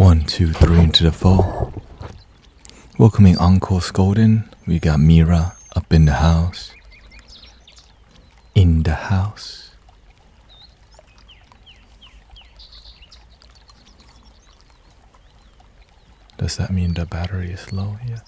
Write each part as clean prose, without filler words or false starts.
1, 2, 3 into the fall. Welcoming Uncle Golden. We got Mira up in the house. In the house. Does that mean the battery is low? Yeah.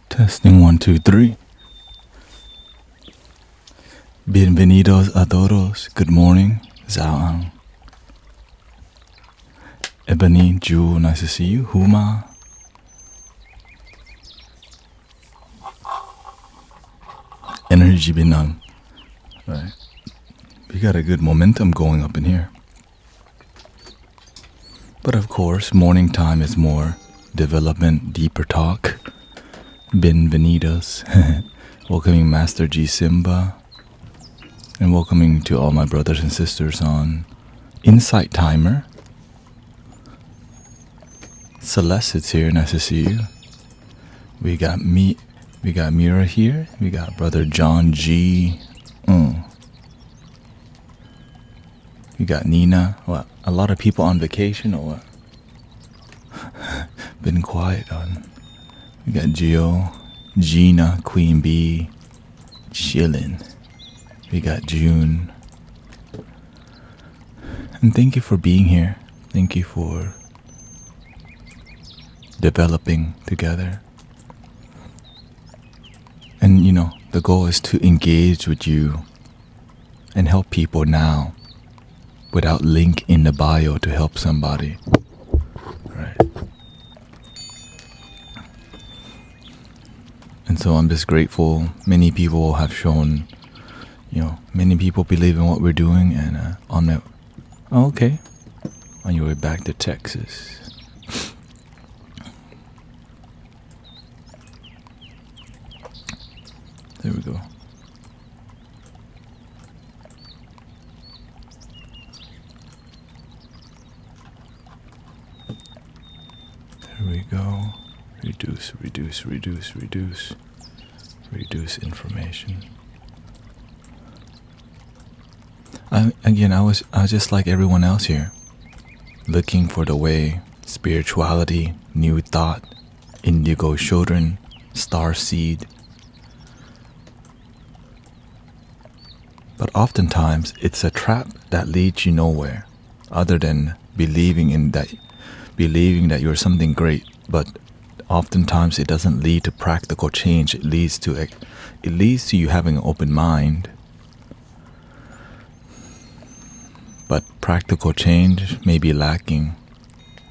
Testing 1, 2, 3. Bienvenidos a todos. Good morning. Zhao. Ebony, Jewel, nice to see you. Huma. Energy been on. Right. We got a good momentum going up in here. But of course, morning time is more development, deeper talk. Bienvenidos. Welcoming Master G Simba. And welcoming to all my brothers and sisters on Insight Timer. Celeste is here, nice to see you. We got Mira here. We got brother John G. We got Nina. What? A lot of people on vacation or what? Been quiet on. We got Gio, Gina, Queen Bee, chillin'. We got June. And thank you for being here. Thank you for developing together. And you know, the goal is to engage with you and help people now without link in the bio to help somebody. Right. And so I'm just grateful. Many people have shown, many people believe in what we're doing. And okay, on your way back to Texas. There we go. There we go. Reduce information. I was just like everyone else here, looking for the way, spirituality, new thought, indigo children, star seed. But oftentimes it's a trap that leads you nowhere, other than believing that you're something great. But oftentimes it doesn't lead to practical change. It leads to you having an open mind. But practical change may be lacking.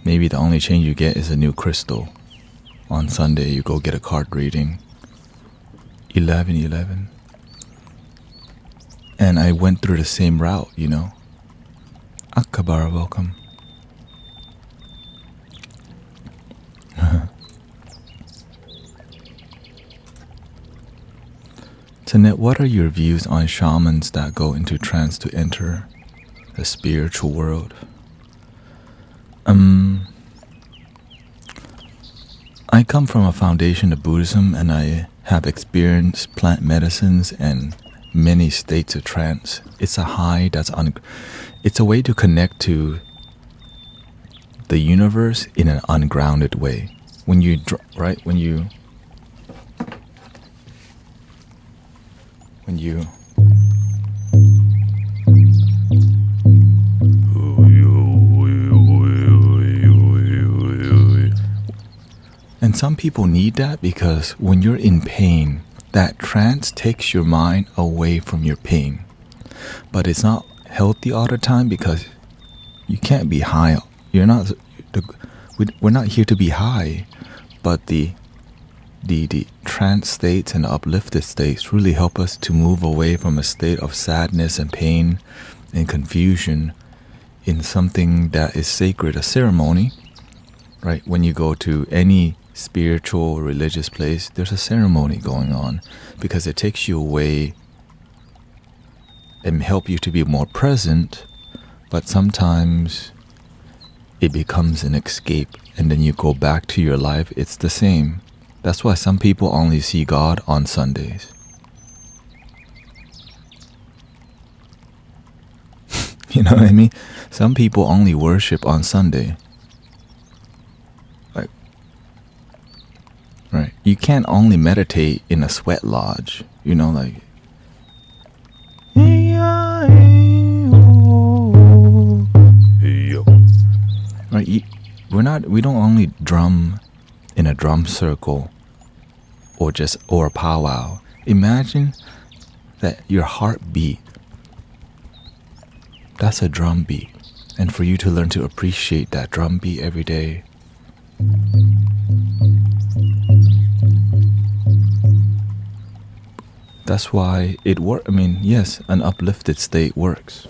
Maybe the only change you get is a new crystal. on Sunday you go get a card reading. 11:11. And I went through the same route, you know. Akabara, welcome. Tanet, what are your views on shamans that go into trance to enter the spiritual world? I come from a foundation of Buddhism, and I have experienced plant medicines and many states of trance. It's a high it's a way to connect to the universe in an ungrounded way. When you and some people need that because when you're in pain, that trance takes your mind away from your pain. But it's not healthy all the time because you can't be high. We're not here to be high, but the trance states and uplifted states really help us to move away from a state of sadness and pain and confusion in something that is sacred, a ceremony, right? When you go to any spiritual or religious place, there's a ceremony going on because it takes you away and help you to be more present, but sometimes it becomes an escape and then you go back to your life. It's the same. That's why some people only see God on Sundays. You know what I mean? Some people only worship on Sunday. Right. You can't only meditate in a sweat lodge, you know, like. Right. We don't only drum in a drum circle or a powwow. Imagine that your heartbeat, that's a drum beat. And for you to learn to appreciate that drum beat every day. That's why it works. I mean, yes, an uplifted state works.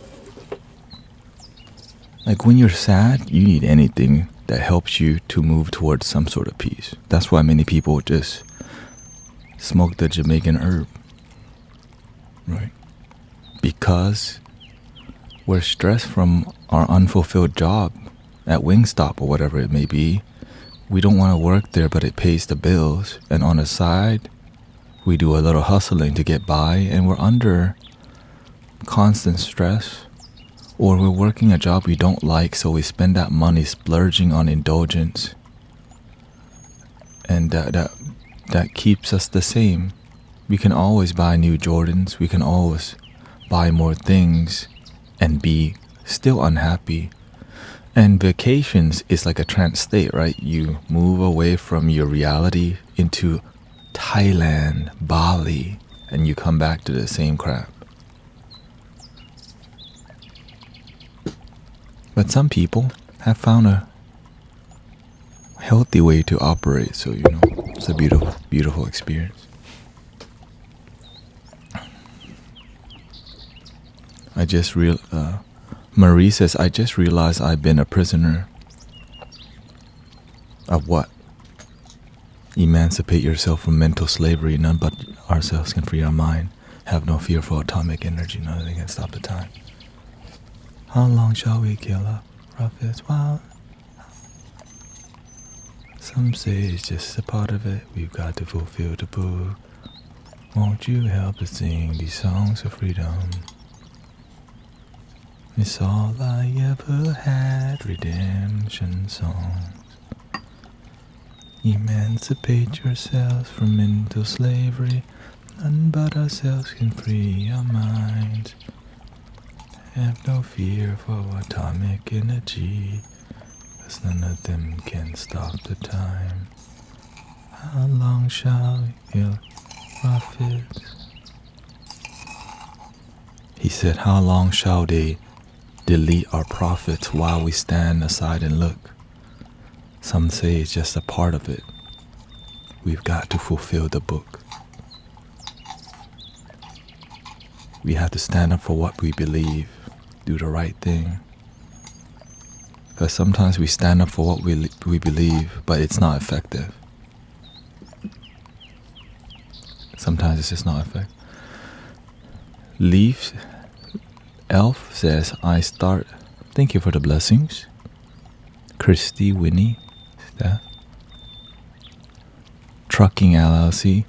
Like when you're sad, you need anything that helps you to move towards some sort of peace. That's why many people just smoke the Jamaican herb. Right? Because we're stressed from our unfulfilled job at Wingstop or whatever it may be. We don't want to work there, but it pays the bills. And on the side, we do a little hustling to get by, and we're under constant stress, or we're working a job we don't like, so we spend that money splurging on indulgence, and that keeps us the same. We can always buy new Jordans, we can always buy more things and be still unhappy. And vacations is like a trance state, right? You move away from your reality into Thailand, Bali, and you come back to the same crap. But some people have found a healthy way to operate, so you know, it's a beautiful, beautiful experience. Marie says, I just realized I've been a prisoner of what? Emancipate yourself from mental slavery. None but ourselves can free our mind. Have no fear for atomic energy. Nothing can stop the time. How long shall we kill our prophets? Wow. Some say it's just a part of it. We've got to fulfill the book. Won't you help us sing these songs of freedom? It's all I ever had, redemption songs. Emancipate yourselves from mental slavery. None but ourselves can free our minds. Have no fear for atomic energy, 'cause none of them can stop the time. How long shall we kill prophets? He said, how long shall they delete our prophets while we stand aside and look? Some say it's just a part of it. we've got to fulfill the book. We have to stand up for what we believe, do the right thing. Because sometimes we stand up for what we believe, but it's not effective. Sometimes it's just not effective. Elf says, thank you for the blessings. Christy, Winnie, Steph. Trucking LLC.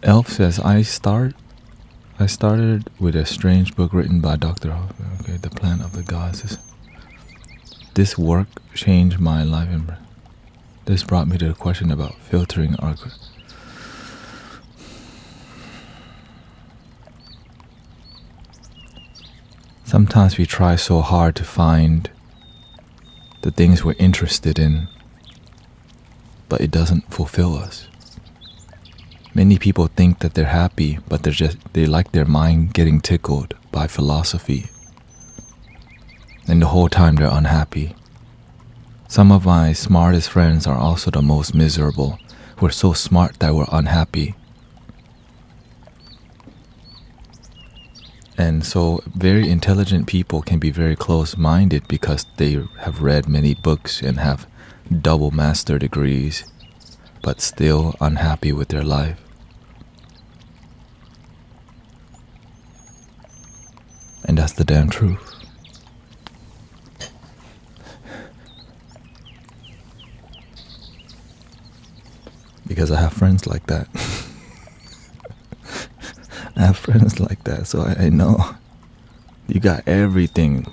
Elf says, I started with a strange book written by Dr. Hoffman. Okay, The Plan of the Gods. This work changed my life. This brought me to the question about filtering our... Sometimes we try so hard to find the things we're interested in, but it doesn't fulfill us. Many people think that they're happy, but they like their mind getting tickled by philosophy. And the whole time they're unhappy. Some of my smartest friends are also the most miserable. We're so smart that we're unhappy. And so very intelligent people can be very close-minded because they have read many books and have double master degrees, but still unhappy with their life. And that's the damn truth. Because I have friends like that. I have friends like that, so I know. You got everything,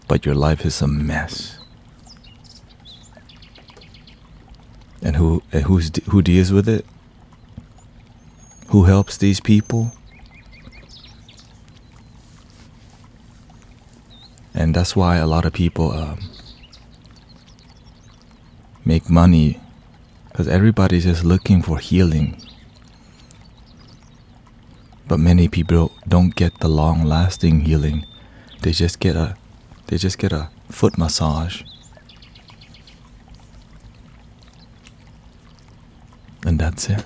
but your life is a mess. And who deals with it? Who helps these people? And that's why a lot of people make money, because everybody's just looking for healing. But many people don't get the long-lasting healing. They just get a foot massage. And that's it.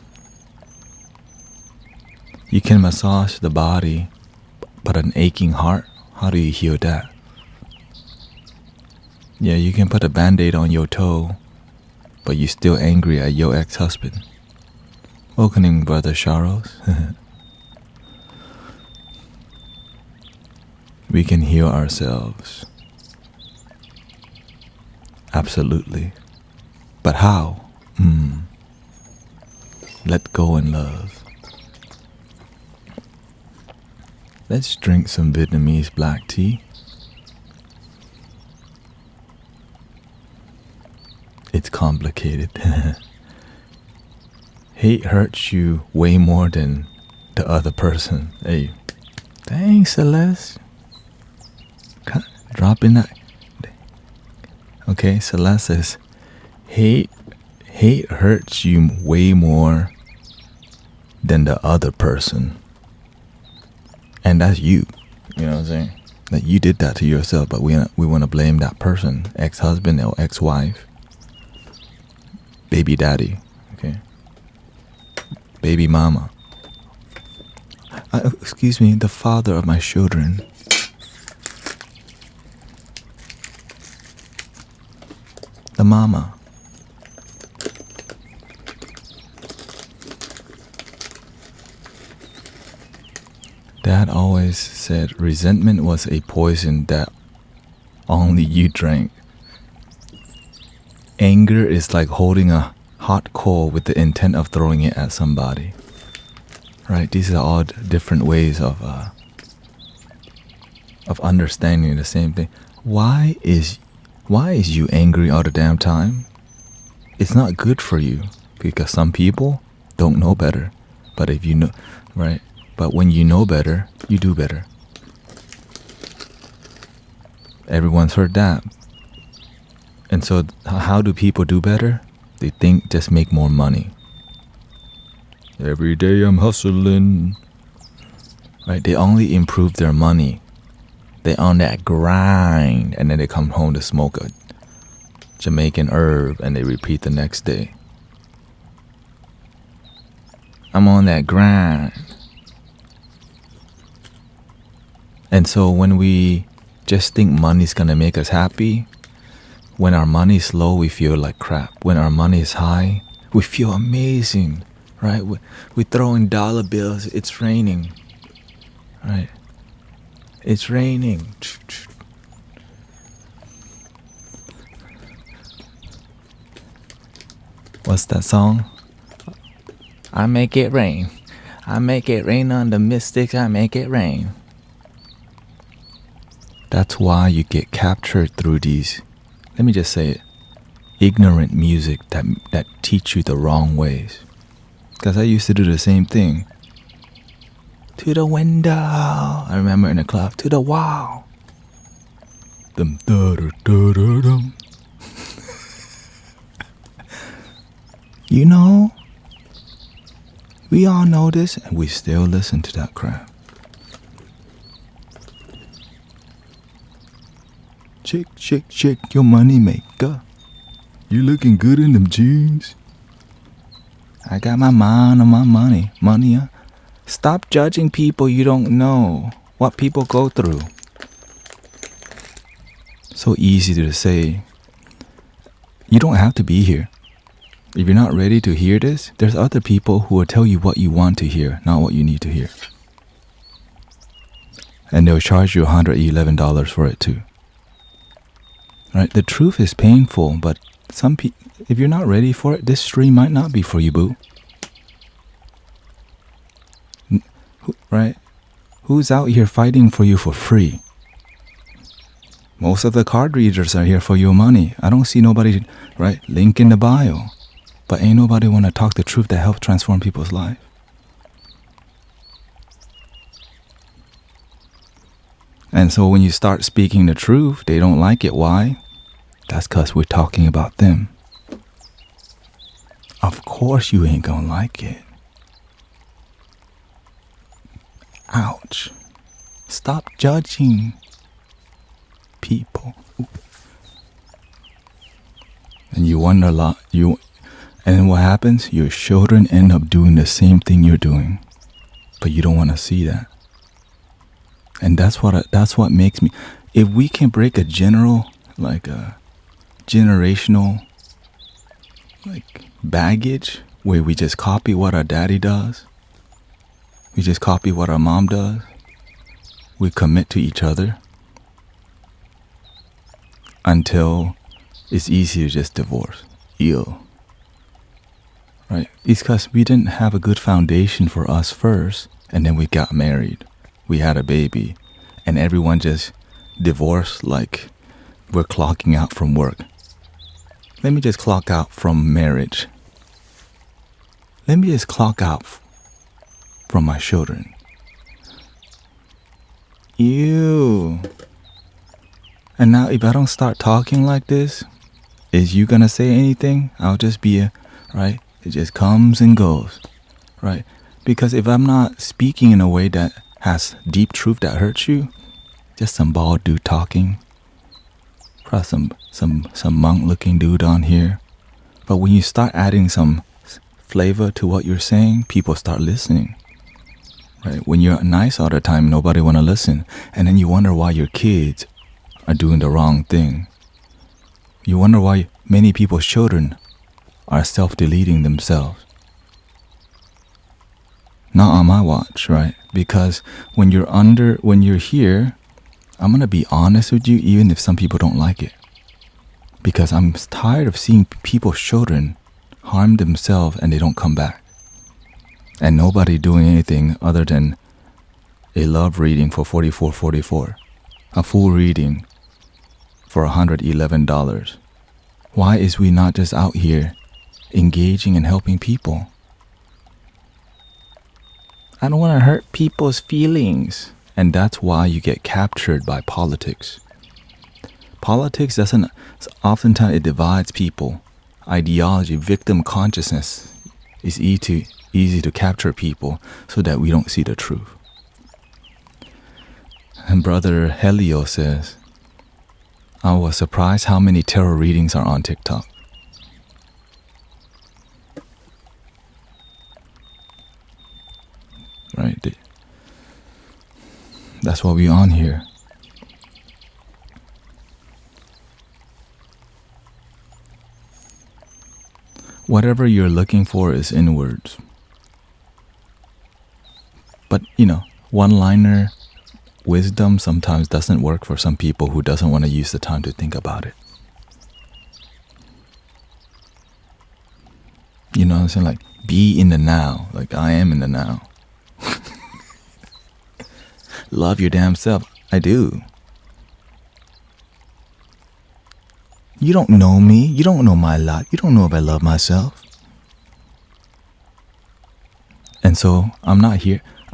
You can massage the body, but an aching heart, how do you heal that? Yeah, you can put a band-aid on your toe, but you're still angry at your ex-husband. Welcome, Brother Charles. We can heal ourselves. Absolutely. But how? Let go and love. Let's drink some Vietnamese black tea. It's complicated. Hate hurts you way more than the other person. Hey, thanks, Celeste. Drop in that. Okay, Celeste says, hate hurts you way more than the other person. And that's you. You know what I'm saying? That you did that to yourself, but we want to blame that person, ex-husband or ex-wife, baby daddy, okay, baby mama. Excuse me, the father of my children. The mama. Dad always said resentment was a poison that only you drank. Anger is like holding a hot coal with the intent of throwing it at somebody. Right? These are all different ways of understanding the same thing. Why is you angry all the damn time? It's not good for you, because some people don't know better. But if you know, right? But when you know better, you do better. Everyone's heard that. And so how do people do better? They think just make more money. Every day I'm hustling. Right? They only improve their money. They on that grind, and then they come home to smoke a Jamaican herb and they repeat the next day. I'm on that grind. And so when we just think money's gonna make us happy, when our money's low, we feel like crap. When our money is high, we feel amazing, right? We throw in dollar bills, it's raining, right? It's raining. What's that song? I make it rain. I make it rain on the mystics. I make it rain. That's why you get captured through these, let me just say it, ignorant music that teach you the wrong ways. Because I used to do the same thing. To the window. I remember in the club. To the wall. Dum da da da da dum. You know, we all know this, and we still listen to that crap. Shake, shake, shake your money maker. You looking good in them jeans. I got my mind on my money. Money, huh? Stop judging people you don't know. What people go through. So easy to say. You don't have to be here. If you're not ready to hear this, there's other people who will tell you what you want to hear, not what you need to hear. And they'll charge you $111 for it too. Right? The truth is painful, but if you're not ready for it, this stream might not be for you, boo. Right? Who's out here fighting for you for free? Most of the card readers are here for your money. I don't see nobody, right? Link in the bio. But ain't nobody want to talk the truth that helps transform people's life. And so when you start speaking the truth, they don't like it. Why? That's because we're talking about them. Of course you ain't gonna like it. Ouch. Stop judging people. And you wonder a lot. And then what happens? Your children end up doing the same thing you're doing. But you don't want to see that. And that's what makes me, if we can break a generational baggage where we just copy what our daddy does, we just copy what our mom does, we commit to each other until it's easy to just divorce. Ew. Right? It's because we didn't have a good foundation for us first, and then we got married. We had a baby, and everyone just divorced like we're clocking out from work. Let me just clock out from marriage. Let me just clock out from my children. Ew. And now if I don't start talking like this, is you gonna say anything? I'll just be right? It just comes and goes, right? Because if I'm not speaking in a way that has deep truth that hurts you, just some bald dude talking, probably some monk-looking dude on here. But when you start adding some flavor to what you're saying, people start listening, right? When you're nice all the time, nobody want to listen. And then you wonder why your kids are doing the wrong thing. You wonder why many people's children are self-deleting themselves. Not on my watch, right? Because when you're here, I'm gonna be honest with you, even if some people don't like it. Because I'm tired of seeing people's children harm themselves and they don't come back. And nobody doing anything other than a love reading for $44.44. A full reading for $111. Why is we not just out here engaging and helping people? I don't want to hurt people's feelings. And that's why you get captured by politics. Politics oftentimes it divides people. Ideology, victim consciousness is easy to capture people so that we don't see the truth. And Brother Helio says, I was surprised how many tarot readings are on TikTok. Right? That's what we're on here. Whatever you're looking for is inwards. But, one-liner wisdom sometimes doesn't work for some people who doesn't want to use the time to think about it. You know what I'm saying? Like, be in the now. Like, I am in the now. Love your damn self. I do. You don't know me. You don't know my life. You don't know if I love myself. And so, I'm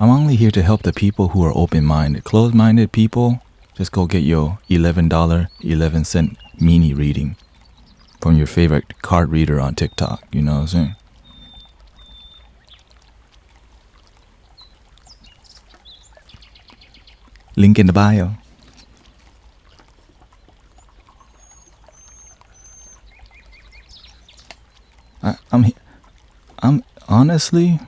only here to help the people who are open-minded. Closed-minded people, just go get your $11, 11 cent mini reading from your favorite card reader on TikTok. You know what I'm saying? Link in the bio. I'm honestly,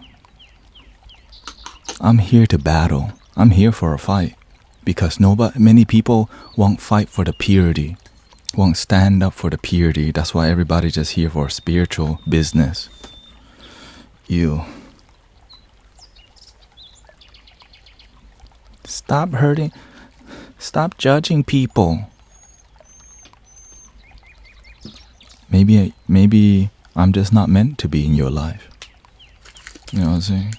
I'm here to battle. I'm here for a fight because many people won't fight for the purity, won't stand up for the purity. That's why everybody's just here for spiritual business. You. Stop hurting. Stop judging people. Maybe I'm just not meant to be in your life. You know what I'm saying?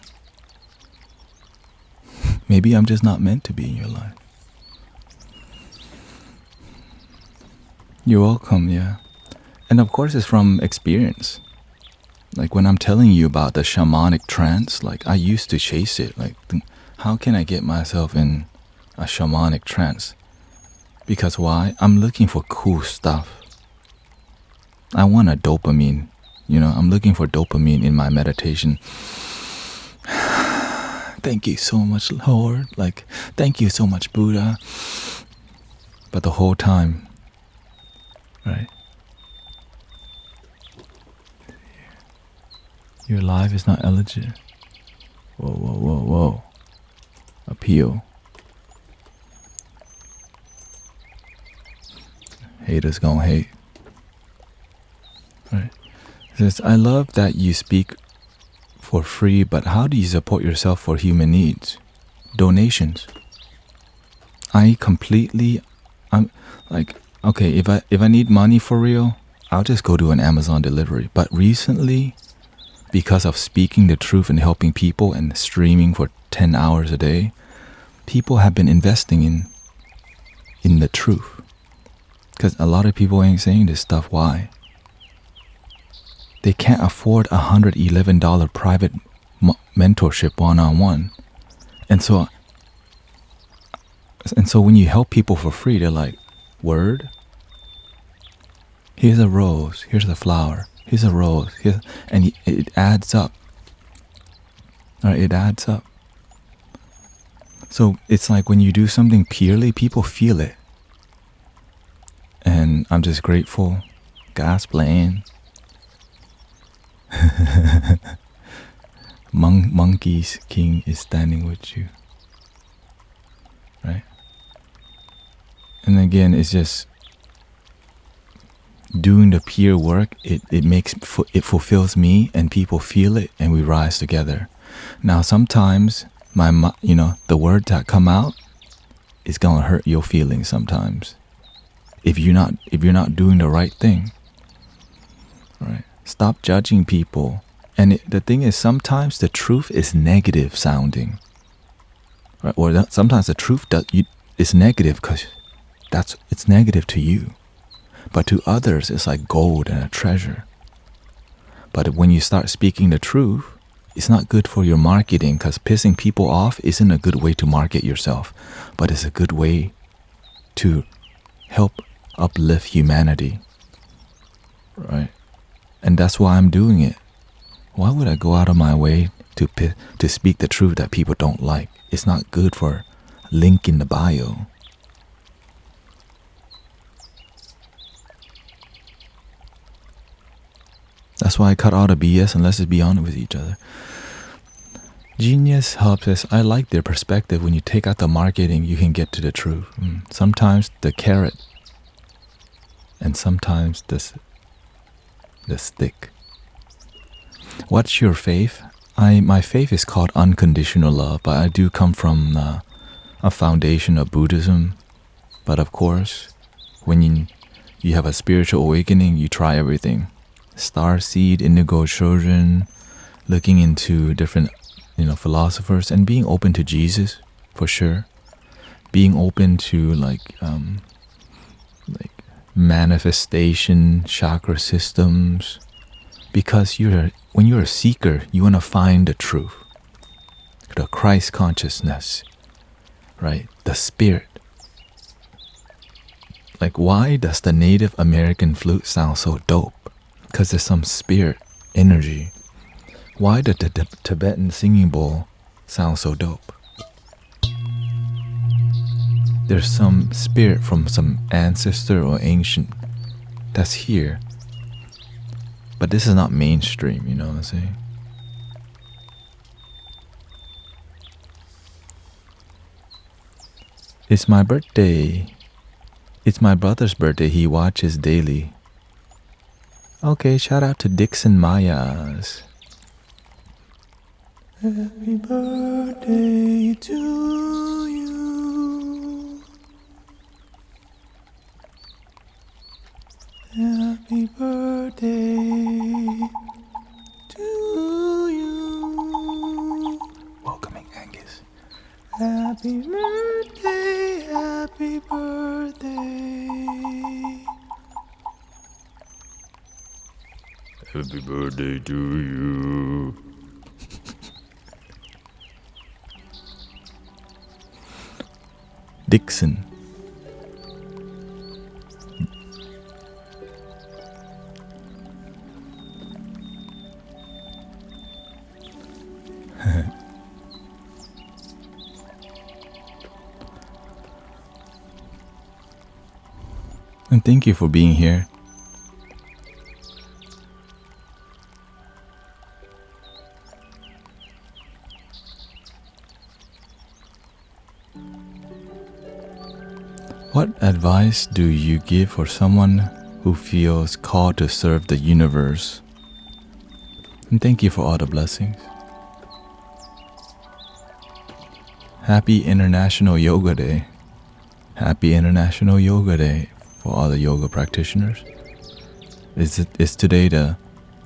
Maybe I'm just not meant to be in your life. You're welcome, yeah. And of course it's from experience. Like when I'm telling you about the shamanic trance, like I used to chase it. Like how can I get myself in a shamanic trance? Because why? I'm looking for cool stuff. I want a dopamine. I'm looking for dopamine in my meditation. Thank you so much, Lord. Like, thank you so much, Buddha. But the whole time, right? Your life is not eligible. Whoa. Appeal. Haters gonna hate. Right. It says, I love that you speak for free, but how do you support yourself for human needs? Donations. I'm like, okay, if I need money for real, I'll just go do an Amazon delivery. But recently, because of speaking the truth and helping people and streaming for 10 hours a day, people have been investing in the truth. Because a lot of people ain't saying this stuff. Why? They can't afford $111 private mentorship one-on-one. And so when you help people for free, they're like, word? Here's a rose, here's a flower, here's a rose, and it adds up. All right, it adds up. So it's like when you do something purely, people feel it. And I'm just grateful. God's playing. Monkey's king is standing with you. Right? And again, it's just doing the pure work. It fulfills me, and people feel it, and we rise together. Now, sometimes the words that come out is gonna hurt your feelings sometimes. If you're not doing the right thing, right? Stop judging people. And the thing is, sometimes the truth is negative sounding, right? Or sometimes the truth is negative because it's negative to you, but to others it's like gold and a treasure. But when you start speaking the truth, it's not good for your marketing, because pissing people off isn't a good way to market yourself, but it's a good way to help uplift humanity, right? And that's why I'm doing it. Why would I go out of my way to speak the truth that people don't like? It's not good for link in the bio. That's why I cut out a BS and let's just be honest with each other. Genius helps us. I like their perspective. When you take out the marketing, you can get to the truth. Sometimes the carrot, and sometimes the stick. What's your faith? My faith is called unconditional love, but I do come from a foundation of Buddhism. But of course, when you have a spiritual awakening, you try everything. Starseed, indigo children, looking into different philosophers, and being open to Jesus, for sure. Being open to like manifestation, chakra systems, because when you're a seeker, you want to find the truth, the Christ consciousness, right? The spirit. Like, why does the Native American flute sound so dope? Because there's some spirit energy. Why did the Tibetan singing bowl sound so dope? There's some spirit from some ancestor or ancient that's here. But this is not mainstream, you know what I'm saying? It's my birthday. It's my brother's birthday. He watches daily. Okay, shout out to Dixon Mayas. Happy birthday to you. Happy birthday to you. Welcoming Angus. Happy birthday, happy birthday. Happy birthday to you. Dixon. And thank you for being here. What advice do you give for someone who feels called to serve the universe? And thank you for all the blessings. Happy International Yoga Day. Happy International Yoga Day for all the yoga practitioners. Is today the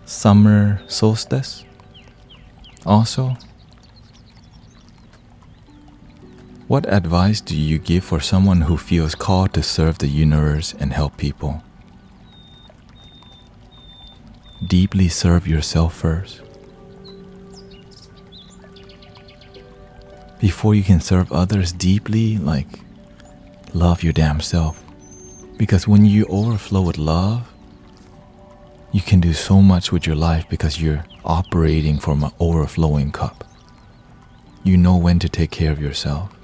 summer solstice? Also, what advice do you give for someone who feels called to serve the universe and help people? Deeply serve yourself first. Before you can serve others deeply, love your damn self. Because when you overflow with love, you can do so much with your life because you're operating from an overflowing cup. You know when to take care of yourself.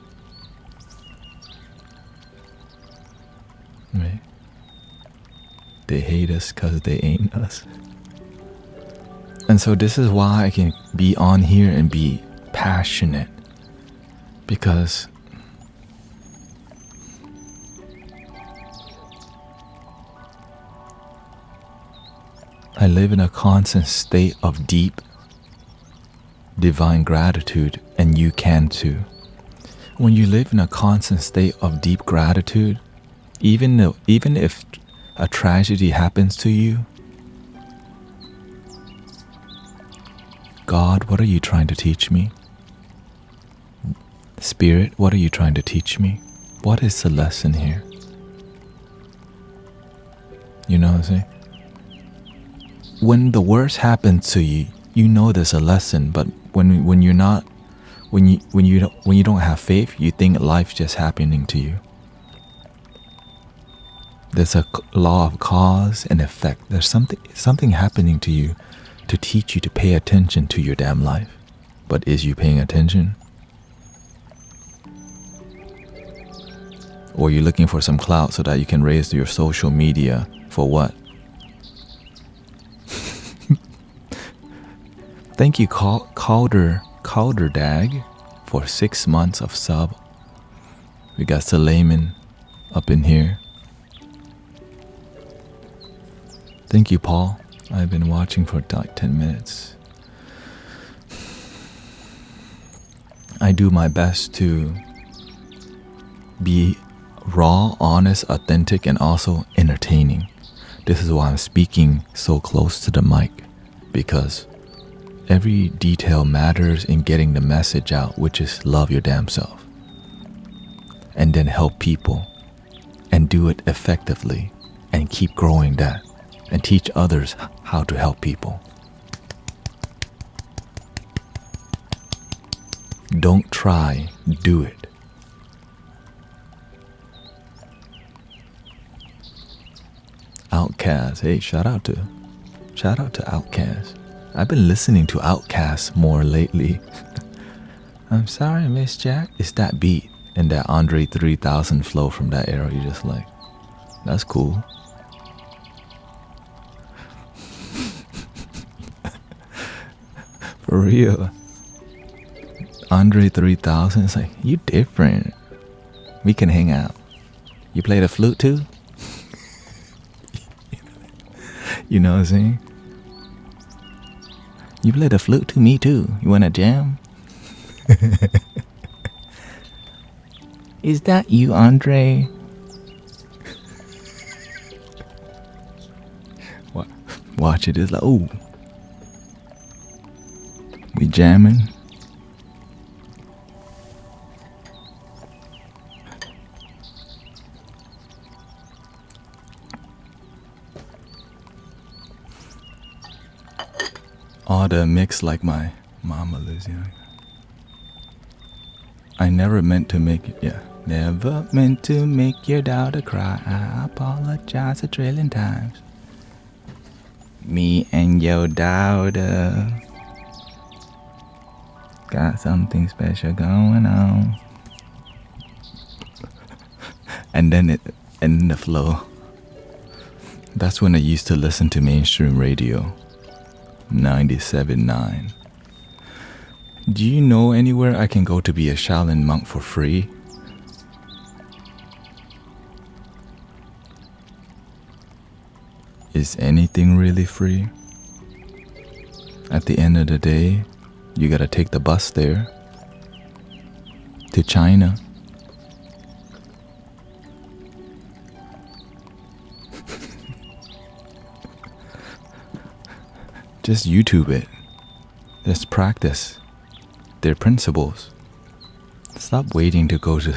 Right? They hate us because they ain't us. And so this is why I can be on here and be passionate. Because I live in a constant state of deep divine gratitude, and you can too. When you live in a constant state of deep gratitude, even if a tragedy happens to you, God, what are you trying to teach me? Spirit, what are you trying to teach me? What is the lesson here? You know what I'm saying? When the worst happens to you, you know there's a lesson. But when you don't have faith, you think life's just happening to you. There's a law of cause and effect. There's something happening to you to teach you to pay attention to your damn life. But is you paying attention? Or you're looking for some clout so that you can raise your social media for what? Thank you, Calder Dag, for 6 months of sub. We got Suleiman up in here. Thank you, Paul. I've been watching for like 10 minutes. I do my best to be raw, honest, authentic, and also entertaining. This is why I'm speaking so close to the mic, because every detail matters in getting the message out, which is love your damn self. And then help people and do it effectively and keep growing that and teach others how to help people. Don't try, do it. Outcast, hey, shout out to Outcast. I've been listening to Outcast more lately. I'm sorry, Miss Jack. It's that beat and that Andre 3000 flow from that era. You just like, that's cool. For real. Andre 3000 is like, you different. We can hang out. You play the flute too? You know what I'm saying? You play the flute too? Me too. You wanna jam? Is that you, Andre? Watch it. It's like, ooh. We jamming. All the mix like my mama lives, you know. I never meant to make it, yeah. Never meant to make your daughter cry. I apologize a trillion times. Me and your daughter got something special going on. And then the flow. That's when I used to listen to mainstream radio. 97.9. Do you know anywhere I can go to be a Shaolin monk for free? Is anything really free? At the end of the day, you gotta take the bus there to China. Just YouTube it. Just practice their principles. Stop waiting to go to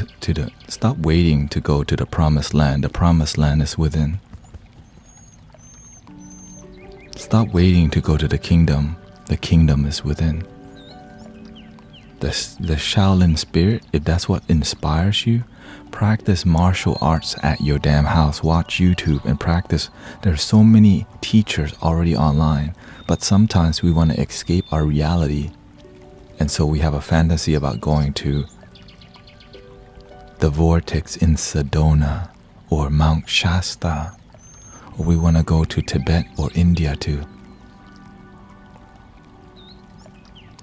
the promised land. The promised land is within. Stop waiting to go to the kingdom. The kingdom is within. The Shaolin spirit, if that's what inspires you, practice martial arts at your damn house. Watch YouTube and practice. There's so many teachers already online, but sometimes we want to escape our reality, and so we have a fantasy about going to the vortex in Sedona or Mount Shasta, or we want to go to Tibet or India too.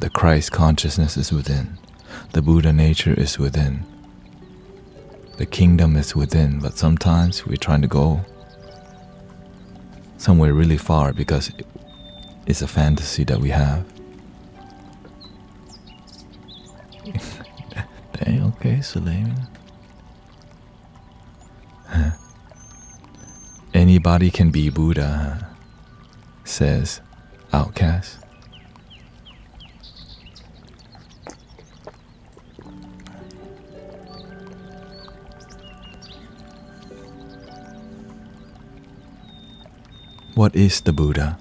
The Christ consciousness is within. The Buddha nature is within. The kingdom is within, but sometimes we're trying to go somewhere really far because it's a fantasy that we have. Dang, okay, Suleiman. Anybody can be Buddha, says Outcast. What is the Buddha?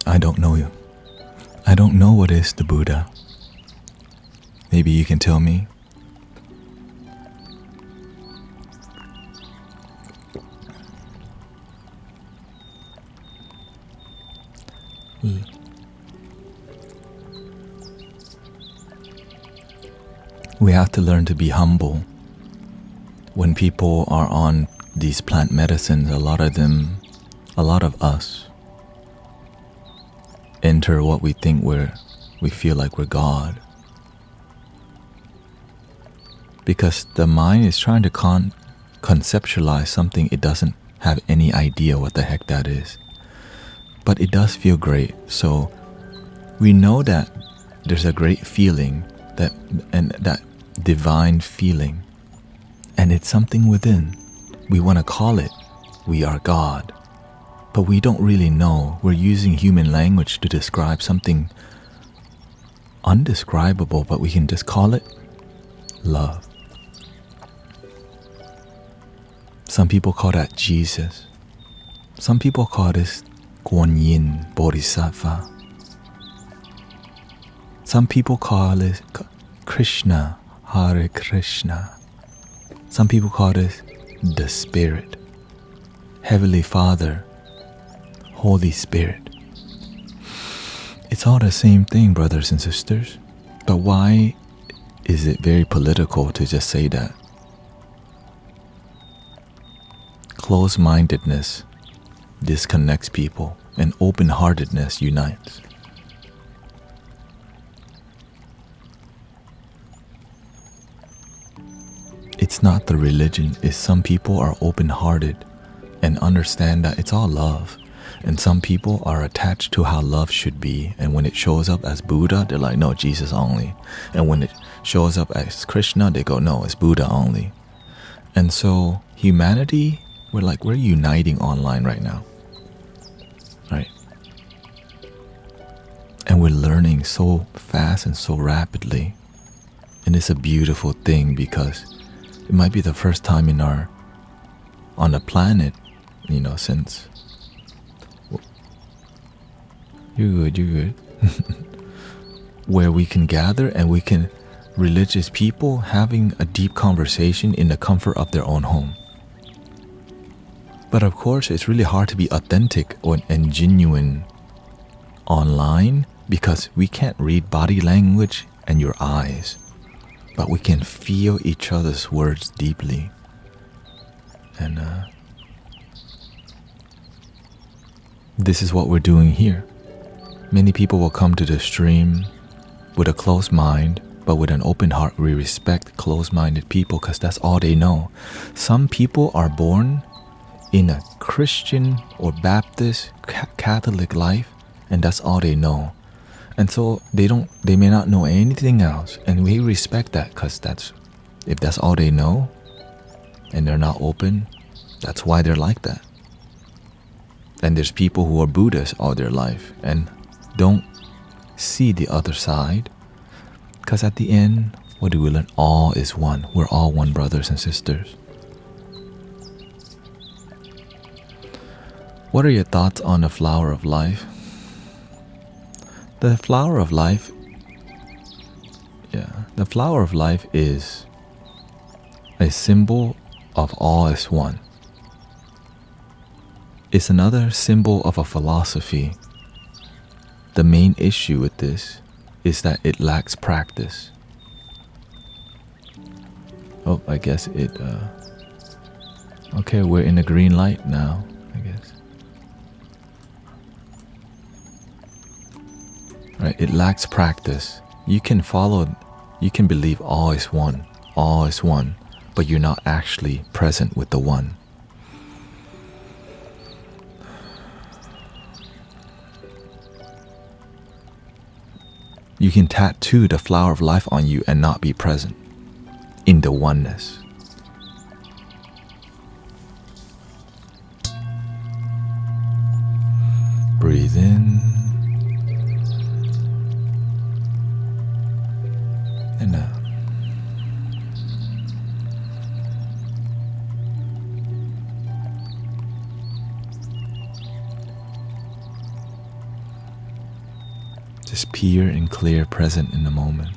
I don't know you. I don't know what is the Buddha. Maybe you can tell me. We have to learn to be humble. When people are on these plant medicines, a lot of us enter what we think we feel like we're God. Because the mind is trying to conceptualize something it doesn't have any idea what the heck that is. But it does feel great. So we know that there's a great feeling, that divine feeling, and it's something within. We want to call it we are God, but we don't really know. We're using human language to describe something undescribable, but we can just call it love. Some people call that Jesus. Some people call this Kuan Yin Bodhisattva. Some people call it Krishna, Hare Krishna. Some people call this the Spirit, Heavenly Father, Holy Spirit. It's all the same thing, brothers and sisters. But why is it very political to just say that? Closed-mindedness disconnects people, and open-heartedness unites. It's not the religion, it's some people are open-hearted and understand that it's all love. And some people are attached to how love should be. And when it shows up as Buddha, they're like, no, Jesus only. And when it shows up as Krishna, they go, no, it's Buddha only. And so humanity, we're uniting online right now. Right? And we're learning so fast and so rapidly. And it's a beautiful thing because it might be the first time on the planet, since you're good where we can gather and we can religious people having a deep conversation in the comfort of their own home. But of course, it's really hard to be authentic and genuine online because we can't read body language and your eyes. But we can feel each other's words deeply. And this is what we're doing here. Many people will come to the stream with a closed mind, but with an open heart. We respect closed-minded people because that's all they know. Some people are born in a Christian or Baptist, Catholic life, and that's all they know. And so they may not know anything else, and we respect that because if that's all they know and they're not open, that's why they're like that. And there's people who are Buddhists all their life and don't see the other side, because at the end, what do we learn? All is one. We're all one, brothers and sisters. What are your thoughts on the flower of life? The flower of life is a symbol of all is one. It's another symbol of a philosophy. The main issue with this is that it lacks practice. Oh, I guess okay, we're in a green light now, I guess. Right, it lacks practice. You can believe all is one, but you're not actually present with the one. You can tattoo the flower of life on you and not be present in the oneness. Breathe in and out. Just pure and clear, present in the moment.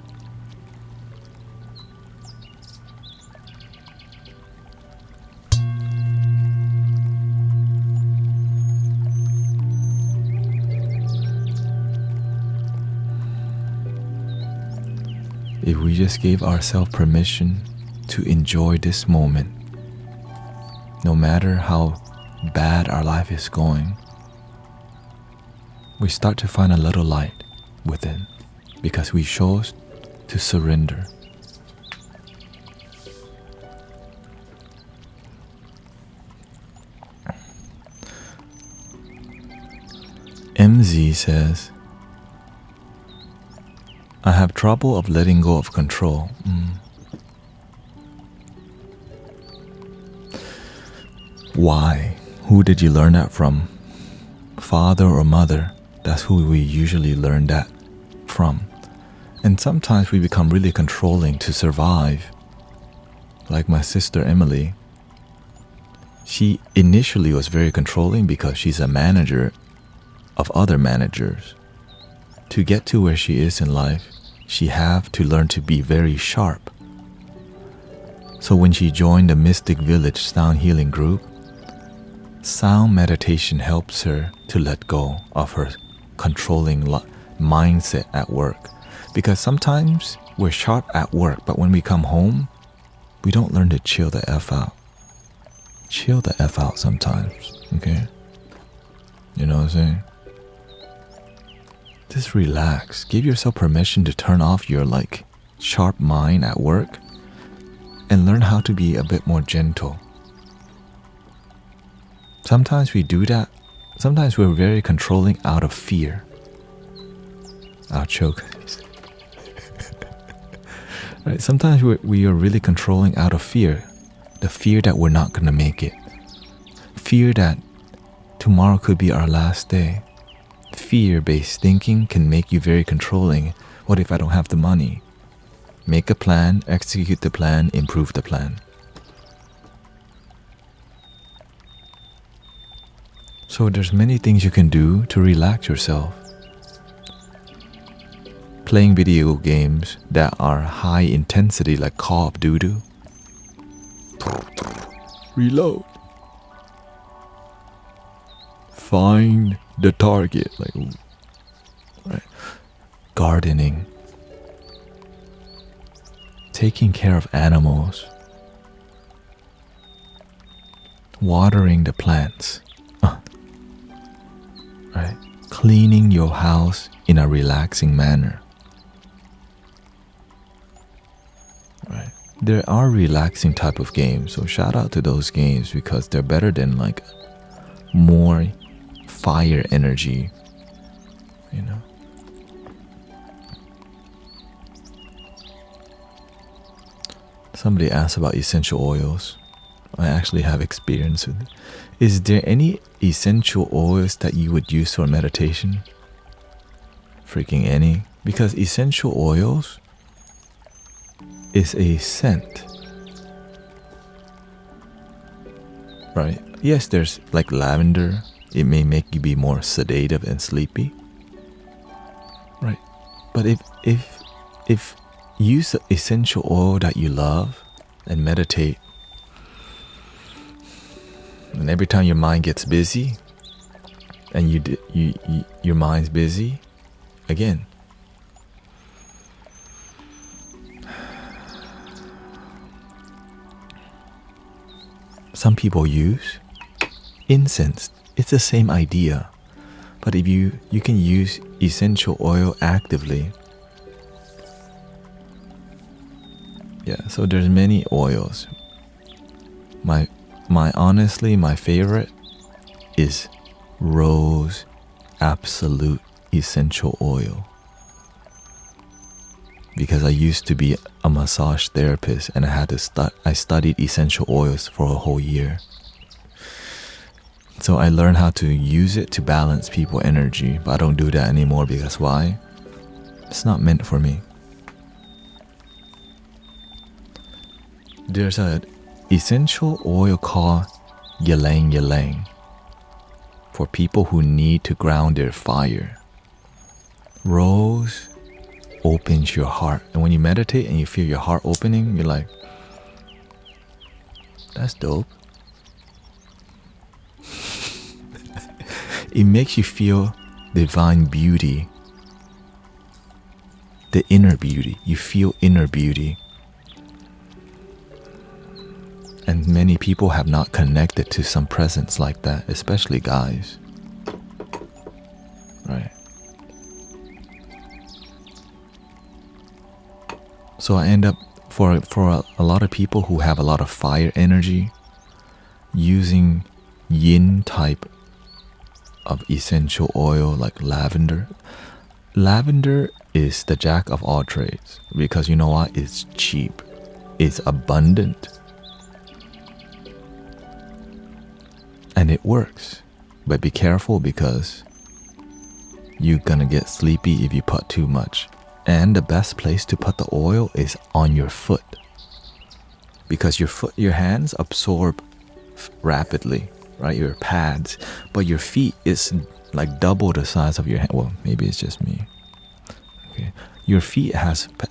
If we just gave ourselves permission to enjoy this moment, no matter how bad our life is going, we start to find a little light within because we chose to surrender. MZ says, I have trouble of letting go of control. Why? Who did you learn that from? Father or mother? That's who we usually learn that from. And sometimes we become really controlling to survive. Like my sister Emily. She initially was very controlling because she's a manager of other managers. To get to where she is in life, she have to learn to be very sharp. So when she joined the Mystic Village Sound Healing Group, sound meditation helps her to let go of her controlling mindset at work. Because sometimes we're sharp at work, but when we come home, we don't learn to chill the F out. Chill the F out sometimes, okay? You know what I'm saying? Just relax. Give yourself permission to turn off your sharp mind at work and learn how to be a bit more gentle. Sometimes we do that. Sometimes we're very controlling out of fear. I'll choke. Right? Sometimes we are really controlling out of fear. The fear that we're not going to make it. Fear that tomorrow could be our last day. Fear-based thinking can make you very controlling. What if I don't have the money? Make a plan, execute the plan, improve the plan. So there's many things you can do to relax yourself. Playing video games that are high intensity like Call of Duty. Reload. Find the target. Right. Gardening. Taking care of animals. Watering the plants. Right? Cleaning your house in a relaxing manner. Right? There are relaxing type of games, so shout out to those games because they're better than more fire energy, you know. Somebody asked about essential oils. I actually have experience with it. Is there any essential oils that you would use for meditation? Freaking any. Because essential oils is a scent. Right? Yes, there's lavender. It may make you be more sedative and sleepy. Right? But if use the essential oil that you love and meditate, and every time your mind gets busy and your mind's busy again, some people use incense. It's the same idea, but if you can use essential oil actively. Yeah, so there's many oils. Honestly, my favorite is Rose Absolute Essential Oil. Because I used to be a massage therapist and I studied essential oils for a whole year. So I learned how to use it to balance people's energy, but I don't do that anymore because why? It's not meant for me. There's an essential oil called Ylang Ylang for people who need to ground their fire. Rose opens your heart, and when you meditate and you feel your heart opening, you're like, that's dope. It makes you feel divine beauty, the inner beauty. You feel inner beauty. And many people have not connected to some presence like that, especially guys. Right? So I end up, for a lot of people who have a lot of fire energy, using yin type of essential oil like lavender. Lavender is the jack of all trades because you know what? It's cheap. It's abundant. And it works. But be careful because you're gonna get sleepy if you put too much. And the best place to put the oil is on your foot. Because your hands absorb rapidly, right? Your pads. But your feet is like double the size of your hand. Well, maybe it's just me. Okay. Your feet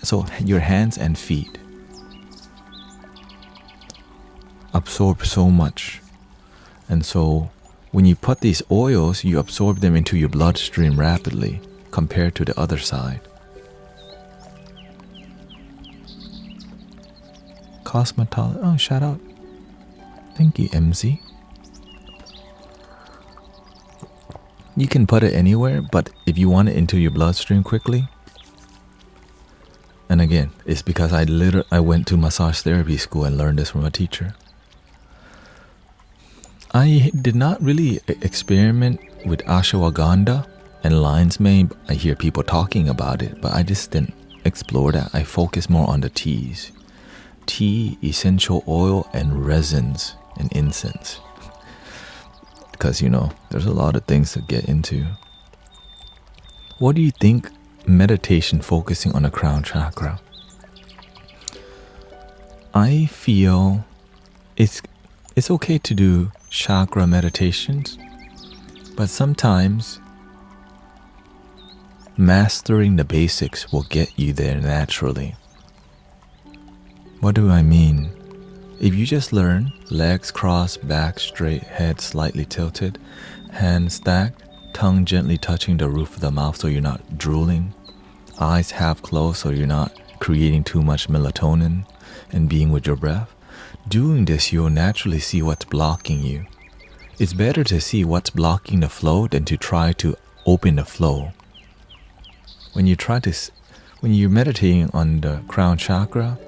so your hands and feet absorb so much. And so when you put these oils, you absorb them into your bloodstream rapidly compared to the other side. Cosmetology. Oh, shout out. Thank you, MZ. You can put it anywhere, but if you want it into your bloodstream quickly, and again, it's because I went to massage therapy school and learned this from a teacher. I did not really experiment with ashwagandha and lion's mane. I hear people talking about it, but I just didn't explore that. I focus more on the teas. Tea, essential oil, and resins and incense. Because, there's a lot of things to get into. What do you think meditation focusing on the crown chakra? I feel it's okay to do chakra meditations, but sometimes mastering the basics will get you there naturally. What do I mean? If you just learn legs crossed, back straight, head slightly tilted, hands stacked, tongue gently touching the roof of the mouth so you're not drooling, eyes half closed so you're not creating too much melatonin, and being with your breath, doing this you'll naturally see what's blocking you. It's better to see what's blocking the flow than to try to open the flow. When you're meditating on the crown chakra,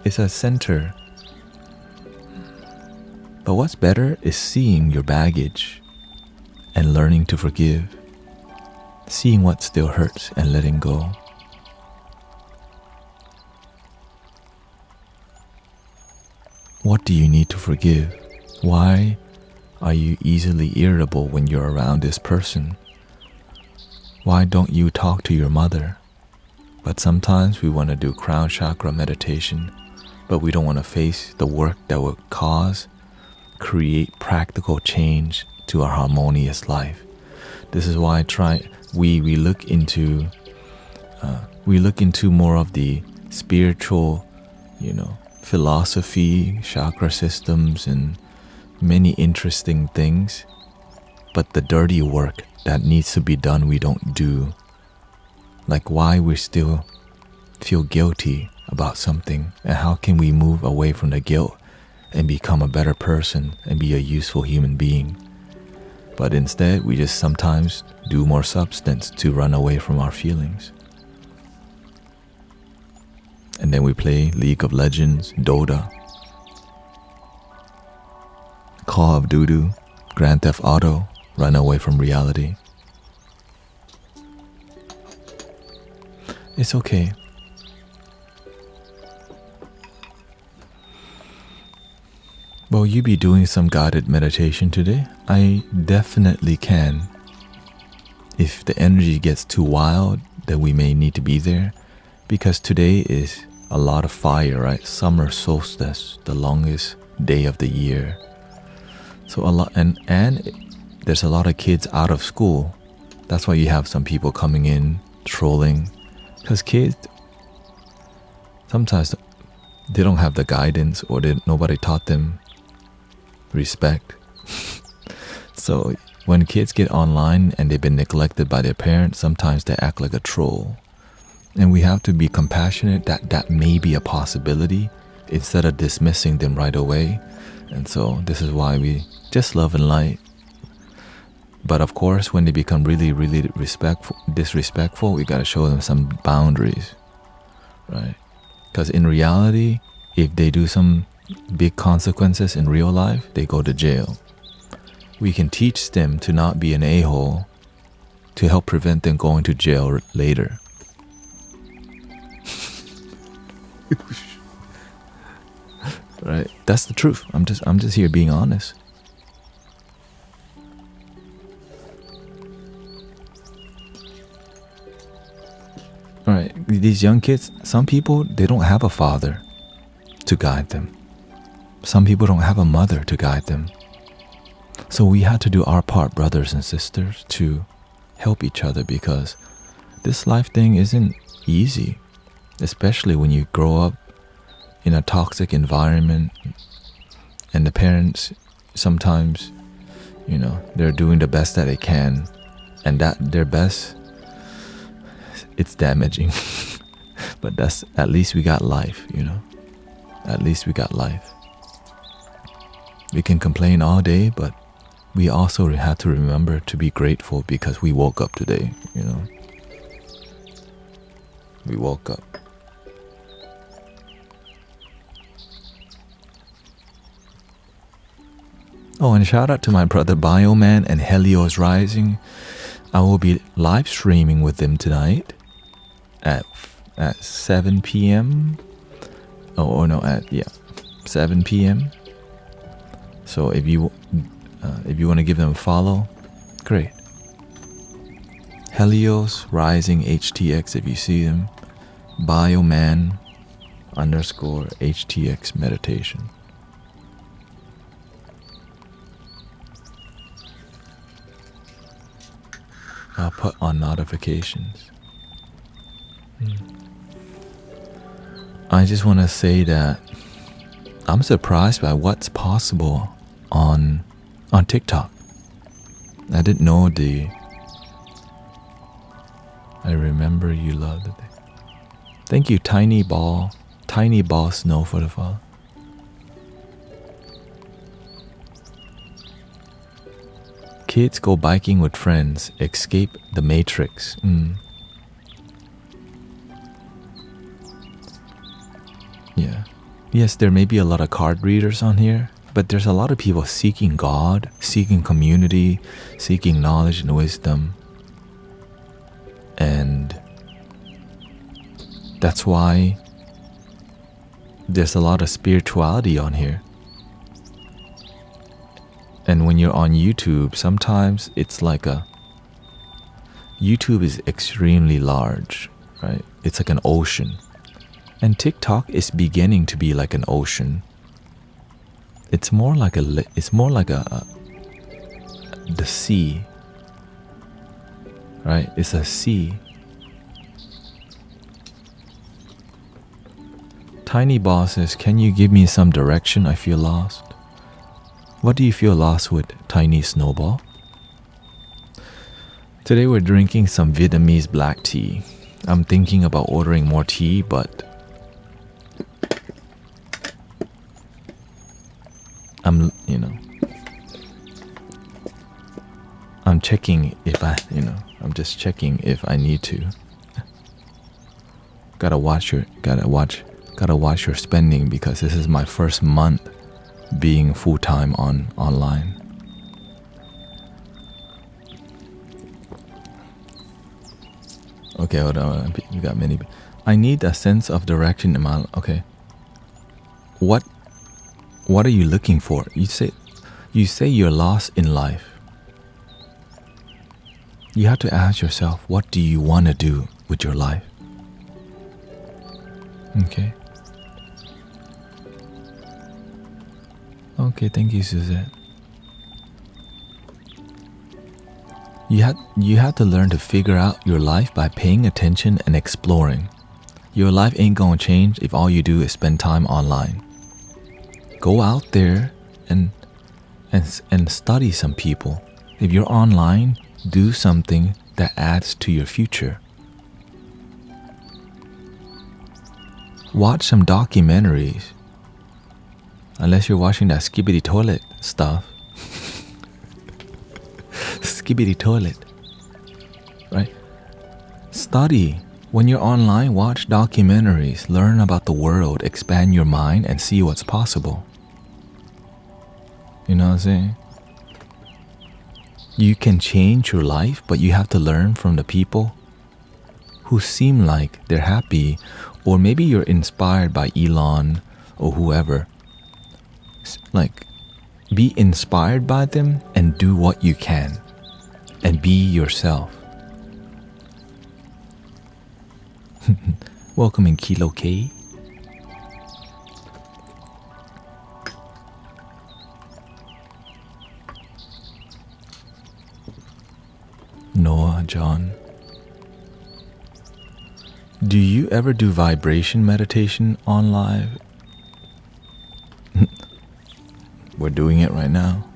it's a center. But what's better is seeing your baggage and learning to forgive, seeing what still hurts and letting go. What do you need to forgive? Why are you easily irritable when you're around this person? Why don't you talk to your mother? But sometimes we want to do crown chakra meditation, but we don't want to face the work that will create practical change to our harmonious life. This is why we look into more of the spiritual, philosophy, chakra systems, and many interesting things. But the dirty work that needs to be done, we don't do. Like why we still feel guilty about something, and how can we move away from the guilt and become a better person and be a useful human being. But instead, we just sometimes do more substance to run away from our feelings. And then we play League of Legends, Dota, Call of Duty, Grand Theft Auto, run away from reality. It's okay. Will you be doing some guided meditation today? I definitely can. If the energy gets too wild, then we may need to be there. Because today is a lot of fire, right? Summer solstice, the longest day of the year. So a lot, and there's a lot of kids out of school. That's why you have some people coming in, trolling. Because kids, sometimes they don't have the guidance, or nobody taught them respect. So when kids get online and they've been neglected by their parents, sometimes they act like a troll. And we have to be compassionate that that may be a possibility instead of dismissing them right away. And so this is why we just love and light. But of course, when they become really, really disrespectful, we got to show them some boundaries, right? Because in reality, if they do some big consequences in real life, they go to jail. We can teach them to not be an a-hole to help prevent them going to jail later. Right? That's the truth. I'm just here being honest. All right, these young kids, some people, they don't have a father to guide them. Some people don't have a mother to guide them. So we had to do our part, brothers and sisters, to help each other, because this life thing isn't easy, especially when you grow up in a toxic environment and the parents sometimes, you know, they're doing the best that they can, and that their best, it's damaging. But that's, at least we got life, you know. At least we got life. We can complain all day, but we also have to remember to be grateful because we woke up today, you know. We woke up. Oh, and shout out to my brother Bioman and Helios Rising. I will be live streaming with them tonight at 7 p.m. Oh no, at 7 p.m. So if you want to give them a follow, great. Helios Rising HTX if you see them. Bioman _ HTX meditation. I'll put on notifications. I just want to say that I'm surprised by what's possible on TikTok. I didn't know I remember you loved it. Thank you, Tiny Ball Snow, for the follow. Kids go biking with friends, escape the matrix. Yeah. Yes, there may be a lot of card readers on here, but there's a lot of people seeking God, seeking community, seeking knowledge and wisdom. And that's why there's a lot of spirituality on here. And when you're on YouTube, sometimes it's like YouTube is extremely large, right? It's like an ocean. And TikTok is beginning to be like an ocean. It's more like the sea, right? It's a sea. Tiny Boss says, can you give me some direction? I feel lost. What do you feel lost with, Tiny Snowball? Today we're drinking some Vietnamese black tea. I'm thinking about ordering more tea, but I'm checking if I'm just checking if I need to. Gotta watch your spending, because this is my first month being full-time online. Okay, hold on. You got many. I need a sense of direction in my. Okay. What are you looking for? You say you're lost in life. You have to ask yourself, what do you want to do with your life? Okay. Okay, thank you, Suzette. You had to learn to figure out your life by paying attention and exploring. Your life ain't gonna change if all you do is spend time online. Go out there and study some people. If you're online, do something that adds to your future. Watch some documentaries. Unless you're watching that skibbity toilet stuff. Skibbity toilet. Right? Study. When you're online, watch documentaries. Learn about the world. Expand your mind and see what's possible. You know what I'm saying? You can change your life, but you have to learn from the people who seem like they're happy, or maybe you're inspired by Elon or whoever. Like, be inspired by them and do what you can and be yourself. Welcome in Kilo K. Noah, John. Do you ever do vibration meditation on live? We're doing it right now.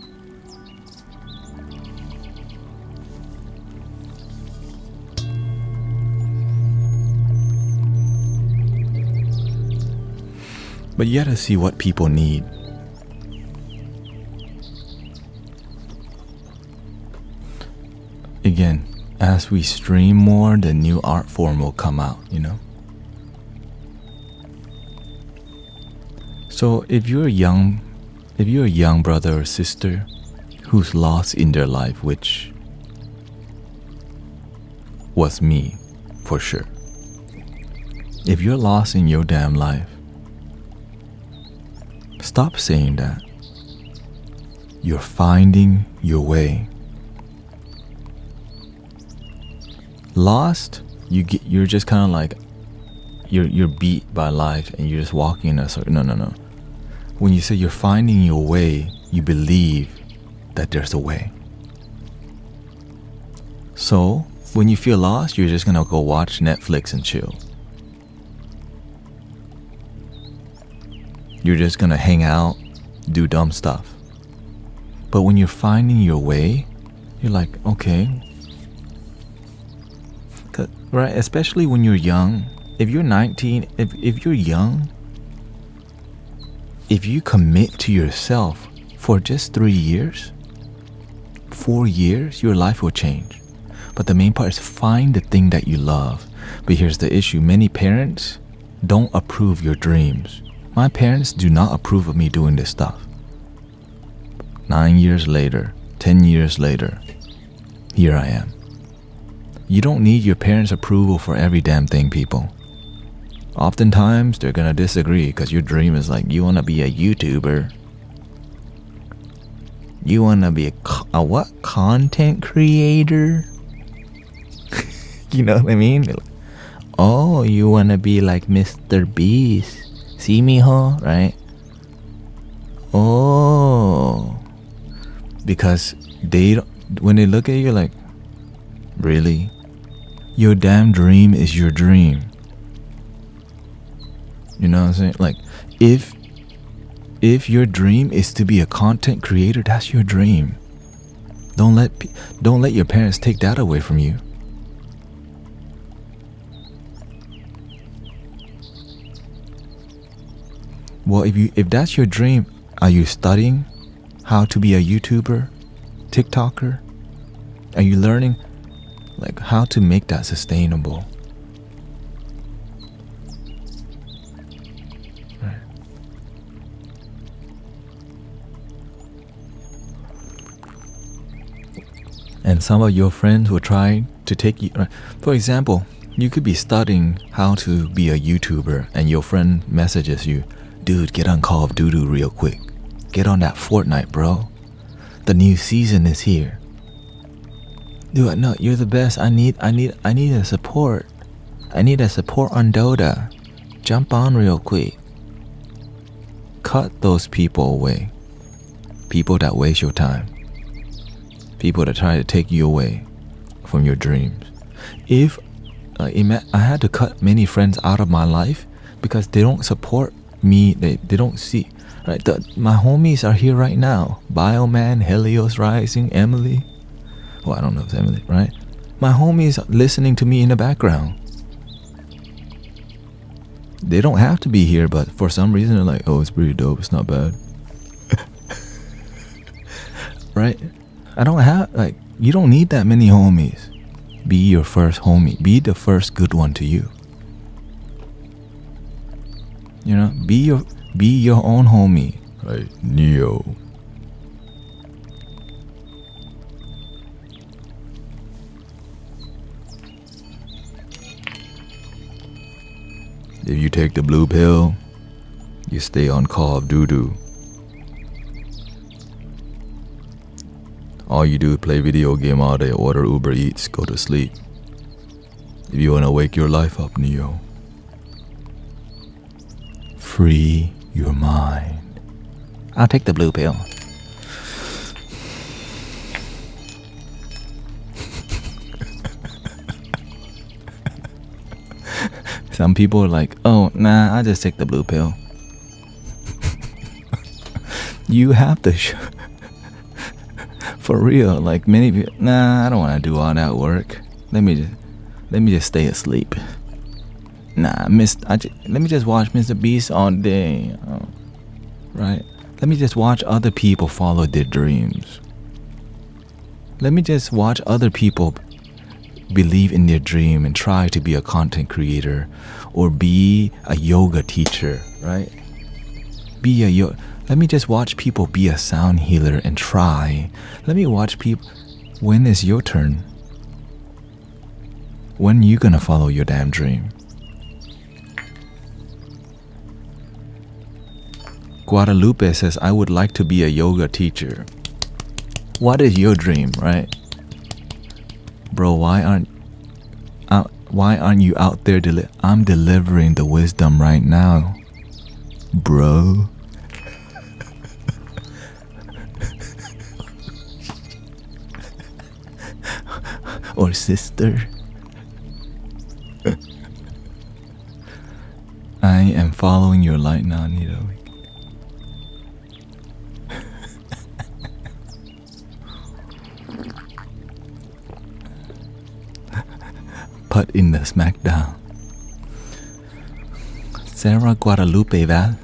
But you gotta see what people need. Again, as we stream more, the new art form will come out, you know? So if you're a young brother or sister who's lost in their life, which was me, for sure. If you're lost in your damn life, stop saying that. You're finding your way. Lost, you're just kind of like you're beat by life and you're just walking in a circle. No. When you say you're finding your way, you believe that there's a way. So when you feel lost, you're just gonna go watch Netflix and chill. You're just gonna hang out, do dumb stuff. But when you're finding your way, you're like, okay. Right? Especially when you're young. If you're 19, if you're young, if you commit to yourself for just 3 years, 4 years, your life will change. But the main part is find the thing that you love. But here's the issue. Many parents don't approve your dreams. My parents do not approve of me doing this stuff. 9 years later, 10 years later, here I am. You don't need your parents' approval for every damn thing, people. Oftentimes, they're gonna disagree because your dream is like, you wanna be a YouTuber. You wanna be a what? Content creator? You know what I mean? Like, oh, you wanna be like Mr. Beast. See me, huh? Right? Oh. Because when they look at you like, really? Your damn dream is your dream. You know what I'm saying? Like, if your dream is to be a content creator, that's your dream. Don't let your parents take that away from you. Well, if that's your dream, are you studying how to be a YouTuber, TikToker? Are you learning like how to make that sustainable? Right. And some of your friends will try to take you, for example, you could be studying how to be a YouTuber and your friend messages you, dude, get on Call of Duty real quick. Get on that Fortnite, bro. The new season is here. Dude, no, you're the best. I need a support. I need a support on Dota. Jump on real quick. Cut those people away. People that waste your time. People that try to take you away from your dreams. If I had to cut many friends out of my life because they don't support me, they don't see. Right, my homies are here right now. Bioman, Helios Rising, Emily. Well, I don't know if it's Emily, right? My homies listening to me in the background. They don't have to be here, but for some reason they're like, oh, it's pretty dope, it's not bad. Right? I don't have, like, you don't need that many homies. Be your first homie. Be the first good one to you. You know, be your own homie. Right? Neo. If you take the blue pill, you stay on call of doo-doo. All you do is play video game all day, order Uber Eats, go to sleep. If you want to wake your life up, Neo, free your mind. I'll take the blue pill. Some people are like, oh, nah, I just take the blue pill. You have to for real, like many people, nah, I don't want to do all that work. Let me just stay asleep. Nah, let me just watch Mr. Beast all day. Oh, right? Let me just watch other people follow their dreams. Let me just watch other people believe in their dream and try to be a content creator or be a yoga teacher, right? Let me just watch people be a sound healer and try. Let me watch people. When is your turn? When you gonna follow your damn dream? Guadalupe says, I would like to be a yoga teacher. What is your dream, right? Bro, why aren't you out there? I'm delivering the wisdom right now, bro. Or sister. I am following your light now, Nito. Put in the smackdown. Sarah Guadalupe Val.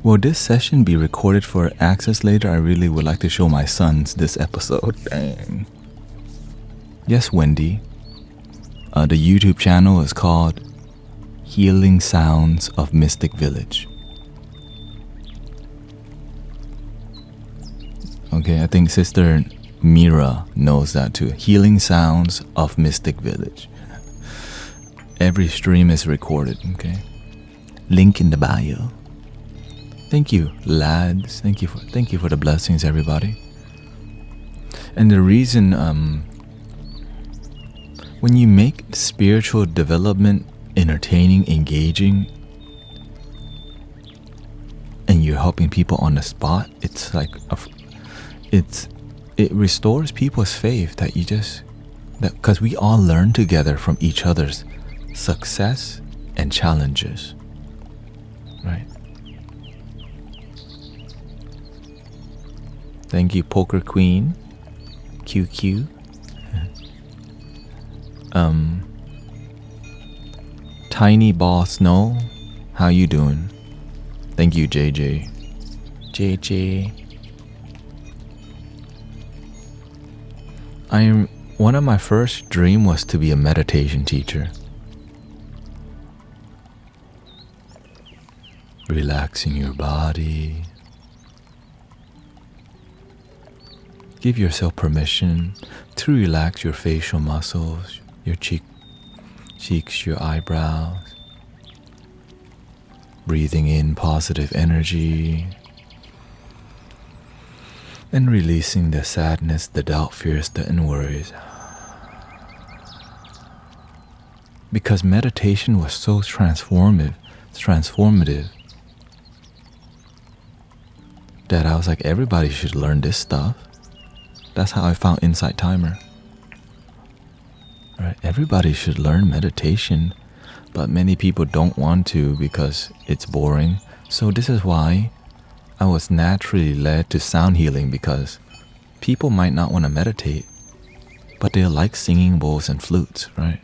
Will this session be recorded for access later? I really would like to show my sons this episode. Dang. Yes, Wendy. The YouTube channel is called Healing Sounds of Mystic Village. Okay, I think Sister Mira knows that too. Healing Sounds of Mystic Village. Every stream is recorded, okay? Link in the bio. Thank you, lads. Thank you for the blessings, everybody. And the reason when you make spiritual development entertaining, engaging, and you're helping people on the spot, it's like it restores people's faith that because we all learn together from each other's success and challenges, right? Thank you, Poker Queen, QQ. Tiny Ball Snow, how you doing? Thank you, JJ. One of my first dream was to be a meditation teacher. Relaxing your body. Give yourself permission to relax your facial muscles, your cheeks, your eyebrows. Breathing in positive energy. And releasing the sadness, the doubt, fears, and worries. Because meditation was so transformative, that I was like, everybody should learn this stuff. That's how I found Insight Timer. Right? Everybody should learn meditation, but many people don't want to because it's boring. So this is why I was naturally led to sound healing, because people might not want to meditate, but they like singing bowls and flutes, right?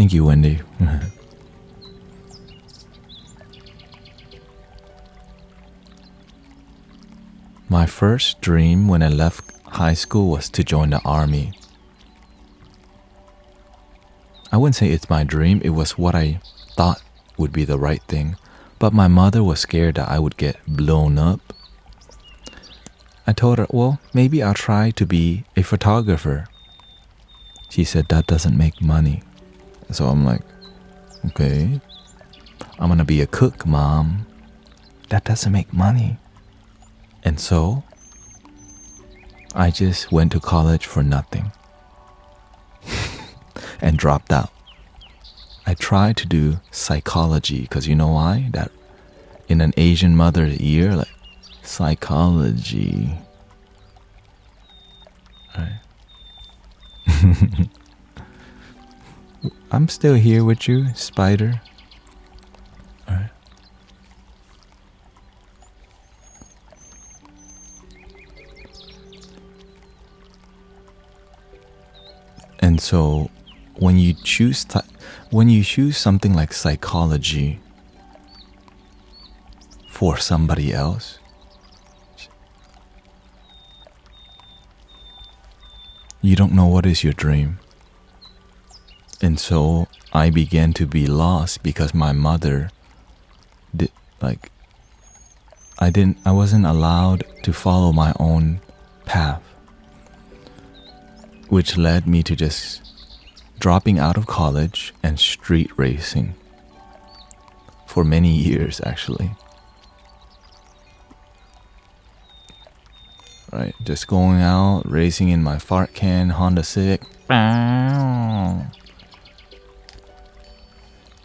Thank you, Wendy. My first dream when I left high school was to join the army. I wouldn't say it's my dream, it was what I thought would be the right thing. But my mother was scared that I would get blown up. I told her, well, maybe I'll try to be a photographer. She said, that doesn't make money. So I'm like, okay, I'm gonna be a cook, Mom. That doesn't make money. And so I just went to college for nothing and dropped out. I tried to do psychology because you know why? That in an Asian mother's ear, like psychology, right? I'm still here with you, Spider. All right. And so when you choose something like psychology for somebody else, you don't know what is your dream. And so I began to be lost because my mother I wasn't allowed to follow my own path, which led me to just dropping out of college and street racing for many years, actually. Right, just going out, racing in my fart can, Honda Civic.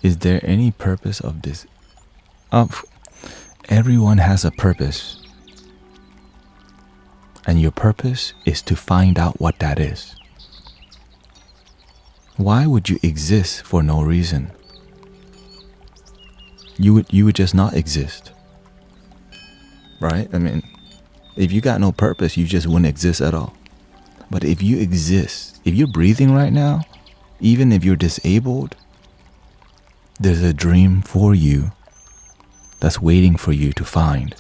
Is there any purpose of this? Everyone has a purpose. And your purpose is to find out what that is. Why would you exist for no reason? You would just not exist. Right? I mean, if you got no purpose, you just wouldn't exist at all. But if you exist, if you're breathing right now, even if you're disabled, there's a dream for you that's waiting for you to find.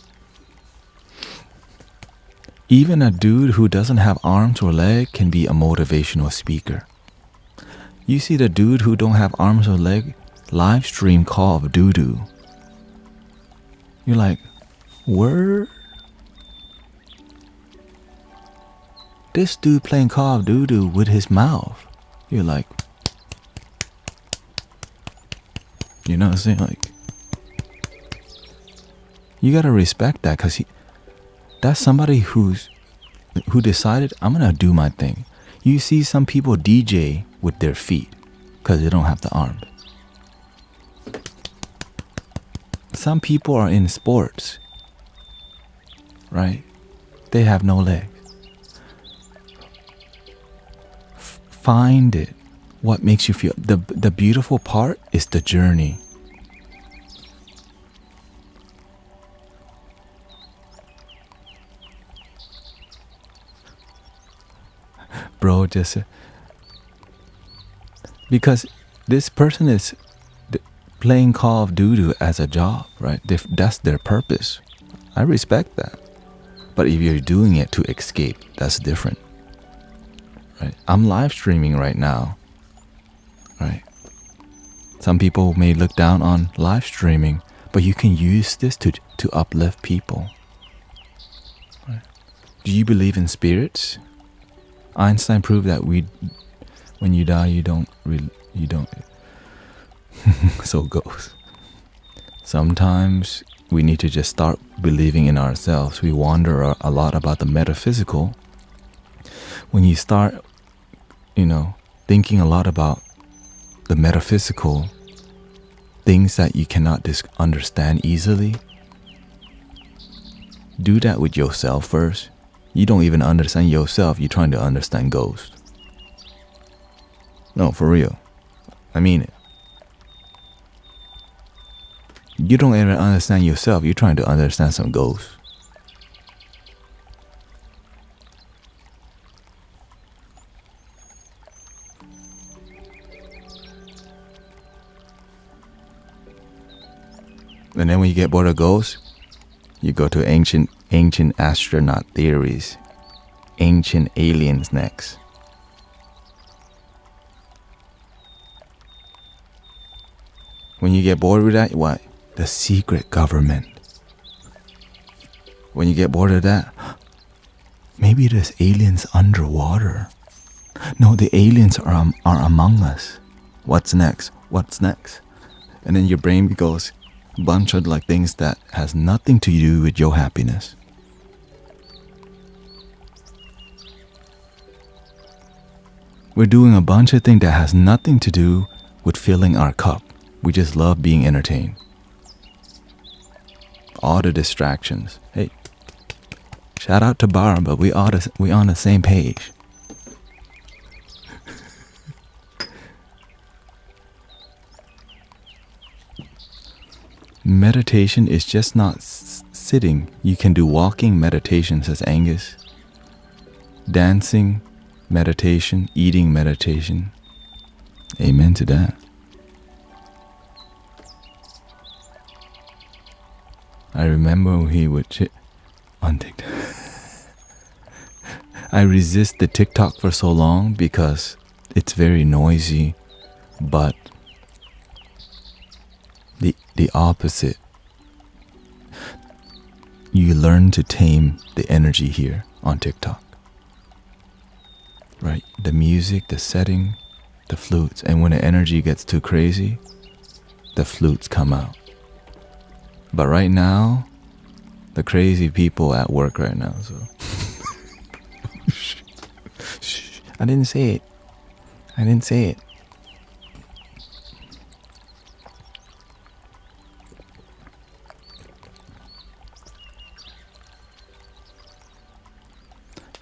Even a dude who doesn't have arms or legs can be a motivational speaker. You see the dude who don't have arms or leg live stream Call of Duty. You're like, word? This dude playing Call of Duty with his mouth. You're like, you know what I'm saying? Like, you gotta respect that because that's somebody who decided, I'm gonna do my thing. You see some people DJ with their feet because they don't have the arms. Some people are in sports, right? They have no legs. Find it. What makes you feel? The beautiful part is the journey. Bro, just because this person is playing Call of Duty as a job, right? That's their purpose. I respect that. But if you're doing it to escape, that's different. Right? I'm live streaming right now. Right? Some people may look down on live streaming, but you can use this to uplift people. Right? Do you believe in spirits? Einstein proved that when you die, you don't. So it goes. Sometimes we need to just start believing in ourselves. We wonder a lot about the metaphysical. When you start, thinking a lot about the metaphysical things that you cannot understand easily, do that with yourself first. You don't even understand yourself. You're trying to understand ghosts. No, for real. I mean it. You don't even understand yourself. You're trying to understand some ghosts. And then when you get bored of ghosts, you go to ancient astronaut theories. Ancient aliens next. When you get bored with that, what? The secret government. When you get bored of that, maybe there's aliens underwater. No, the aliens are among us. What's next? What's next? And then your brain goes a bunch of like things that has nothing to do with your happiness. We're doing a bunch of things that has nothing to do with filling our cup. We just love being entertained. All the distractions. Hey, shout out to Bar, but we on the same page. Meditation is just not sitting. You can do walking meditation, says Angus. Dancing meditation, eating meditation. Amen to that. I remember he would on TikTok. I resisted TikTok for so long because it's very noisy, but the opposite. You learn to tame the energy here on TikTok. Right? The music, the setting, the flutes. And when the energy gets too crazy, the flutes come out. But right now, the crazy people at work right now, so. Shh. I didn't say it.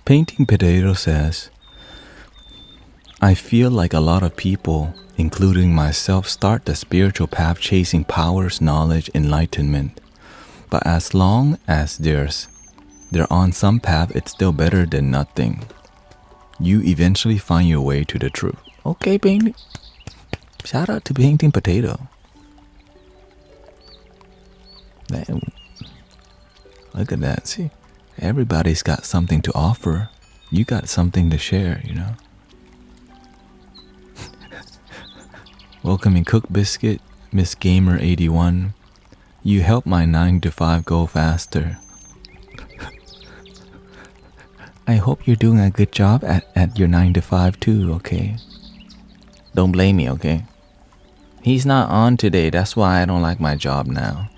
Painting Potato says, I feel like a lot of people, including myself, start the spiritual path chasing powers, knowledge, enlightenment. But as long as they're on some path, it's still better than nothing. You eventually find your way to the truth. Okay, Painting. Shout out to Painting Potato. Damn. Look at that. See, everybody's got something to offer. You got something to share, you know. Welcoming Cook Biscuit, Miss Gamer 81. You help my 9 to 5 go faster. I hope you're doing a good job at your 9 to 5 too, okay? Don't blame me, okay? He's not on today, that's why I don't like my job now.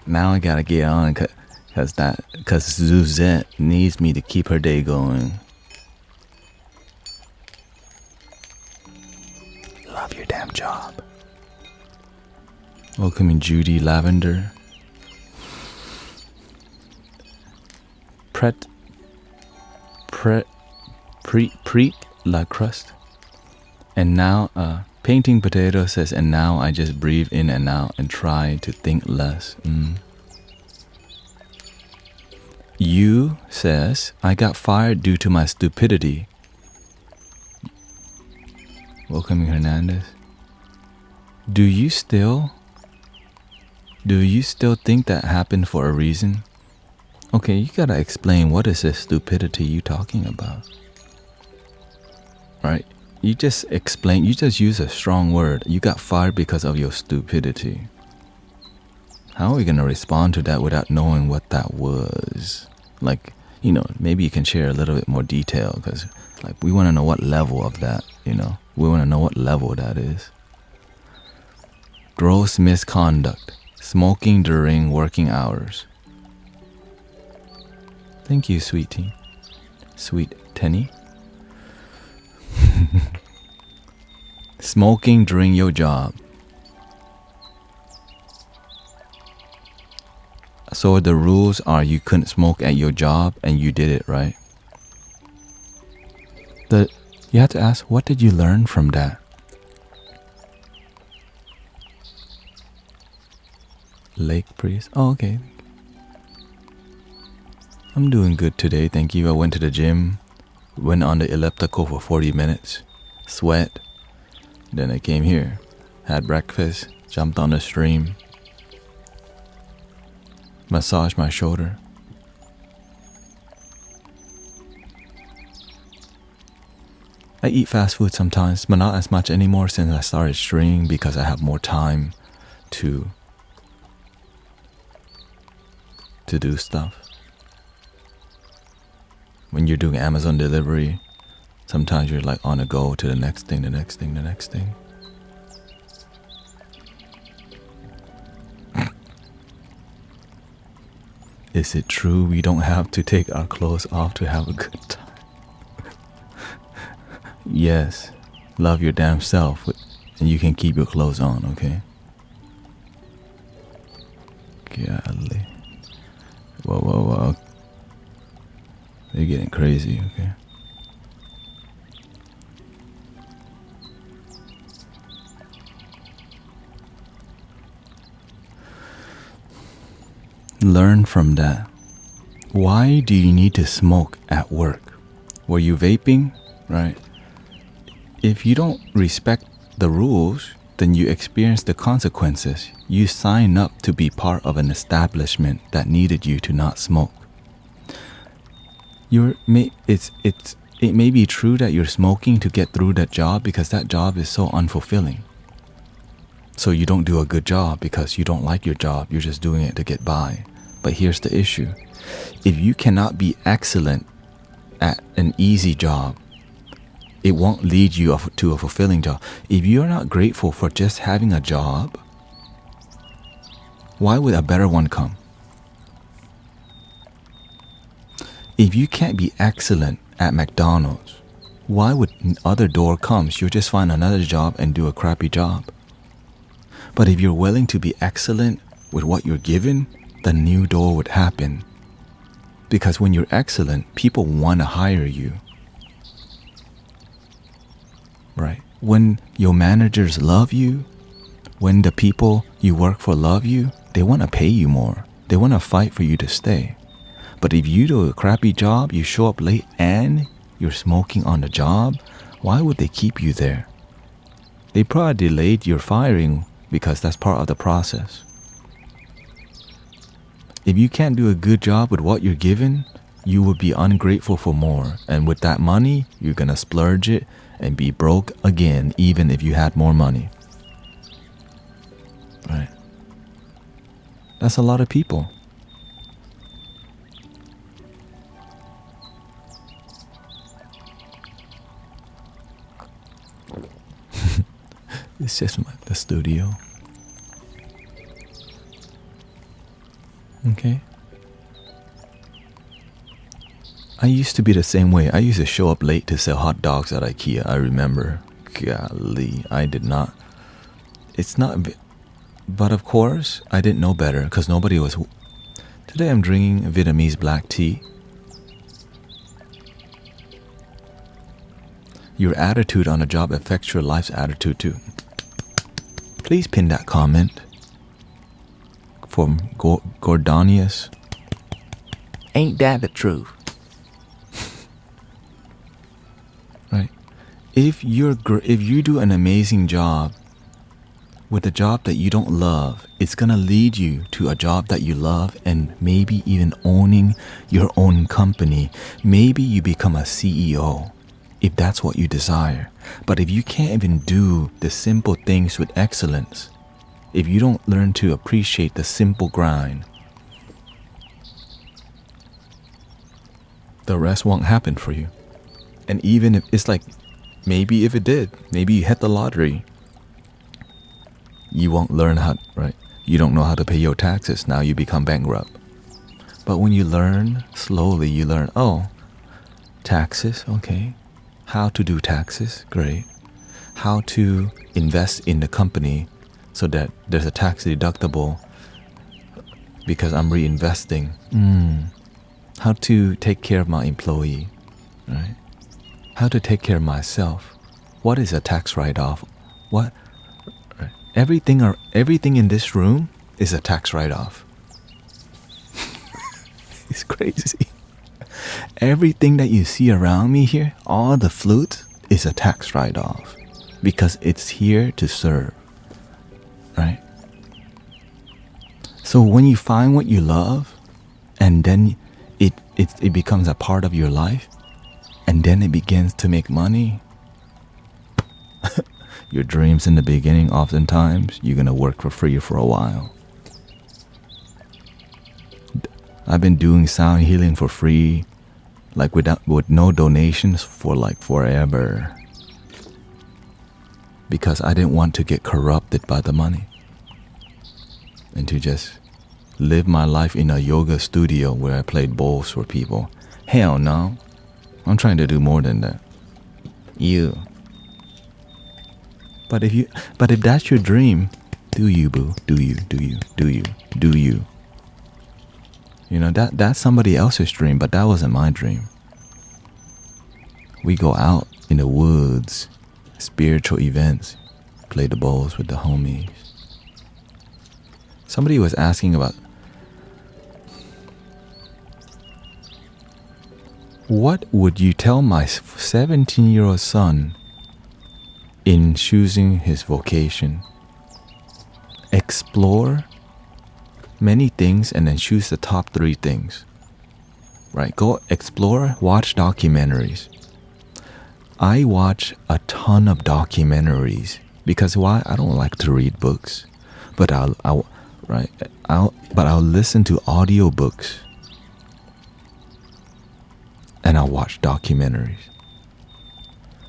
Now I gotta get on because Suzette needs me to keep her day going. Love your damn job. Welcoming Judy Lavender. Preet La Crust. And now, Painting Potato says, and now I just breathe in and out and try to think less. You says, I got fired due to my stupidity. Welcoming Hernandez. Do you still think that happened for a reason? Okay, you gotta explain what is this stupidity you talking about. Right? You just use a strong word. You got fired because of your stupidity. How are we gonna respond to that without knowing what that was? Like, you know, maybe you can share a little bit more detail because, like, we want to know what level of that, you know. We want to know what level that is. Gross misconduct. Smoking during working hours. Thank you, sweet tea. Sweet Tenny. Smoking during your job. So the rules are you couldn't smoke at your job and you did it, right? You have to ask, what did you learn from that? Lake Priest. Oh, okay. I'm doing good today, thank you. I went to the gym, went on the elliptical for 40 minutes. sweat. Then I came here, had breakfast, jumped on the stream, massaged my shoulder. I eat fast food sometimes, but not as much anymore since I started streaming because I have more time to do stuff. When you're doing Amazon delivery, sometimes you're like on a go to the next thing. Is it true we don't have to take our clothes off to have a good time? Yes, love your damn self, and you can keep your clothes on, okay? Golly. Whoa. You're getting crazy, okay? Learn from that. Why do you need to smoke at work? Were you vaping? Right? If you don't respect the rules, then you experience the consequences. You sign up to be part of an establishment that needed you to not smoke. It may be true that you're smoking to get through that job because that job is so unfulfilling. So you don't do a good job because you don't like your job. You're just doing it to get by. But here's the issue. If you cannot be excellent at an easy job, it won't lead you to a fulfilling job. If you're not grateful for just having a job, why would a better one come? If you can't be excellent at McDonald's, why would other door comes? You'll just find another job and do a crappy job. But if you're willing to be excellent with what you're given, the new door would happen. Because when you're excellent, people want to hire you. Right? When your managers love you, when the people you work for love you, they want to pay you more. They want to fight for you to stay. But if you do a crappy job, you show up late and you're smoking on the job, why would they keep you there? They probably delayed your firing because that's part of the process. If you can't do a good job with what you're given, you would be ungrateful for more. And with that money, you're going to splurge it and be broke again, even if you had more money. Right? That's a lot of people. It's just the studio. Okay. I used to be the same way. I used to show up late to sell hot dogs at IKEA. I remember. Golly, I did not. It's not. But of course, I didn't know better because nobody was. Today I'm drinking Vietnamese black tea. Your attitude on a job affects your life's attitude too. Please pin that comment from Gordonius. Ain't that the truth? Right? If you do an amazing job with a job that you don't love, it's gonna lead you to a job that you love and maybe even owning your own company. Maybe you become a CEO if that's what you desire. But if you can't even do the simple things with excellence, if you don't learn to appreciate the simple grind, the rest won't happen for you. And even if it's like, maybe if it did, maybe you hit the lottery, you won't learn how, right? You don't know how to pay your taxes. Now you become bankrupt. But when you learn, slowly you learn, oh, taxes, okay. How to do taxes, great. How to invest in the company so that there's a tax deductible because I'm reinvesting. How to take care of my employee, right? How to take care of myself. What is a tax write-off? What? Right. Everything in this room is a tax write-off. It's crazy. Everything that you see around me here, all the flutes, is a tax write-off because it's here to serve, right? So when you find what you love, and then it becomes a part of your life, and then it begins to make money, your dreams in the beginning, oftentimes you're gonna work for free for a while. I've been doing sound healing for free, like with no donations for like forever, because I didn't want to get corrupted by the money and to just live my life in a yoga studio where I played bowls for people. Hell no, I'm trying to do more than that. But if that's your dream, do you, boo? Do you? You know, that's somebody else's dream, but that wasn't my dream. We go out in the woods, spiritual events, play the bowls with the homies. Somebody was asking about what would you tell my 17-year-old son in choosing his vocation? Explore many things and then choose the top 3 things. Right? Go explore, watch documentaries. I watch a ton of documentaries because why? I don't like to read books, but I'll listen to audiobooks and I'll watch documentaries.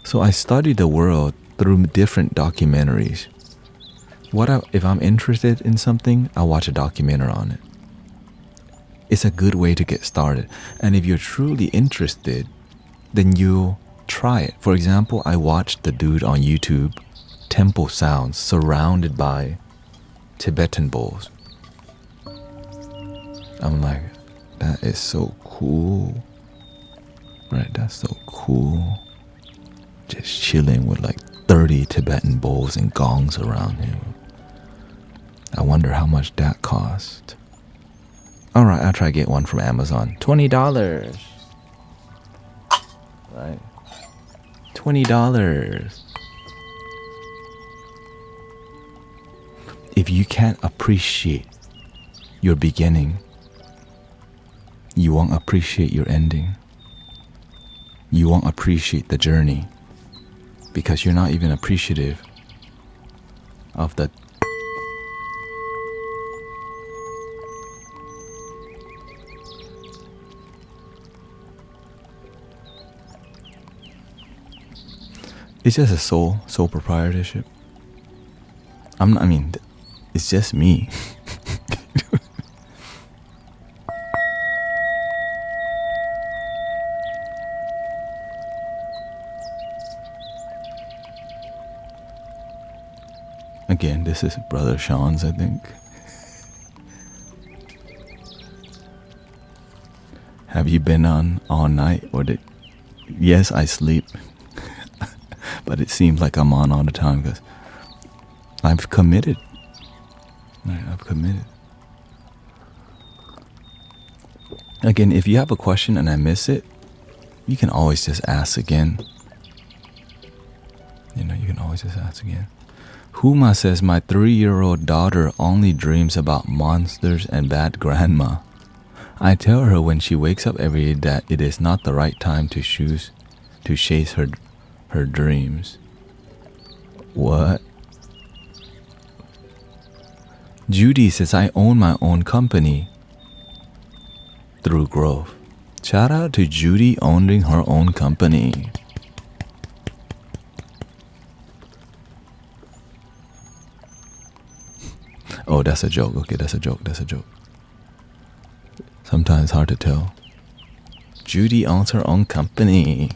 So I study the world through different documentaries. If I'm interested in something, I'll watch a documentary on it. It's a good way to get started. And if you're truly interested, then you'll try it. For example, I watched the dude on YouTube, temple sounds surrounded by Tibetan bowls. I'm like, that is so cool. Right, that's so cool. Just chilling with like 30 Tibetan bowls and gongs around him. I wonder how much that cost. Alright, I'll try to get one from Amazon. $20. Right? $20. If you can't appreciate your beginning, you won't appreciate your ending. You won't appreciate the journey because you're not even appreciative of the it's just a sole proprietorship. It's just me. Again, this is Brother Sean's, I think. Have you been on all night? Yes, I sleep. But it seems like I'm on all the time because I've committed. Right, I've committed. Again, if you have a question and I miss it, you can always just ask again. You can always just ask again. Huma says, my 3-year-old daughter only dreams about monsters and bad grandma. I tell her when she wakes up every day that it is not the right time to chase her dreams. What? Judy says, I own my own company through growth. Shout out to Judy owning her own company. Oh, that's a joke. Okay, that's a joke. Sometimes hard to tell. Judy owns her own company.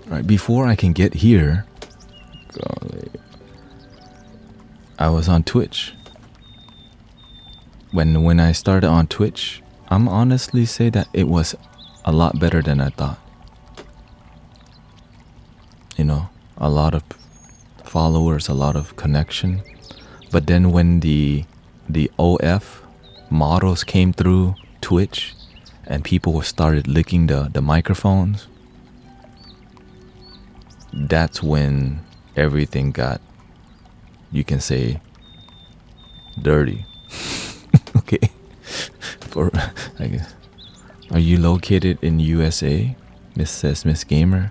Right, before I can get here, I was on Twitch. When I started on Twitch, I'm honestly say that it was a lot better than I thought. A lot of followers, a lot of connection. But then when the OF models came through Twitch and people started licking the microphones, that's when everything got, you can say, dirty. Okay. For I guess. Are you located in USA? Says Miss Gamer.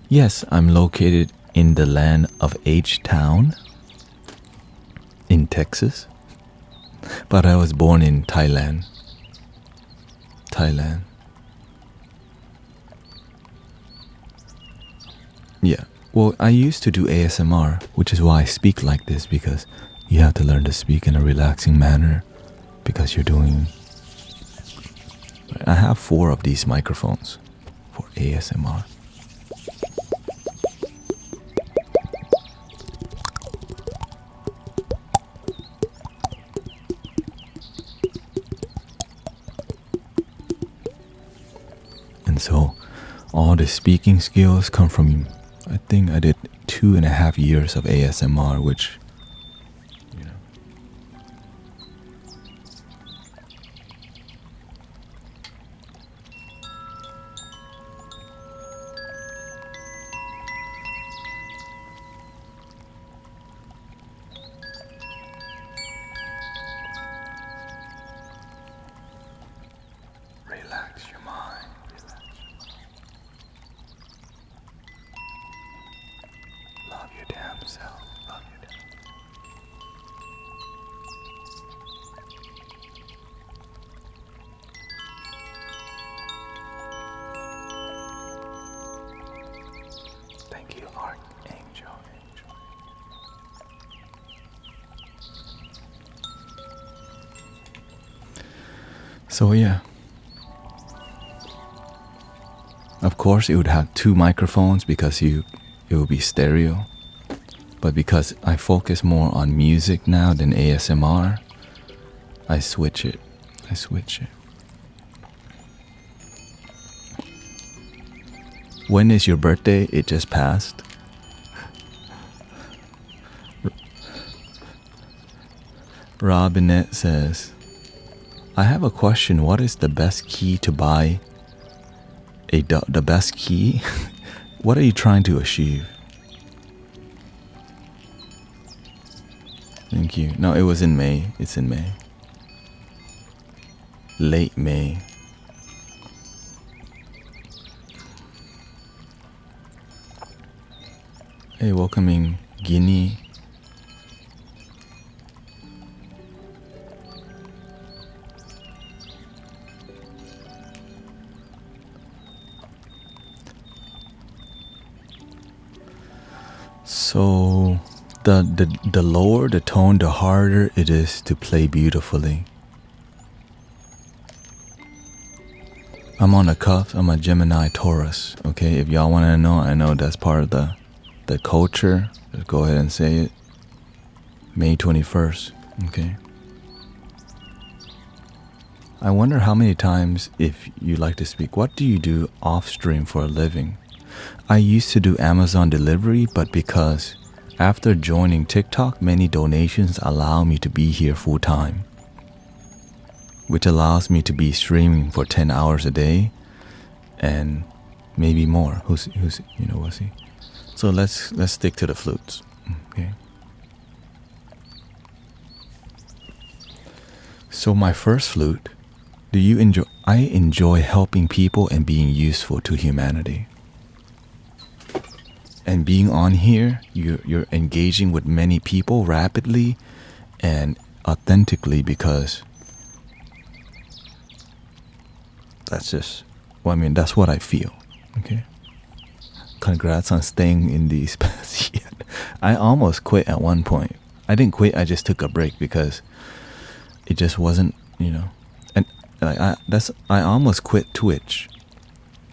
Yes, I'm located in the land of H-Town in Texas. But I was born in Thailand. Yeah. Well, I used to do ASMR, which is why I speak like this, because you have to learn to speak in a relaxing manner because you're doing... I have 4 of these microphones for ASMR. And so all the speaking skills come from, I think I did 2.5 years of ASMR, which, you know. Relax your mind. Love your damn self. Love your damn. Thank you, Archangel. So yeah. Of course, it would have 2 microphones because it would be stereo. But because I focus more on music now than ASMR, I switch it. When is your birthday? It just passed. Robinette says, I have a question. What is the best key to buy? The best key? What are you trying to achieve? Thank you. No, it was in May. It's in May. Late May. Hey, welcoming Guinea. So the lower the tone, the harder it is to play beautifully. I'm on a cuff. I'm a Gemini Taurus. Okay, if y'all want to know, I know that's part of the culture. Let's go ahead and say it. May 21st. Okay. I wonder how many times, if you like to speak, what do you do off stream for a living? I used to do Amazon delivery, but because after joining TikTok, many donations allow me to be here full time, which allows me to be streaming for 10 hours a day and maybe more. Who's what's he? So let's stick to the flutes. Okay. So my first flute, I enjoy helping people and being useful to humanity. And being on here, you're engaging with many people rapidly and authentically, because that's just, that's what I feel. Okay. Congrats on staying in these past year. I almost quit at one point. I didn't quit, I just took a break because it just wasn't, and I almost quit Twitch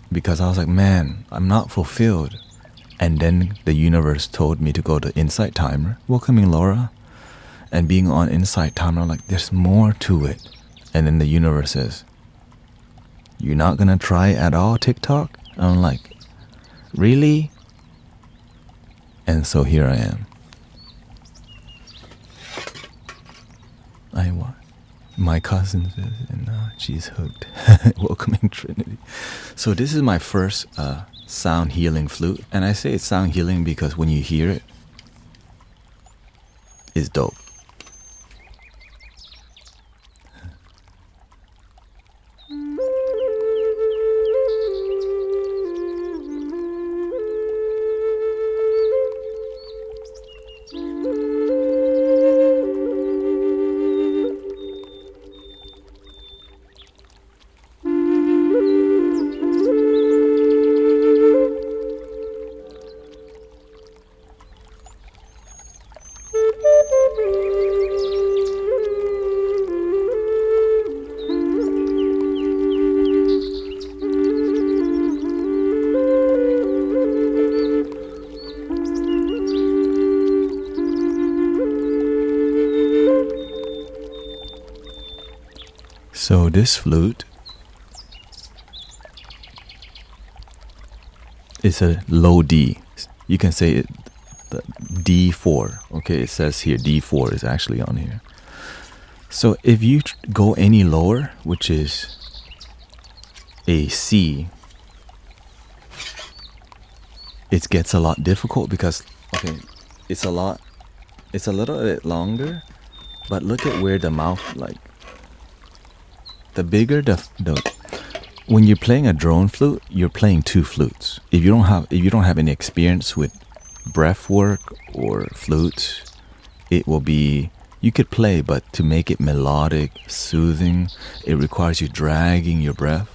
because I was like, man, I'm not fulfilled. And then the universe told me to go to Insight Timer. Welcoming Laura. And being on Insight Timer, I'm like, there's more to it. And then the universe says, you're not gonna try at all TikTok? I'm like, really? And so here I am. My cousin says, and she's hooked. Welcoming Trinity. So this is my first sound healing flute. And I say it's sound healing because when you hear it, it's dope. So this flute is a low D. You can say it, the D4. Okay, it says here D4 is actually on here. So if you go any lower, which is a C, it gets a lot difficult because, okay, it's a little bit longer, but look at where the mouth, like, the bigger when you're playing a drone flute, you're playing two flutes. If you don't have any experience with breath work or flutes, it will be, you could play, but to make it melodic, soothing, it requires you dragging your breath.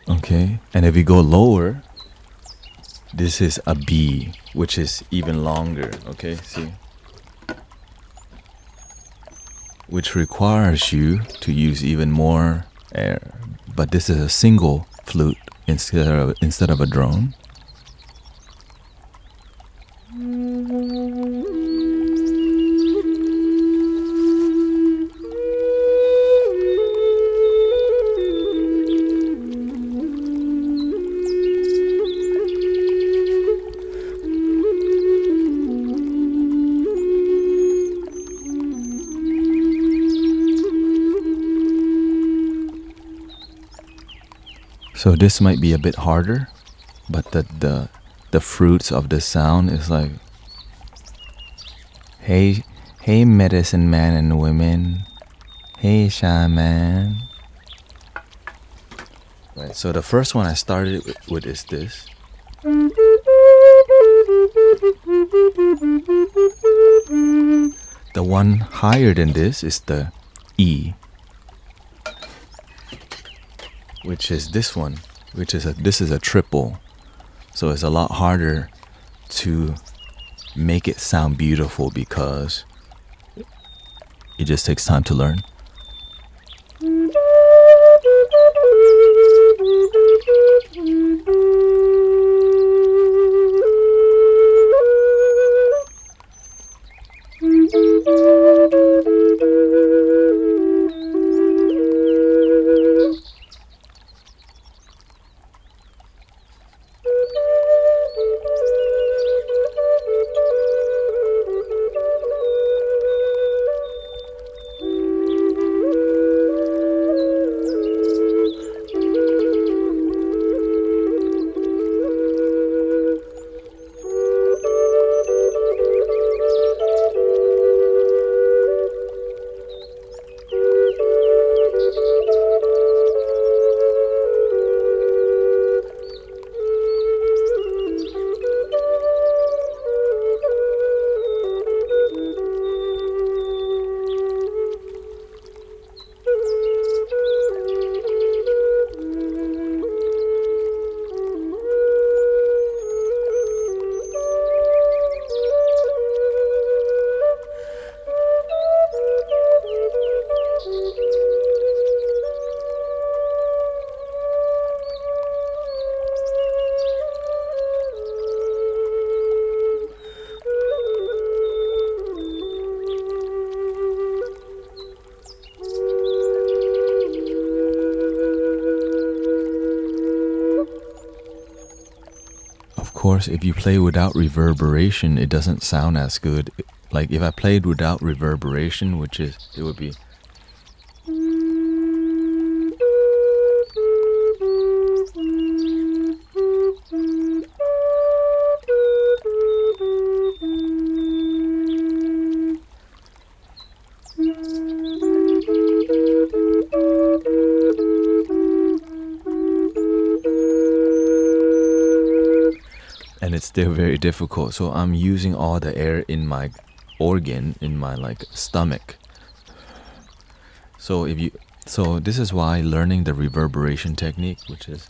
Okay, and if you go lower, this is a B, which is even longer. Okay, see? Which requires you to use even more air. But this is a single flute instead of a drone. So this might be a bit harder, but the fruits of the sound is like, hey medicine man and women, hey shaman. Right, so the first one I started with is this. The one higher than this is the E, which is this one, this is a triple. So it's a lot harder to make it sound beautiful because it just takes time to learn. course, if you play without reverberation, it doesn't sound as good. Like if I played without reverberation, it would be. And it's still very difficult. So I'm using all the air in my organ, in my like stomach. So this is why learning the reverberation technique, which is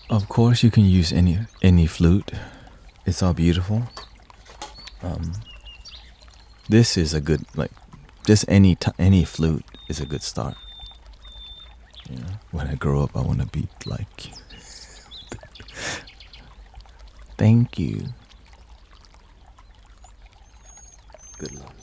of course you can use any flute. It's all beautiful. This is a good, like, just any flute is a good start. You know, when I grow up, I want to be like you. Thank you. Good luck.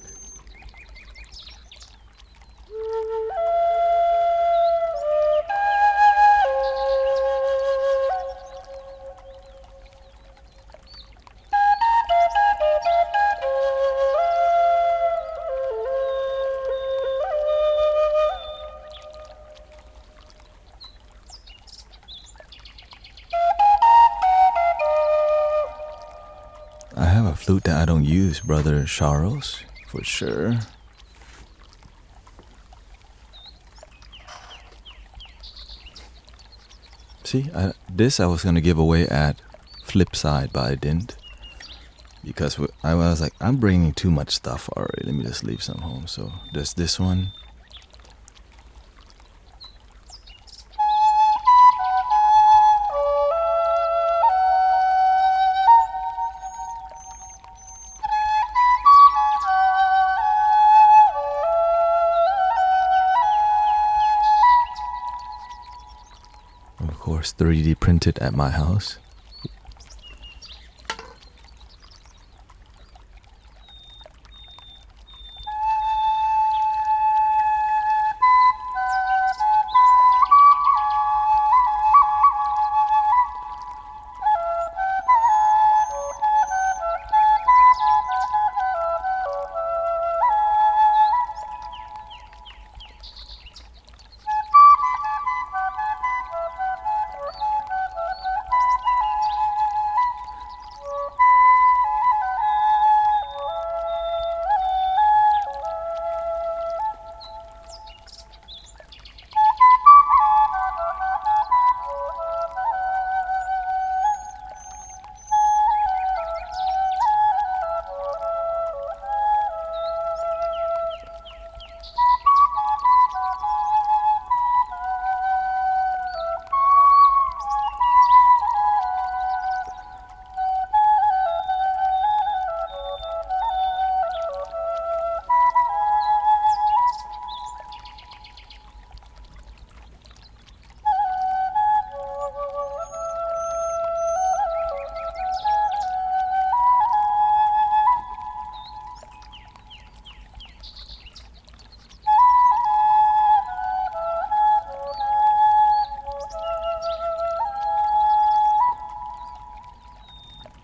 I have a flute that I don't use, Brother Charles, for sure. See, this I was gonna give away at Flipside, but I didn't. Because I was like, I'm bringing too much stuff already, let me just leave some home. So there's this one. Of course, 3D printed at my house.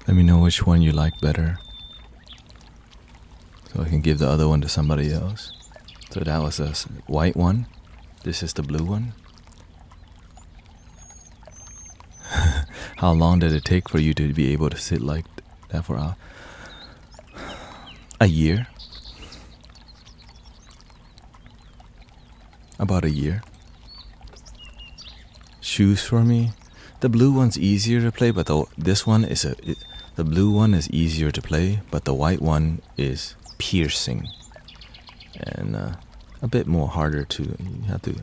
Let me know which one you like better, so I can give the other one to somebody else. So that was a white one. This is the blue one. How long did it take for you to be able to sit like that for a year? About a year. choose for me. The blue one's easier to play, but the blue one is easier to play, but the white one is piercing and a bit more harder to. You have to.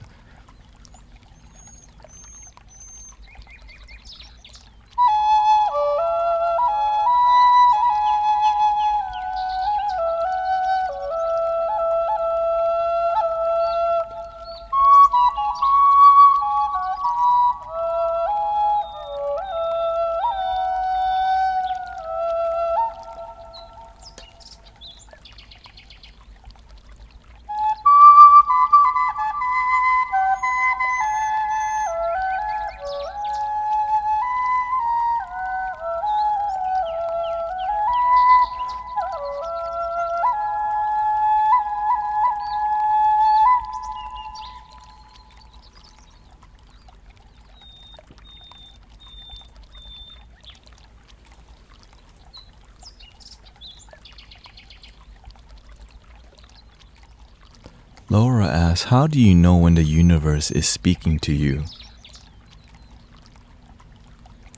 Laura asks, how do you know when the universe is speaking to you?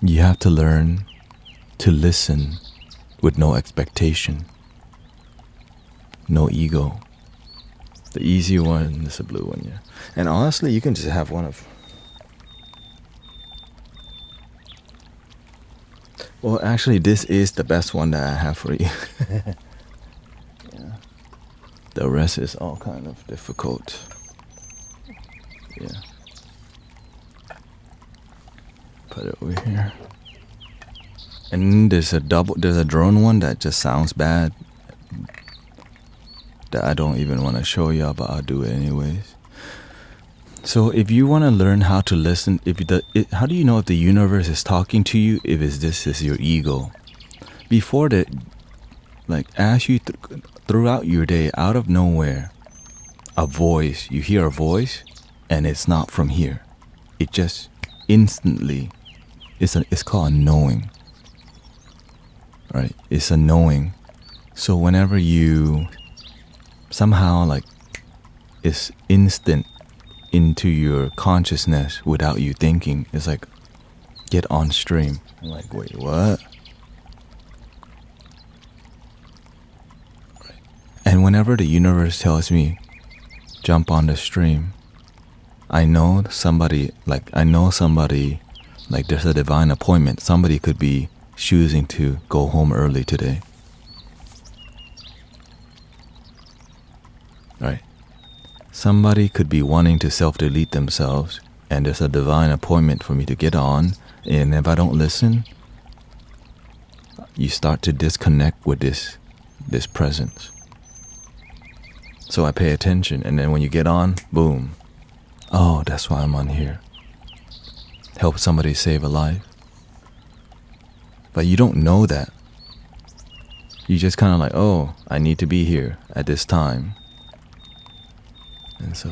You have to learn to listen with no expectation, no ego. The easy one is the blue one, yeah. And honestly, you can just have one of... Well, actually, this is the best one that I have for you. Yeah. The rest is all kind of difficult. Yeah. Put it over here. And there's a drone one that just sounds bad, that I don't even want to show y'all, but I'll do it anyways. So if you want to learn how to listen, how do you know if the universe is talking to you? If this is your ego. Before that, like as you throughout your day, out of nowhere, you hear a voice, and it's not from here. It just instantly, it's called a knowing, right? It's a knowing. So whenever you somehow like, it's instant into your consciousness without you thinking, it's like, get on stream. I'm like, wait, what? And whenever the universe tells me, jump on the stream, I know somebody, like there's a divine appointment. Somebody could be choosing to go home early today. Right? Somebody could be wanting to self-delete themselves, and there's a divine appointment for me to get on. And if I don't listen, you start to disconnect with this presence. So I pay attention, and then when you get on, boom. Oh, that's why I'm on here. Help somebody save a life. But you don't know that. You just kind of like, oh, I need to be here at this time. And so...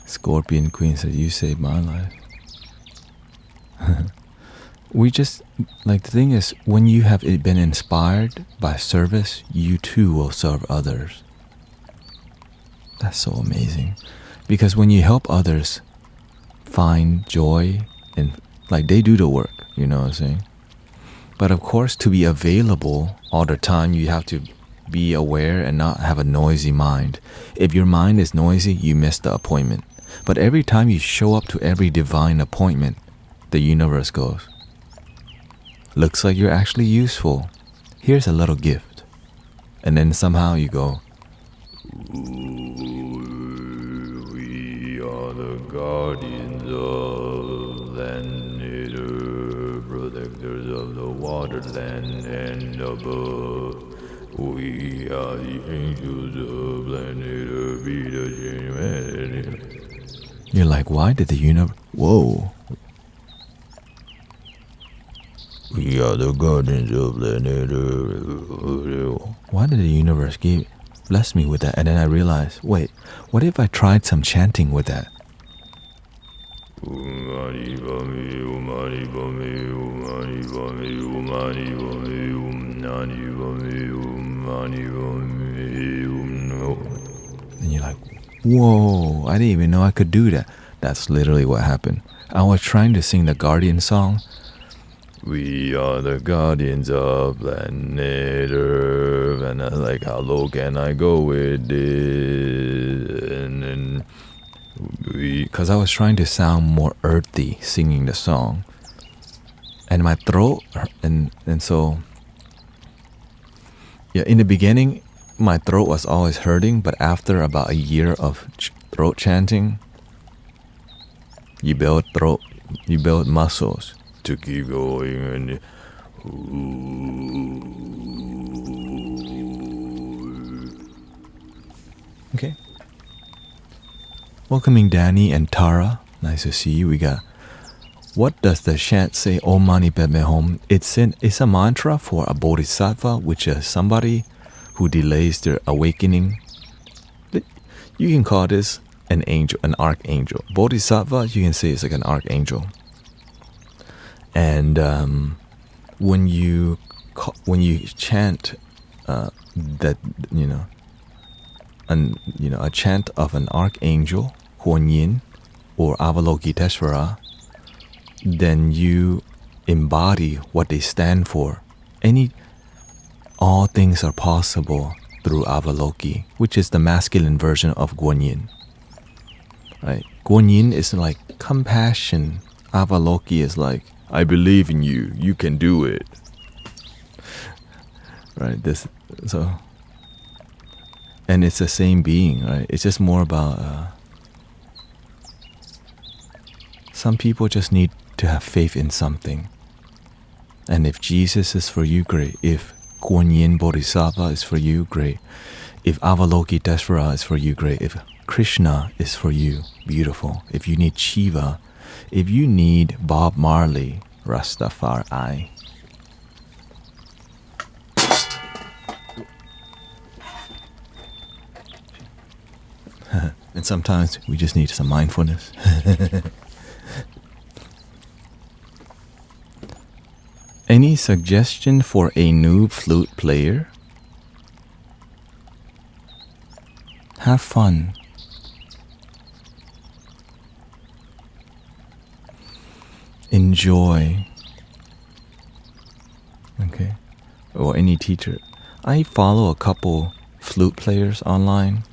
Scorpion Queen said, you saved my life. We just, like, the thing is, when you have been inspired by service, you too will serve others. That's so amazing. Because when you help others find joy, and like, they do the work, you know what I'm saying? But of course, to be available all the time, you have to be aware and not have a noisy mind. If your mind is noisy, you miss the appointment. But every time you show up to every divine appointment, the universe goes, looks like you're actually useful. Here's a little gift. And then somehow you go, we are the guardians of land, protectors of the waterland and above. We are the angels of planet Earth. You're like, why did the universe... Whoa. We are the guardians of planet Earth. Why did the universe bless me with that? And then I realized, wait, what if I tried some chanting with that? And you're like, whoa, I didn't even know I could do that. That's literally what happened. I was trying to sing the Guardian song. We are the guardians of planet Earth, and I was like, how low can I go with this? And then because I was trying to sound more earthy singing the song, and my throat, and so yeah, in the beginning my throat was always hurting, but after about a year of throat chanting, you build muscles to keep going. Okay. Welcoming Danny and Tara. Nice to see you. We got, what does the chant say? Om Mani Padme Hum. It's a mantra for a bodhisattva, which is somebody who delays their awakening. You can call this an angel, an archangel. Bodhisattva, you can say it's like an archangel. And when you chant that, a chant of an archangel, Huanyin or Avalokiteshvara, then you embody what they stand for. All things are possible through Avaloki, which is the masculine version of Guanyin. Right? Guanyin is like compassion. Avaloki is like, I believe in you. You can do it. Right? And it's the same being, right? It's just more about some people just need to have faith in something. And if Jesus is for you, great. If Guanyin Bodhisattva is for you, great. If Avalokiteshvara is for you, great. If Krishna is for you, beautiful. If you need Shiva, if you need Bob Marley, Rastafari. And sometimes we just need some mindfulness. Any suggestion for a new flute player? Have fun. Enjoy. Okay. Or any teacher. I follow a couple flute players online,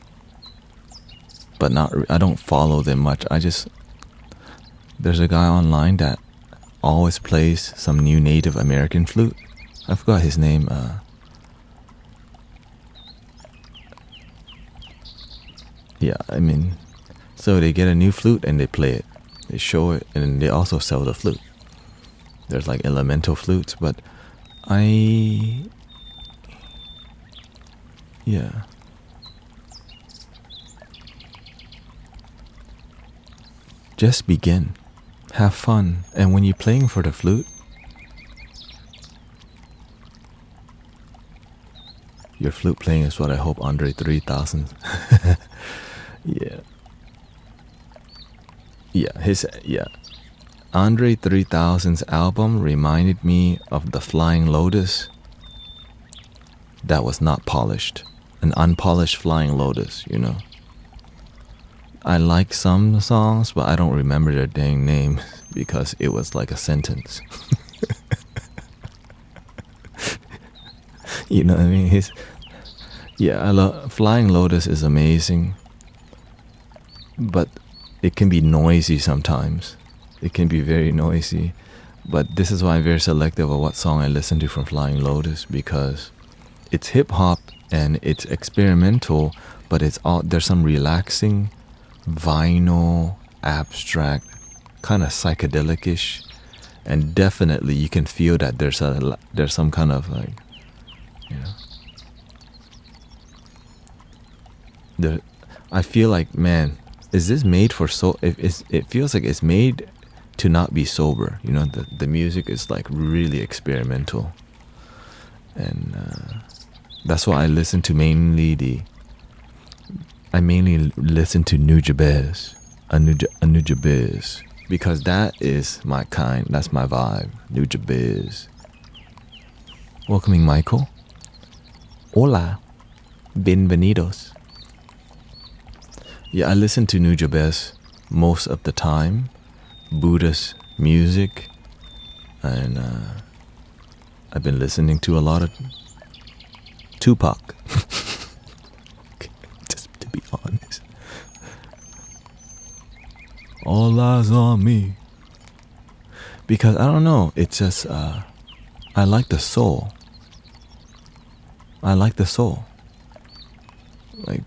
but I don't follow them much. There's a guy online that always plays some new Native American flute. I forgot his name. So they get a new flute and they play it. They show it, and they also sell the flute. There's like elemental flutes, but just begin. Have fun. And when you're playing for the flute, your flute playing is what I hope Andre 3000. Andre 3000's album reminded me of the Flying Lotus that was not polished. An unpolished Flying Lotus, I like some songs, but I don't remember their dang names because it was like a sentence. You know what I mean? I love Flying Lotus is amazing, but it can be noisy sometimes. It can be very noisy, but this is why I'm very selective of what song I listen to from Flying Lotus, because it's hip hop and it's experimental, but there's some relaxing, vinyl, abstract, kind of psychedelic-ish, and definitely you can feel that there's some kind of like, I feel like, man, is this made for it feels like it's made to not be sober. The music is like really experimental, and that's why I listen to mainly Nujabes, Anujabes, because that is my kind, that's my vibe, Nujabes. Welcoming Michael. Hola, bienvenidos. Yeah, I listen to Nujabes most of the time, Buddhist music, and I've been listening to a lot of Tupac. Just to be honest. All eyes on me. Because I don't know, it's just I like the soul. I like the soul. Like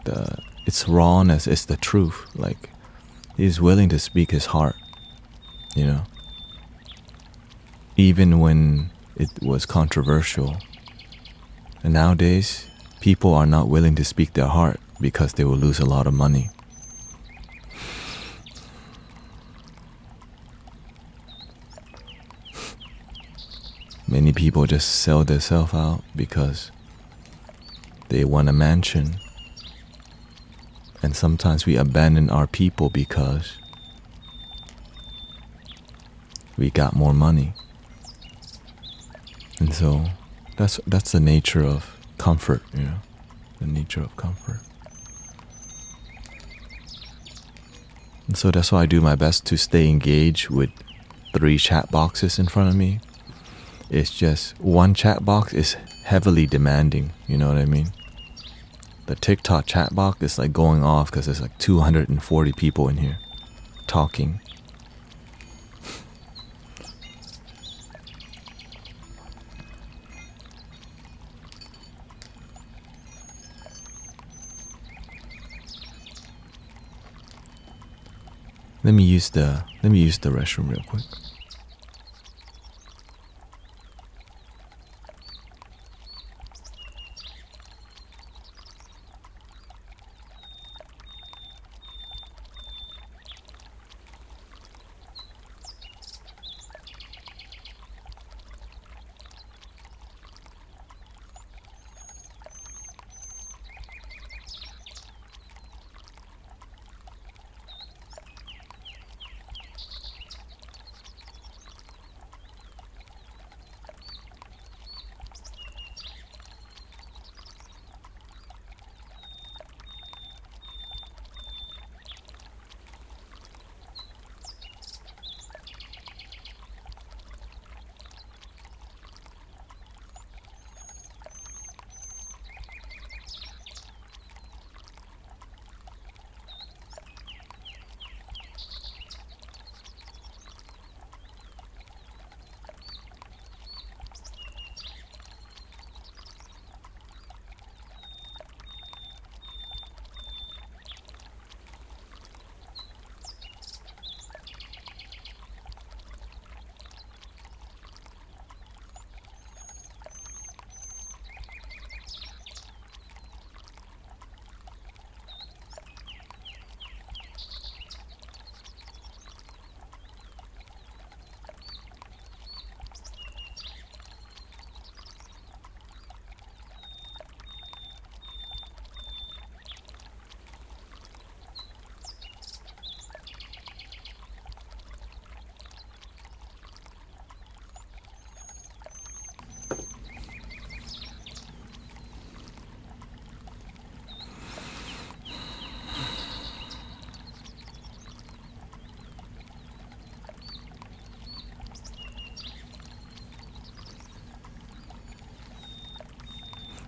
it's rawness, it's the truth. Like he's willing to speak his heart, you know. Even when it was controversial. And nowadays, people are not willing to speak their heart because they will lose a lot of money. Many people just sell themselves out because they want a mansion. And sometimes we abandon our people because we got more money. And so that's the nature of comfort, you know, the nature of comfort. And so that's why I do my best to stay engaged with 3 chat boxes in front of me. It's just one chat box is heavily demanding, you know what I mean? The TikTok chat box is like going off because there's like 240 people in here talking. Let me use the restroom real quick.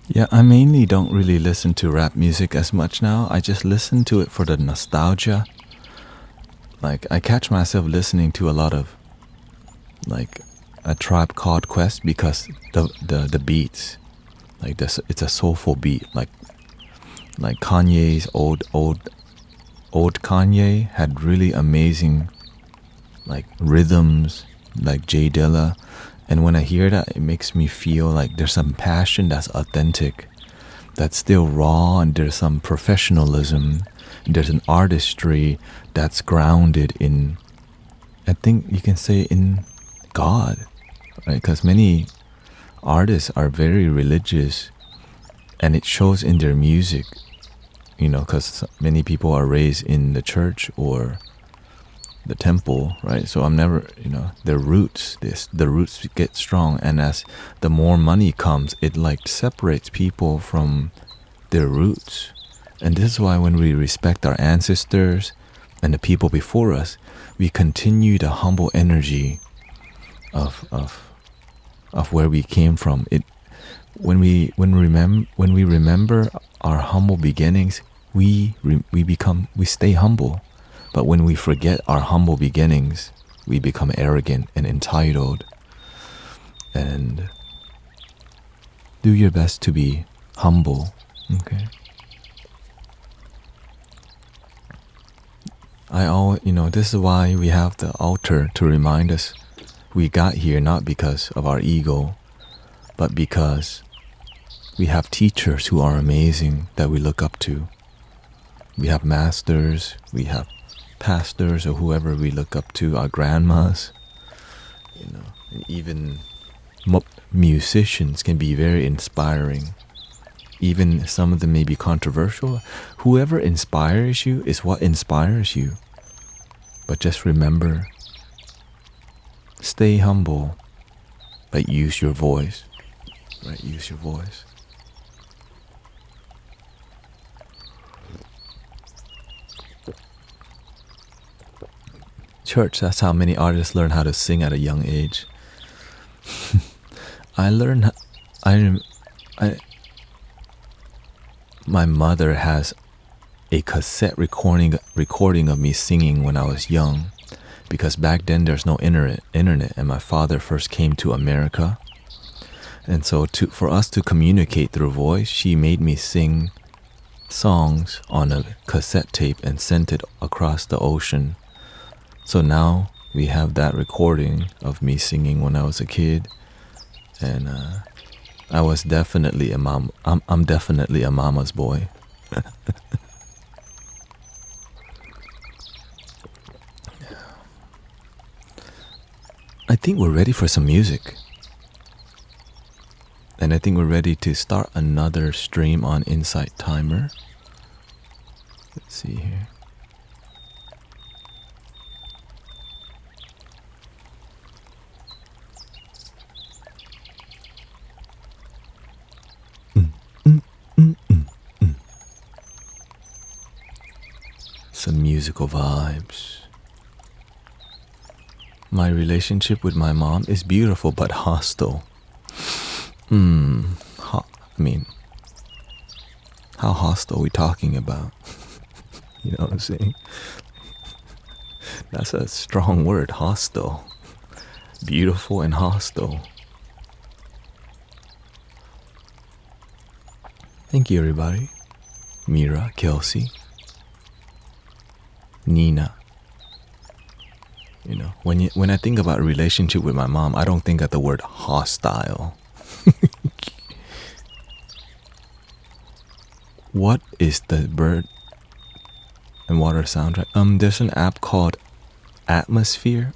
Yeah, I mainly don't really listen to rap music as much now. I just listen to it for the nostalgia. Like, I catch myself listening to a lot of, like, A Tribe Called Quest because the beats, like, it's a soulful beat. Like Kanye's old Kanye had really amazing, like, rhythms, like Jay Dilla. And when I hear that, it makes me feel like there's some passion that's authentic, that's still raw, and there's some professionalism, and there's an artistry that's grounded in, I think you can say, in God, right? Because many artists are very religious, and it shows in their music, you know, because many people are raised in the church or the temple, right? So I'm never, the roots get strong, and as the more money comes, it like separates people from their roots. And this is why when we respect our ancestors and the people before us, we continue the humble energy of where we came from. When we remember our humble beginnings, we stay humble. But when we forget our humble beginnings, we become arrogant and entitled. And do your best to be humble, okay? This is why we have the altar to remind us we got here not because of our ego, but because we have teachers who are amazing that we look up to. We have masters, we have pastors or whoever we look up to, our grandmas, and even musicians can be very inspiring. Even some of them may be controversial. Whoever inspires you is what inspires you. But just remember, stay humble, but use your voice, right? Use your voice. Church, that's how many artists learn how to sing at a young age. My mother has a cassette recording of me singing when I was young, because back then there's no internet, and my father first came to America. And so for us to communicate through voice, she made me sing songs on a cassette tape and sent it across the ocean. So now we have that recording of me singing when I was a kid, and I was definitely a mom. I'm definitely a mama's boy. I think we're ready for some music, and I think we're ready to start another stream on Insight Timer. Let's see here. Some musical vibes. My relationship with my mom is beautiful but hostile. How hostile are we talking about? You know what I'm saying? That's a strong word, hostile. Beautiful and hostile. Thank you, everybody. Mira, Kelsey, Nina. When I think about a relationship with my mom, I don't think of the word hostile. What is the bird and water soundtrack? There's an app called Atmosphere,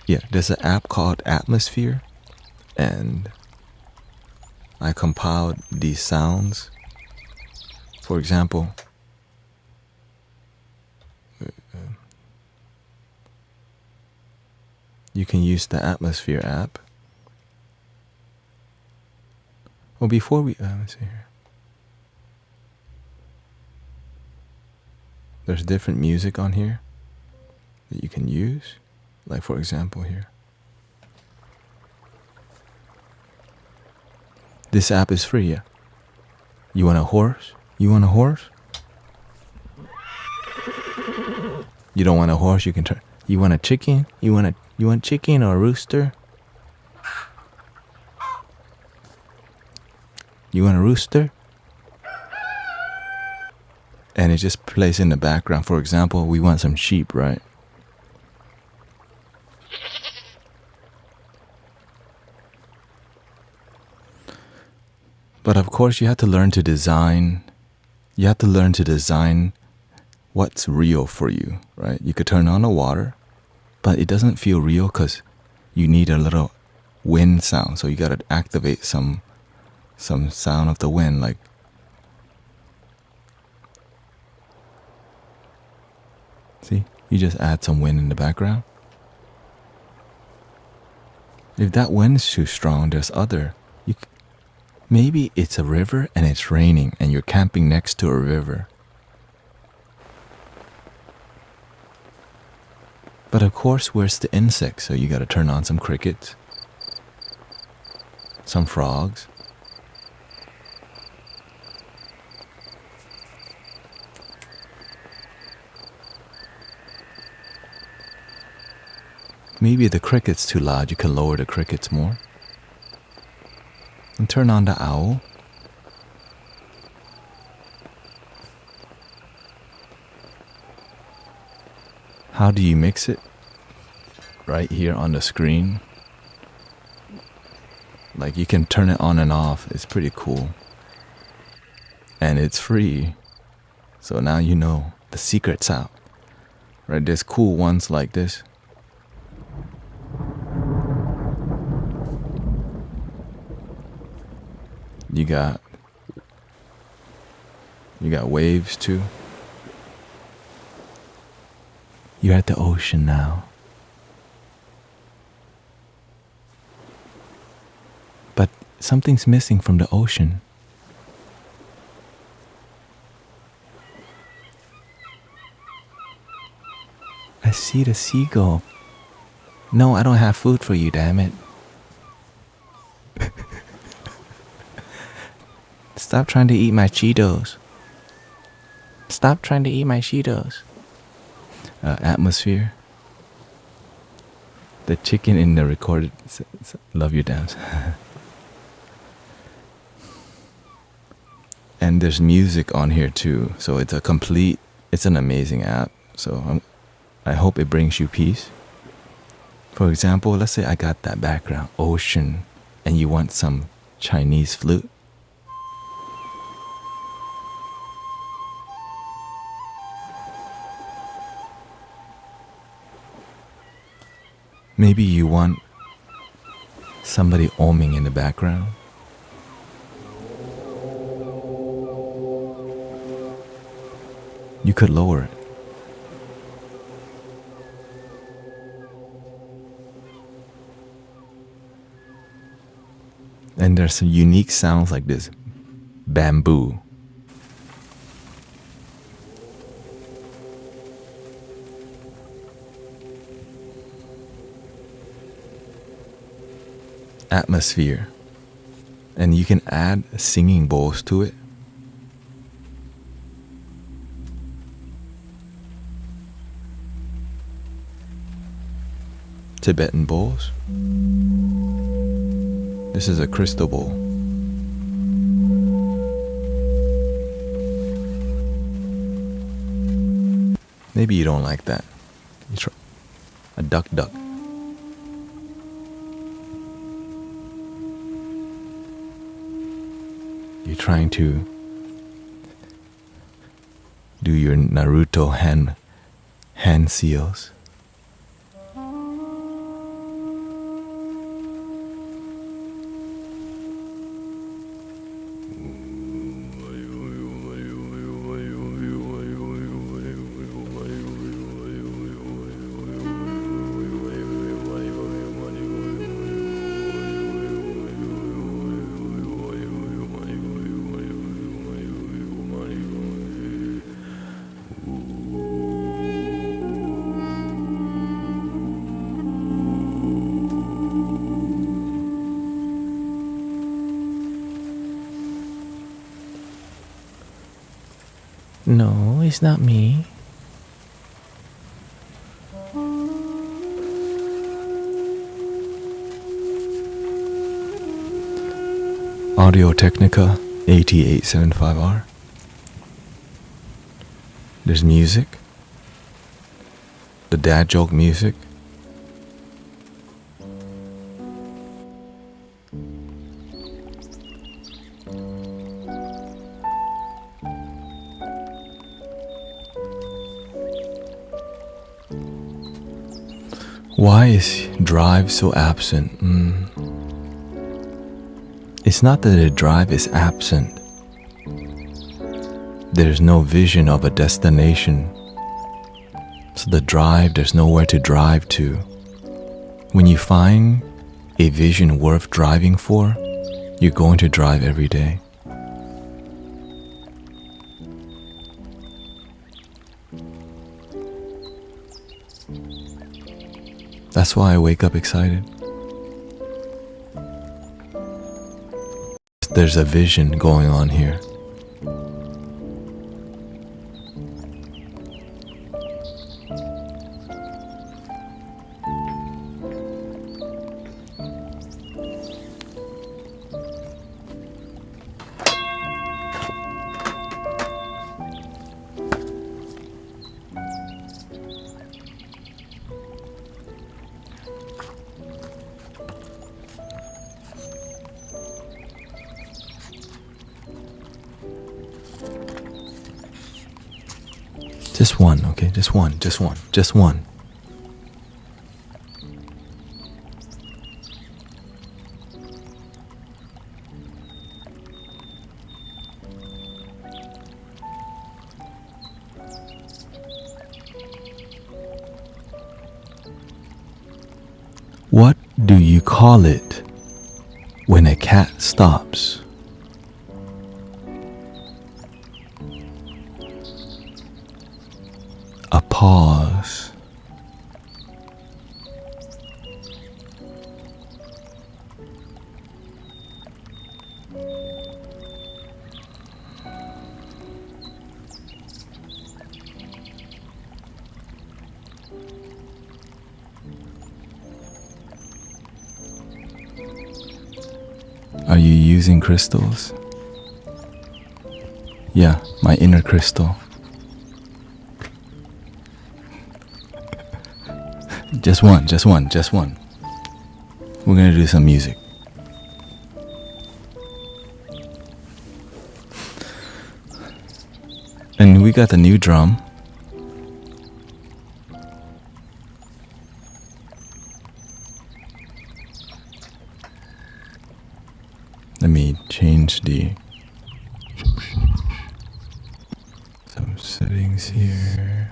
there's an app called Atmosphere, and I compiled these sounds. For example, you can use the Atmosphere app. Well, before we, let's see here. There's different music on here that you can use. Like, for example, here. This app is free, yeah. You want a horse? You want a horse? You don't want a horse, you can turn. You want a chicken? You want chicken or a rooster? You want a rooster? And it just plays in the background. For example, we want some sheep, right? But of course, you have to learn to design. You have to learn to design what's real for you, right? You could turn on the water, but it doesn't feel real because you need a little wind sound. So you got to activate some sound of the wind, like. See? You just add some wind in the background. If that wind is too strong, there's other. Maybe it's a river and it's raining and you're camping next to a river. But of course, where's the insects? So you gotta turn on some crickets, some frogs. Maybe the cricket's too loud, you can lower the crickets more. And turn on the owl. How do you mix it? Right here on the screen. Like you can turn it on and off, it's pretty cool. And it's free. So now you know the secret's out. Right, there's cool ones like this. You got waves too. You're at the ocean now. But something's missing from the ocean. I see the seagull. No, I don't have food for you, damn it. Stop trying to eat my Cheetos. Stop trying to eat my Cheetos. Atmosphere. The chicken in the recorded. Love you, dams. And there's music on here too. So it's an amazing app. So I hope it brings you peace. For example, let's say I got that background, ocean, and you want some Chinese flute. Maybe you want somebody oming in the background. You could lower it. And there's some unique sounds like this. Bamboo. Atmosphere. And you can add singing bowls to it. Tibetan bowls. This is a crystal bowl. Maybe you don't like that. You try a duck. You're trying to do your Naruto hand seals. No, it's not me. Audio Technica AT875R. There's music. The dad joke music. Why is drive so absent? It's not that the drive is absent. There's no vision of a destination. So the drive, there's nowhere to drive to. When you find a vision worth driving for, you're going to drive every day. That's why I wake up excited. There's a vision going on here. Just one, okay? Just one. What do you call it when a cat stops? A pause. Are you using crystals? Yeah, my inner crystal. Just one. We're gonna do some music. And we got the new drum. Let me change some settings here.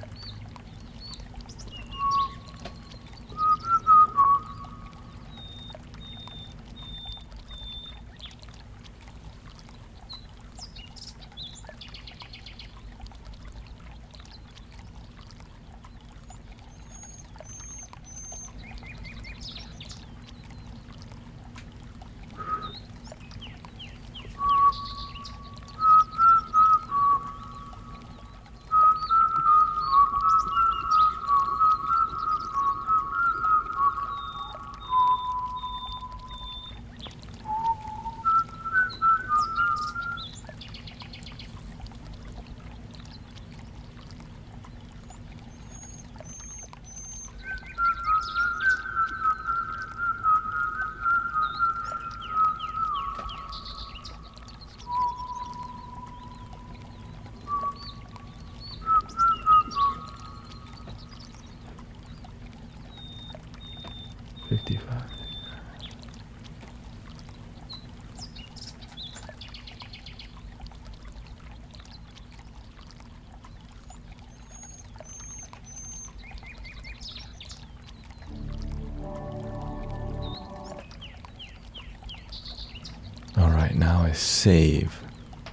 All right, now I save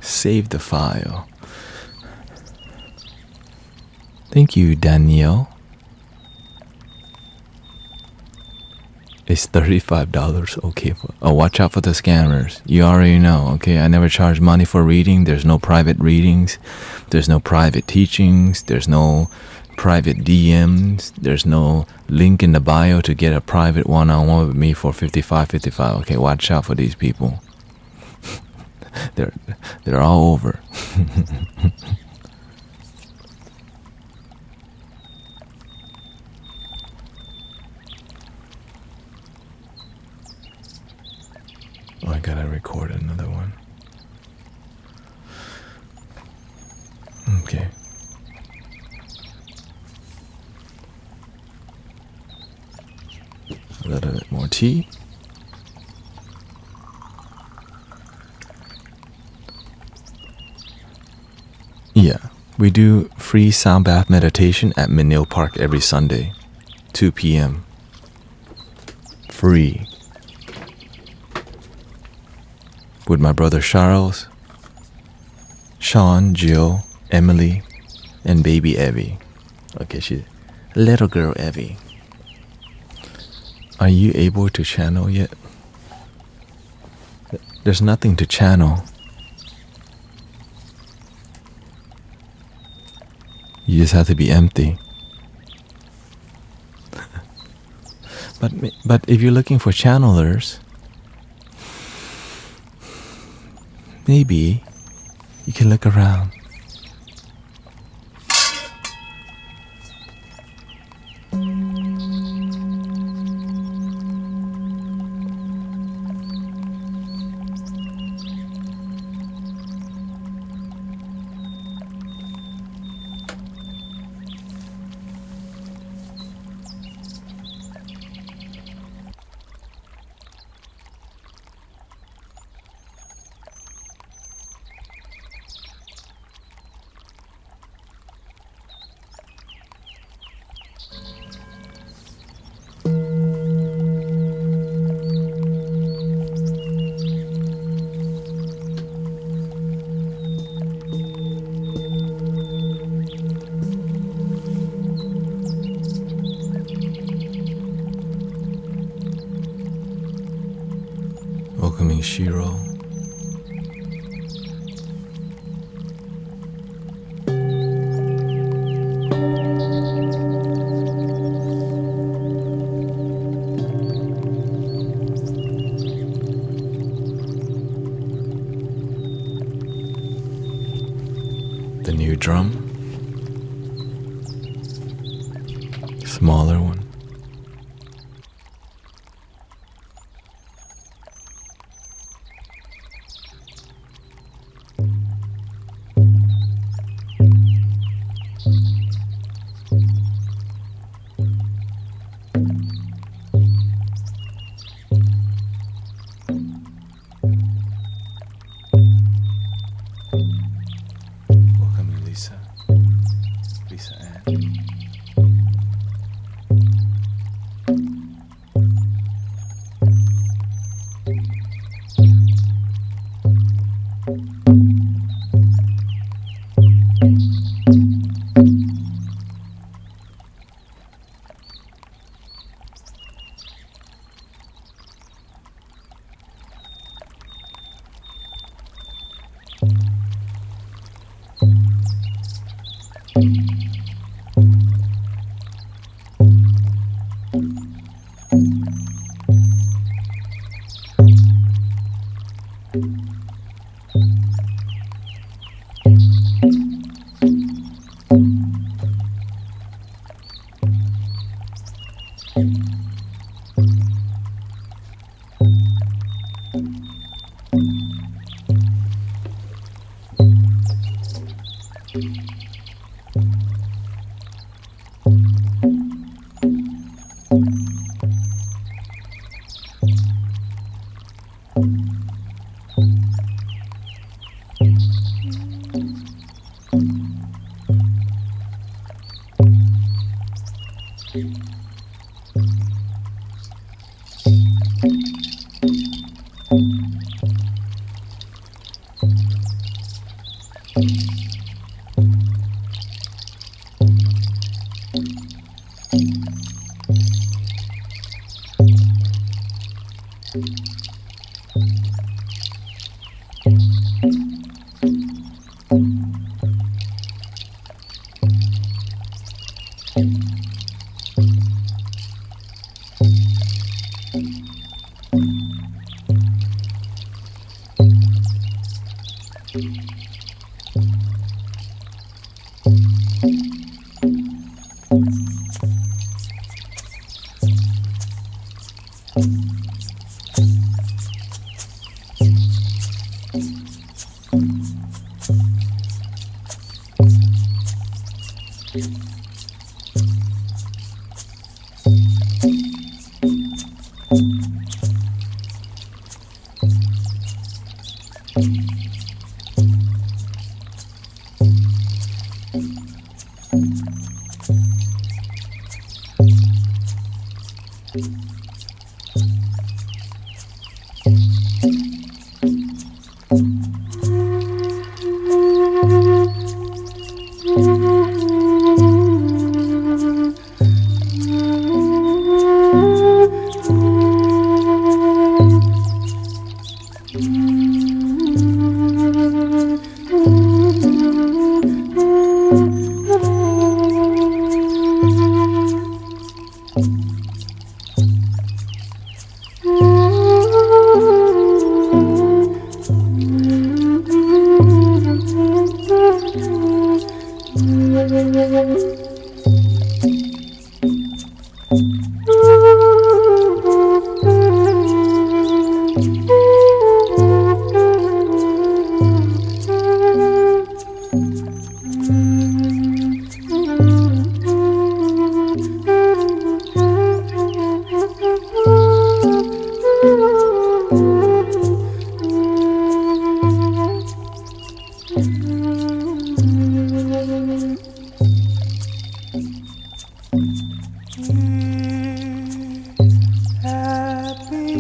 the file. Thank you, Danielle. It's $35. Okay, watch out for the scammers. You already know, okay? I never charge money for reading. There's no private readings. There's no private teachings. There's no private DMs. There's no link in the bio to get a private one-on-one with me for $55. Okay, watch out for these people. They're all over. Oh, I gotta record another one. Okay. A little bit more tea. Yeah, We do free sound bath meditation at Minnale Park every Sunday, 2 p.m. Free. With my brother Charles, Sean, Jill, Emily, and baby Evie. Okay, she's little girl Evie. Are you able to channel yet? There's nothing to channel. You just have to be empty. But if you're looking for channelers, maybe you can look around. Welcoming Shiro. The new drum. Smaller one. Welcome, Lisa. Lisa Ann.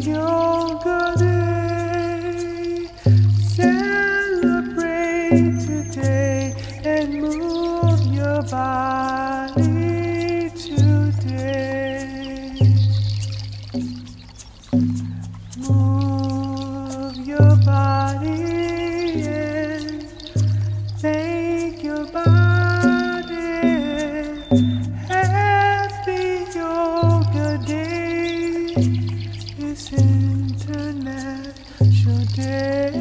Yoga Day. Celebrate today and move your body today. Move your body and make your body happy. Yoga Day is International Day.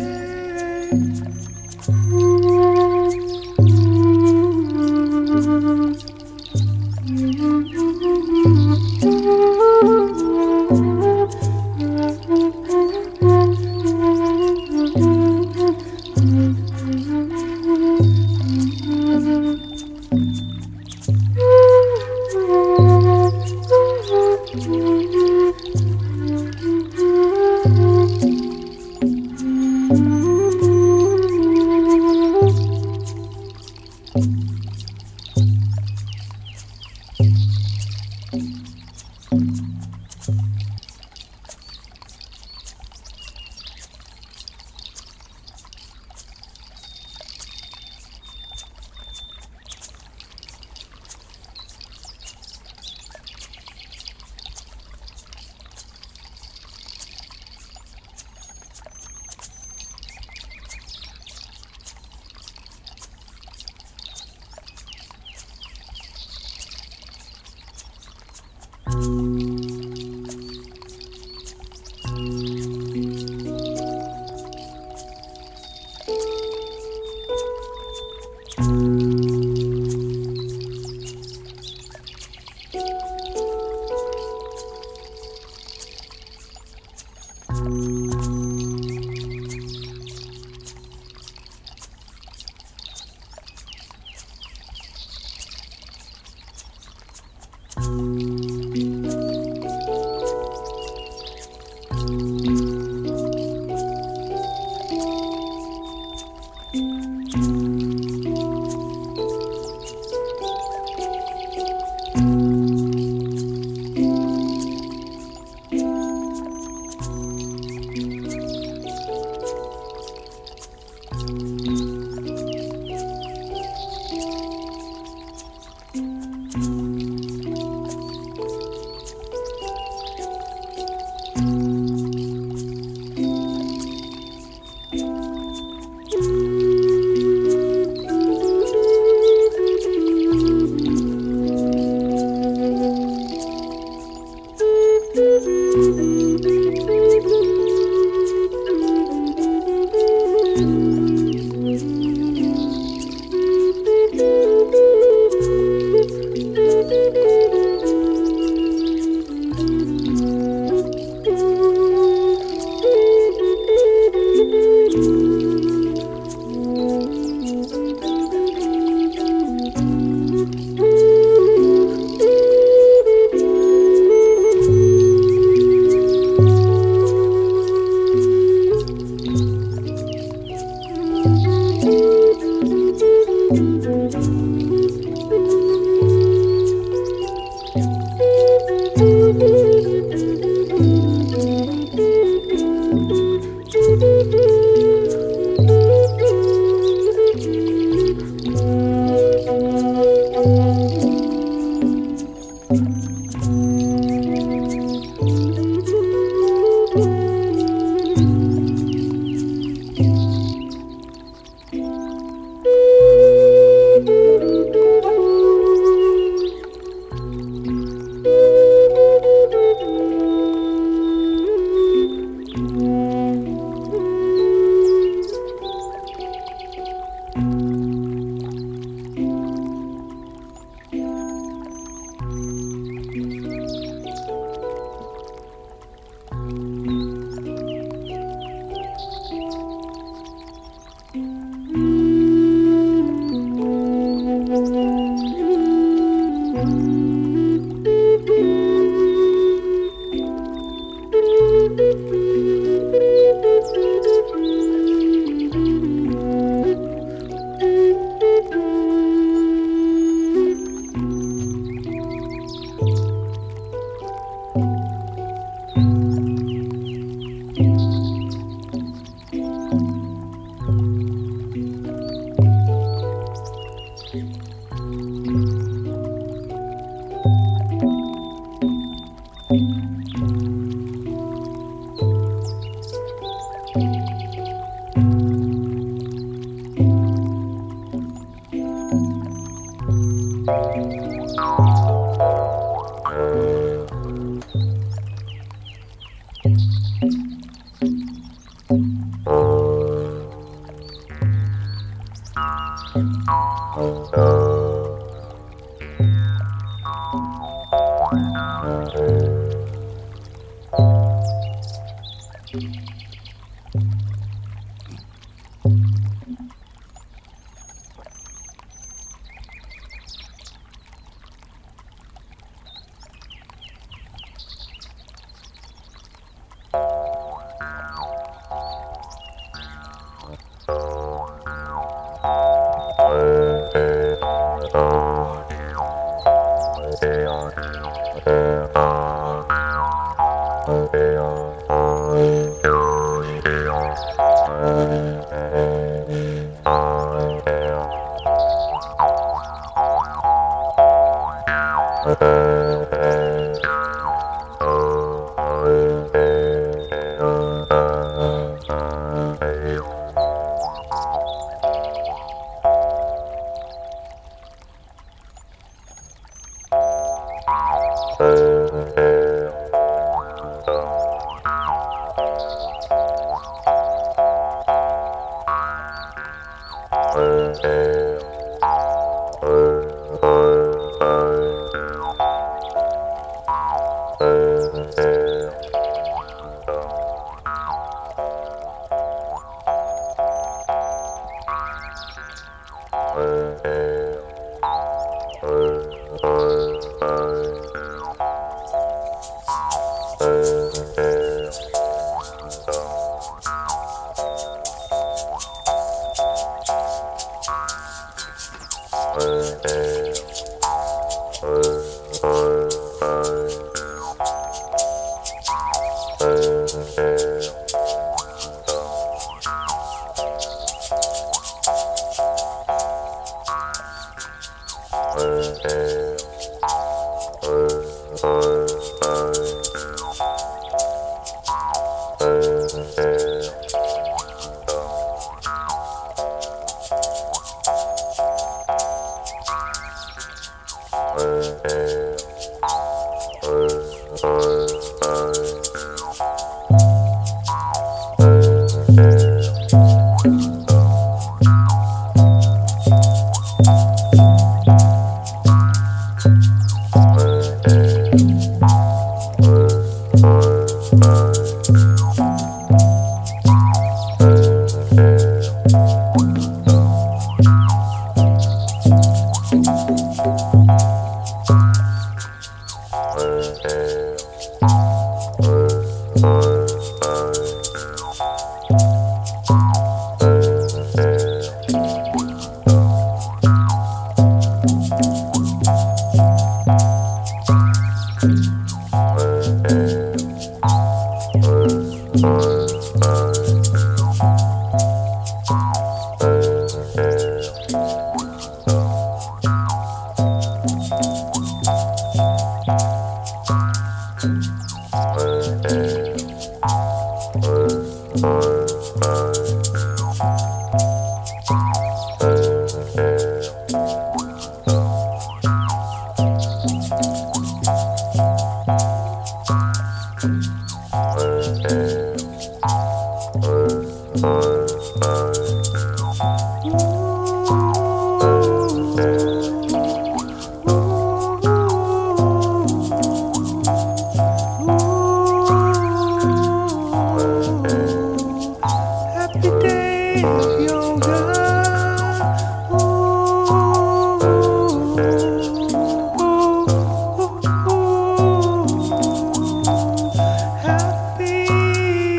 Happy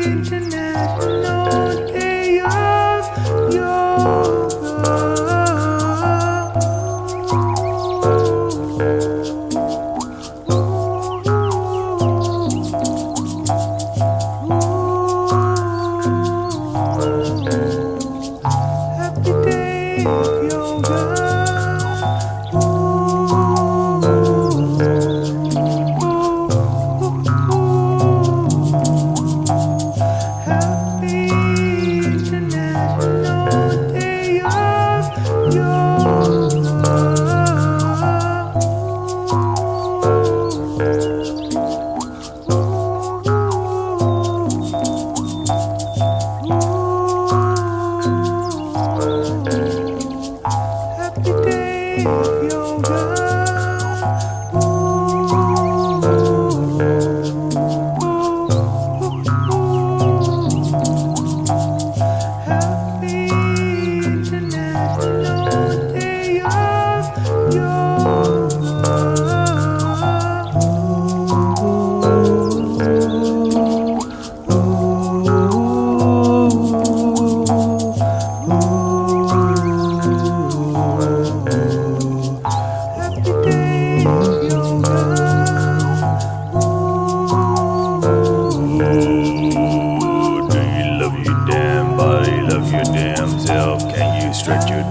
International Day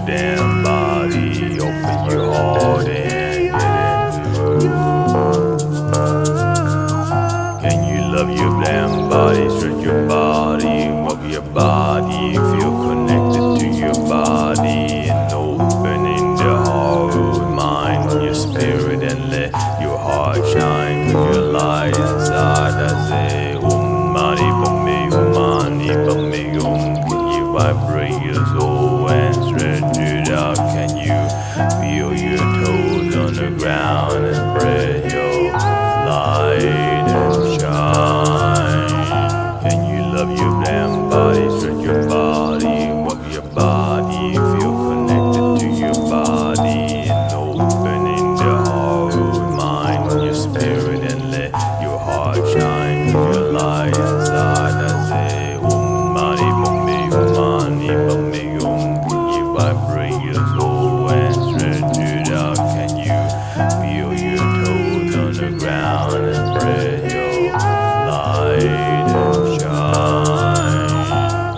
damn body, open your heart and get into it. Can you love your damn body, stretch your body, move your body, feel connected to your body, and opening the heart, mind, your spirit, and let your heart shine, 'cause your light inside. I say, mani padme hum, mani padme hum. Can you vibrate your soul and stretch it out? Can you feel your toes on the ground and spread your light and shine? Can you love your damn body, stretch your body, move your body, feel connected to your body, and opening the heart, mind, your spirit, and let your heart shine, 'cause your light inside. I say, mani padme hum, mani padme hum. Can you vibrate your soul and stretch it out? Can you feel your toes on the ground and spread your light and shine?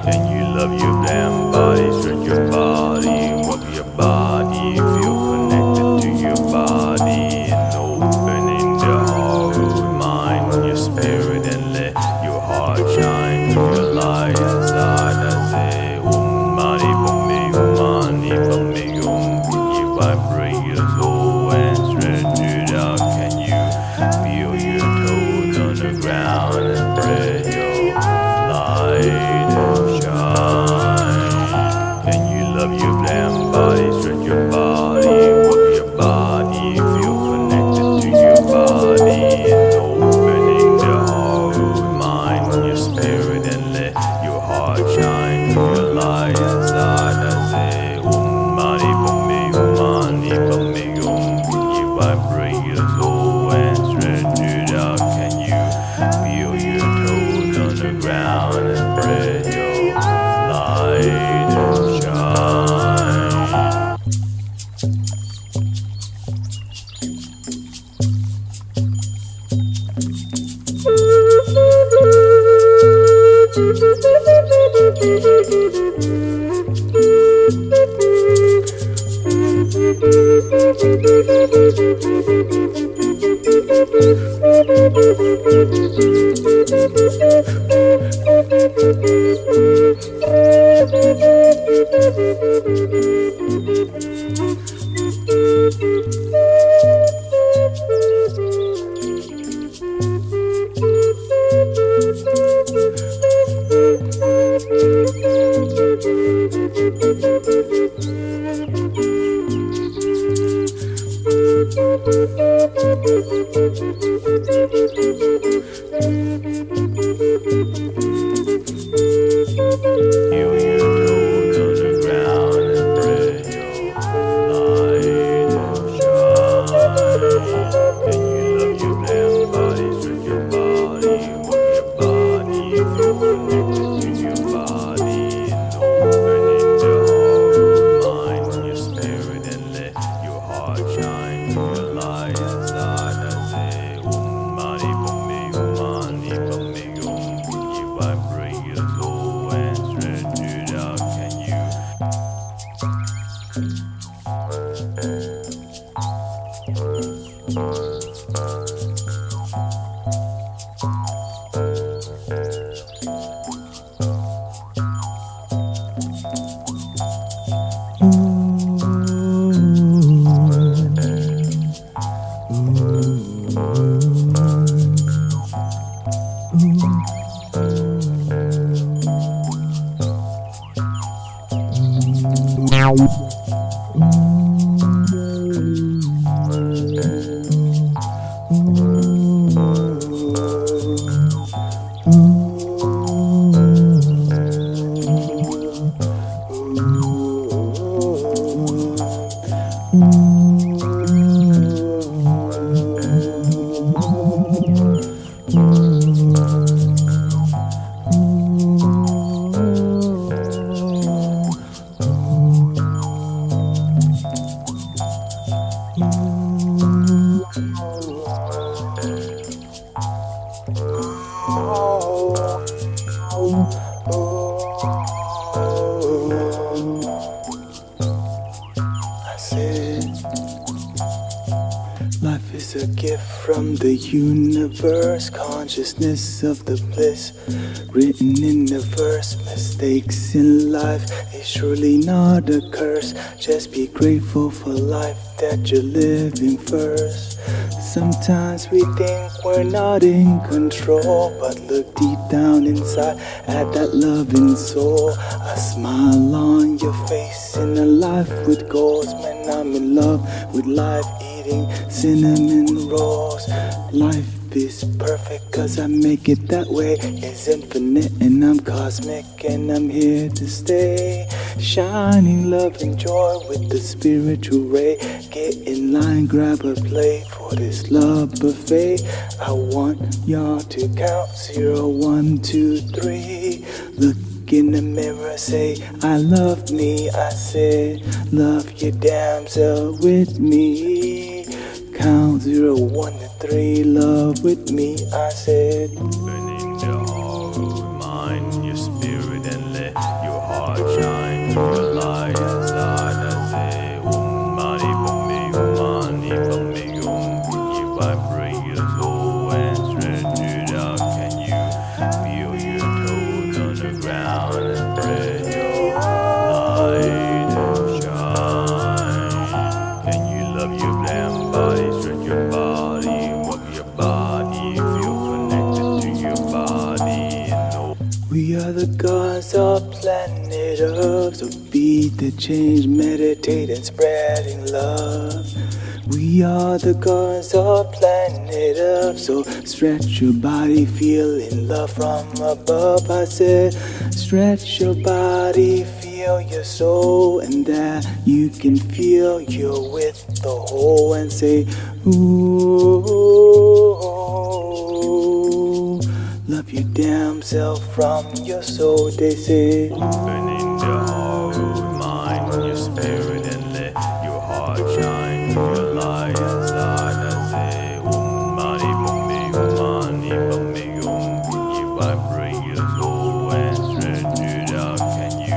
Can you love your damn body, stretch your body, move your body, feel connected to your body, and opening the heart, mind, your spirit, and let your heart shine, 'cause your light inside. I say, mani padme hum, mani padme hum. Can you vibrate your soul and stretch it out? Can you feel your toes on the ground and spread your light and shine? Can you love your damn body, stretch your body, move your body, feel connected to your body, and opening the heart, mind, your spirit, and let your heart shine, 'cause your light inside. I say, mani padme hum, mani padme hum. Can you vibrate your soul and stretch it out? Can you feel your toes on the ground and spread your light and shine? Feel your toes on the ground and spread your light and shine. Can you love your damn body, stretch your body, move your body, feel connected to your body, and opening the heart, mind, your spirit, and let your heart shine, 'cause your light inside. I say, mani padme hum, mani padme hum. Can you vibrate your soul and stretch it out? Can you from the universe, consciousness of the bliss written in the verse. Mistakes in life is surely not a curse. Just be grateful for life that you're living first. Sometimes we think we're not in control, but look deep down inside at that loving soul. A smile on your face in a life with goals. Man, I'm in love with life, eating cinnamon rolls. Life is perfect cause I make it that way. It's infinite and I'm cosmic and I'm here to stay. Shining love and joy with the spiritual ray. Get in line, grab a plate for this love buffet. I want y'all to count 0, 1, 2, 3. Look in the mirror, say I love me. I said love your damn self with me. Count 0, 1 to 3, love with me. I said Opening the heart, mind, your spirit, and let your heart shine. Your light inside. I say mani padme you vibrate your soul and stretch it out. Can you feel your toes on the ground and spread your light and shine? Can you love your damn body, stretch your body, walk your body, feel connected to your body and know we are the gods of planet Earth, so be the change, meditate and spreading love. We are the gods of planet Earth, so stretch your body, feeling love from above. I said, stretch your body, feel your soul, and that you can feel you're with the whole, and say, ooh, love your damn self from your soul. They say, opening the heart, mind, your spirit, and let your heart shine. Your light inside. I say mani padme you vibrate your soul and stretch it out. Can you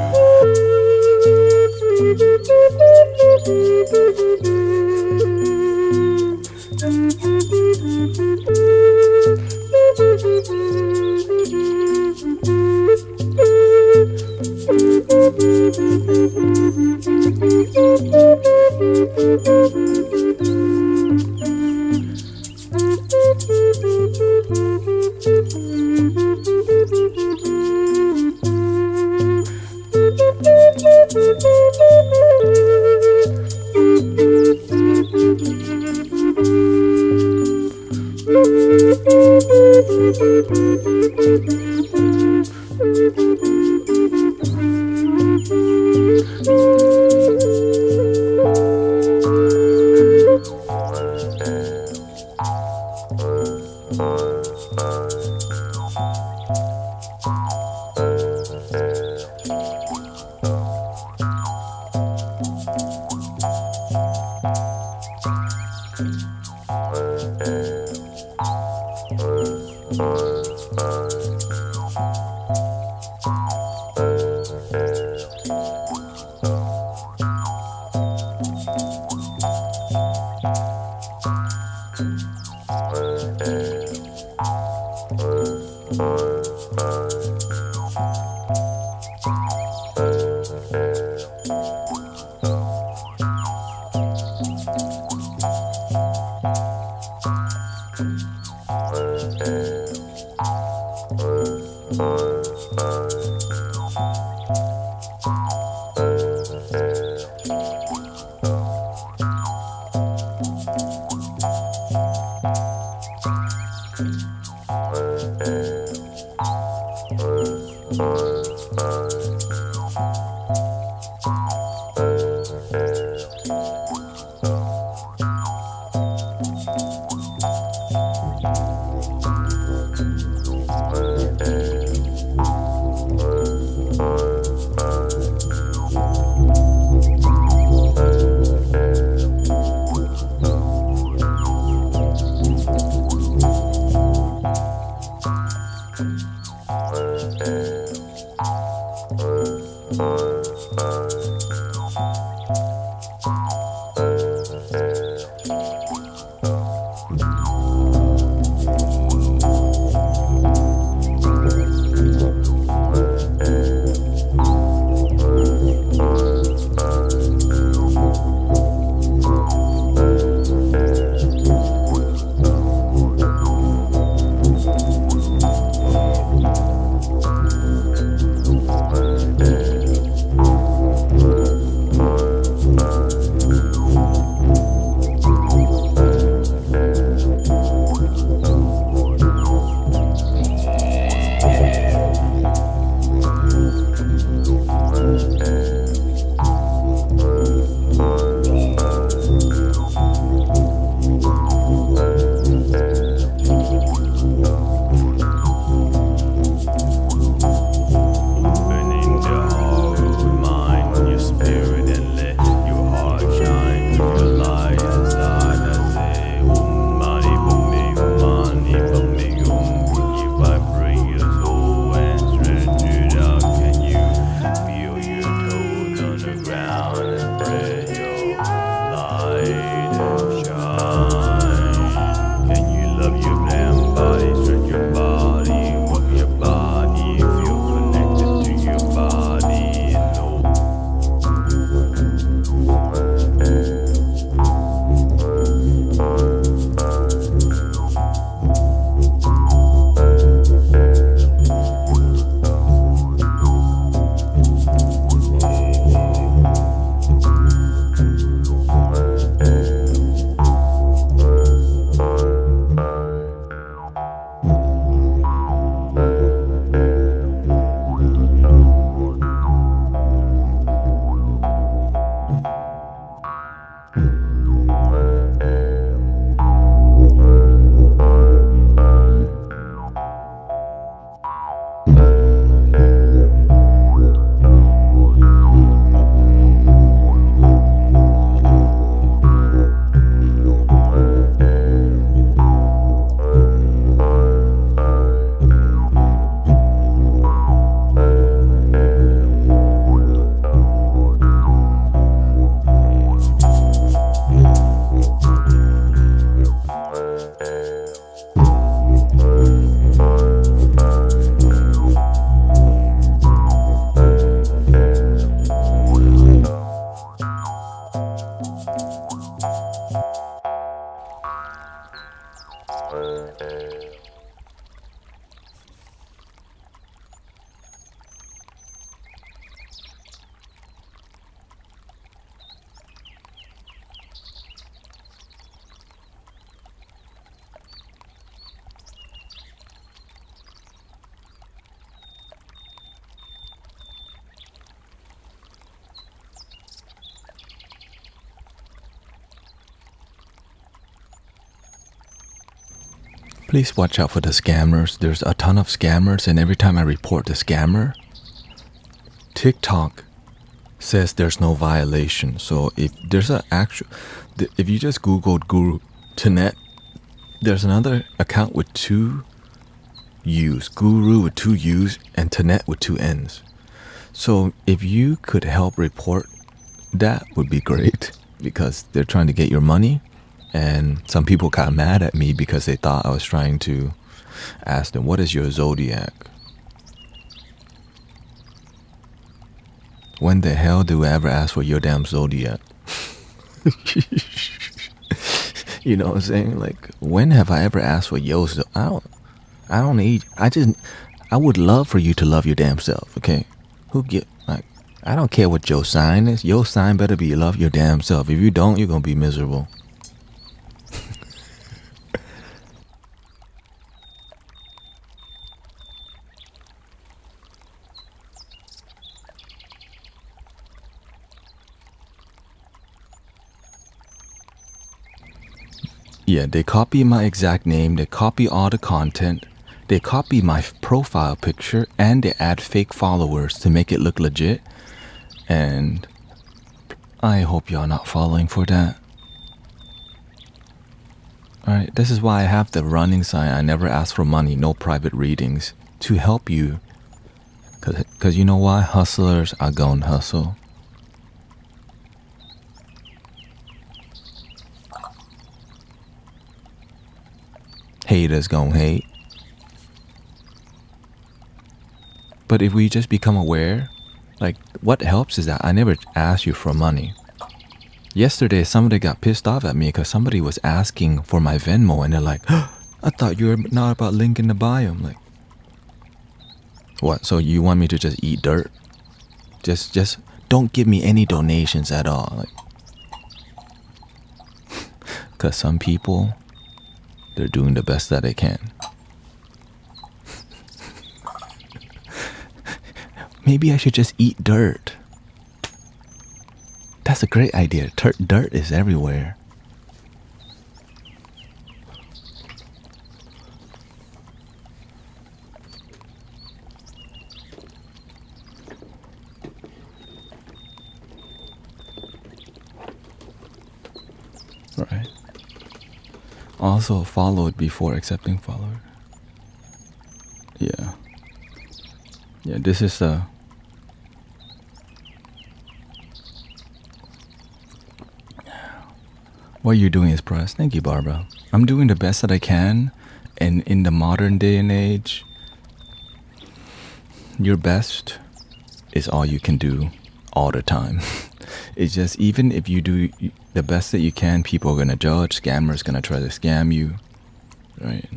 Please watch out for the scammers. There's a ton of scammers, and every time I report the scammer, TikTok says there's no violation. So if there's an actual, if you just Googled Guru Tanet, there's another account with 2 U's, Guru with 2 U's, and Tanet with 2 N's. So if you could help report, that would be great, because they're trying to get your money. And some people got mad at me because they thought I was trying to ask them, what is your zodiac? When the hell do I ever ask for your damn zodiac? You know what I'm saying? Like, when have I ever asked for your zodiac? I don't need, I would love for you to love your damn self, okay? I don't care what your sign is. Your sign better be love your damn self. If you don't, you're gonna be miserable. Yeah, they copy my exact name, they copy all the content, they copy my profile picture, and they add fake followers to make it look legit. And I hope y'all not falling for that. Alright, this is why I have the running sign, I never ask for money, no private readings, to help you. Cause you know why? Hustlers are gonna hustle. Haters gon' hate. But if we just become aware, like, what helps is that I never asked you for money. Yesterday, somebody got pissed off at me because somebody was asking for my Venmo, and they're like, oh, I thought you were not about link in the bio. I'm like, what? So you want me to just eat dirt? Just don't give me any donations at all. Like, because some people, they're doing the best that they can. Maybe I should just eat dirt. That's a great idea. Dirt is everywhere. Right. Also, follow it before accepting follower. Yeah. Yeah, this is what you're doing is press. Thank you, Barbara. I'm doing the best that I can, and in the modern day and age, your best is all you can do all the time. It's just, even if you do the best that you can, people are gonna judge, scammers gonna try to scam you, right?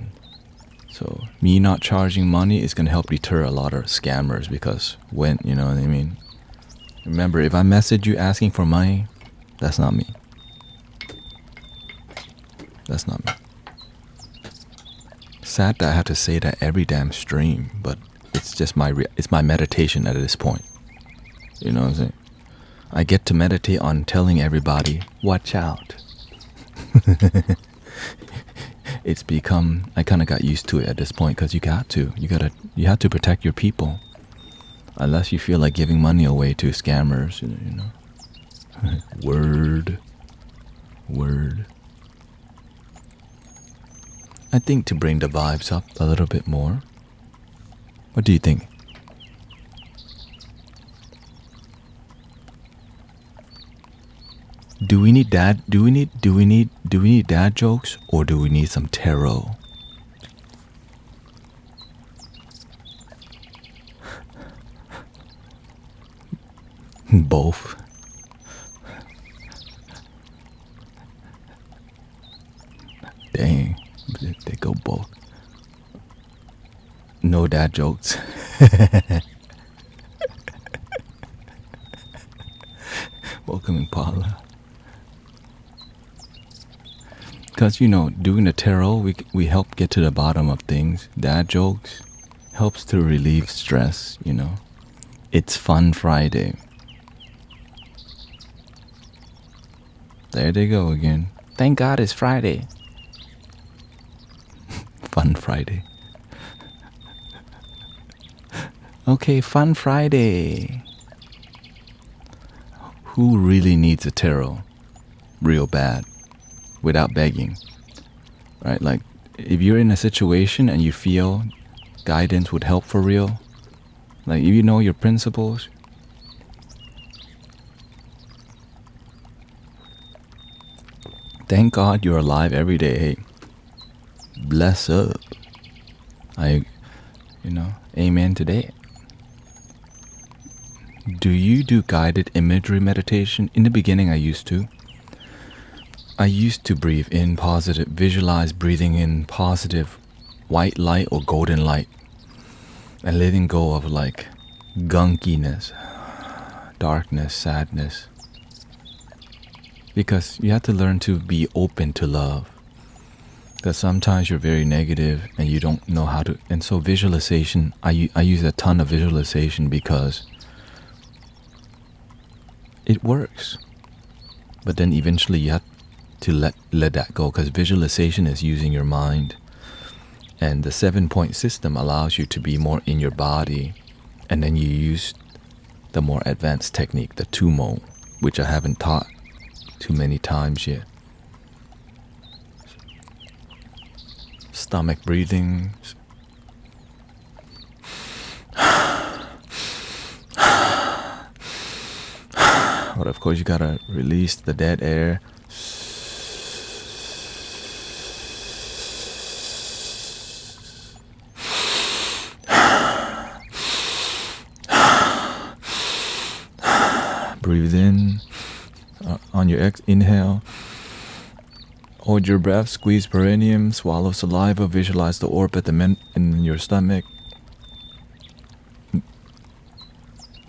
So me not charging money is gonna help deter a lot of scammers, because when, you know what I mean? Remember, if I message you asking for money, that's not me. That's not me. Sad that I have to say that every damn stream, but it's just it's my meditation at this point. You know what I'm saying? I get to meditate on telling everybody, watch out. It's become, I kind of got used to it at this point, because you have to protect your people. Unless you feel like giving money away to scammers, you know. Word. I think to bring the vibes up a little bit more. What do you think? Do we need dad jokes, or do we need some tarot? Both. Dang, they go both. No dad jokes. Welcome, Impala. Because, you know, doing the tarot, we help get to the bottom of things. Dad jokes helps to relieve stress, you know. It's Fun Friday. There they go again. Thank God it's Friday. Fun Friday. Okay, Fun Friday. Who really needs a tarot real bad without begging? Right? Like, if you're in a situation and you feel guidance would help for real, like if you know your principles, thank God you're alive every day. Hey, bless up. Amen today. Do you do guided imagery meditation? In the beginning, I used to breathe in positive, visualize breathing in positive white light or golden light and letting go of like gunkiness, darkness, sadness. Because you have to learn to be open to love. Because sometimes you're very negative and you don't know how to. And so visualization, I use a ton of visualization because it works. But then eventually you have to let that go, because visualization is using your mind. And the 7-point system allows you to be more in your body. And then you use the more advanced technique, the tumo, which I haven't taught too many times yet. Stomach breathing. But of course you gotta release the dead air. Breathe in on your inhale. Hold your breath, squeeze perineum, swallow saliva, visualize the orbit in your stomach.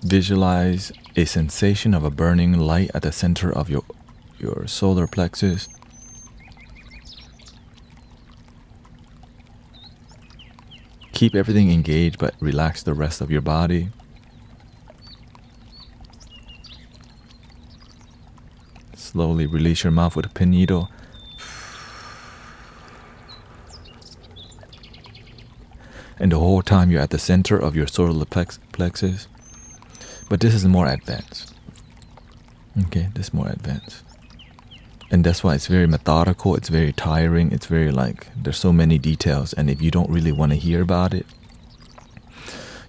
Visualize a sensation of a burning light at the center of your solar plexus. Keep everything engaged, but relax the rest of your body. Slowly release your mouth with a pin needle. And the whole time you're at the center of your solar plexus. But this is more advanced. Okay, this is more advanced. And that's why it's very methodical, it's very tiring, it's very like, there's so many details. And if you don't really want to hear about it,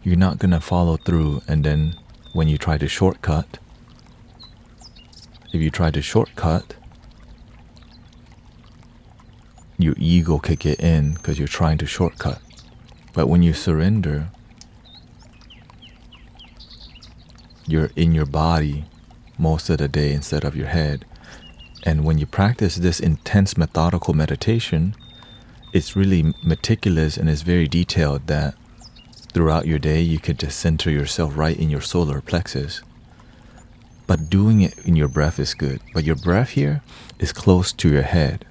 you're not going to follow through. And then when you try to shortcut, your ego could get in because you're trying to shortcut. But when you surrender, you're in your body most of the day instead of your head. And when you practice this intense methodical meditation, it's really meticulous and it's very detailed that throughout your day you could just center yourself right in your solar plexus. But doing it in your breath is good. But your breath here is close to your head.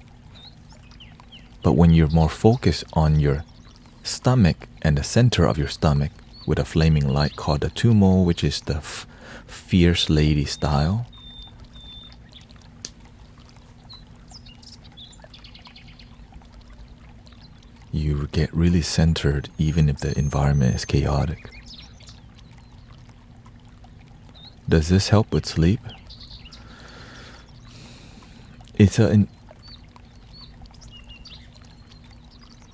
But when you're more focused on your stomach and the center of your stomach with a flaming light called the tumo, which is the fierce lady style, you get really centered even if the environment is chaotic. Does this help with sleep?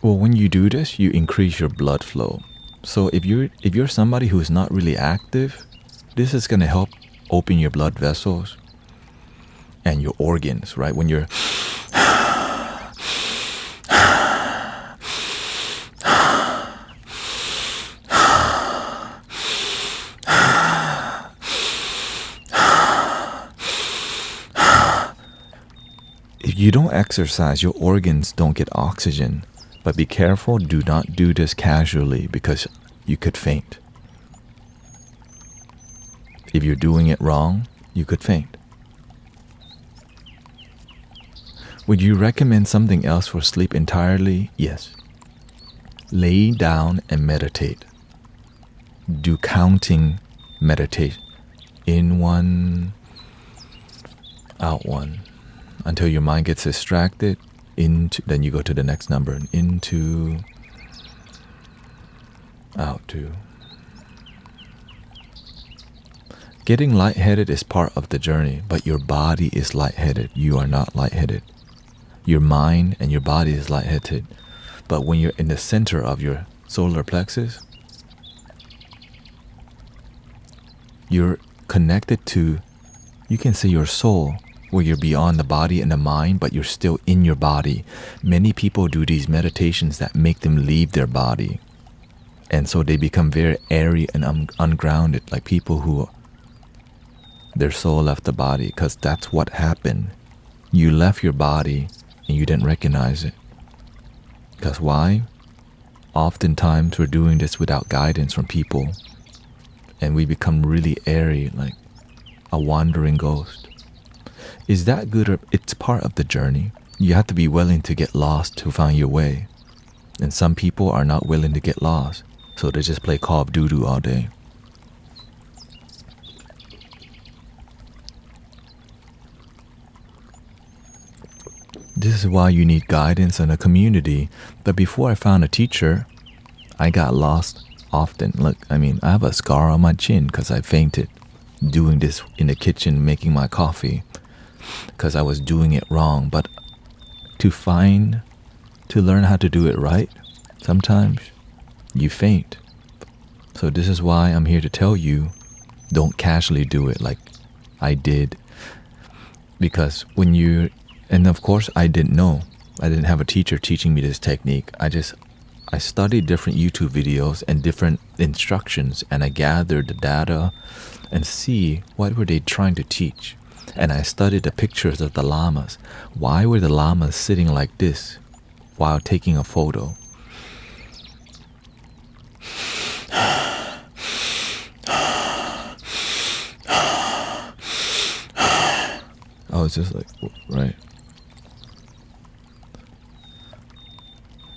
Well, when you do this, you increase your blood flow. So if you're somebody who's not really active, this is going to help open your blood vessels and your organs, right? When you're if you don't exercise, your organs don't get oxygen. But be careful, do not do this casually because you could faint. If you're doing it wrong, you could faint. Would you recommend something else for sleep entirely? Yes. Lay down and meditate. Do counting meditation. In one, out one. Until your mind gets distracted. into, then you go to the next number, and into, out 2. Getting lightheaded is part of the journey, but your body is lightheaded. You are not lightheaded. Your mind and your body is lightheaded. But when you're in the center of your solar plexus, you're connected to, you can say, your soul, where you're beyond the body and the mind, but you're still in your body. Many people do these meditations that make them leave their body. And so they become very airy and ungrounded, like people who their soul left the body, because that's what happened. You left your body and you didn't recognize it. Because why? Oftentimes we're doing this without guidance from people, and we become really airy, like a wandering ghost. Is that good? Or it's part of the journey. You have to be willing to get lost to find your way. And some people are not willing to get lost, so they just play Call of Duty all day. This is why you need guidance and a community. But before I found a teacher, I got lost often. Look, I have a scar on my chin because I fainted doing this in the kitchen, making my coffee, because I was doing it wrong. But to learn how to do it right, sometimes you faint. So this is why I'm here to tell you, don't casually do it like I did. Because and of course I didn't know. I didn't have a teacher teaching me this technique. I studied different YouTube videos and different instructions, and I gathered the data and see what were they trying to teach. And I studied the pictures of the lamas. Why were the lamas sitting like this while taking a photo? I was just like, right.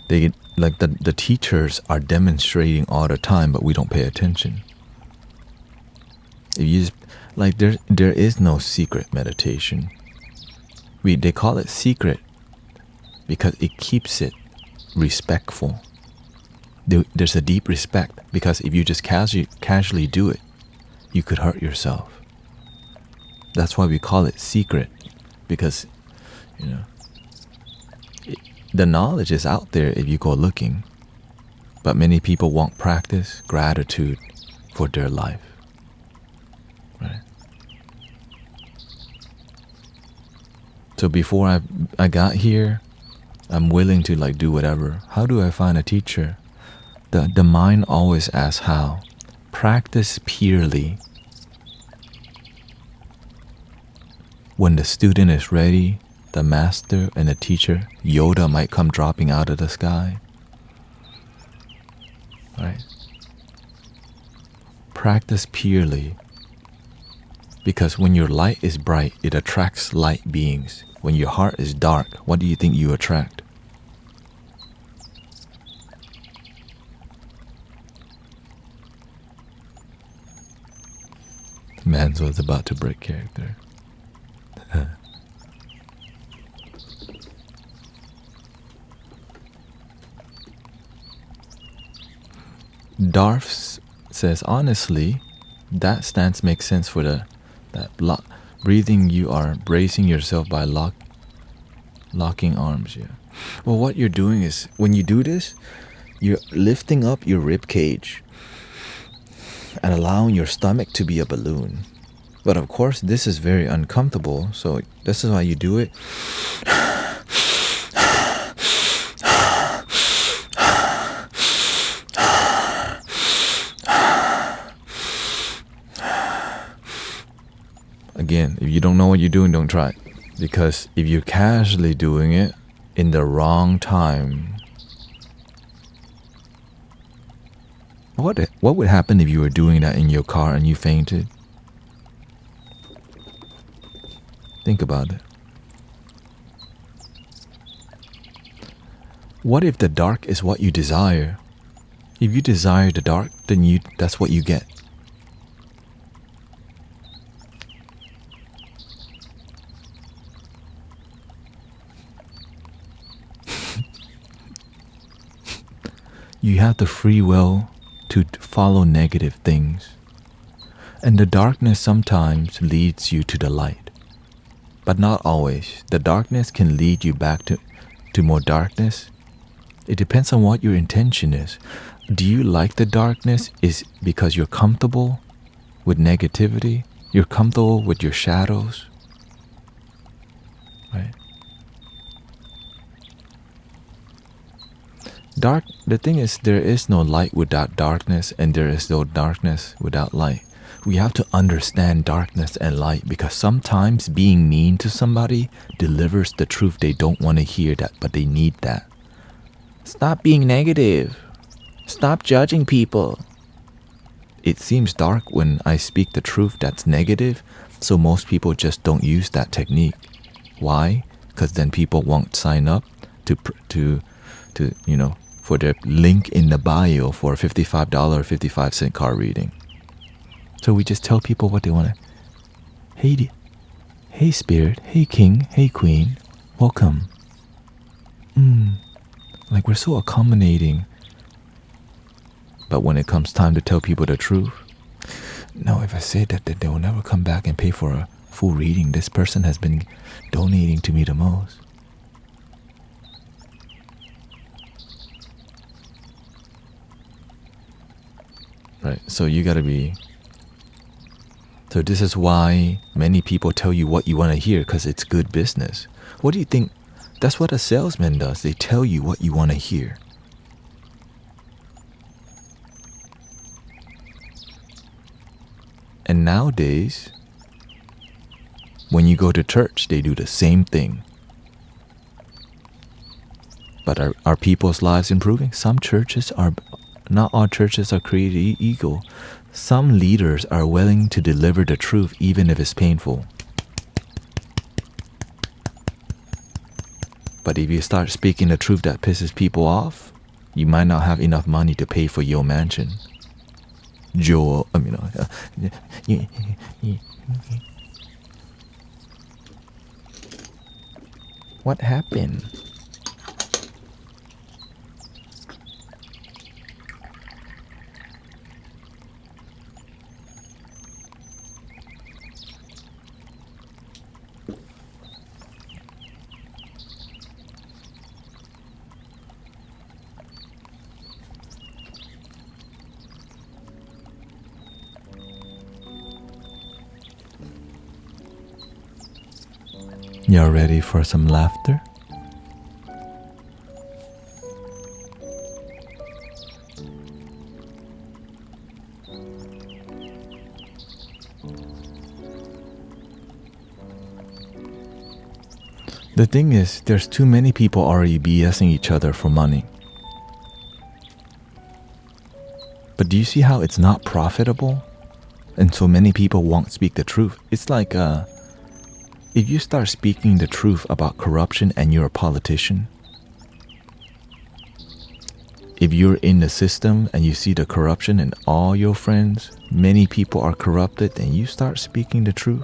They like the teachers are demonstrating all the time, but we don't pay attention. If you just, like, there is no secret meditation. They call it secret because it keeps it respectful. There's a deep respect, because if you just casually do it, you could hurt yourself. That's why we call it secret, because the knowledge is out there if you go looking, but many people won't practice gratitude for their life, right? So before I got here, I'm willing to do whatever. How do I find a teacher? The mind always asks how. Practice purely. When the student is ready, the master and the teacher, Yoda might come dropping out of the sky. Right? Practice purely. Because when your light is bright, it attracts light beings. When your heart is dark, what do you think you attract? Manzo's about to break character. Darf says, honestly, that stance makes sense for breathing. You are bracing yourself by locking arms. Yeah. Well, what you're doing is, when you do this, you're lifting up your rib cage and allowing your stomach to be a balloon. But of course, this is very uncomfortable, so this is why you do it. Again, if you don't know what you're doing, don't try it. Because if you're casually doing it in the wrong time, what would happen if you were doing that in your car and you fainted? Think about it. What if the dark is what you desire? If you desire the dark, then that's what you get. you have the free will to follow negative things. And the darkness sometimes leads you to the light. But not always. The darkness can lead you back to more darkness. It depends on what your intention is. Do you like the darkness is because you're comfortable with negativity? You're comfortable with your shadows? Right? The thing is, there is no light without darkness, and there is no darkness without light. We have to understand darkness and light, because sometimes being mean to somebody delivers the truth they don't want to hear, that, but they need that. Stop being negative. Stop judging people. It seems dark when I speak the truth that's negative, so most people just don't use that technique. Why? Because then people won't sign up to for their link in the bio for a $55 55 card reading. So we just tell people what they want to. Hey spirit, hey king, hey queen, welcome. Like we're so accommodating. But when it comes time to tell people the truth, no, if I say that, then they will never come back and pay for a full reading. This person has been donating to me the most. Right, so you gotta be. So this is why many people tell you what you want to hear, because it's good business. What do you think? That's what a salesman does. They tell you what you want to hear. And nowadays, when you go to church, they do the same thing. But are people's lives improving? Some churches are. Not all churches are created equal. Some leaders are willing to deliver the truth even if it's painful. But if you start speaking the truth that pisses people off, you might not have enough money to pay for your mansion. What happened? You're ready for some laughter? The thing is, there's too many people already BSing each other for money. But do you see how it's not profitable? And so many people won't speak the truth. It's like if you start speaking the truth about corruption and you're a politician, if you're in the system and you see the corruption and all your friends, many people are corrupted, and you start speaking the truth.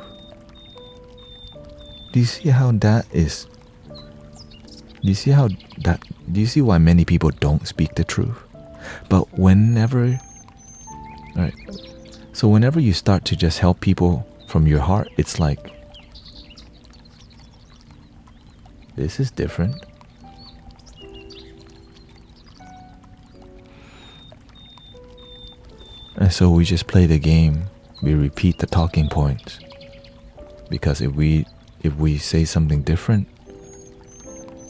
Do you see how that is? Do you see why many people don't speak the truth? But whenever you start to just help people from your heart, it's like, this is different. And so we just play the game. We repeat the talking points. Because if we say something different,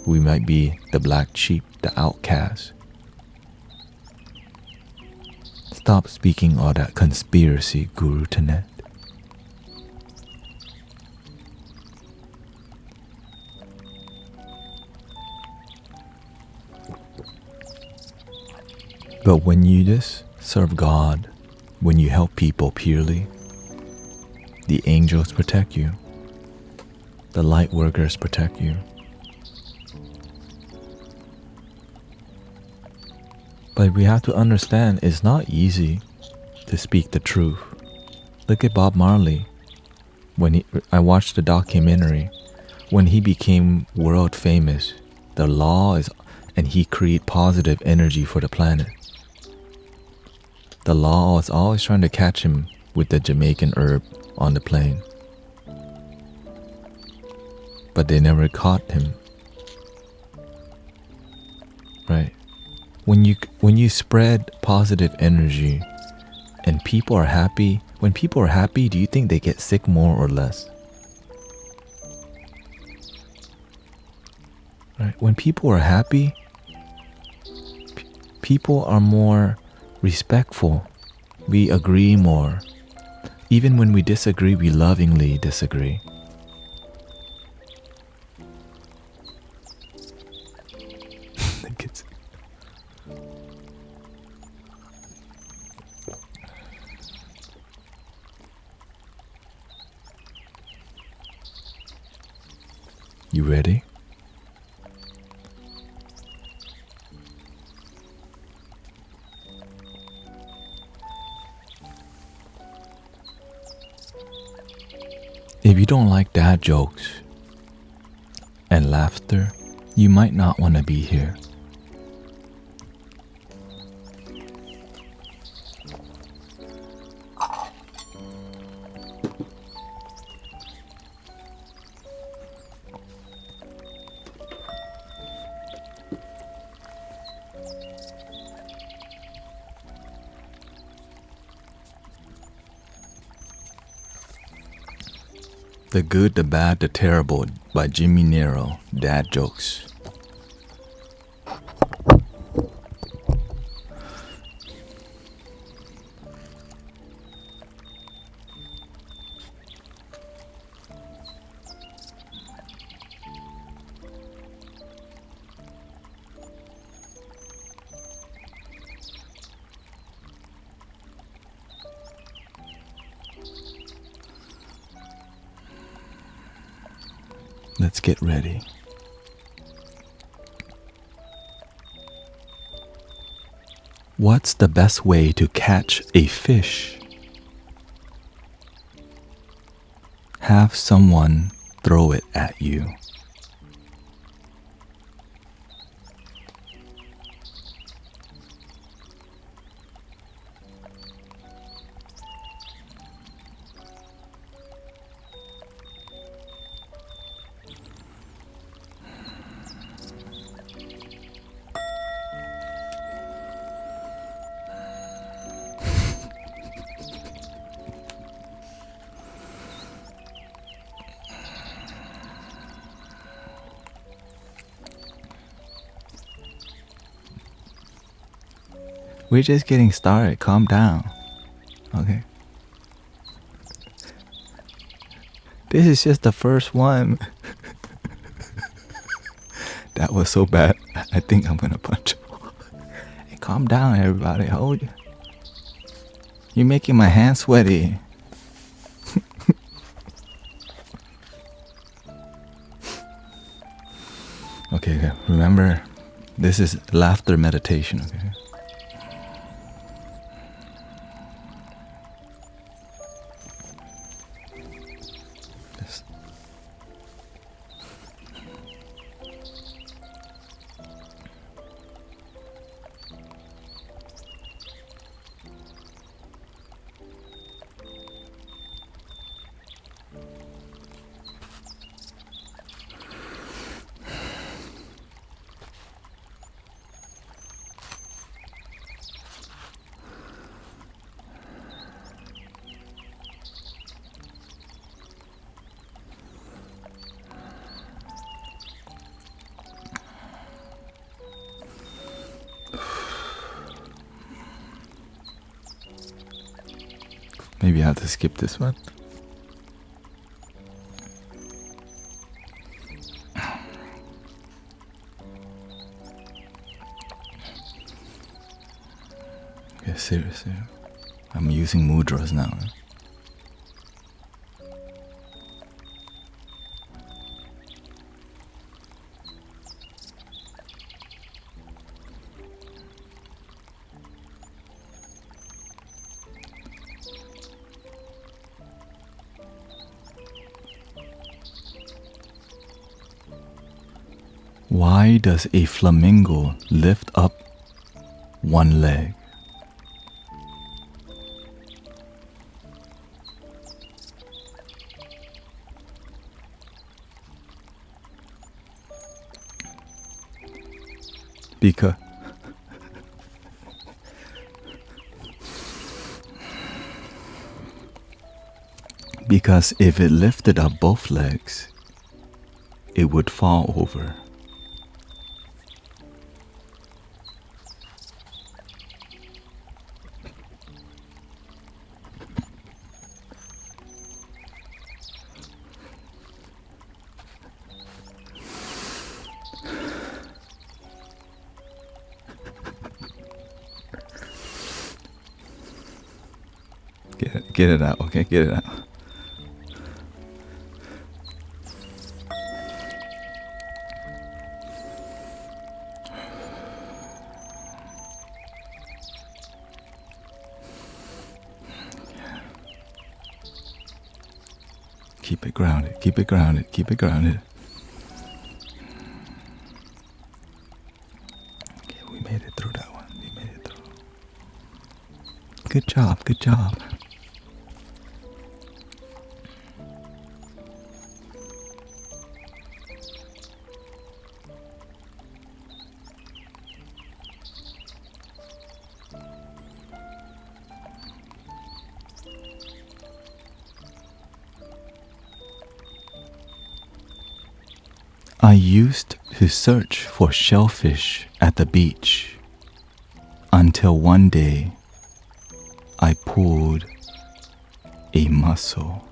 we might be the black sheep, the outcast. Stop speaking all that conspiracy, Guru Tanet. But when you just serve God, when you help people purely, the angels protect you. The light workers protect you. But we have to understand it's not easy to speak the truth. Look at Bob Marley. I watched the documentary, when he became world famous, the law is, and he created positive energy for the planet. The law was always trying to catch him with the Jamaican herb on the plane. But they never caught him. Right? When you spread positive energy and people are happy, when people are happy, do you think they get sick more or less? Right? When people are happy, people are more respectful. We agree more. Even when we disagree, we lovingly disagree. You ready? If you don't like dad jokes and laughter, you might not want to be here. The Good, the Bad, the Terrible by Jimmy Nero, Dad Jokes. Let's get ready. What's the best way to catch a fish? Have someone throw it at you. We're just getting started. Calm down. Okay. This is just the first one. That was so bad. I think I'm gonna punch him. Hey, calm down, everybody. Hold you. You're making my hands sweaty. Okay. Remember, this is laughter meditation. Okay. Maybe I have to skip this one. Okay, seriously. I'm using mudras now. Why does a flamingo lift up one leg? because because if it lifted up both legs, it would fall over. Get it out, okay? Get it out. Keep it grounded, keep it grounded, keep it grounded. Okay, we made it through that one. We made it through. Good job, good job. I used to search for shellfish at the beach until one day I pulled a mussel.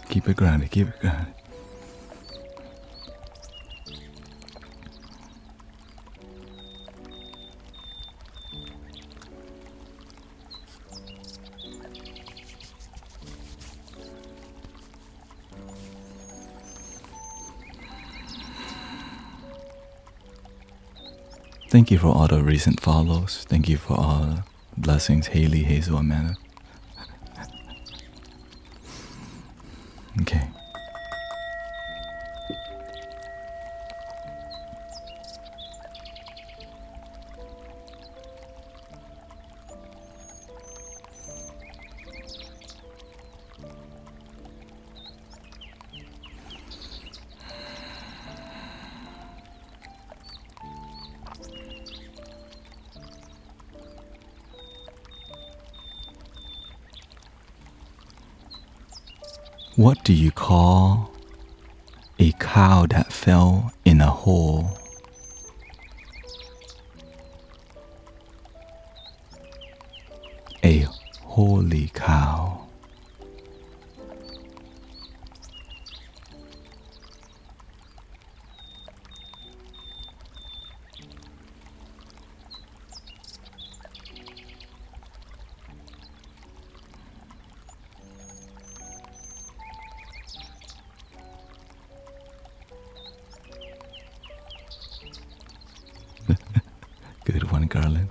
Keep it grounded, keep it grounded. Thank you for all the recent follows. Thank you for all the blessings, Haley, Hazel, Amanda. Okay. What do you call a cow that fell in a hole? A holy cow. Good one, Garland.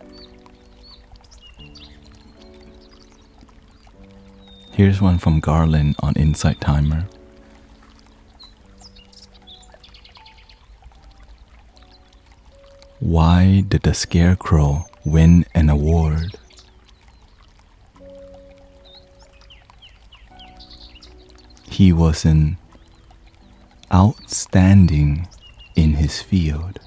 Here's one from Garland on Insight Timer. Why did the Scarecrow win an award? He was an outstanding in his field.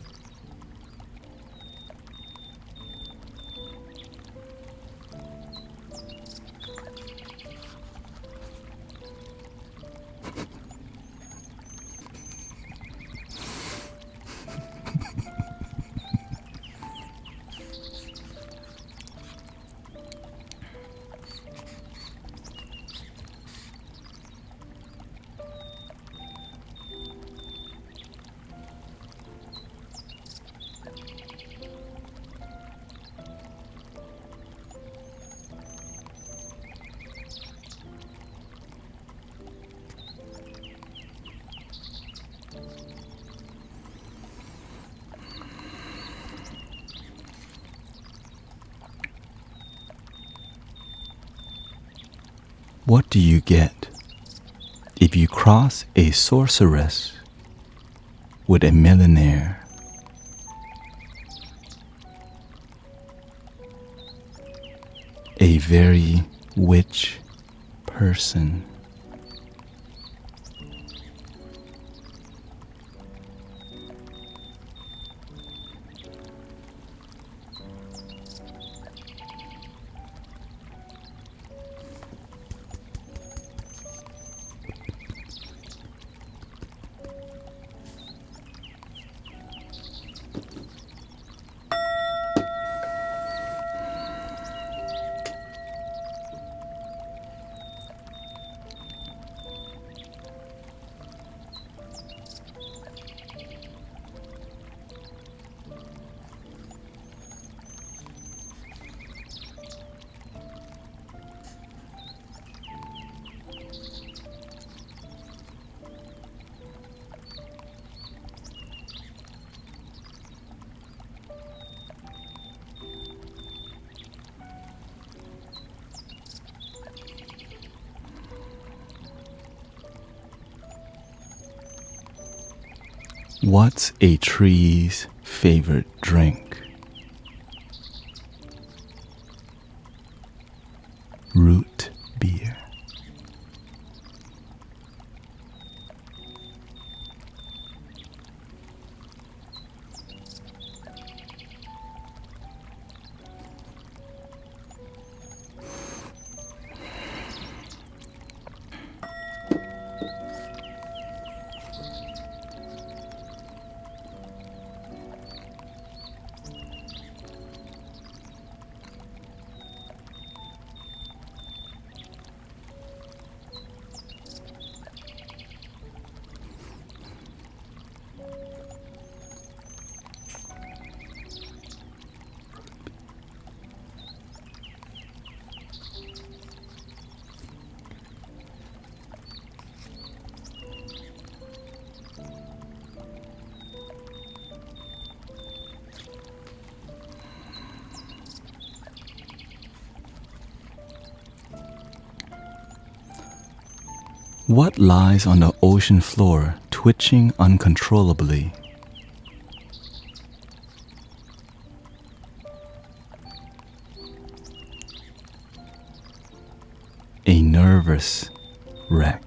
What do you get if you cross a sorceress with a millionaire? A very witch person. What's a tree's favorite drink? Root beer. What lies on the ocean floor, twitching uncontrollably? A nervous wreck.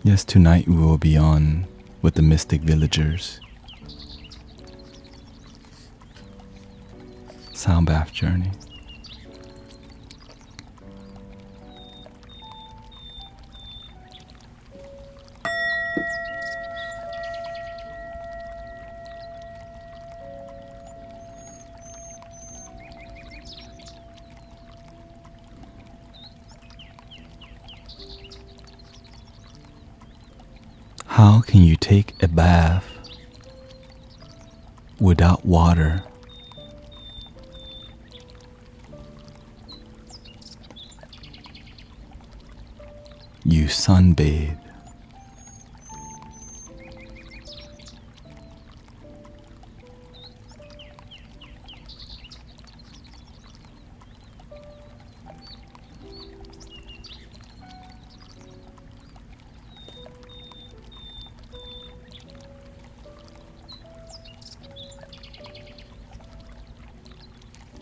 Yes, tonight we will be on with the mystic villagers. Sound bath journey. How can you take a bath without water? You sunbathe.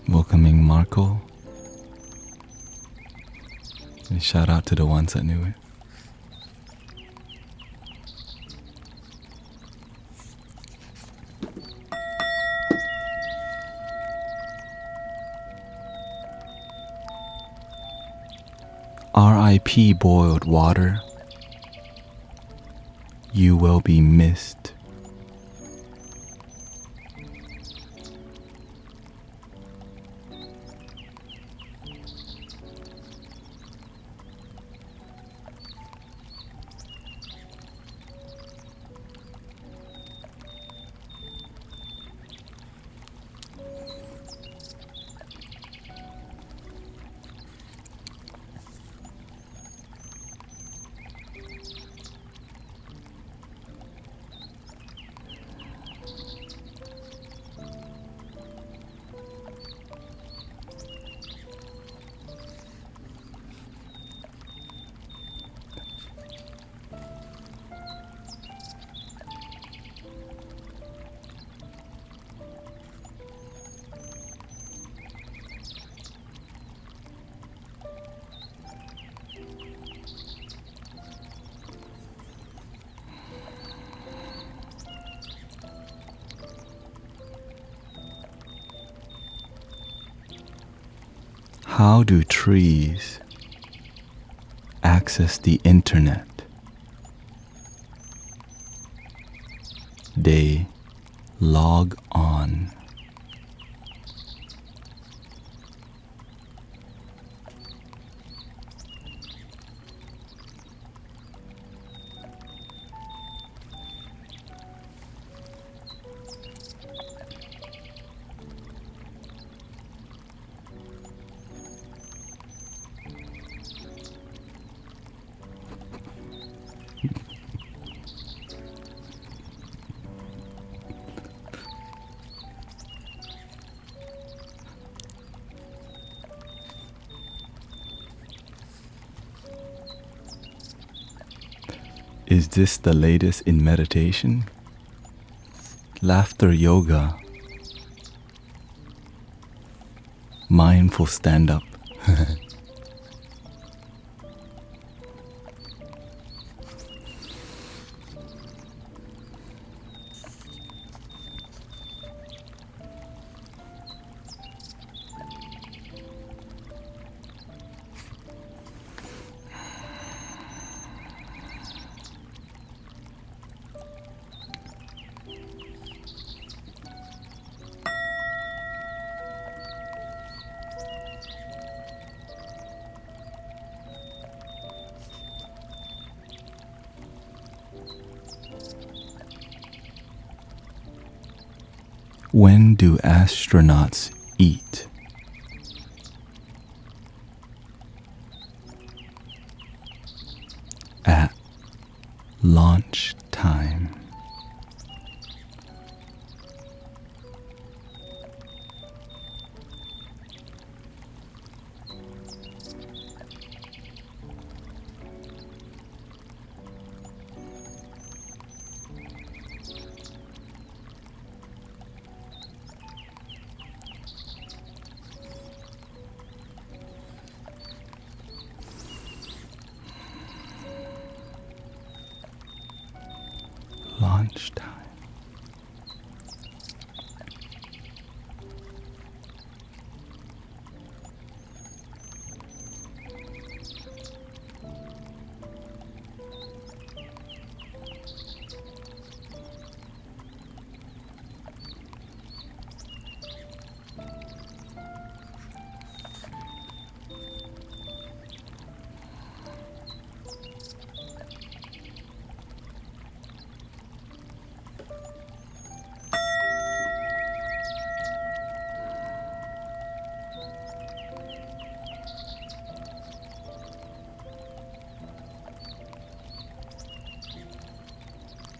Welcoming Marco. And shout out to the ones that knew it. R.I.P. boiled water. You will be missed. How do trees access the internet? They log on. Is this the latest in meditation? Laughter yoga, mindful stand-up. When do astronauts eat? At launch time. Launch time.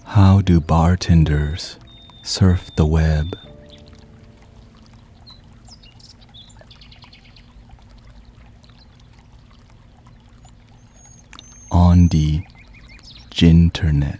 How do bartenders surf the web? On the ginternet.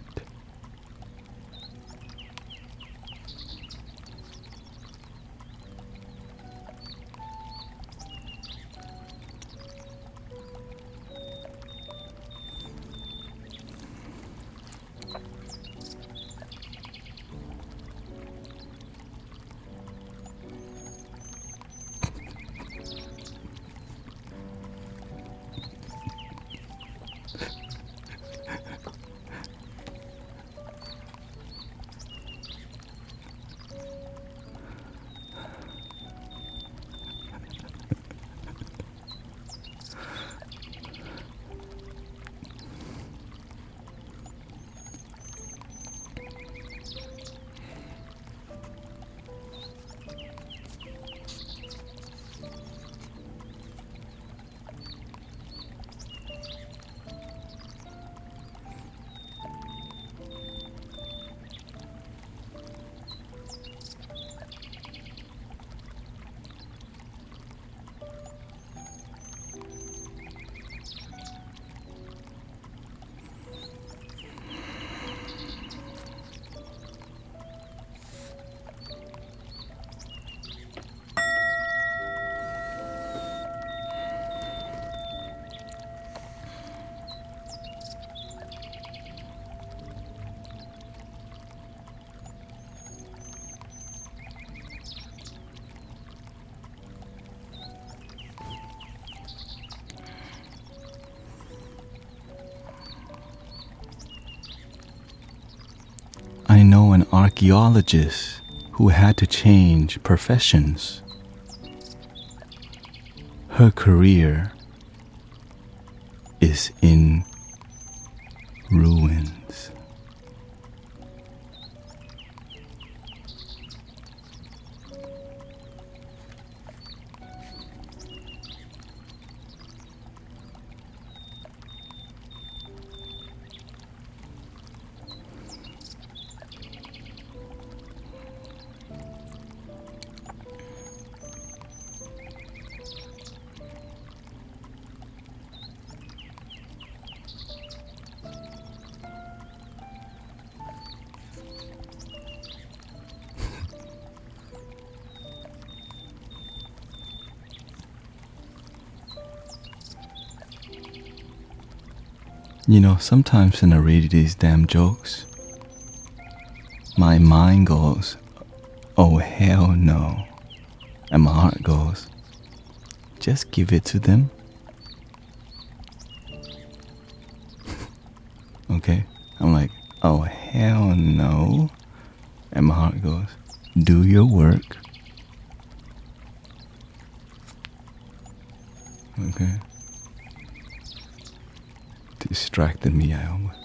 know an archaeologist who had to change professions. Her career is in ruins. You know, sometimes when I read these damn jokes, my mind goes, oh hell no. And my heart goes, just give it to them. Okay? I'm like, oh hell no. And my heart goes, do your work. Okay? Distracted me, I almost.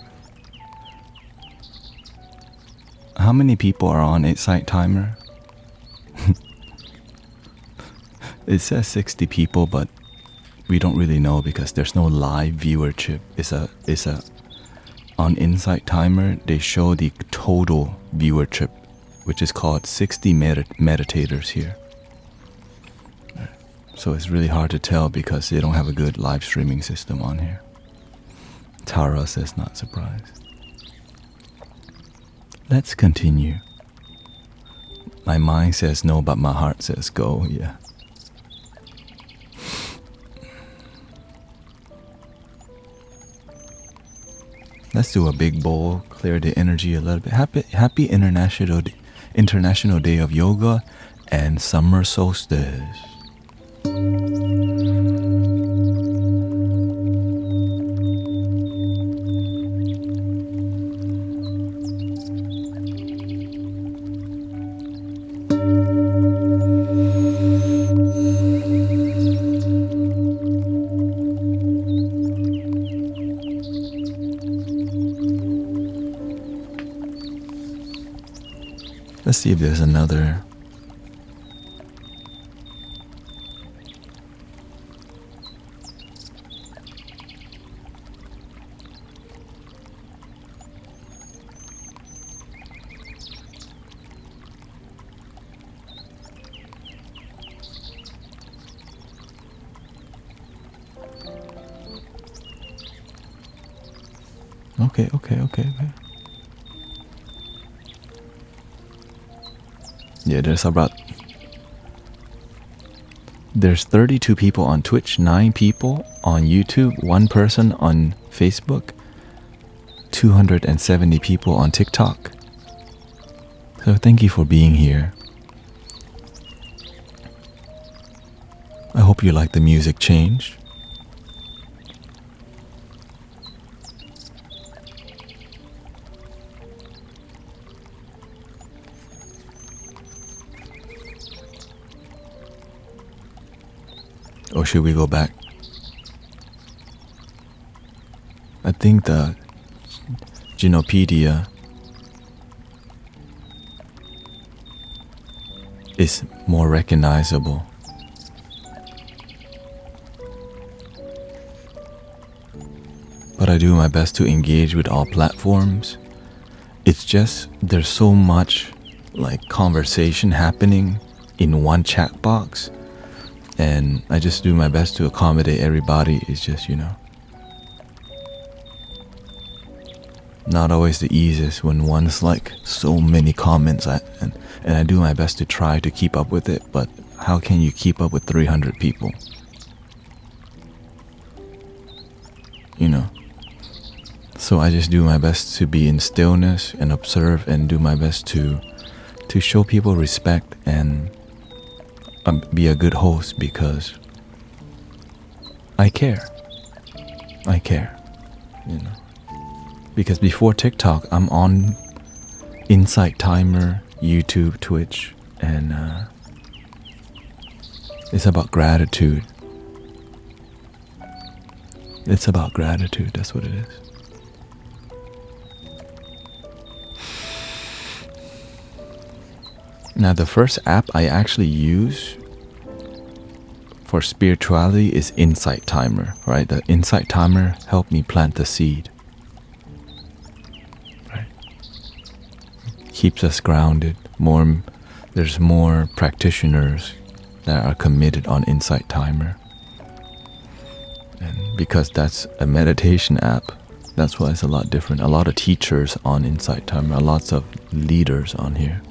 How many people are on Insight Timer? It says 60 people, but we don't really know because there's no live viewership. It's a on Insight Timer they show the total viewership, which is called 60 meditators here. So it's really hard to tell because they don't have a good live streaming system on here. Tara says not surprised. Let's continue. My mind says no, but my heart says go, yeah. Let's do a big bowl, clear the energy a little bit. Happy International Day of Yoga and Summer Solstice. Let's see if there's another. Okay. Yeah, there's 32 people on Twitch, 9 people on YouTube, 1 person on Facebook, 270 people on TikTok. So thank you for being here. I hope you like the music change. Or should we go back? I think the Genopedia is more recognizable. But I do my best to engage with all platforms. It's just there's so much like conversation happening in one chat box. And I just do my best to accommodate everybody. It's just, not always the easiest when one's like so many comments. And I do my best to try to keep up with it. But how can you keep up with 300 people? So I just do my best to be in stillness and observe and do my best to show people respect and be a good host because I care. Because before TikTok, I'm on Insight Timer, YouTube, Twitch, and it's about gratitude. It's about gratitude, that's what it is. Now, the first app I actually use for spirituality is Insight Timer, right? The Insight Timer helped me plant the seed. Right? Keeps us grounded. There's more practitioners that are committed on Insight Timer. And because that's a meditation app, that's why it's a lot different. A lot of teachers on Insight Timer, lots of leaders on here.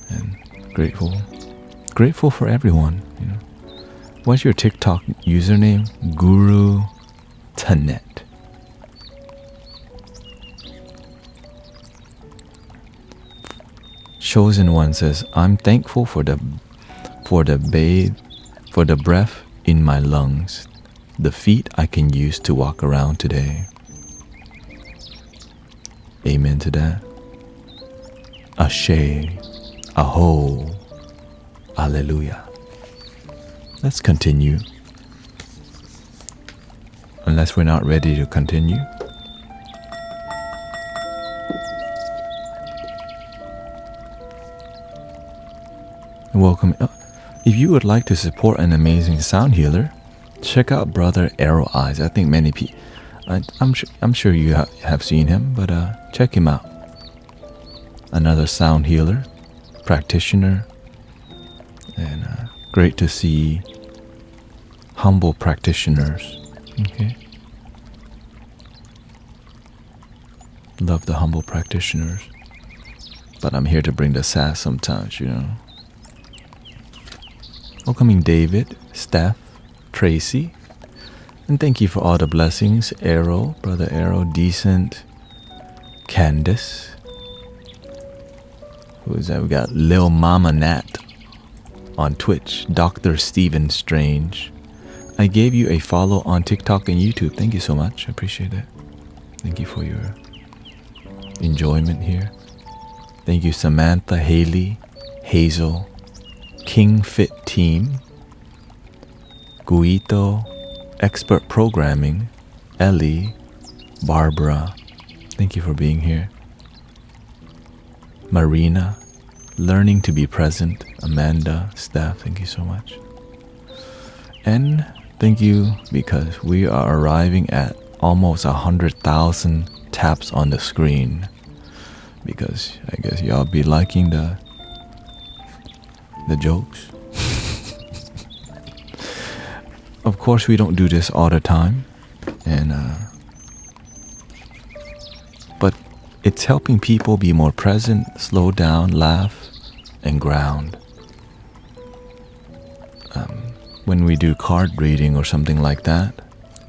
And grateful for everyone, you know. What's your TikTok username? Guru Tanet. Chosen One says, I'm thankful for the breath in my lungs, the feet I can use to walk around today. Amen to that. Ashe. Aho. Alleluia. Let's continue. Unless we're not ready to continue. Welcome. If you would like to support an amazing sound healer, check out Brother Arrow Eyes. I think many people, I'm sure you have seen him, but check him out. Another sound healer, practitioner, and great to see humble practitioners. Okay. Love the humble practitioners. But I'm here to bring the sass sometimes, you know. Welcoming David, Steph, Tracy. And thank you for all the blessings. Arrow, Brother Arrow, Decent, Candace. Who is that? We got Lil Mama Nat on Twitch. Dr. Stephen Strange. I gave you a follow on TikTok and YouTube. Thank you so much. I appreciate it. Thank you for your enjoyment here. Thank you, Samantha, Haley, Hazel, King Fit Team, Guito, Expert Programming, Ellie, Barbara. Thank you for being here. Marina, Learning to be Present, Amanda, Steph, thank you so much. And thank you because we are arriving at almost 100,000 taps on the screen. Because I guess y'all be liking the jokes. Of course, we don't do this all the time, and but it's helping people be more present, slow down, laugh, and ground. When we do card reading or something like that,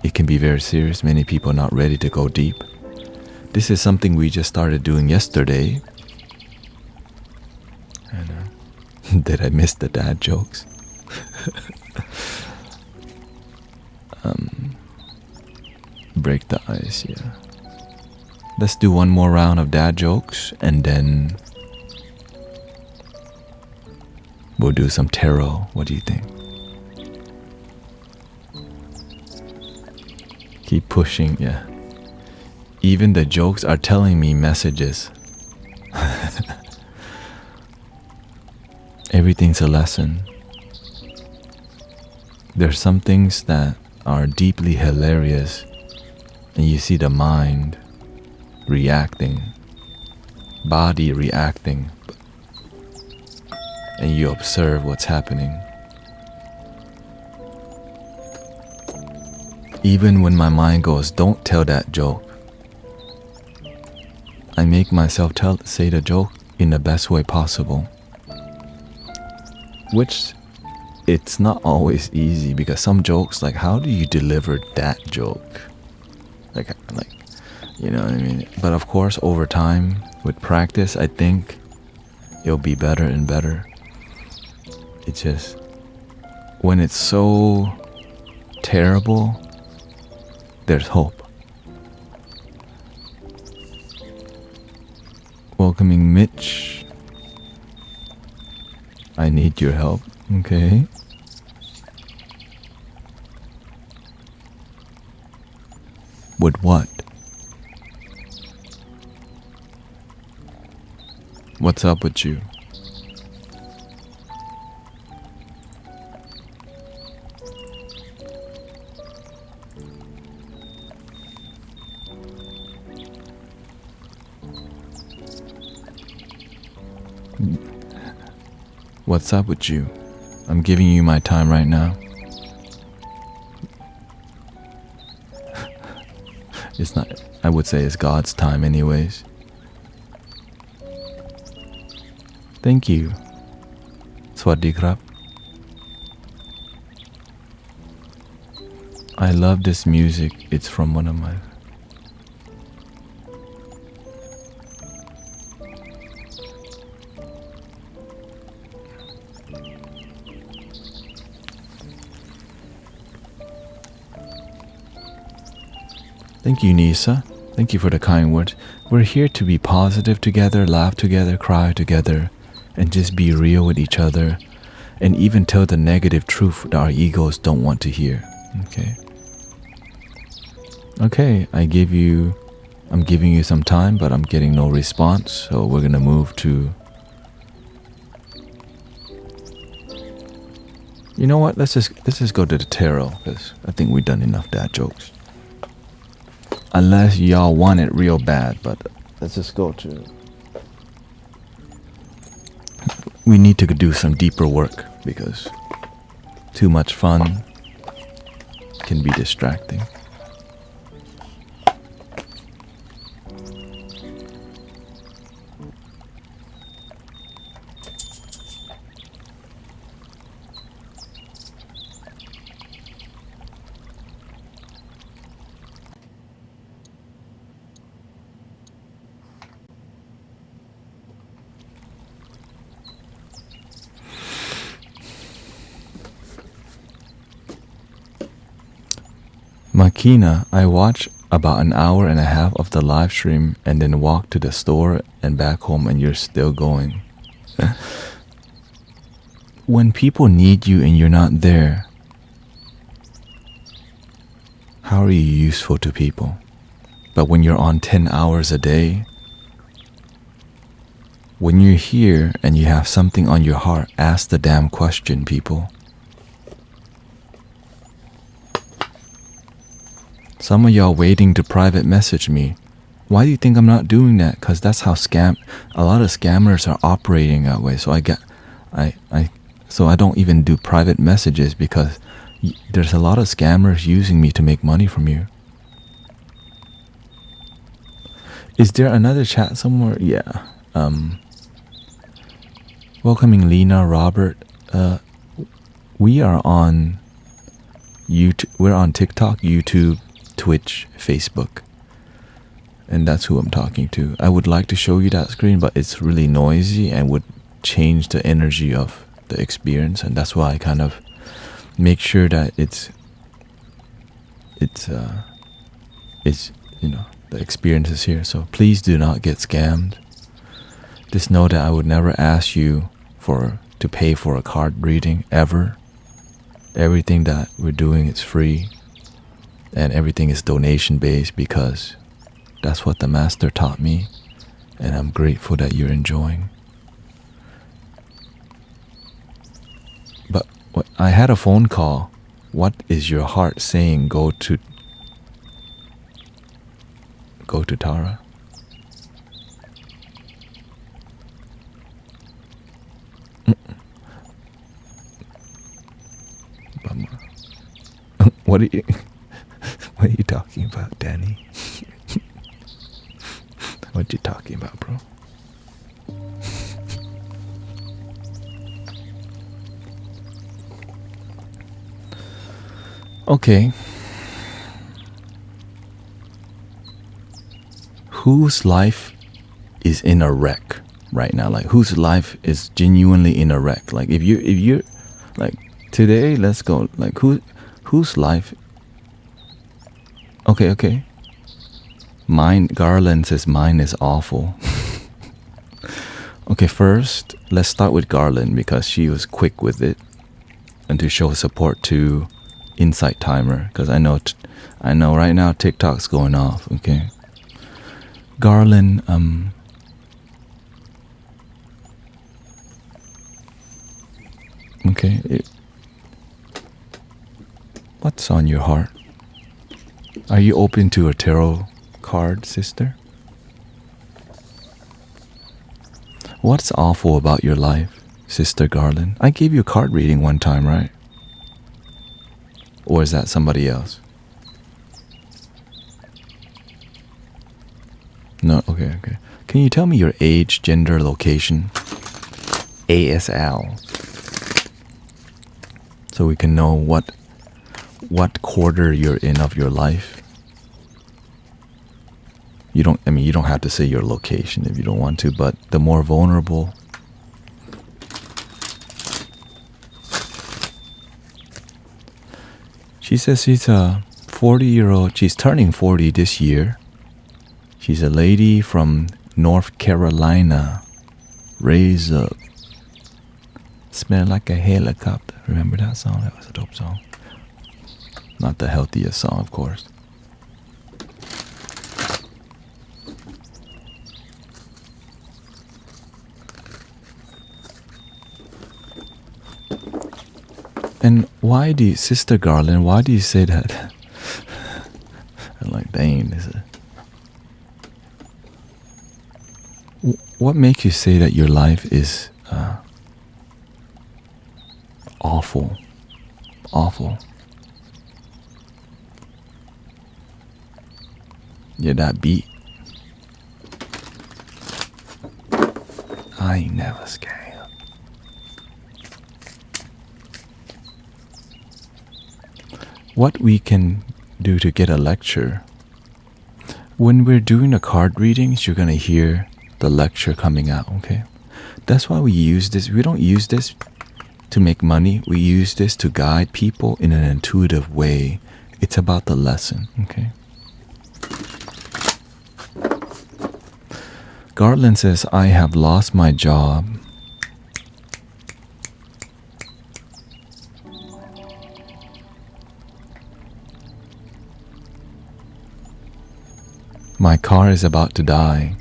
it can be very serious. Many people are not ready to go deep. This is something we just started doing yesterday. And did I miss the dad jokes? Break the ice, yeah. Let's do one more round of dad jokes and then we'll do some tarot. What do you think? Keep pushing, yeah. Even the jokes are telling me messages. Everything's a lesson. There's some things that are deeply hilarious, and you see the mind reacting, body reacting, and you observe what's happening. Even when my mind goes, don't tell that joke, I make myself say the joke in the best way possible. Which it's not always easy because some jokes, like how do you deliver that joke? Like you know what I mean? But of course, over time, with practice, I think it'll be better and better. It's just when it's so terrible, there's hope. Well, welcoming Mitch. I need your help. Okay. With what? What's up with you? What's up with you? I'm giving you my time right now. It's not, I would say it's God's time anyways. Thank you. Swaddi krap. I love this music. It's from one of my... Thank you, Nisa. Thank you for the kind words. We're here to be positive together, laugh together, cry together, and just be real with each other, and even tell the negative truth that our egos don't want to hear. Okay. Okay, I'm giving you some time, but I'm getting no response, so we're gonna move to... You know what? Let's just go to the tarot, because I think we've done enough dad jokes. Unless y'all want it real bad, but let's just go to... We need to do some deeper work, because too much fun can be distracting. Makina, I watch about an hour and a half of the live stream and then walk to the store and back home and you're still going. When people need you and you're not there, how are you useful to people? But when you're on 10 hours a day, when you're here and you have something on your heart, ask the damn question, people. Some of y'all waiting to private message me. Why do you think I'm not doing that? Because that's how a lot of scammers are operating that way. So I don't even do private messages because there's a lot of scammers using me to make money from you. Is there another chat somewhere? Yeah. Welcoming Lena, Robert. We are on YouTube. We're on TikTok, YouTube, Twitch, Facebook, and that's who I'm talking to. I would like to show you that screen, but it's really noisy and would change the energy of the experience, and that's why I kind of make sure that it's the experience is here. So please do not get scammed. Just know that I would never ask you to pay for a card reading ever. Everything that we're doing is free. And everything is donation based because that's what the master taught me, and I'm grateful that you're enjoying. But I had a phone call. What is your heart saying? Go to Tara. What are you talking about, Danny? What you talking about, bro? Okay. Whose life is in a wreck right now? Like, whose life is genuinely in a wreck? Like, if you're like, today, let's go. Like, whose life? Okay. Mine, Garland says mine is awful. Okay, first, let's start with Garland because she was quick with it and to show support to Insight Timer because I know right now TikTok's going off, okay? Garland, okay, what's on your heart? Are you open to a tarot card, sister? What's awful about your life, Sister Garland? I gave you a card reading one time, right? Or is that somebody else? No, okay. Can you tell me your age, gender, location? ASL. So we can know what quarter you're in of your life. You don't have to say your location if you don't want to, but the more vulnerable. She says she's a 40-year-old. She's turning 40 this year. She's a lady from North Carolina. Raised up. Smell like a helicopter. Remember that song? That was a dope song. Not the healthiest song, of course. And why do you, Sister Garland, why do you say that? I'm like, dang, what makes you say that your life is awful? Awful. Yeah, that beat. I ain't never scared. What we can do to get a lecture. When we're doing the card readings, you're going to hear the lecture coming out, okay? That's why we use this. We don't use this to make money. We use this to guide people in an intuitive way. It's about the lesson, okay? Garland says, I have lost my job. My car is about to die.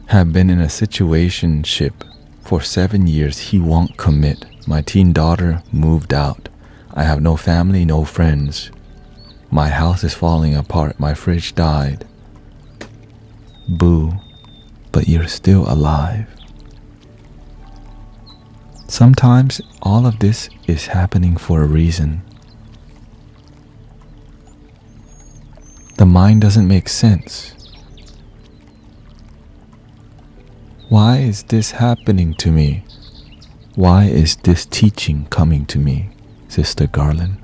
Have been in a situationship for 7 years. He won't commit. My teen daughter moved out. I have no family, no friends. My house is falling apart. My fridge died. Boo, but you're still alive. Sometimes all of this is happening for a reason. The mind doesn't make sense. Why is this happening to me? Why is this teaching coming to me, Sister Garland?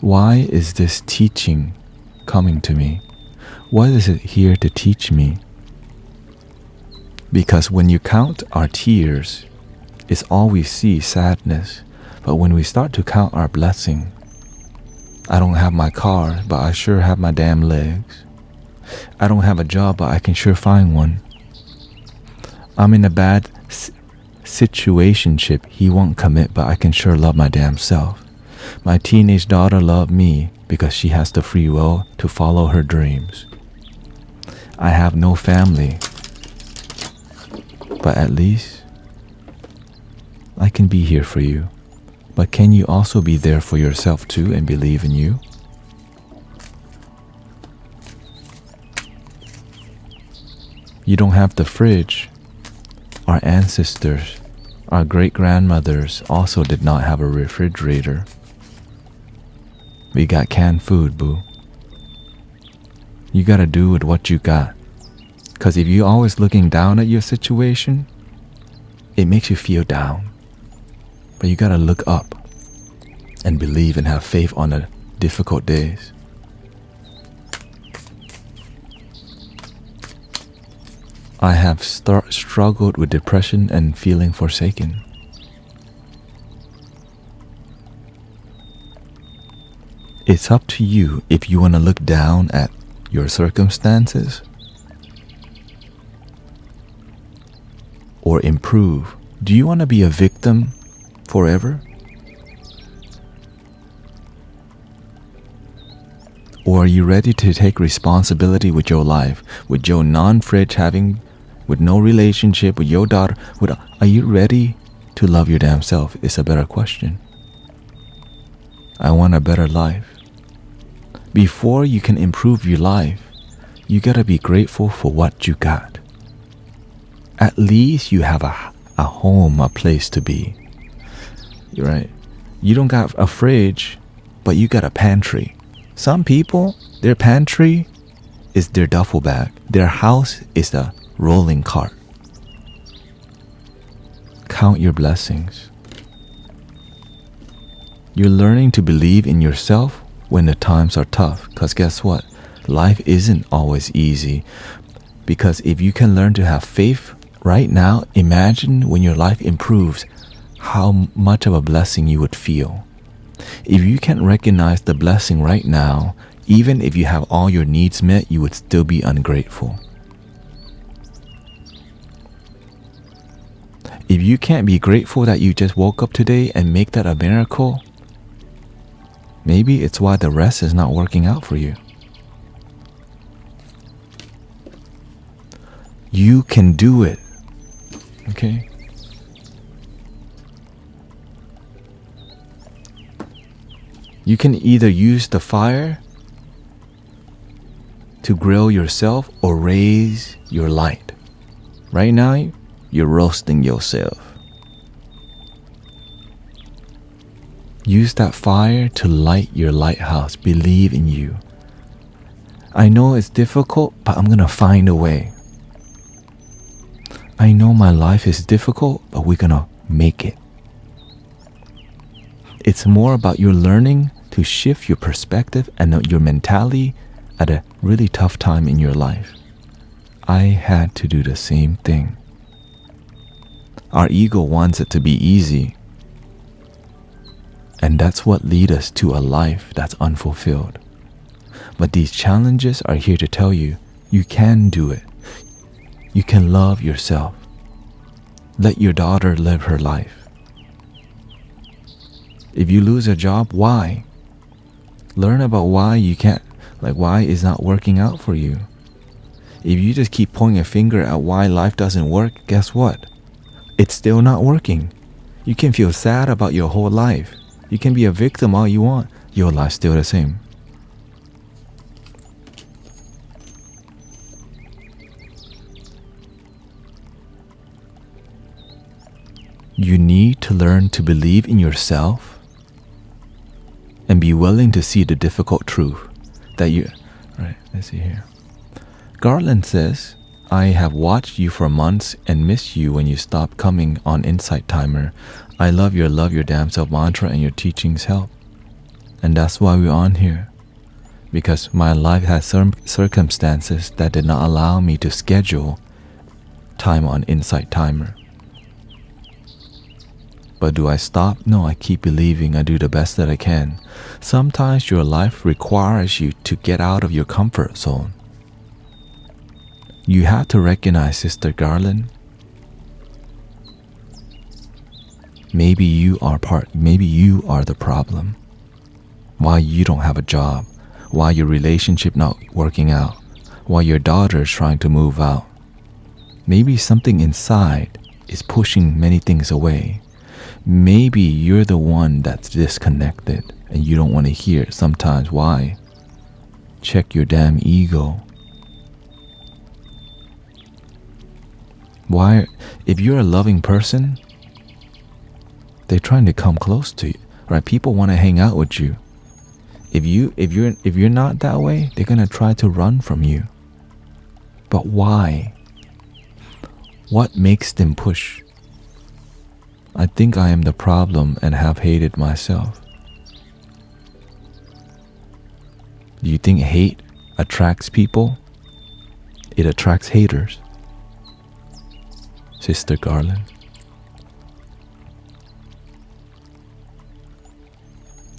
Why is this teaching coming to me? What is it here to teach me? Because when you count our tears, it's all we see, sadness. But when we start to count our blessing, I don't have my car, but I sure have my damn legs. I don't have a job, but I can sure find one. I'm in a bad situationship. He won't commit, but I can sure love my damn self. My teenage daughter loved me because she has the free will to follow her dreams. I have no family, but at least I can be here for you. But can you also be there for yourself too and believe in you? You don't have the fridge. Our ancestors, our great-grandmothers also did not have a refrigerator. We got canned food, boo. You gotta do with what you got. Cause if you're always looking down at your situation, it makes you feel down. But you gotta look up and believe and have faith on the difficult days. I have struggled with depression and feeling forsaken. It's up to you if you want to look down at your circumstances or improve, do you want to be a victim forever? Or are you ready to take responsibility with your life, with your non-fridge having, with no relationship, with your daughter? Are you ready to love your damn self? Is a better question. I want a better life. Before you can improve your life, you gotta be grateful for what you got. At least you have a home, a place to be. You're right. You don't got a fridge, but you got a pantry. Some people, their pantry is their duffel bag. Their house is the rolling cart. Count your blessings. You're learning to believe in yourself when the times are tough. Because guess what? Life isn't always easy. Because if you can learn to have faith right now, imagine when your life improves, how much of a blessing you would feel. If you can't recognize the blessing right now, even if you have all your needs met, you would still be ungrateful. If you can't be grateful that you just woke up today and make that a miracle, maybe it's why the rest is not working out for you. You can do it. Okay? You can either use the fire to grill yourself or raise your light. Right now, you're roasting yourself. Use that fire to light your lighthouse. Believe in you. I know it's difficult, but I'm gonna find a way. I know my life is difficult, but we're gonna make it. It's more about you learning to shift your perspective and your mentality at a really tough time in your life. I had to do the same thing. Our ego wants it to be easy. And that's what leads us to a life that's unfulfilled. But these challenges are here to tell you, you can do it. You can love yourself. Let your daughter live her life. If you lose a job, why? Learn about why you can't, why it's not working out for you. If you just keep pointing a finger at why life doesn't work, guess what? It's still not working. You can feel sad about your whole life. You can be a victim all you want. Your life's still the same. You need to learn to believe in yourself and be willing to see the difficult truth that you... Right, let's see here. Garland says, I have watched you for months and missed you when you stopped coming on Insight Timer. I love your damn self mantra and your teachings help. And that's why we're on here. Because my life has some circumstances that did not allow me to schedule time on Insight Timer. But do I stop? No, I keep believing. I do the best that I can. Sometimes your life requires you to get out of your comfort zone. You have to recognize, Sister Garland, maybe you are the problem. Why you don't have a job, why your relationship not working out, why your daughter is trying to move out. Maybe something inside is pushing many things away. Maybe you're the one that's disconnected and you don't want to hear sometimes why. Check your damn ego. Why, if you're a loving person, they're trying to come close to you, right? People want to hang out with you. If you're not that way, they're gonna try to run from you. But why? What makes them push? I think I am the problem and have hated myself. Do you think hate attracts people? It attracts haters. Sister Garland.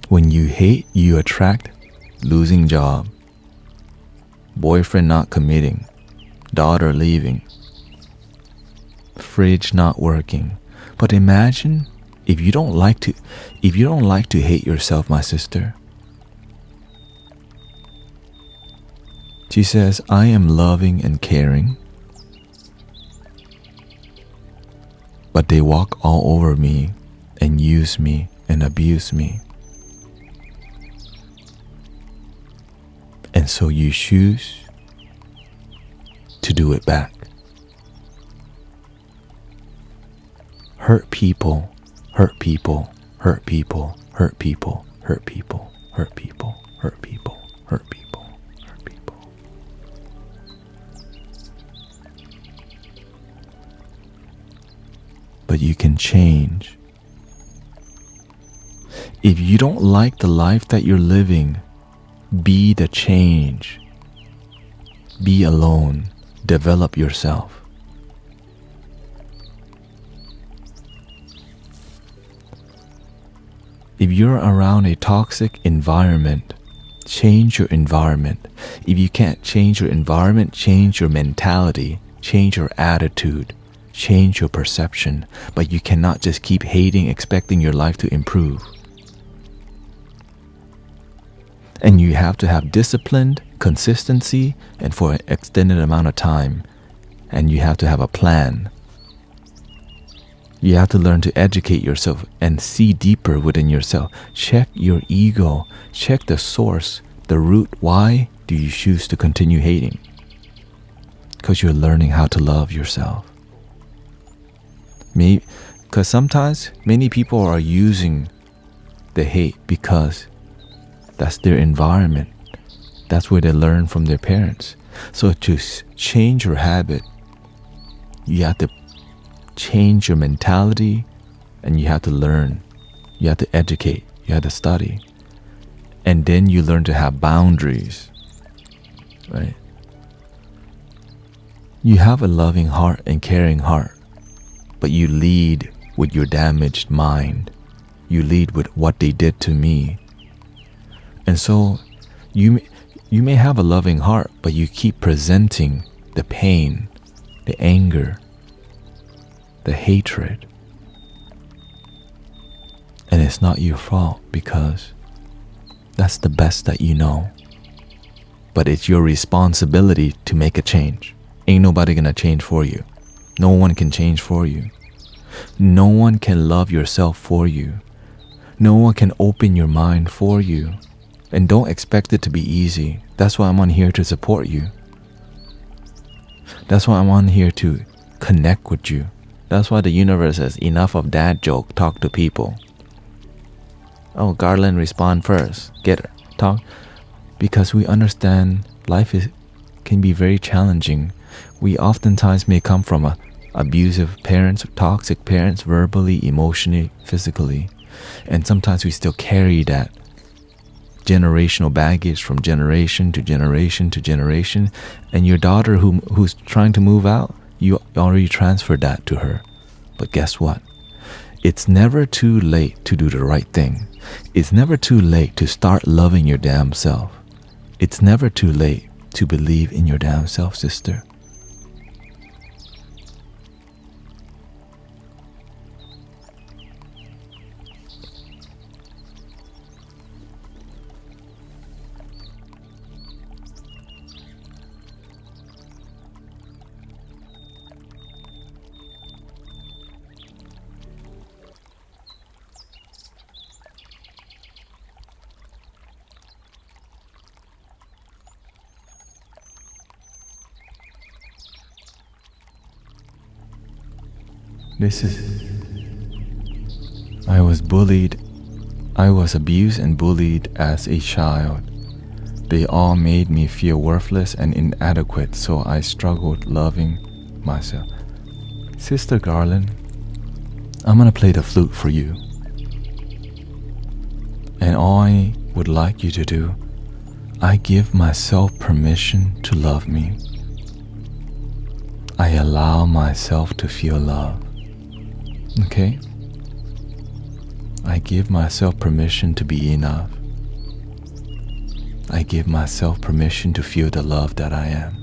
When you hate, you attract losing job, boyfriend not committing, daughter leaving, fridge not working. But imagine if you don't like to hate yourself, my sister. She says, I am loving and caring, but they walk all over me and use me and abuse me. And so you choose to do it back. Hurt people, hurt people, hurt people, hurt people, hurt people, hurt people, hurt people, hurt people, hurt people. But you can change. If you don't like the life that you're living, be the change. Be alone. Develop yourself. If you're around a toxic environment, change your environment. If you can't change your environment, change your mentality, change your attitude, change your perception. But you cannot just keep hating, expecting your life to improve. And you have to have discipline, consistency, and for an extended amount of time. And you have to have a plan. You have to learn to educate yourself and see deeper within yourself. Check your ego. Check the source, the root. Why do you choose to continue hating? Because you're learning how to love yourself. Because sometimes many people are using the hate because that's their environment. That's where they learn from their parents. So to change your habit, you have to change your mentality, and you have to learn. You have to educate. You have to study. And then you learn to have boundaries. Right? You have a loving heart and caring heart, but you lead with your damaged mind. You lead with what they did to me. And so you may have a loving heart, but you keep presenting the pain, the anger, the hatred. And it's not your fault because that's the best that you know. But it's your responsibility to make a change. Ain't nobody gonna change for you. No one can change for you. No one can love yourself for you. No one can open your mind for you. And don't expect it to be easy. That's why I'm on here to support you. That's why I'm on here to connect with you. That's why the universe says, enough of dad joke, talk to people. Oh, Garland, respond first. Get her. Talk. Because we understand life can be very challenging. We oftentimes may come from abusive parents, toxic parents, verbally, emotionally, physically. And sometimes we still carry that generational baggage from generation to generation to generation. And your daughter who's trying to move out, you already transferred that to her. But guess what? It's never too late to do the right thing. It's never too late to start loving your damn self. It's never too late to believe in your damn self, sister. I was bullied. I was abused and bullied as a child. They all made me feel worthless and inadequate, so I struggled loving myself. Sister Garland, I'm gonna play the flute for you. And all I would like you to do, I give myself permission to love me. I allow myself to feel love. Okay? I give myself permission to be enough. I give myself permission to feel the love that I am.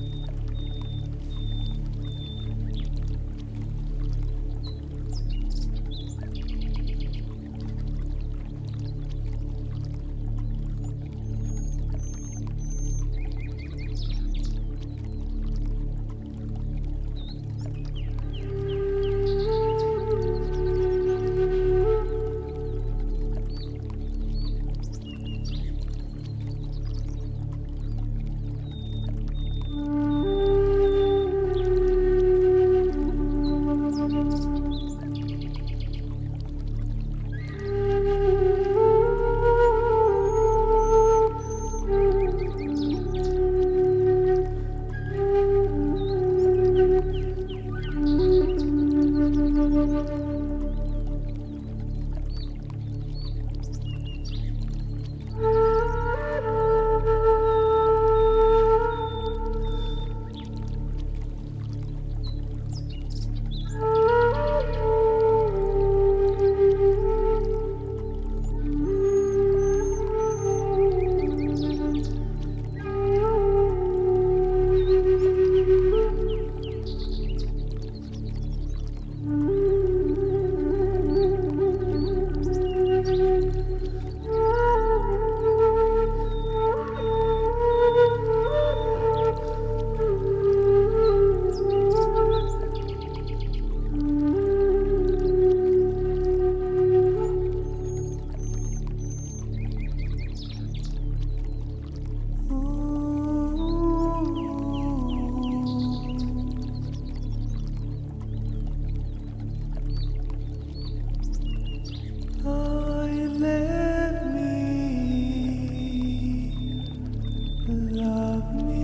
love me.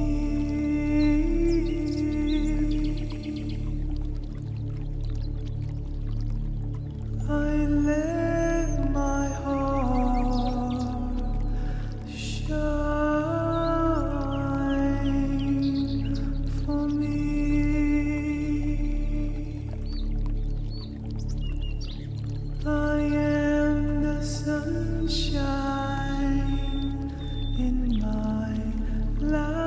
I let my heart shine for me. I am the sunshine in my life.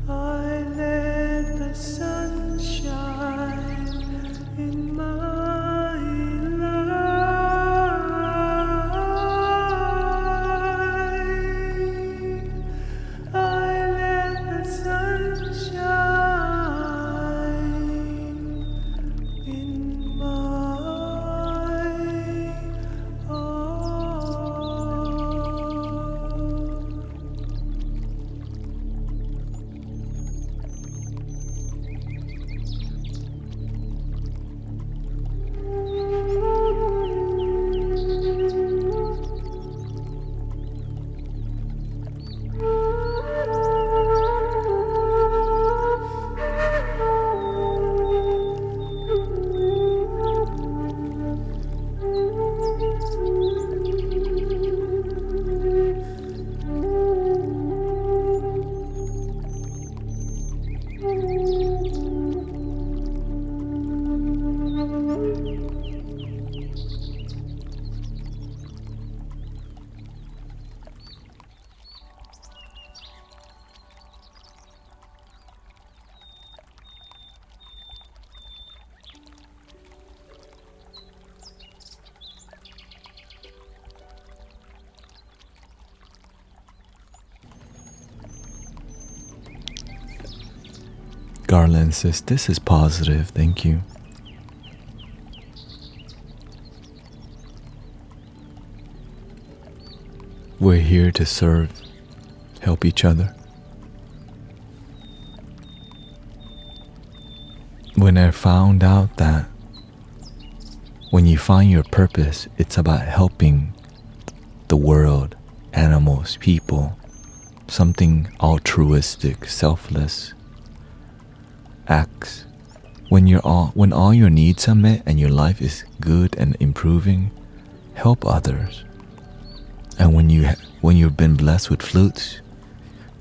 I let the sun shine in my life. I let the sun shine in my heart. Garland says, this is positive, thank you. We're here to serve, help each other. When I found out that when you find your purpose, it's about helping the world, animals, people, something altruistic, selfless acts. When all your needs are met and your life is good and improving, help others. And when you've been blessed with flutes,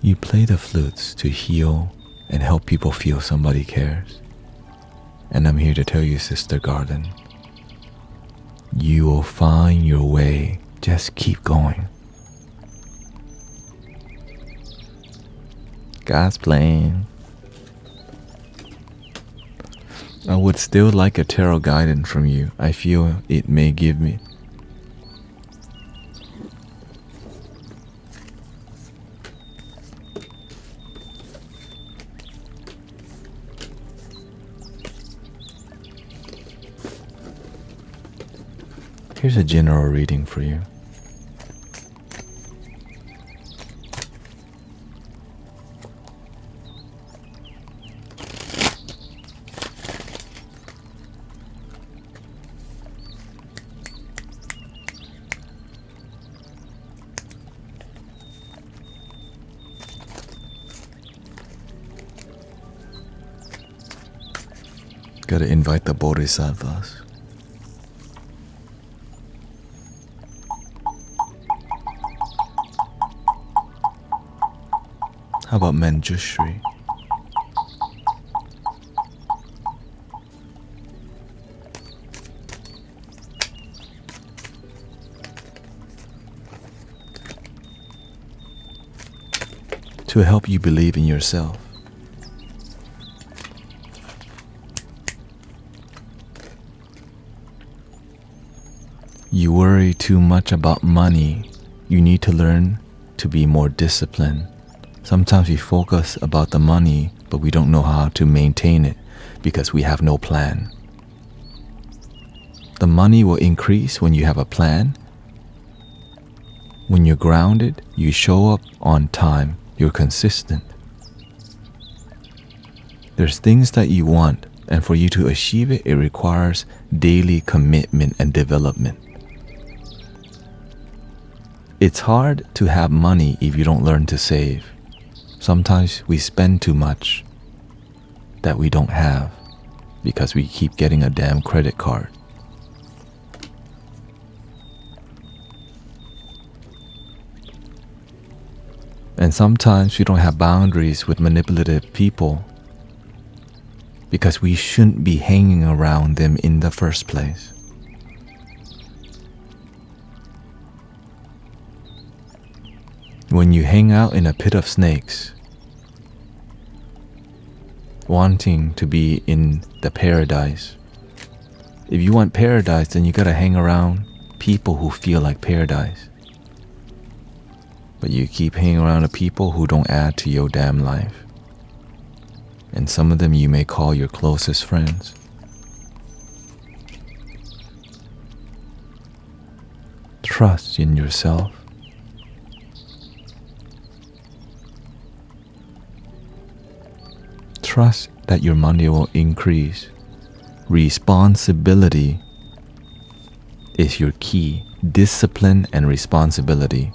you play the flutes to heal and help people feel somebody cares. And I'm here to tell you, Sister Garden, you will find your way. Just keep going. God's plan. I would still like a tarot guidance from you. I feel it may give me. Here's a general reading for you. Gotta invite the bodhisattvas. How about Manjushri? To help you believe in yourself. You worry too much about money. You need to learn to be more disciplined. Sometimes we focus about the money, but we don't know how to maintain it because we have no plan. The money will increase when you have a plan. When you're grounded, you show up on time. You're consistent. There's things that you want, and for you to achieve it, it requires daily commitment and development. It's hard to have money if you don't learn to save. Sometimes we spend too much that we don't have because we keep getting a damn credit card. And sometimes we don't have boundaries with manipulative people because we shouldn't be hanging around them in the first place. When you hang out in a pit of snakes, wanting to be in the paradise, if you want paradise, then you gotta hang around people who feel like paradise. But you keep hanging around the people who don't add to your damn life. And some of them you may call your closest friends. Trust in yourself. Trust that your money will increase. Responsibility is your key. Discipline and responsibility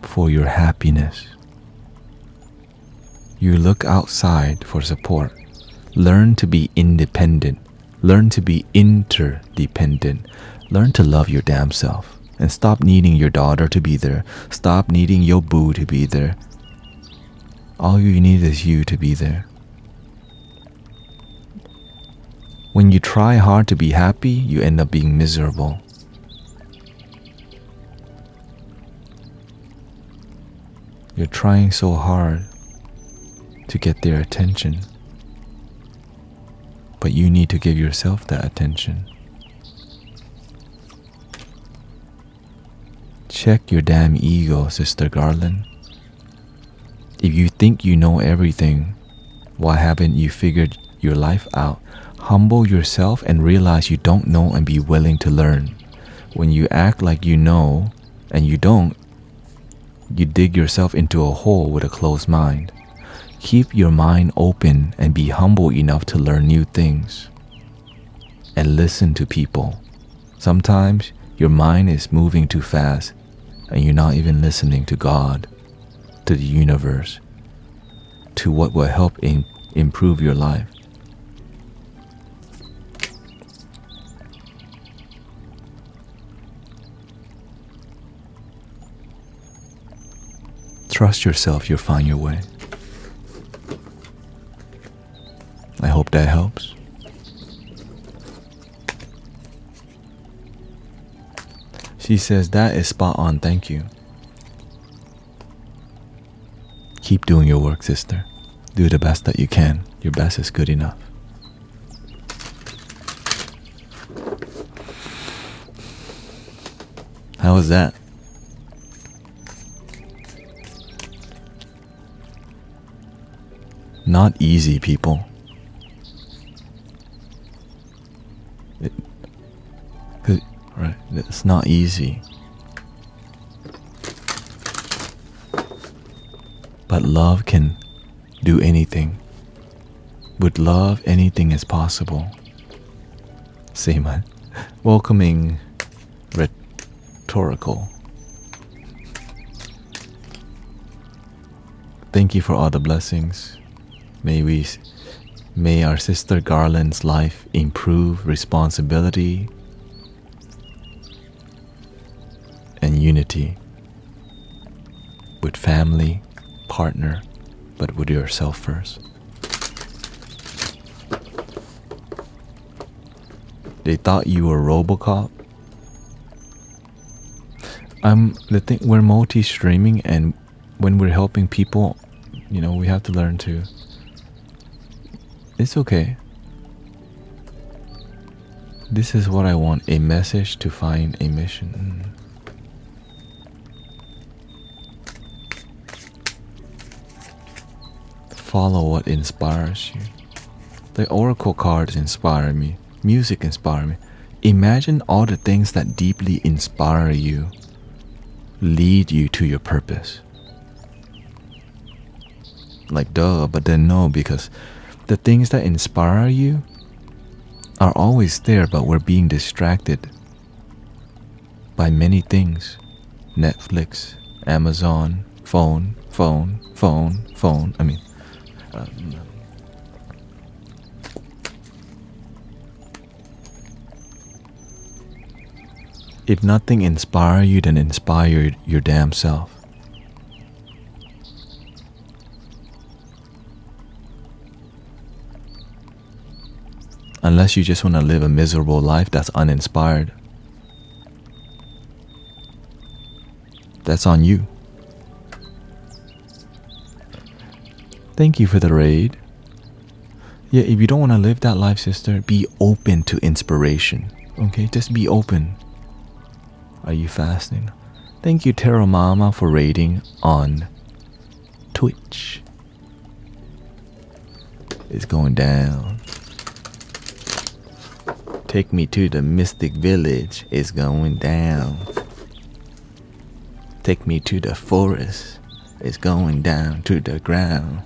for your happiness. You look outside for support. Learn to be independent. Learn to be interdependent. Learn to love your damn self. And stop needing your daughter to be there. Stop needing your boo to be there. All you need is you to be there. When you try hard to be happy, you end up being miserable. You're trying so hard to get their attention, but you need to give yourself that attention. Check your damn ego, Sister Garland. If you think you know everything, why haven't you figured your life out? Humble yourself and realize you don't know and be willing to learn. When you act like you know and you don't, you dig yourself into a hole with a closed mind. Keep your mind open and be humble enough to learn new things. And listen to people. Sometimes your mind is moving too fast and you're not even listening to God, to the universe, to what will help improve your life. Trust yourself, you'll find your way. I hope that helps. She says, that is spot on, thank you. Keep doing your work, sister. Do the best that you can. Your best is good enough. How was that? Not easy, people. Right, it's not easy. But love can do anything. With love, anything is possible. Same, welcoming, rhetorical. Thank you for all the blessings. May our sister Garland's life improve responsibility and unity with family, partner, but with yourself first. They thought you were RoboCop. We're multi-streaming, and when we're helping people, we have to learn to. It's okay. This is what I want, a message to find a mission. Follow what inspires you. The oracle cards inspire me. Music inspires me. Imagine all the things that deeply inspire you, lead you to your purpose. Like duh, but then no, because the things that inspire you are always there, but we're being distracted by many things. Netflix, Amazon, phone. I mean, if nothing inspires you, then inspire your damn self. Unless you just want to live a miserable life that's uninspired, that's on you. Thank you for the raid. Yeah, if you don't want to live that life, sister, be open to inspiration. Okay, just be open. Are you fasting? Thank you, Taro Mama, for raiding on Twitch. It's going down. Take me to the mystic village. It's going down. Take me to the forest. It's going down to the ground.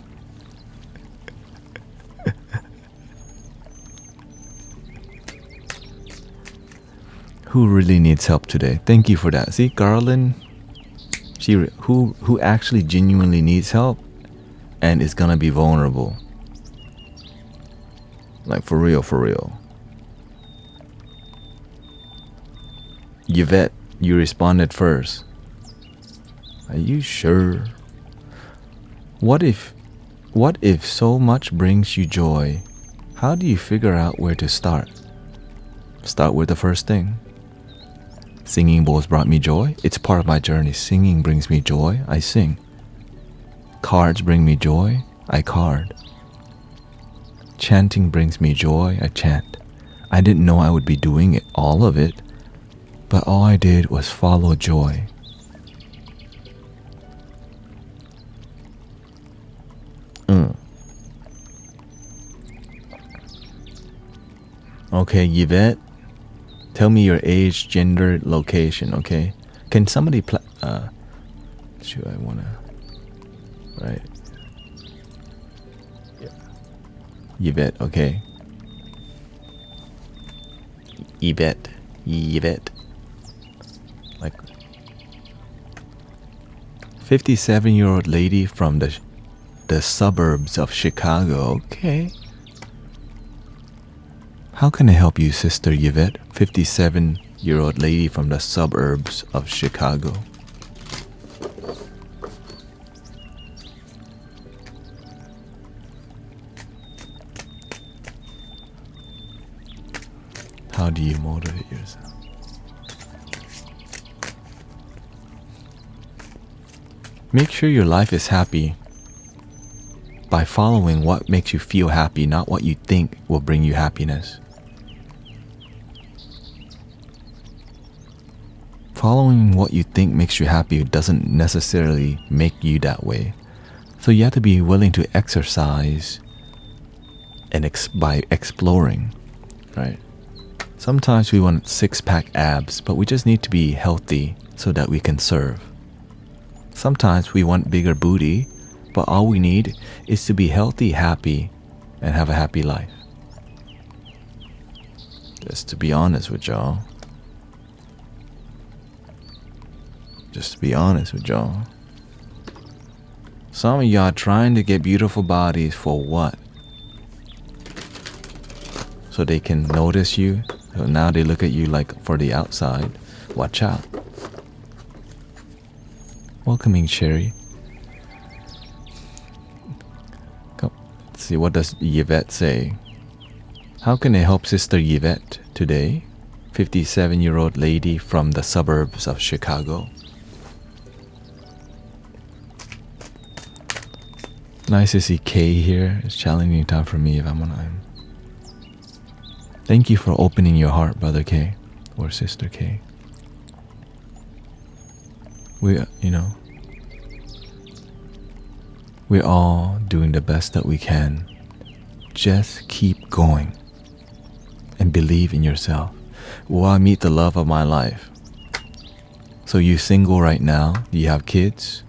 Who really needs help today? Thank you for that. See, Garland, who actually genuinely needs help and is gonna be vulnerable. Like for real. Yvette, you responded first. Are you sure? What if so much brings you joy? How do you figure out where to start? Start with the first thing. Singing bowls brought me joy. It's part of my journey. Singing brings me joy. I sing. Cards bring me joy. I card. Chanting brings me joy. I chant. I didn't know I would be doing it, all of it, but all I did was follow joy. Okay, Yvette, tell me your age, gender, location, okay? Can somebody should I wanna, right? Yeah. Yvette, okay. Yvette. Like 57-year-old lady from the suburbs of Chicago, okay. How can I help you, Sister Yvette? 57-year-old lady from the suburbs of Chicago. How do you motivate yourself? Make sure your life is happy by following what makes you feel happy, not what you think will bring you happiness. Following what you think makes you happy doesn't necessarily make you that way. So you have to be willing to exercise and by exploring, right? Sometimes we want six-pack abs, but we just need to be healthy so that we can serve. Sometimes we want bigger booty, but all we need is to be healthy, happy, and have a happy life. Just to be honest with y'all. Some of y'all trying to get beautiful bodies for what? So they can notice you. So now they look at you like for the outside. Watch out. Welcoming Sherry. Come, let's see, what does Yvette say? How can I help Sister Yvette today? 57-year-old lady from the suburbs of Chicago. Nice to see Kay here. It's challenging time for me if I'm on. Thank you for opening your heart, Brother Kay, or Sister Kay. We're all doing the best that we can. Just keep going and believe in yourself. Will I meet the love of my life? So you single right now? Do you have kids?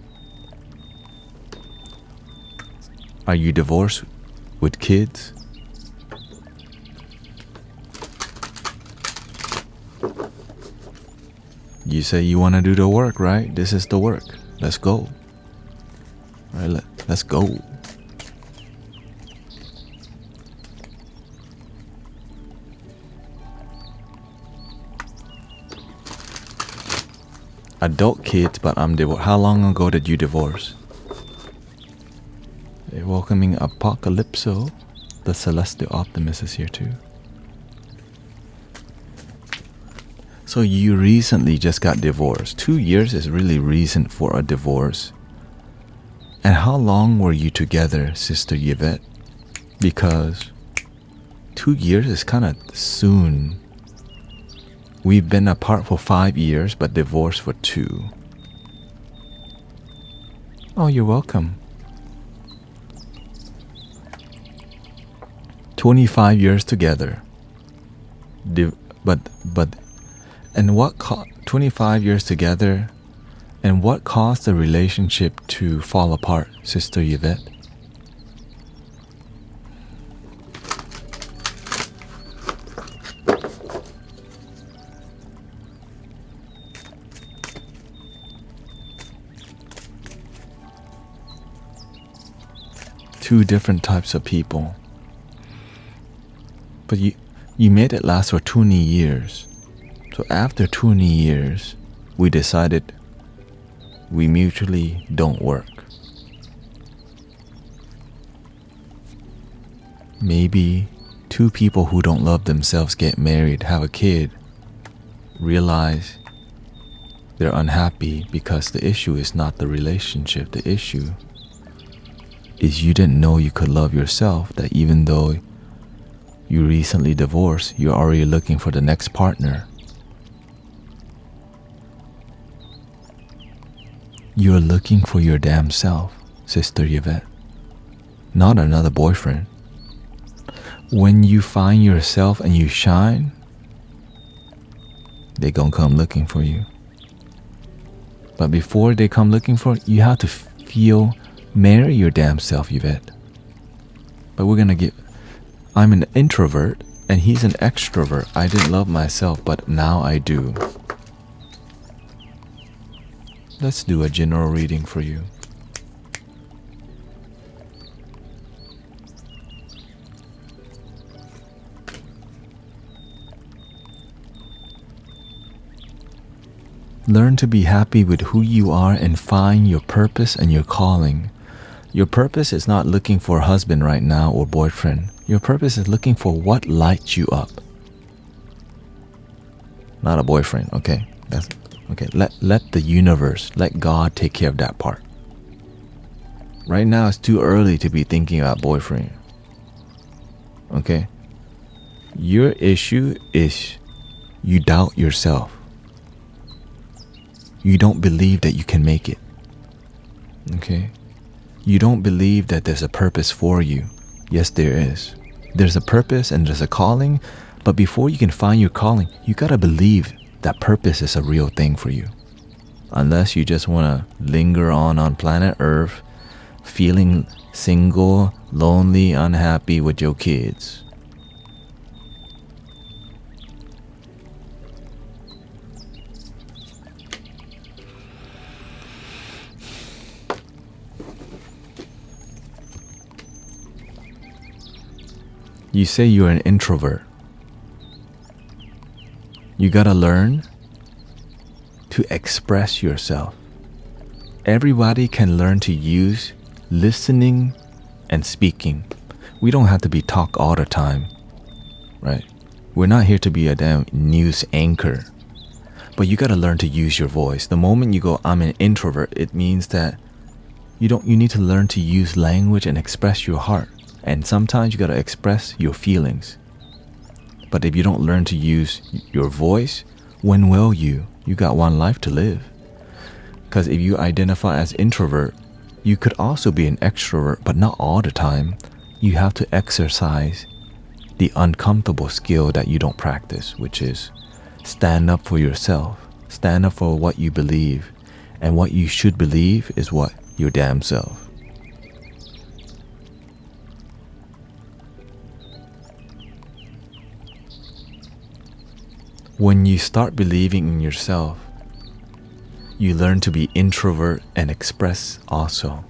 Are you divorced with kids? You say you want to do the work, right? This is the work. Let's go. Right, let's go. Adult kids, but I'm divorced. How long ago did you divorce? Welcoming Apocalypso. The Celestial Optimist is here too. So you recently just got divorced. 2 years is really recent for a divorce. And how long were you together, Sister Yvette? Because 2 years is kind of soon. We've been apart for 5 years, but divorced for 2. Oh, you're welcome. 25 years together. And what 25 years together, and what caused the relationship to fall apart, Sister Yvette? Two different types of people. But you made it last for 20 years. So after 20 years, we decided we mutually don't work. Maybe two people who don't love themselves get married, have a kid, realize they're unhappy because the issue is not the relationship. The issue is you didn't know you could love yourself, that even though you recently divorced, you're already looking for the next partner. You're looking for your damn self, Sister Yvette, not another boyfriend. When you find yourself and you shine, they gonna come looking for you. But before they come looking for you, you have to marry your damn self, Yvette. But I'm an introvert and he's an extrovert. I didn't love myself, but now I do. Let's do a general reading for you. Learn to be happy with who you are and find your purpose and your calling. Your purpose is not looking for a husband right now or boyfriend. Your purpose is looking for what lights you up. Not a boyfriend, okay? Okay, let the universe, let God take care of that part. Right now it's too early to be thinking about boyfriend. Okay? Your issue is you doubt yourself. You don't believe that you can make it. Okay? You don't believe that there's a purpose for you. Yes, there is. There's a purpose and there's a calling, but before you can find your calling, you gotta believe that purpose is a real thing for you. Unless you just wanna linger on planet Earth, feeling single, lonely, unhappy with your kids. You say you're an introvert. You gotta learn to express yourself. Everybody can learn to use listening and speaking. We don't have to be talk all the time, right? We're not here to be a damn news anchor. But you gotta learn to use your voice. The moment you go, I'm an introvert, it means that you need to learn to use language and express your heart. And sometimes you gotta express your feelings. But if you don't learn to use your voice, when will you? You got one life to live. Because if you identify as introvert, you could also be an extrovert, but not all the time. You have to exercise the uncomfortable skill that you don't practice, which is stand up for yourself. Stand up for what you believe. And what you should believe is what? Your damn self. When you start believing in yourself, You learn to be introvert and express also.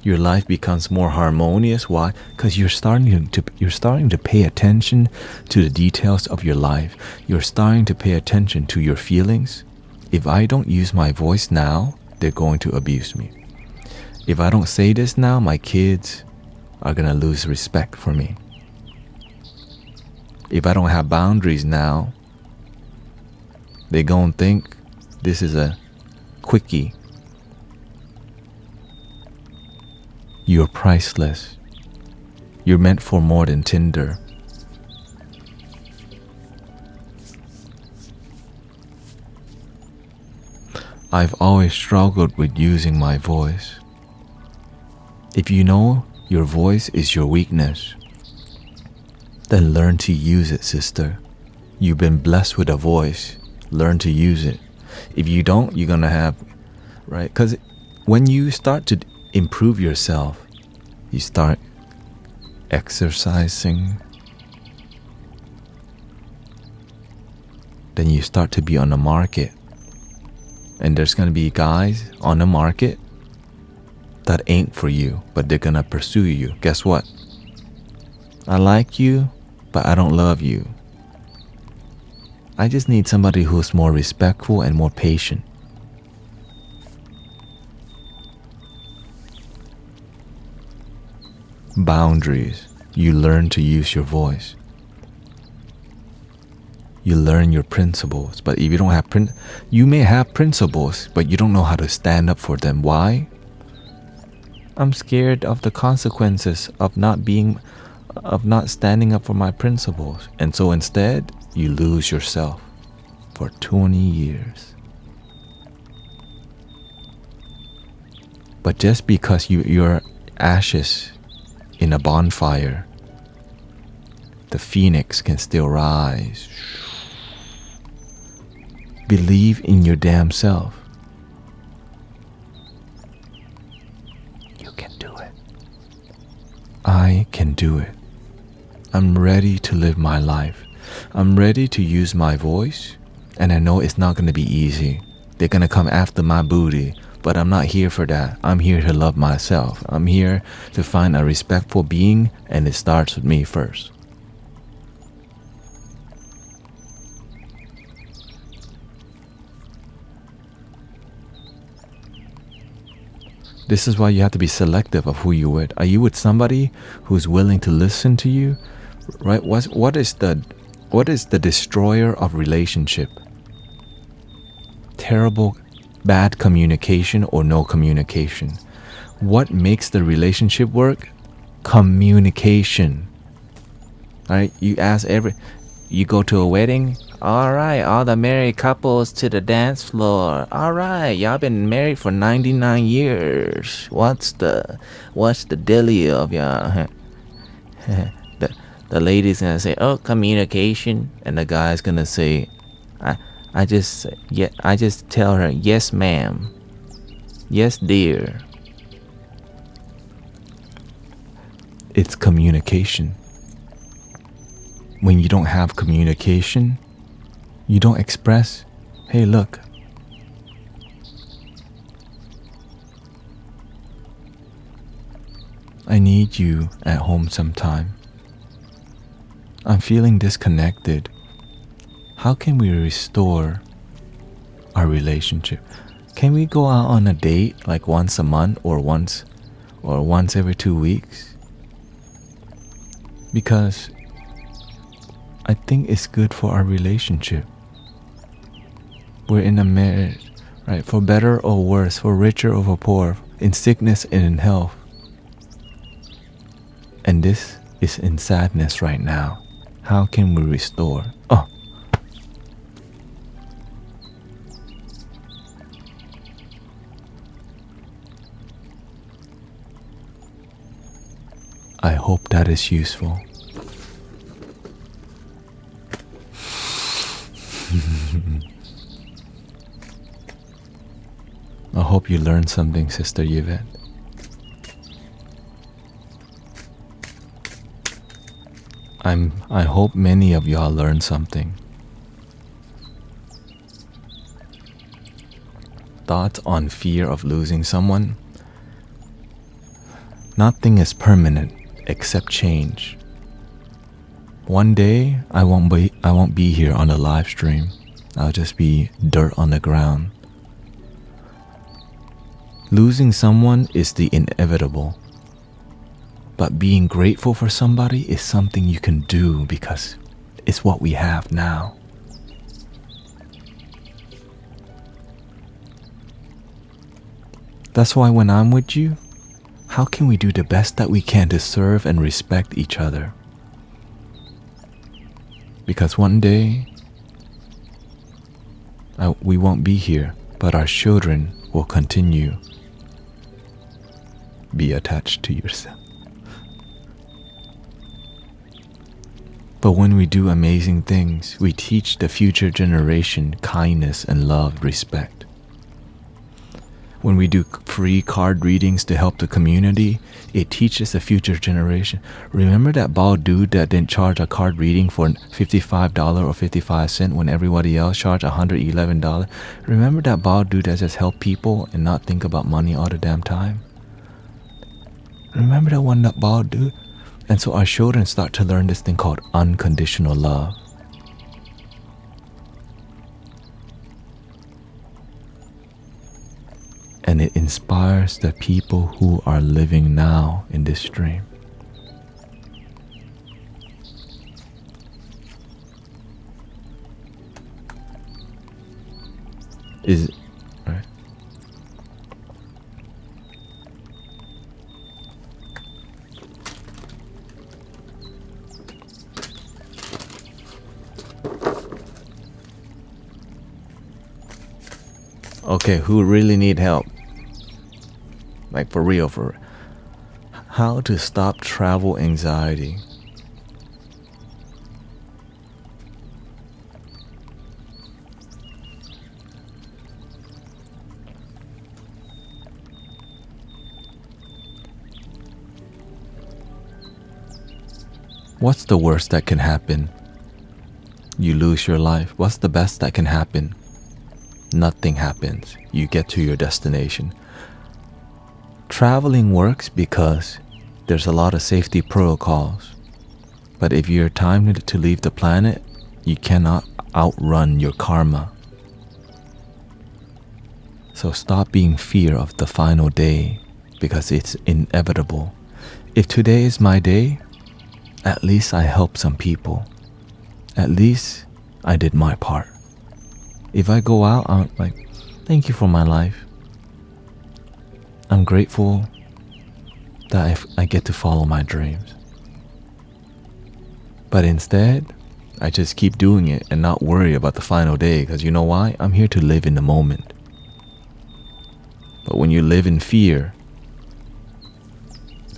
Your life becomes more harmonious. Why? Because you're starting to pay attention to the details of your life. You're starting to pay attention to your feelings. If I don't use my voice now, they're going to abuse me. If I don't say this now, my kids are going to lose respect for me. If I don't have boundaries now, they're going to think this is a quickie. You're priceless. You're meant for more than Tinder. I've always struggled with using my voice. If you know your voice is your weakness, then learn to use it, sister. You've been blessed with a voice. Learn to use it. If you don't, you're gonna have, right? Because when you start to improve yourself, you start exercising, then you start to be on the market. And there's gonna be guys on the market that ain't for you, but they're gonna pursue you. Guess what? I like you, but I don't love you. I just need somebody who's more respectful and more patient. Boundaries. You learn to use your voice. You learn your principles. But if you don't have you may have principles, but you don't know how to stand up for them. Why? I'm scared of the consequences of not standing up for my principles. And so instead, you lose yourself for 20 years. But just because you're ashes in a bonfire, the phoenix can still rise. Believe in your damn self. You can do it. I can do it. I'm ready to live my life. I'm ready to use my voice, and I know it's not going to be easy. They're going to come after my booty, but I'm not here for that. I'm here to love myself. I'm here to find a respectful being, and it starts with me first. This is why you have to be selective of who you're with. Are you with somebody who's willing to listen to you? Right? What is the destroyer of relationship? Terrible, bad communication or no communication. What makes the relationship work? Communication. All right? You go to a wedding. All right, all the married couples to the dance floor. All right, y'all been married for 99 years. What's the dealio of y'all? The lady's gonna say, "Oh, communication," and the guy's gonna say, "I just tell her, yes, ma'am, yes, dear." It's communication. When you don't have communication, you don't express, "Hey, look, I need you at home sometime. I'm feeling disconnected. How can we restore our relationship? Can we go out on a date like once a month or once every 2 weeks? Because I think it's good for our relationship. We're in a marriage, right? For better or worse, for richer or for poor, in sickness and in health. And this is in sadness right now. How can we restore? Oh. I hope that is useful. I hope you learned something, Sister Yvette. I hope many of y'all learned something. thoughts on fear of losing someone. Nothing is permanent except change. One day I won't be here on the live stream. I'll just be dirt on the ground. Losing someone is the inevitable. But being grateful for somebody is something you can do because it's what we have now. That's why when I'm with you, how can we do the best that we can to serve and respect each other? Because one day, we won't be here, but our children will continue be attached to yourself. But when we do amazing things, we teach the future generation kindness and love, respect. When we do free card readings to help the community, it teaches the future generation. Remember that bald dude that didn't charge a card reading for $55 or 55 cents when everybody else charged $111? Remember that bald dude that just helped people and not think about money all the damn time? Remember that bald dude? And so our children start to learn this thing called unconditional love. And it inspires the people who are living now in this stream. Is it right? Okay, who really need help? Like for real. How to stop travel anxiety. What's the worst that can happen? You lose your life. What's the best that can happen? Nothing happens. You get to your destination. Traveling works because there's a lot of safety protocols. But if you're timed to leave the planet, you cannot outrun your karma. So stop being fear of the final day because it's inevitable. If today is my day, at least I helped some people. At least I did my part. If I go out, I'm like, thank you for my life. I'm grateful that I get to follow my dreams. But instead, I just keep doing it and not worry about the final day because you know why? I'm here to live in the moment. But when you live in fear,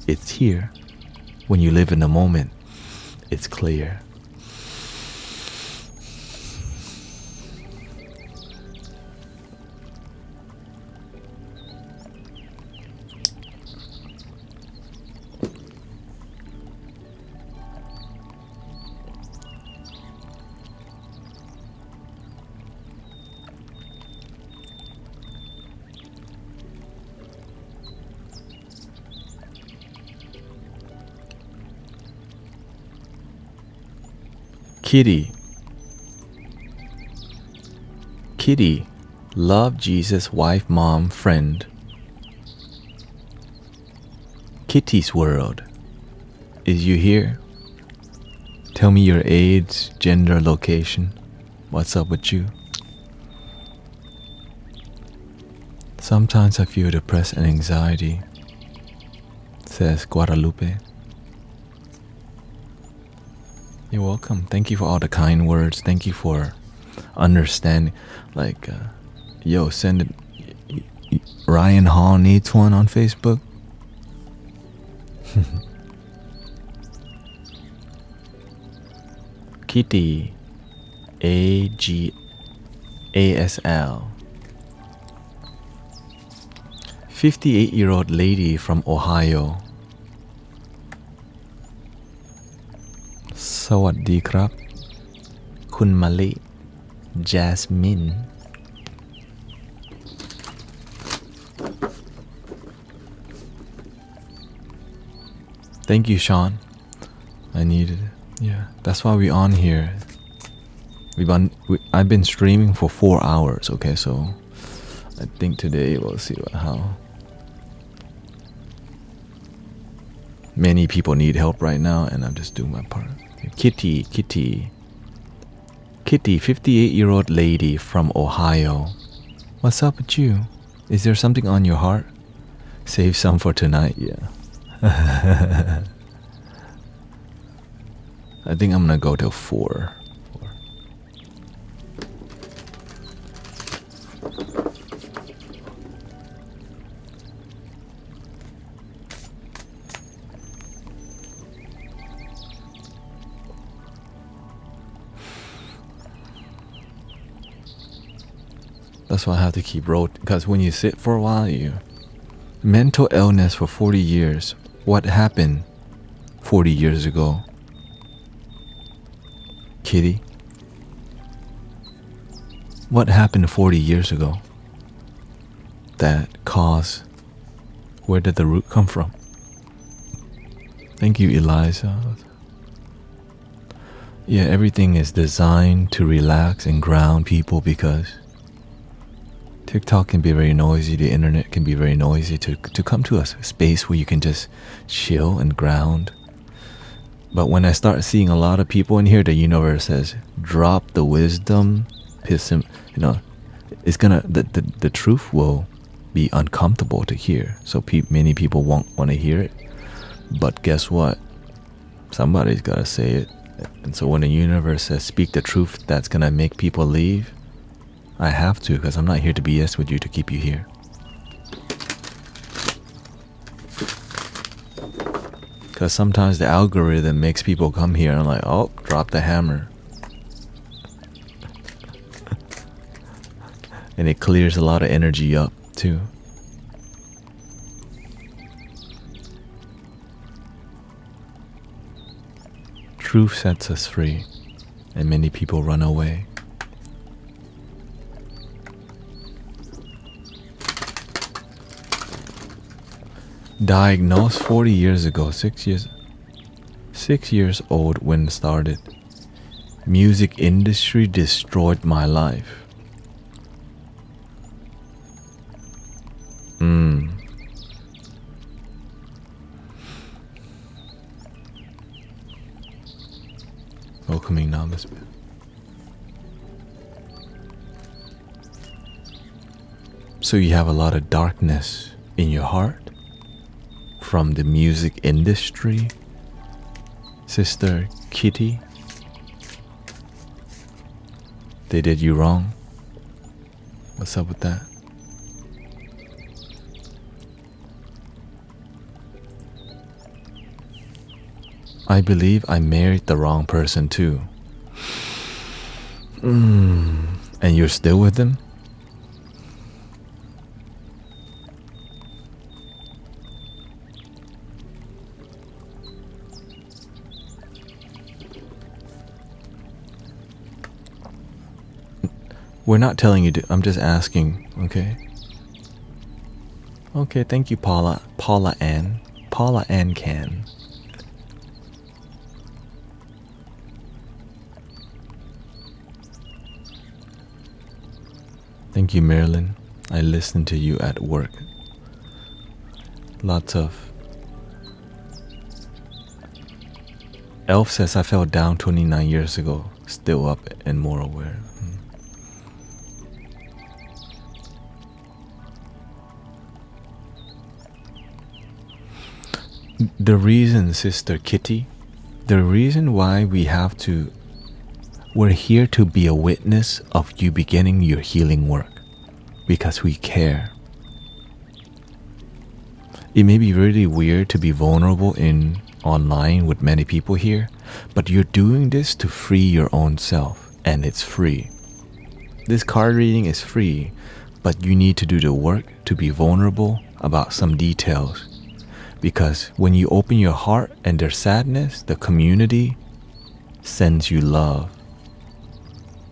it's here. When you live in the moment, it's clear. Kitty, love Jesus, wife, mom, friend. Kitty's world. Is you here? Tell me your age, gender, location. What's up with you? Sometimes I feel depressed and anxiety, says Guadalupe. You're welcome. Thank you for all the kind words. Thank you for understanding. Like, send it. Ryan Hall needs one on Facebook. Kitty, AGASL. 58-year-old lady from Ohio. สวัสดีครับคุณมะลิ Jasmine Thank you, Sean. I needed it. Yeah, that's why we're on here. I've been streaming for 4 hours. Okay, so I think today we'll see how. Many people need help right now, and I'm just doing my part. Kitty, 58-year-old lady from Ohio. What's up with you? Is there something on your heart? Save some for tonight, yeah. I think I'm gonna go till 4. That's why I have to keep rotating, because when you sit for a while, mental illness for 40 years. What happened 40 years ago? Kitty? What happened 40 years ago that caused? Where did the root come from? Thank you, Eliza. Yeah, everything is designed to relax and ground people, because TikTok can be very noisy, the internet can be very noisy. To come to a space where you can just chill and ground. But when I start seeing a lot of people in here, the universe says, drop the wisdom, piss him, it's gonna, the truth will be uncomfortable to hear. So many people won't want to hear it. But guess what? Somebody's gotta say it. And so when the universe says, speak the truth, that's gonna make people leave, I have to, because I'm not here to BS with you to keep you here. Because sometimes the algorithm makes people come here and I'm like, oh, drop the hammer. And it clears a lot of energy up too. Truth sets us free, and many people run away. Diagnosed 40 years ago, 6 years old when started. Music industry destroyed my life. Welcoming Namaste. So you have a lot of darkness in your heart from the music industry, Sister Kitty. They did you wrong. What's up with that? I believe I married the wrong person too. And you're still with them? We're not telling you to, I'm just asking, okay? Okay, thank you, Paula Ann can. Thank you, Marilyn. I listened to you at work. Lots of... Elf says I fell down 29 years ago, still up and more aware. The reason, Sister Kitty, the reason why we're here to be a witness of you beginning your healing work, because we care. It may be really weird to be vulnerable online with many people here, but you're doing this to free your own self, and it's free. This card reading is free, but you need to do the work to be vulnerable about some details. Because when you open your heart and there's sadness, the community sends you love.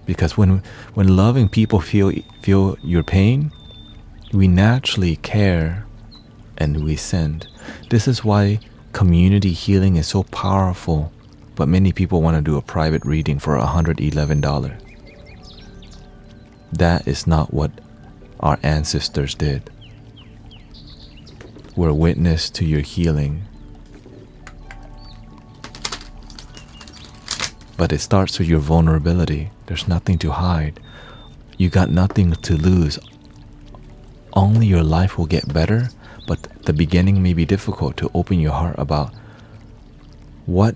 Because when loving people feel your pain, we naturally care and we send. This is why community healing is so powerful, but many people want to do a private reading for $111. That is not what our ancestors did. We're witness to your healing. But it starts with your vulnerability. There's nothing to hide. You got nothing to lose. Only your life will get better, but the beginning may be difficult to open your heart about what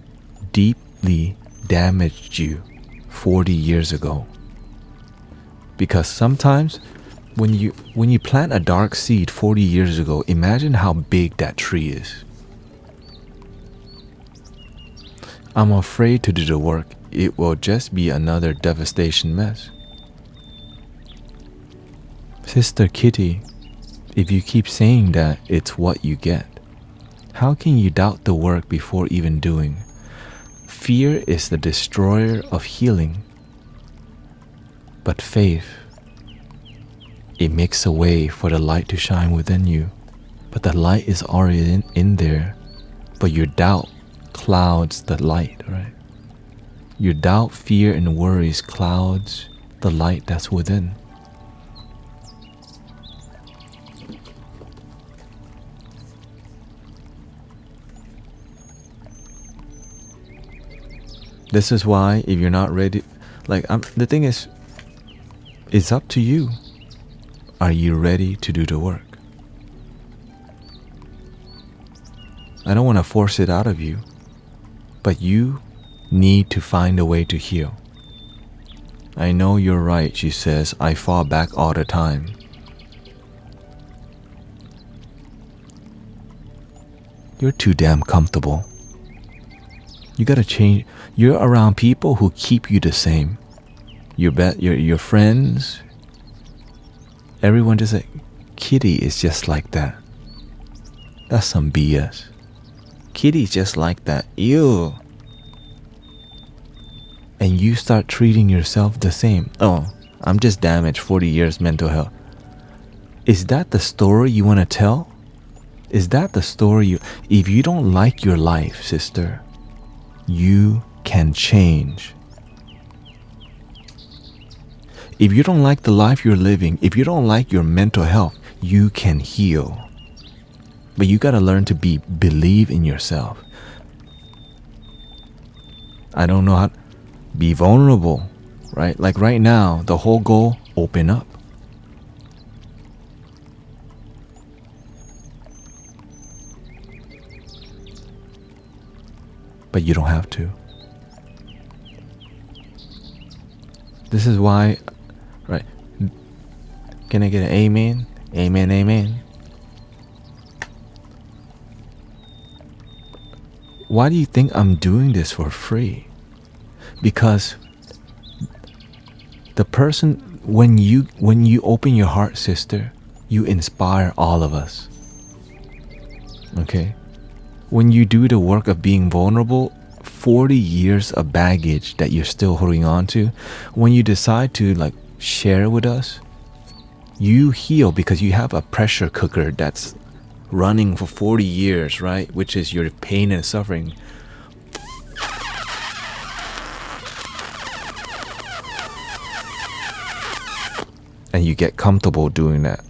deeply damaged you 40 years ago. Because sometimes when you plant a dark seed 40 years ago, imagine how big that tree is. I'm afraid to do the work. It will just be another devastation mess. Sister Kitty, if you keep saying that it's what you get, how can you doubt the work before even doing? Fear is the destroyer of healing. But faith, it makes a way for the light to shine within you. But the light is already in there. But your doubt clouds the light, right? Your doubt, fear, and worries clouds the light that's within. This is why if you're not ready, the thing is, it's up to you. Are you ready to do the work? I don't want to force it out of you, but you need to find a way to heal. I know you're right, she says. I fall back all the time. You're too damn comfortable. You gotta change. You're around people who keep you the same. Your friends, everyone just like, Kitty is just like that. That's some BS. Kitty's just like that. Ew. And you start treating yourself the same. Oh, I'm just damaged 40 years mental health. Is that the story you want to tell? Is that the story if you don't like your life, sister, you can change. If you don't like the life you're living, if you don't like your mental health, you can heal. But you gotta learn to believe in yourself. I don't know how to be vulnerable, right? Like right now, the whole goal, open up. But you don't have to. This is why, right? Can I get an amen? Amen, amen. Why do you think I'm doing this for free? Because the person, when you open your heart, sister, you inspire all of us. Okay? When you do the work of being vulnerable, 40 years of baggage that you're still holding on to, when you decide to share with us, you heal because you have a pressure cooker that's running for 40 years, right? Which is your pain and suffering. And you get comfortable doing that.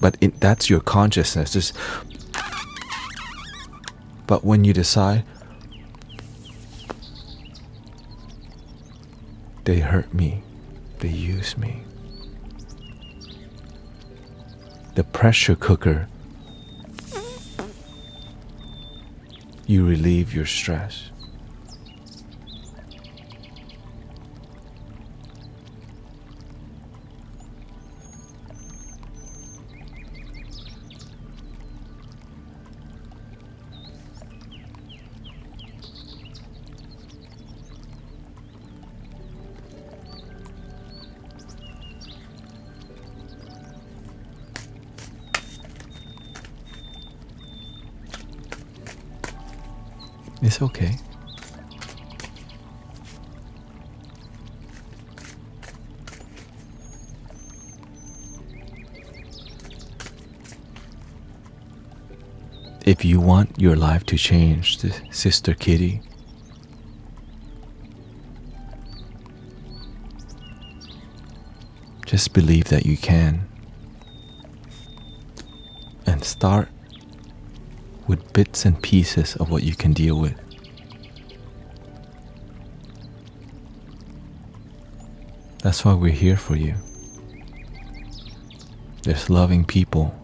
But that's your consciousness. But when you decide, they hurt me, they use me. The pressure cooker, you relieve your stress. It's okay. If you want your life to change, Sister Kitty, just believe that you can. And start with bits and pieces of what you can deal with. That's why we're here for you. There's loving people.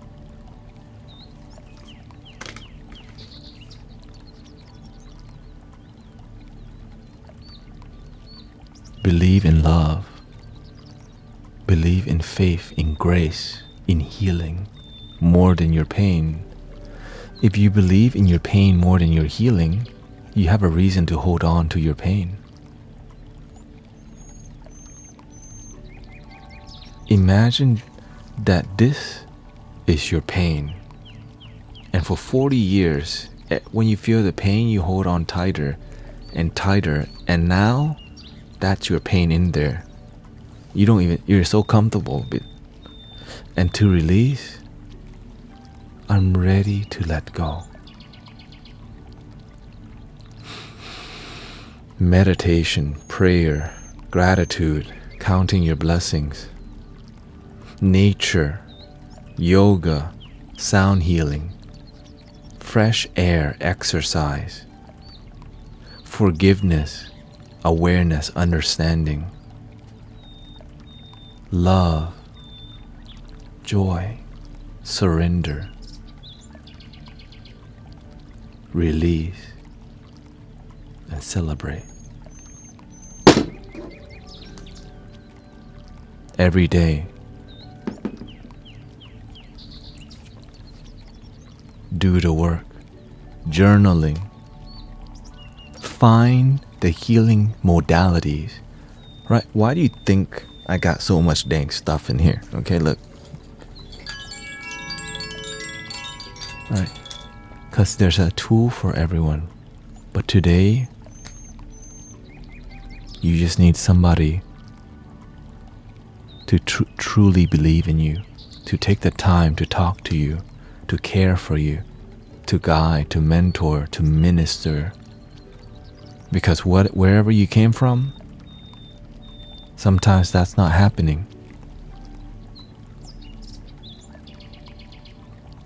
Believe in love. Believe in faith, in grace, in healing, more than your pain. If you believe in your pain more than your healing, you have a reason to hold on to your pain. Imagine that this is your pain. And for 40 years, when you feel the pain, you hold on tighter and tighter. And now, that's your pain in there. You're so comfortable with it. And to release, I'm ready to let go. Meditation, prayer, gratitude, counting your blessings, nature, yoga, sound healing, fresh air, exercise, forgiveness, awareness, understanding, love, joy, surrender, release, and celebrate. Every day, do the work, journaling, find the healing modalities, right? Why do you think I got so much dang stuff in here? Okay, look. Right. Because there's a tool for everyone. But today, you just need somebody to truly believe in you, to take the time to talk to you, to care for you, to guide, to mentor, to minister. Because wherever you came from, sometimes that's not happening.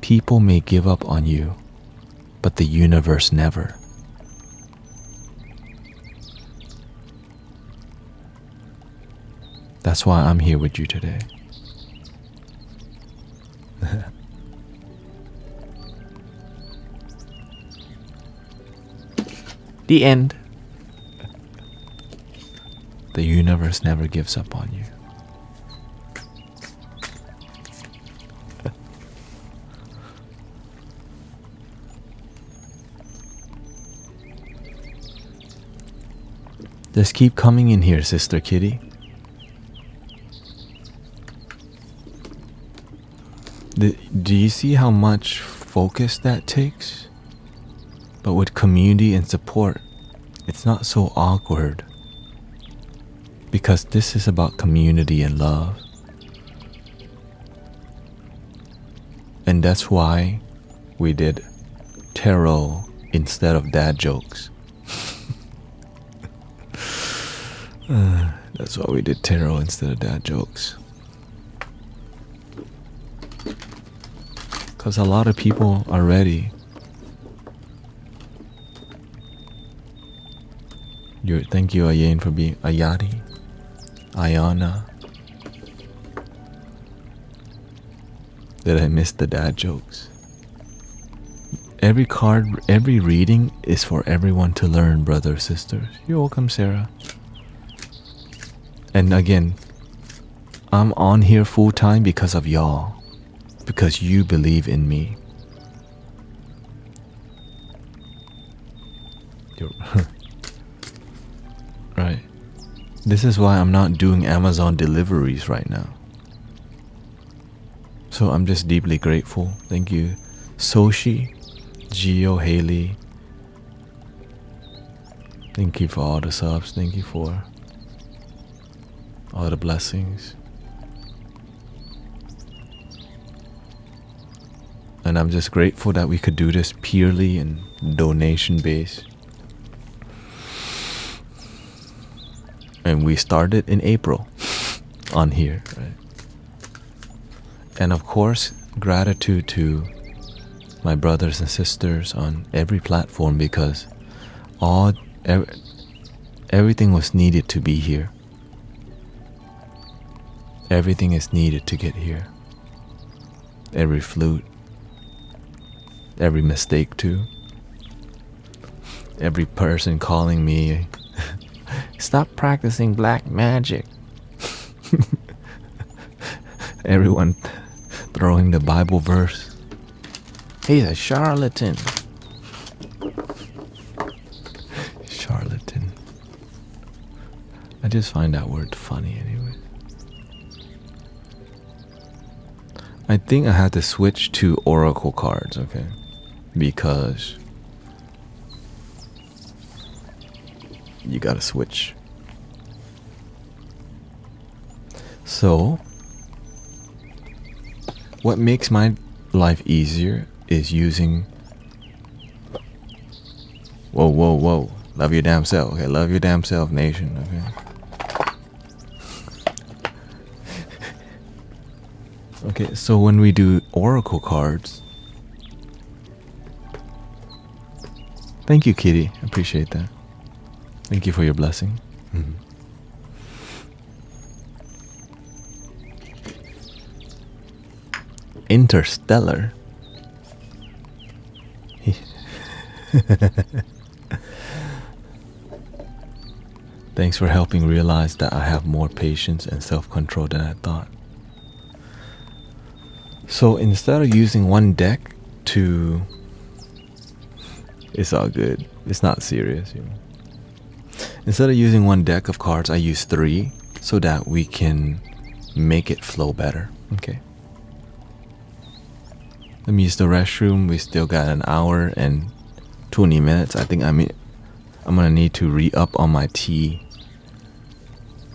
People may give up on you, but the universe never. That's why I'm here with you today. The end. The universe never gives up on you. Just keep coming in here, Sister Kitty. Do you see how much focus that takes? But with community and support, it's not so awkward. Because this is about community and love. And that's why we did tarot instead of dad jokes. That's why we did tarot instead of dad jokes. Because a lot of people are ready. Thank you, Ayen, for being Ayati, Ayana. Did I miss the dad jokes? Every card, every reading is for everyone to learn, brothers, sisters. You're welcome, Sarah. And again, I'm on here full time because of y'all. Because you believe in me. Right. This is why I'm not doing Amazon deliveries right now. So I'm just deeply grateful. Thank you, Soshi, Gio, Haley. Thank you for all the subs. Thank you for all the blessings. And I'm just grateful that we could do this purely and donation based. And we started in April on here, right? And of course, gratitude to my brothers and sisters on every platform, because everything was needed to be here. Everything is needed to get here. Every flute, every mistake too. Every person calling me, stop practicing black magic. Everyone throwing the Bible verse. He's a charlatan. Charlatan. I just find that word funny anyway. I think I had to switch to oracle cards, okay? Because you gotta switch. So, what makes my life easier is using... Whoa. Love your damn self, okay? Love your damn self, nation, okay? Okay, so when we do oracle cards... Thank you, Kitty. I appreciate that. Thank you for your blessing. Mm-hmm. Interstellar. Thanks for helping realize that I have more patience and self-control than I thought. So instead of using one deck to... It's all good. It's not serious, you know. Instead of using one deck of cards, I use 3 so that we can make it flow better. Okay. Let me use the restroom. We still got an hour and 20 minutes. I think I'm gonna need to re-up on my tea,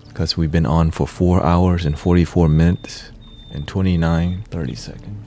because we've been on for 4 hours and 44 minutes and 30 seconds.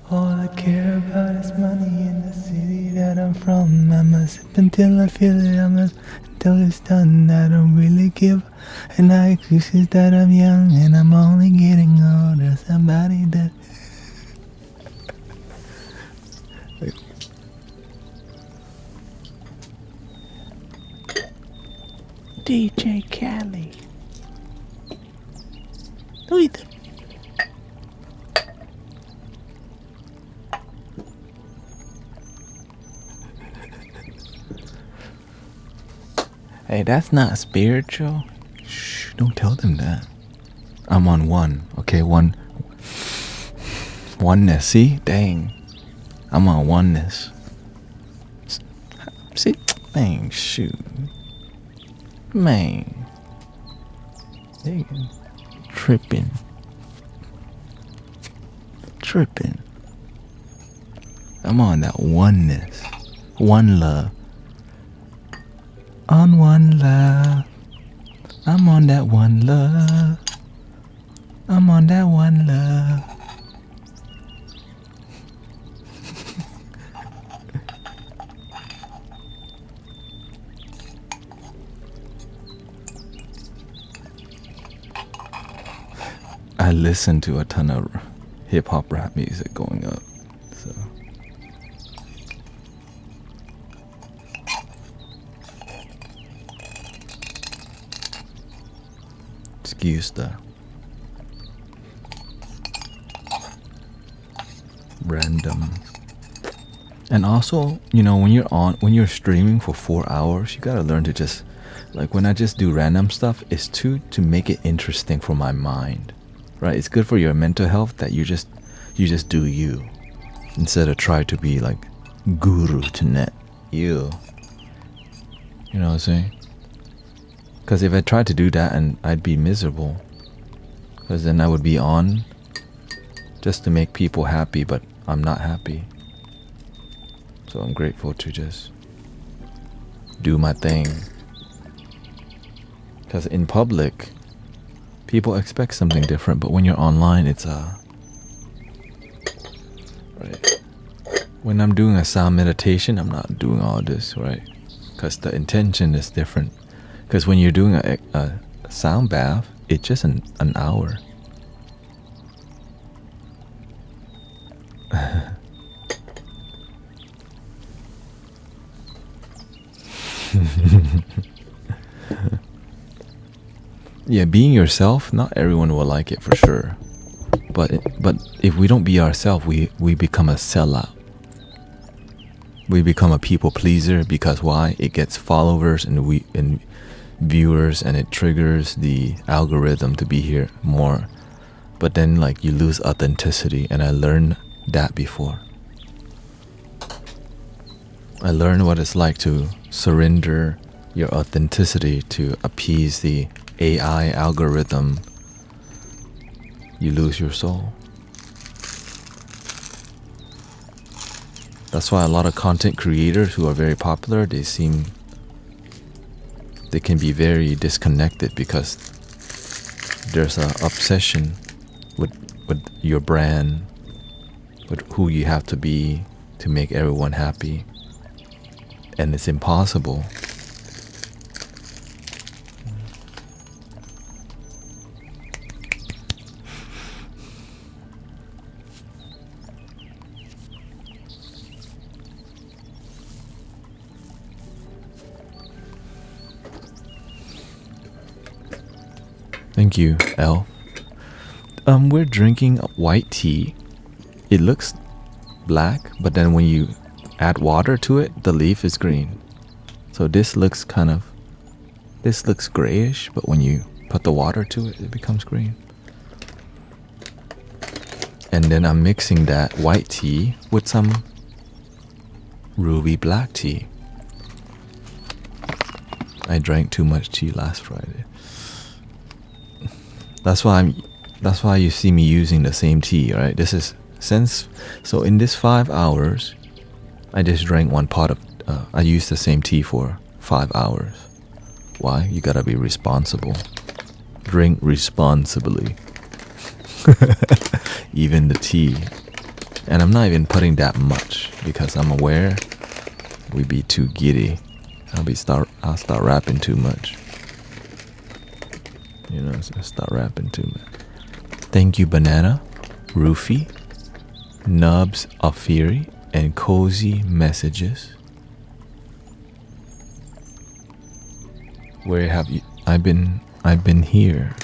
All I care about is money in the city that I'm from. I'ma sip until I feel it, until it's done. I don't really give, and I excuses that I'm young and I'm only getting older. Somebody that... DJ Cali. Look. Hey, that's not spiritual. Shh, don't tell them that. I'm on 1, okay? Oneness, see? Dang. I'm on oneness. See? Man, shoot. Man. They tripping. I'm on that oneness. One love. On one love. I'm on that one love. I'm on that one love. I listen to a ton of hip-hop rap music going up, so excuse the random. And also, you know, when you're streaming for 4 hours, you gotta learn to just, like, when I just do random stuff, it's to make it interesting for my mind, right? It's good for your mental health that you just do you, instead of try to be like guru to net. You know what I'm saying? Because if I tried to do that, and I'd be miserable, because then I would be on just to make people happy, but I'm not happy. So I'm grateful to just do my thing. Because in public, people expect something different, but when you're online, it's right. When I'm doing a sound meditation, I'm not doing all this, right? Because the intention is different. Because when you're doing a sound bath, it's just an hour. Yeah, being yourself, not everyone will like it for sure. But if we don't be ourselves, we become a sellout. We become a people pleaser, because why? It gets followers and viewers, and it triggers the algorithm to be here more. But then, like, you lose authenticity, and I learned that before. I learned what it's like to surrender your authenticity to appease the AI algorithm. You lose your soul. That's why a lot of content creators who are very popular, they can be very disconnected, because there's an obsession with your brand, with who you have to be to make everyone happy. And it's impossible. Thank you, Elf. We're drinking white tea. It looks black, but then when you add water to it, the leaf is green. So this looks grayish, but when you put the water to it, it becomes green. And then I'm mixing that white tea with some ruby black tea. I drank too much tea last Friday. That's why you see me using the same tea, right? So in this 5 hours, I just drank one pot of, I used the same tea for 5 hours. Why? You gotta be responsible. Drink responsibly. Even the tea. And I'm not even putting that much, because I'm aware we'd be too giddy. I'll start rapping too much. You know, so start rapping too much. Thank you, Banana, Roofie, Nubs of Fury, and Cozy Messages. Where have you? I've been here.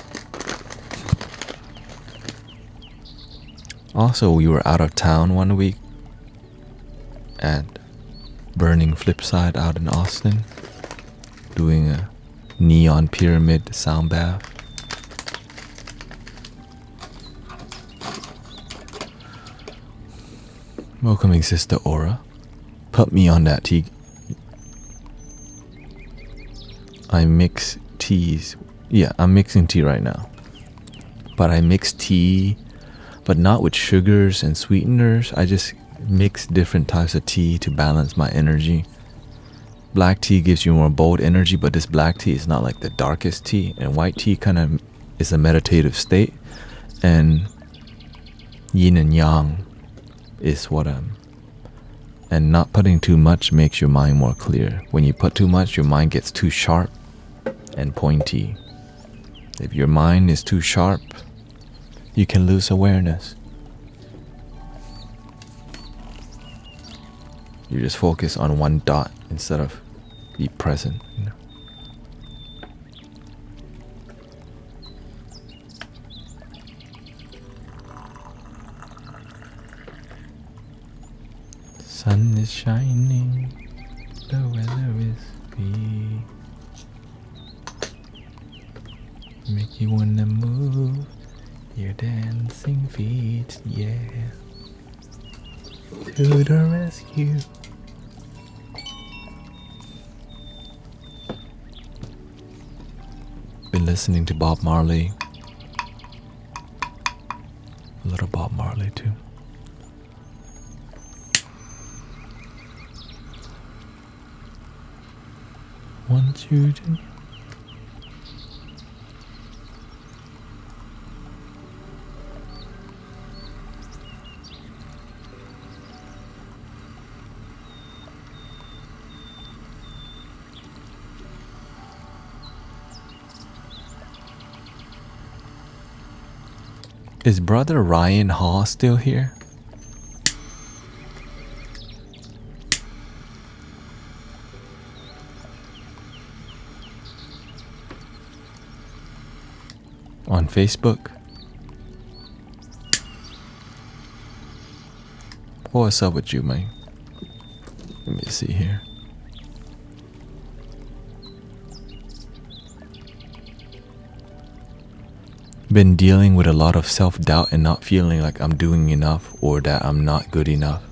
Also, we were out of town one week at Burning Flipside out in Austin, doing a neon pyramid sound bath. Welcoming Sister Aura. Put me on that tea. I mix teas. Yeah, I'm mixing tea right now. But I mix tea, but not with sugars and sweeteners. I just mix different types of tea to balance my energy. Black tea gives you more bold energy, but this black tea is not like the darkest tea, and white tea kind of is a meditative state, and yin and yang is what and not putting too much makes your mind more clear. When you put too much, your mind gets too sharp and pointy. If your mind is too sharp, you can lose awareness. You just focus on one dot instead of be present, you know. Sun is shining, the weather is free. Make you wanna move your dancing feet, yeah. To the rescue. Been listening to Bob Marley. A little Bob Marley too. Want you to. Is Brother Ryan Hall still here? On Facebook? What's up with you, man? Let me see here. Been dealing with a lot of self-doubt and not feeling like I'm doing enough or that I'm not good enough.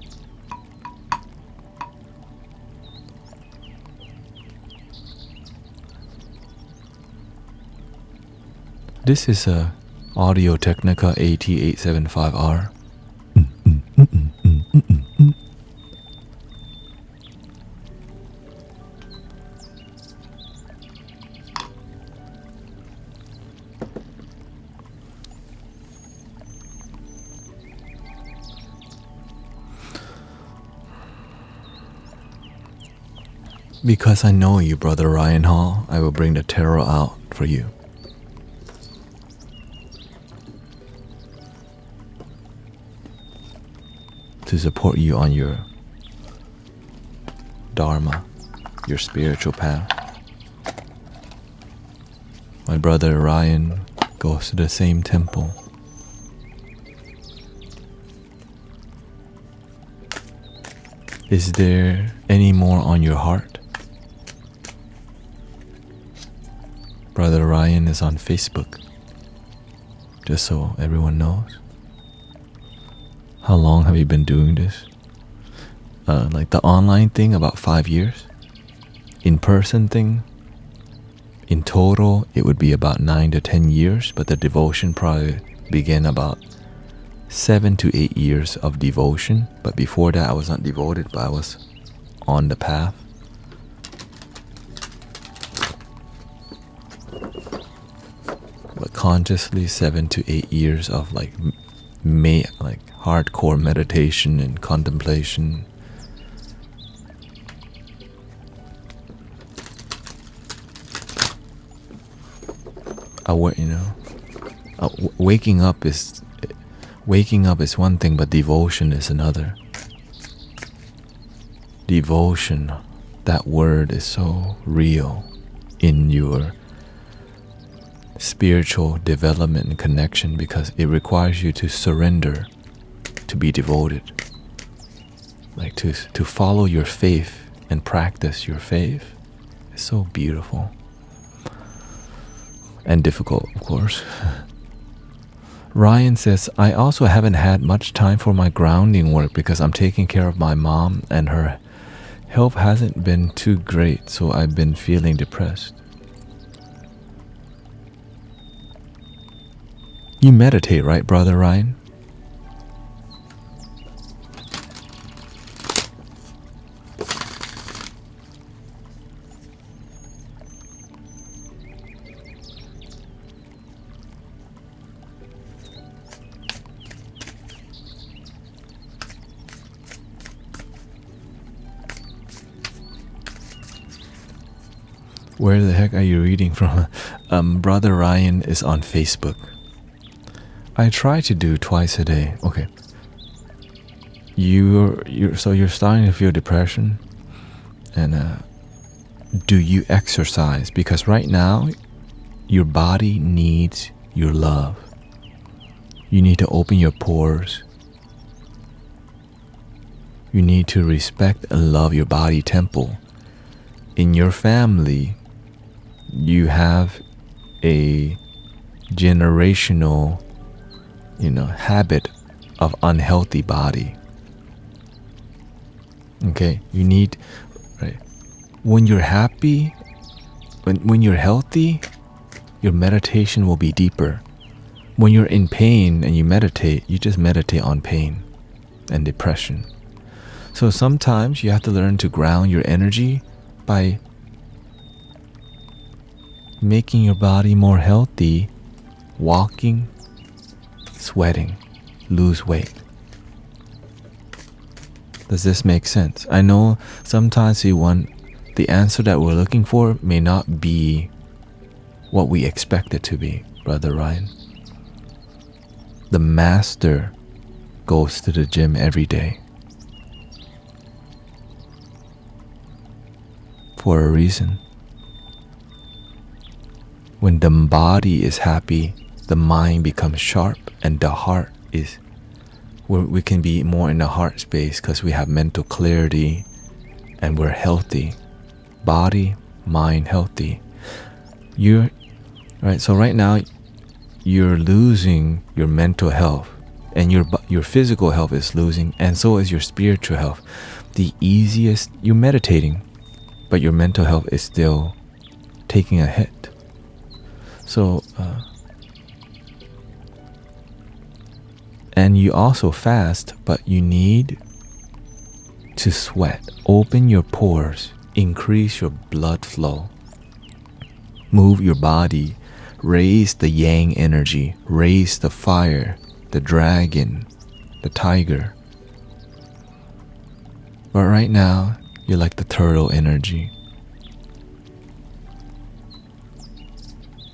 This is a Audio Technica AT875R. Because I know you, Brother Ryan Hall, I will bring the tarot out for you. To support you on your Dharma, your spiritual path. My brother Ryan goes to the same temple. Is there any more on your heart? Brother Ryan is on Facebook, just so everyone knows. How long have you been doing this? Like the online thing, about 5 years. In-person thing, in total, it would be about 9 to 10 years, but the devotion probably began about 7 to 8 years of devotion. But before that, I was not devoted, but I was on the path. But consciously, 7 to 8 years of like hardcore meditation and contemplation. Waking up is one thing, but devotion is another. Devotion, that word is so real in your spiritual development and connection because it requires you to surrender, to be devoted, like to follow your faith and practice your faith. It's so beautiful and difficult, of course. Ryan says, I also haven't had much time for my grounding work because I'm taking care of my mom and her health hasn't been too great, so I've been feeling depressed. You meditate, right, Brother Ryan? Where the heck are you reading from? Brother Ryan is on Facebook. I try to do twice a day. Okay. So you're starting to feel depression, and do you exercise? Because right now, your body needs your love. You need to open your pores. You need to respect and love your body temple. In your family, you have a generational, habit of unhealthy body. Okay, you need, right? When you're happy, when you're healthy, your meditation will be deeper. When you're in pain and you meditate, you just meditate on pain and depression. So sometimes you have to learn to ground your energy by making your body more healthy, walking, sweating, lose weight. Does this make sense? I know sometimes the answer that we're looking for may not be what we expect it to be, Brother Ryan. The master goes to the gym every day for a reason. When the body is happy, the mind becomes sharp, and the heart is where we can be more in the heart space because we have mental clarity and we're healthy. Body, mind healthy. So right now you're losing your mental health, and your physical health is losing, and so is your spiritual health. You're meditating, but your mental health is still taking a hit. So and you also fast, but you need to sweat. Open your pores, increase your blood flow, move your body, raise the yang energy, raise the fire, the dragon, the tiger. But right now, you're like the turtle energy.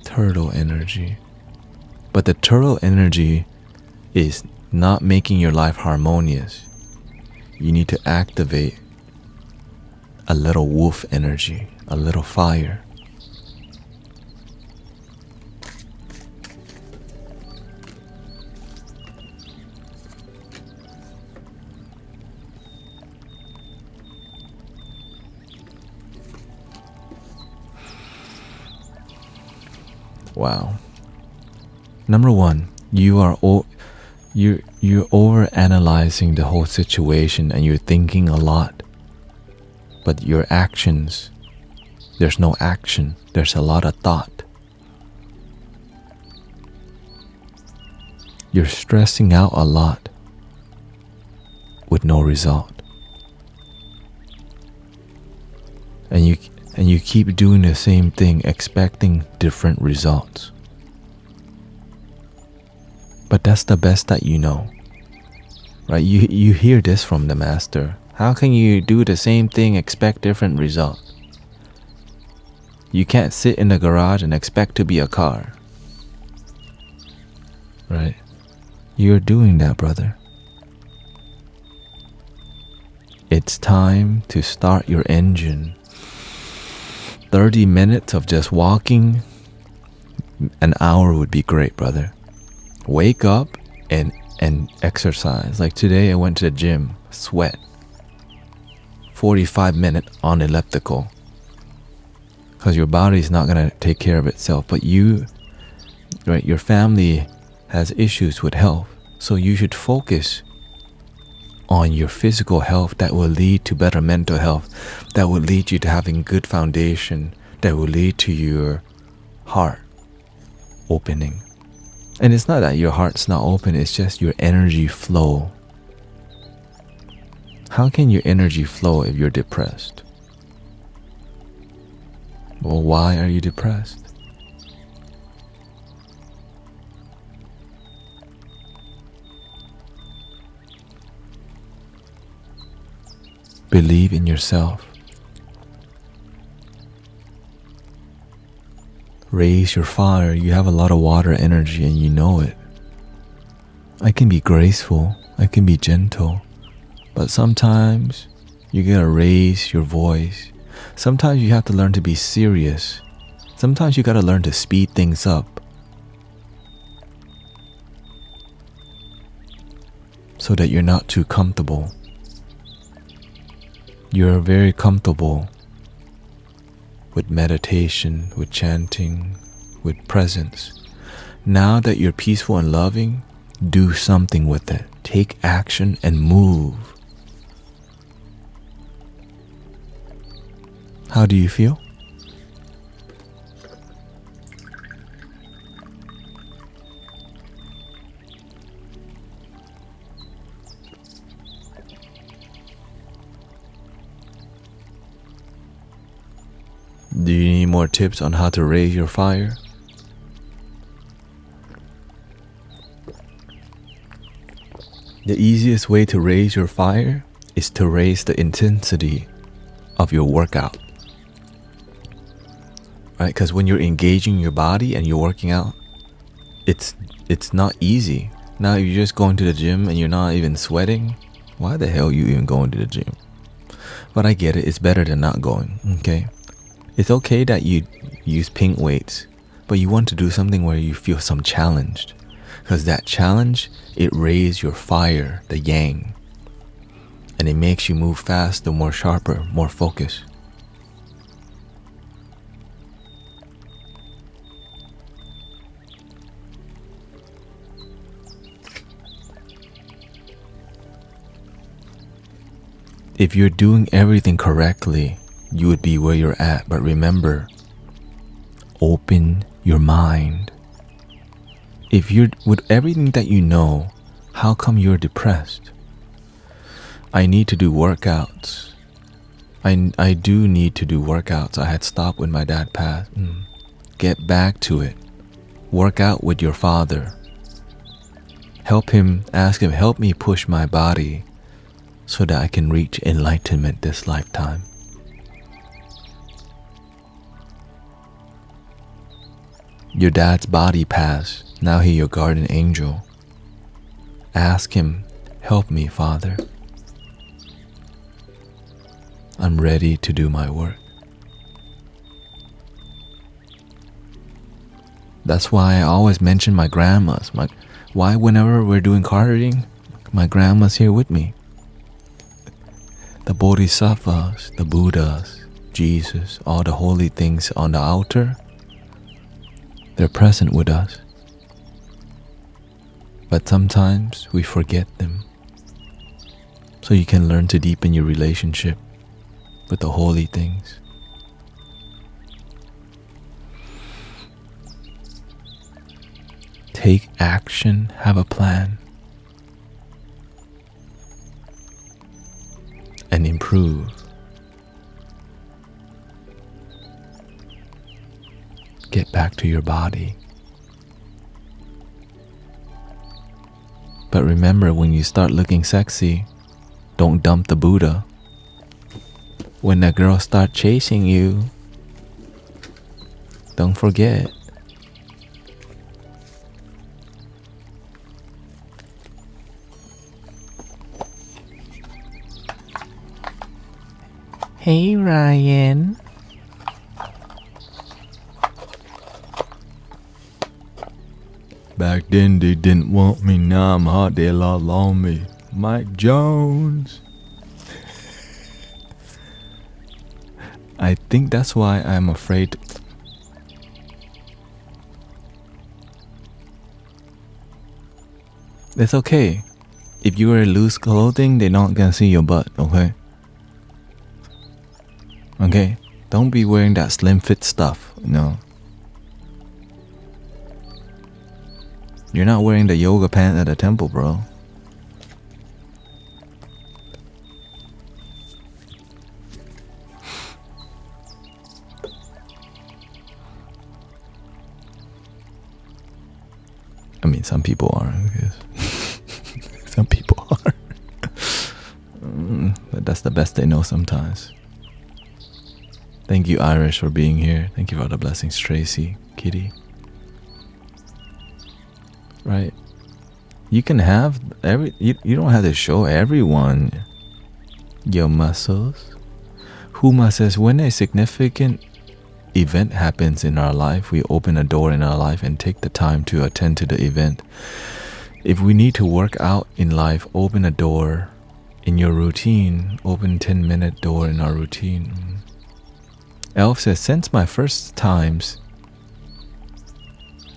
Turtle energy. But the turtle energy is not making your life harmonious. You need to activate a little wolf energy, a little fire. Wow. Number one, you're over-analyzing the whole situation, and you're thinking a lot. But your actions, there's no action. There's a lot of thought. You're stressing out a lot with no result. And you keep doing the same thing, expecting different results. But that's the best that you know, right? You hear this from the master. How can you do the same thing, expect different results? You can't sit in the garage and expect to be a car, right? You're doing that, brother. It's time to start your engine. 30 minutes of just walking, an hour would be great, brother. Wake up and exercise. Like today I went to the gym, sweat. 45 minutes on elliptical. Because your body's not going to take care of itself. But your family has issues with health. So you should focus on your physical health that will lead to better mental health, that will lead you to having good foundation, that will lead to your heart opening. And it's not that your heart's not open, it's just your energy flow. How can your energy flow if you're depressed? Well, why are you depressed? Believe in yourself. raise your fire, you have a lot of water energy and you know it. I can be graceful, I can be gentle, but sometimes you gotta raise your voice. Sometimes you have to learn to be serious. Sometimes you gotta learn to speed things up so that you're not too comfortable. You're very comfortable with meditation, with chanting, with presence. Now that you're peaceful and loving, do something with it. Take action and move. How do you feel? Do you need more tips on how to raise your fire? The easiest way to raise your fire is to raise the intensity of your workout. Right? Because when you're engaging your body and you're working out, it's not easy. Now you're just going to the gym and you're not even sweating. Why the hell are you even going to the gym? But I get it. It's better than not going. Okay? It's okay that you use pink weights, but you want to do something where you feel some challenged. Because that challenge, it raises your fire, the yang. And it makes you move faster, more sharper, more focused. If you're doing everything correctly, you would be where you're at. But remember, open your mind. If you're with everything that you know, how come you're depressed? I need to do workouts. I do need to do workouts. I had stopped when my dad passed. Get back to it. Work out with your father. Help him, ask him, help me push my body so that I can reach enlightenment this lifetime. Your dad's body passed. Now he's your guardian angel. Ask him, help me, Father. I'm ready to do my work. That's why I always mention my grandmas. Why whenever we're doing card reading, my grandma's here with me. The Bodhisattvas, the Buddhas, Jesus, all the holy things on the altar, they're present with us. But sometimes we forget them. So you can learn to deepen your relationship with the holy things. Take action, have a plan, and improve. Get back to your body. But remember, when you start looking sexy, don't dump the Buddha. When the girl starts chasing you, don't forget. Hey, Ryan. Back then they didn't want me, now I'm hot, they all on me. Mike Jones. I think that's why I'm afraid. It's okay. If you wear loose clothing, they're not gonna see your butt, okay? Okay? Don't be wearing that slim fit stuff, You're not wearing the yoga pants at the temple, bro. I mean, some people are, I guess. Some people are. But that's the best they know sometimes. Thank you, Irish, for being here. Thank you for the blessings, Tracy, Kitty. Right? You can have you don't have to show everyone your muscles. Huma says, when a significant event happens in our life, we open a door in our life and take the time to attend to the event. If we need to work out in life, open a door in your routine. Open 10-minute door in our routine. Elf says, since my first times,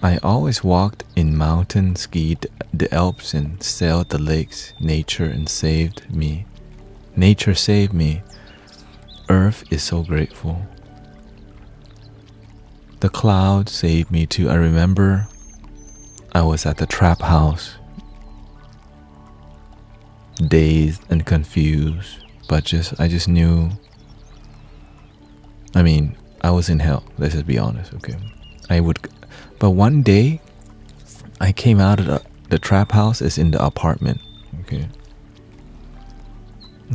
I always walked in mountain, skied the Alps and sailed the lakes. Nature saved me. Earth is so grateful. The clouds saved me too. I remember I was at the trap house, dazed and confused, but I just knew. I mean, I was in hell. Let's just be honest, okay? But one day, I came out of the trap house. Is in the apartment, okay?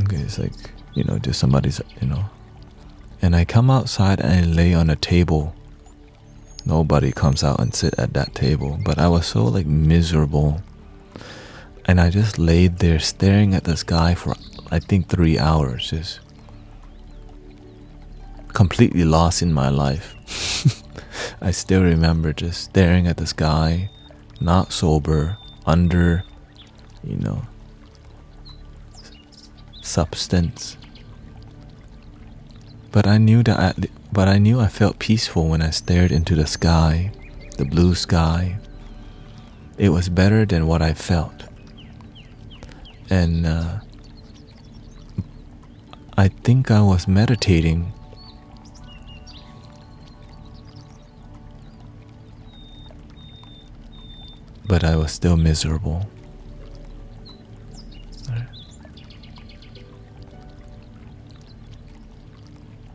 Okay, it's like, just somebody's, and I come outside and I lay on a table. Nobody comes out and sit at that table, but I was so like miserable, and I just laid there staring at the sky for I think 3 hours, just completely lost in my life. I still remember just staring at the sky, not sober, under, substance. But I knew I felt peaceful when I stared into the sky, the blue sky. It was better than what I felt. And I think I was meditating. But I was still miserable.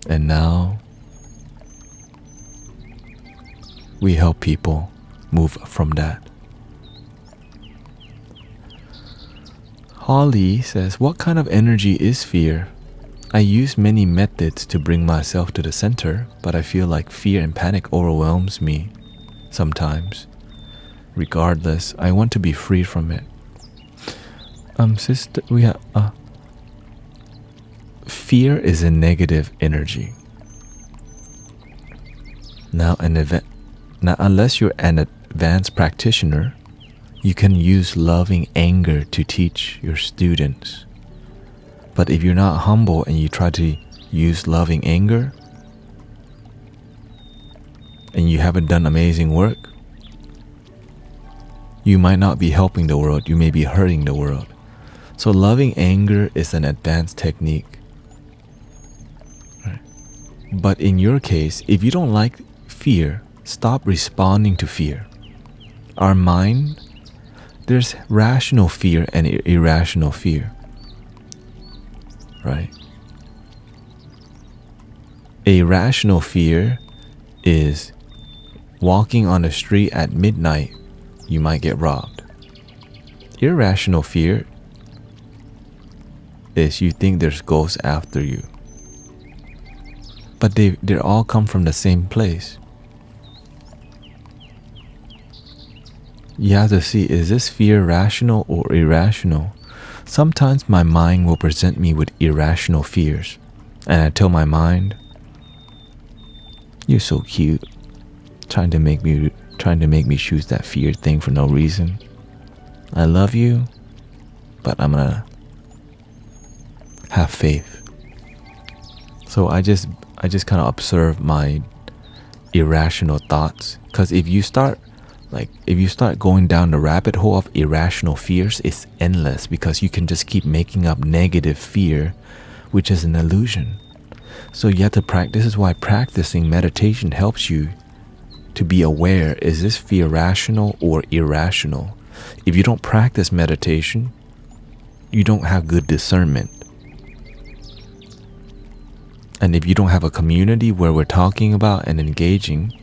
And now we help people move from that. Holly says, what kind of energy is fear? I use many methods to bring myself to the center, but I feel like fear and panic overwhelms me sometimes. Regardless, I want to be free from it. Sister, we have fear is a negative energy. Now, unless you're an advanced practitioner, you can use loving anger to teach your students. But if you're not humble and you try to use loving anger, and you haven't done amazing work, you might not be helping the world, you may be hurting the world. So loving anger is an advanced technique. Right? But in your case, if you don't like fear, stop responding to fear. Our mind, there's rational fear and irrational fear. Right? A rational fear is walking on the street at midnight, you might get robbed. Irrational fear is you think there's ghosts after you. But they all come from the same place. You have to see, is this fear rational or irrational? Sometimes my mind will present me with irrational fears, and I tell my mind, you're so cute, trying to make me choose that fear thing for no reason. I love you, but I'm gonna have faith. So I just kind of observe my irrational thoughts, because if you start going down the rabbit hole of irrational fears, it's endless, because you can just keep making up negative fear, which is an illusion. So you have to practice. This is why practicing meditation helps you to be aware, is this fear rational or irrational? If you don't practice meditation, you don't have good discernment. And if you don't have a community where we're talking about and engaging,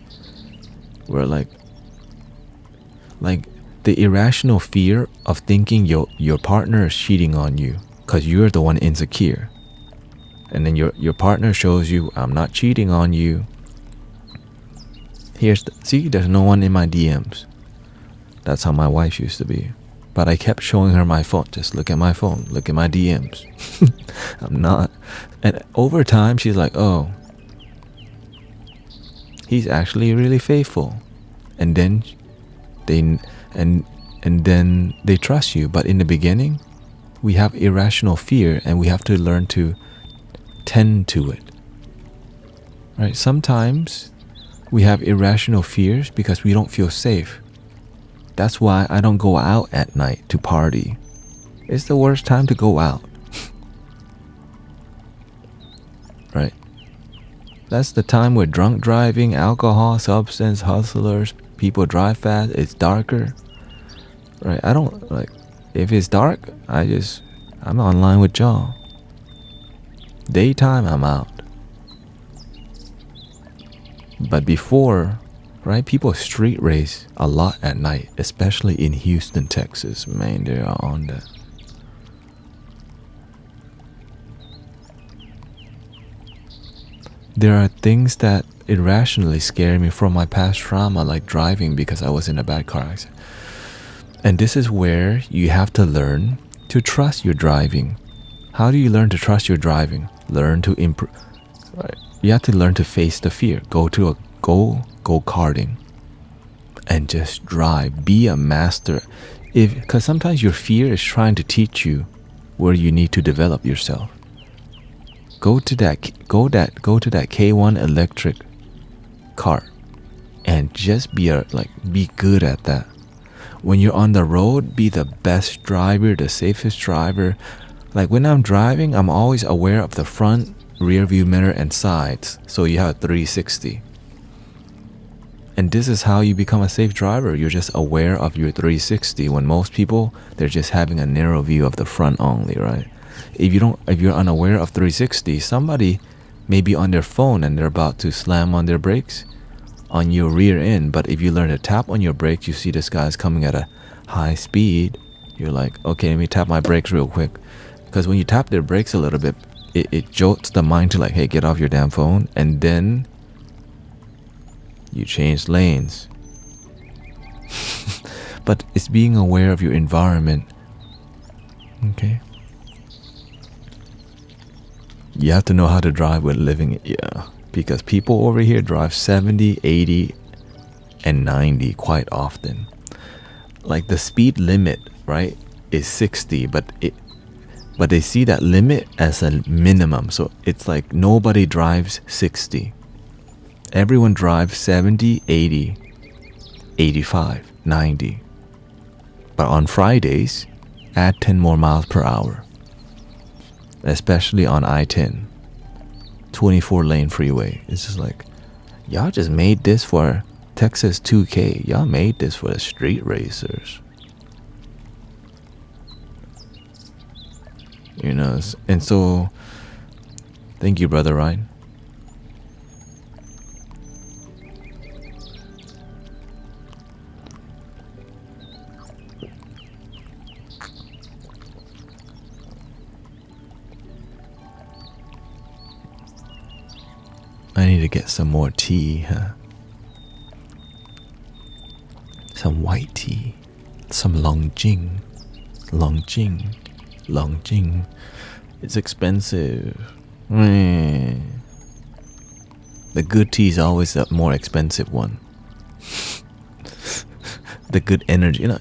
we're like the irrational fear of thinking your partner is cheating on you because you're the one insecure. And then your partner shows you, I'm not cheating on you. See, there's no one in my DMs. That's how my wife used to be. But I kept showing her my phone. Just look at my phone. Look at my DMs. I'm not. And over time, she's like, oh, he's actually really faithful. And then then they trust you. But in the beginning, we have irrational fear, and we have to learn to tend to it. Right? Sometimes we have irrational fears because we don't feel safe. That's why I don't go out at night to party. It's the worst time to go out. Right? That's the time where drunk driving, alcohol, substance, hustlers, people drive fast. It's darker. Right? I don't like, if it's dark, I'm online with y'all. Daytime, I'm out. But before, right, people street race a lot at night, especially in Houston, Texas. Man, they are on that. There are things that irrationally scare me from my past trauma, like driving because I was in a bad car accident. And this is where you have to learn to trust your driving. How do you learn to trust your driving? Learn to improve. Right. You have to learn to face the fear. Go karting and just drive. Be a master. Because sometimes your fear is trying to teach you where you need to develop yourself. Go to that K1 electric car and just be good at that. When you're on the road, be the best driver, the safest driver. Like when I'm driving, I'm always aware of the front, rear view mirror, and sides. So you have 360. And this is how you become a safe driver. You're just aware of your 360. When most people, they're just having a narrow view of the front only, right? If you're unaware of 360, somebody may be on their phone and they're about to slam on their brakes on your rear end. But if you learn to tap on your brakes, you see this guy's coming at a high speed. You're like, okay, let me tap my brakes real quick. Because when you tap their brakes a little bit, it jolts the mind to like, hey, get off your damn phone. And then you change lanes. But it's being aware of your environment. Okay? You have to know how to drive with living it. Yeah. Because people over here drive 70, 80, and 90 quite often. Like the speed limit, right, is 60, but they see that limit as a minimum. So it's like nobody drives 60. Everyone drives 70, 80, 85, 90. But on Fridays, add 10 more miles per hour. Especially on I-10. 24 lane freeway. It's just like, y'all just made this for Texas 2K. Y'all made this for the street racers. You know, and so, thank you, Brother Ryan. I need to get some more tea, huh? Some white tea. Some Longjing. It's expensive. The good tea is always the more expensive one. The good energy. You know,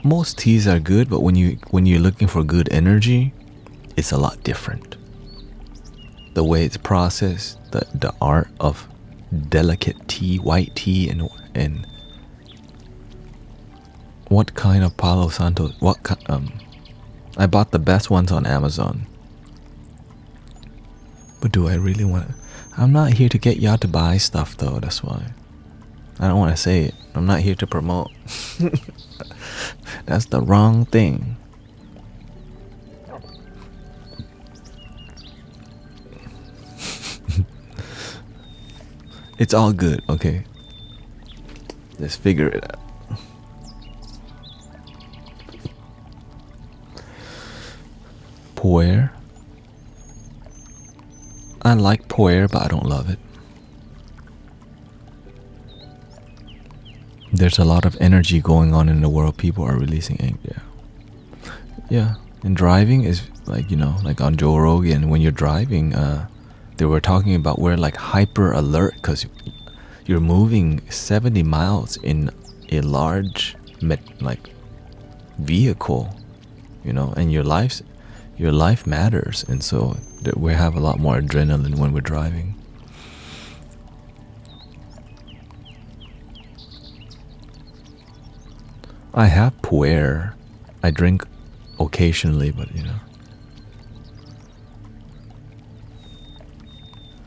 most teas are good, but when you're looking for good energy, it's a lot different. The way it's processed, the art of delicate tea, white tea, and what kind of Palo Santo, I bought the best ones on Amazon. But do I really want to? I'm not here to get y'all to buy stuff though, that's why. I don't want to say it. I'm not here to promote. That's the wrong thing. It's all good, okay? Just figure it out. Puer. I like puer, but I don't love it. There's a lot of energy going on in the world. People are releasing anger. Yeah. And driving is like, like on Joe Rogan, when you're driving, they were talking about we're like hyper alert because you're moving 70 miles in a large vehicle, and your life matters. And so we have a lot more adrenaline when we're driving. I have puer. I drink occasionally, but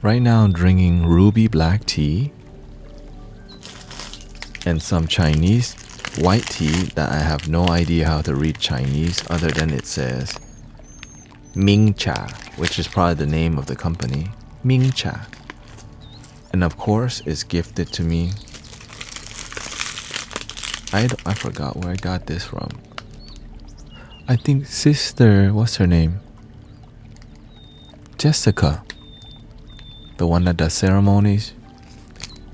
Right now I'm drinking ruby black tea and some Chinese white tea that I have no idea how to read Chinese other than it says Ming Cha, which is probably the name of the company. Ming Cha. And of course it's gifted to me. I forgot where I got this from. I think sister, what's her name? Jessica. The one that does ceremonies.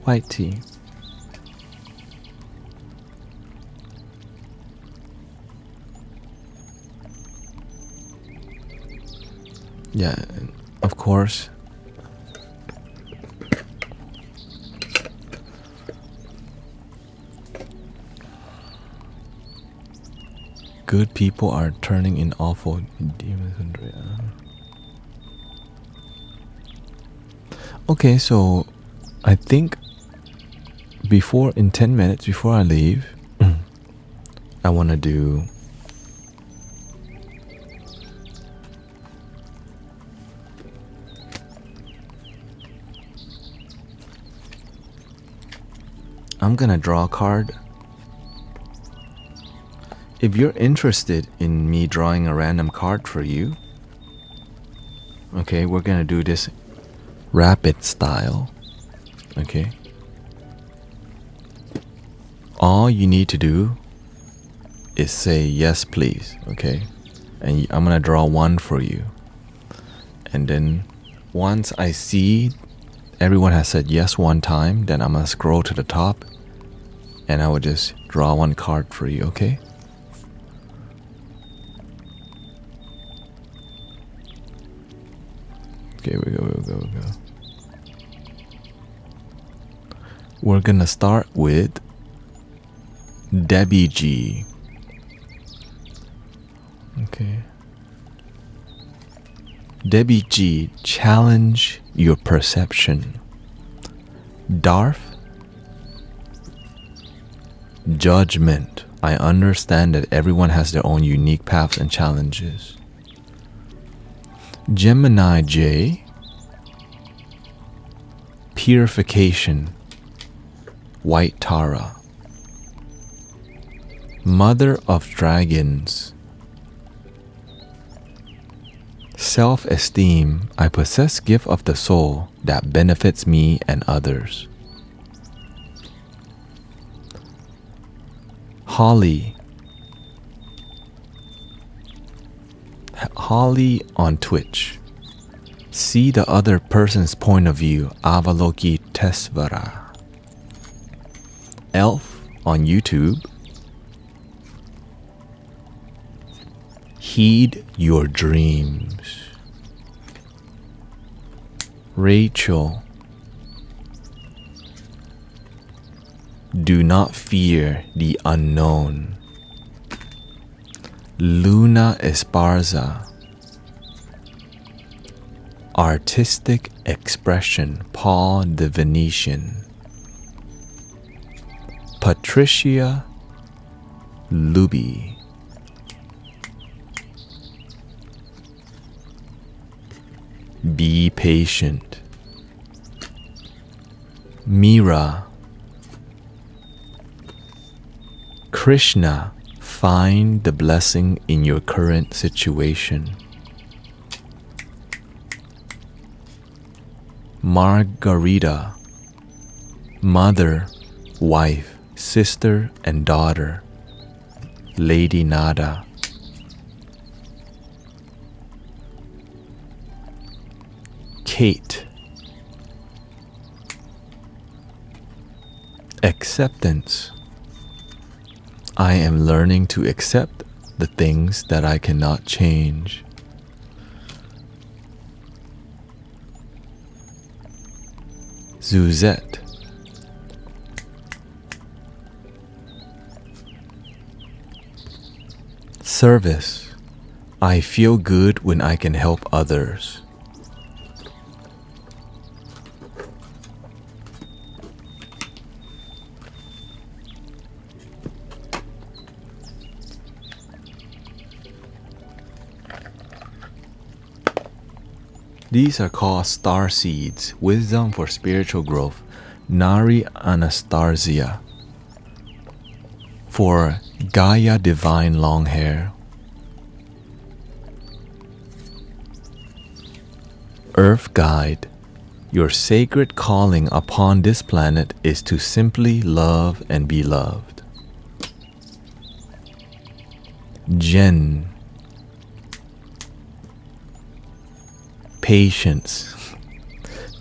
White tea. Yeah, of course. Good people are turning in awful demons. Okay, so I think in 10 minutes before I leave, I want to do I'm gonna draw a card. If you're interested in me drawing a random card for you, okay, we're gonna do this rapid style. Okay, all you need to do is say yes please. Okay, and I'm gonna draw one for you, and then once I see everyone has said yes one time, then I'm gonna scroll to the top and I will just draw one card for you. Okay, okay, we go. We're gonna start with Debbie G. Okay. Debbie G, challenge your perception. Darth, judgment. I understand that everyone has their own unique paths and challenges. Gemini J, purification. White Tara. Mother of Dragons. Self-esteem. I possess gift of the soul that benefits me and others. Holly. Holly on Twitch. See the other person's point of view. Avaloki Tesvara. Elf on YouTube. Heed your dreams. Rachel. Do not fear the unknown. Luna Esparza. Artistic expression. Paul the Venetian. Patricia Luby. Be patient. Mira. Krishna, find the blessing in your current situation. Margarita. Mother, wife, sister and daughter. Lady Nada. Kate. Acceptance. I am learning to accept the things that I cannot change. Suzette. Service. I feel good when I can help others. These are called star seeds, wisdom for spiritual growth, Nari Anastasia. For Gaia divine long hair. Earth guide, your sacred calling upon this planet is to simply love and be loved. Jen, patience.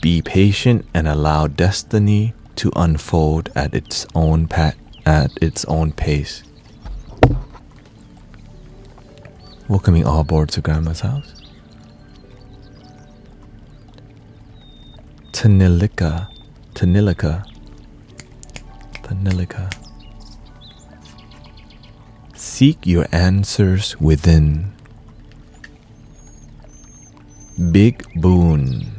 Be patient and allow destiny to unfold at its own pace. Welcoming all aboard to Grandma's house. Tanilika. Seek your answers within. Big boon.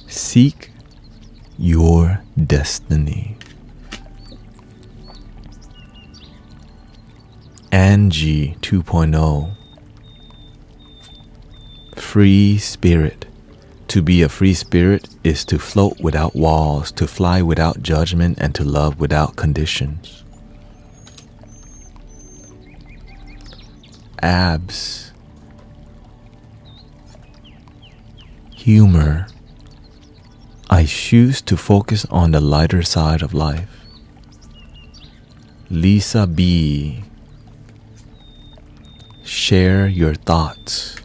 Seek your destiny. Angie 2.0. Free spirit. To be a free spirit is to float without walls, to fly without judgment, and to love without conditions. Abs. Humor. I choose to focus on the lighter side of life. Lisa B. Share your thoughts.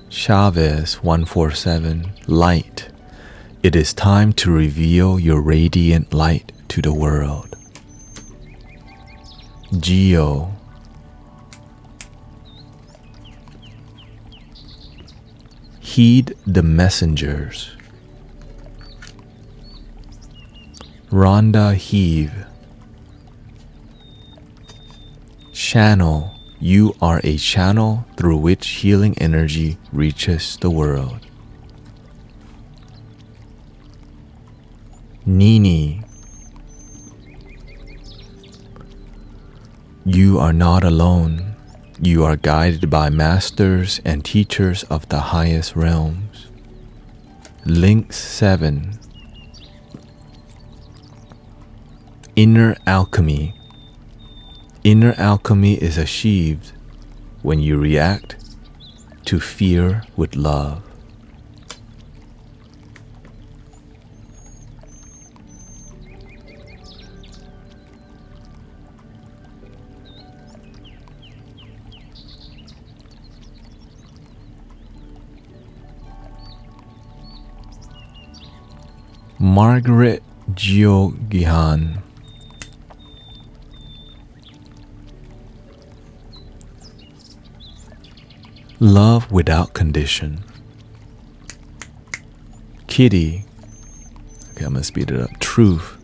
Chavez 147. Light. It is time to reveal your radiant light to the world. Geo. Heed the messengers. Rhonda Heave. Channel. You are a channel through which healing energy reaches the world. Nini. You are not alone. You are guided by masters and teachers of the highest realms. Lynx 7. Inner alchemy. Inner alchemy is achieved when you react to fear with love. Margaret Geoghegan. Love without condition. Kitty. Okay, I'm gonna speed it up. Truth.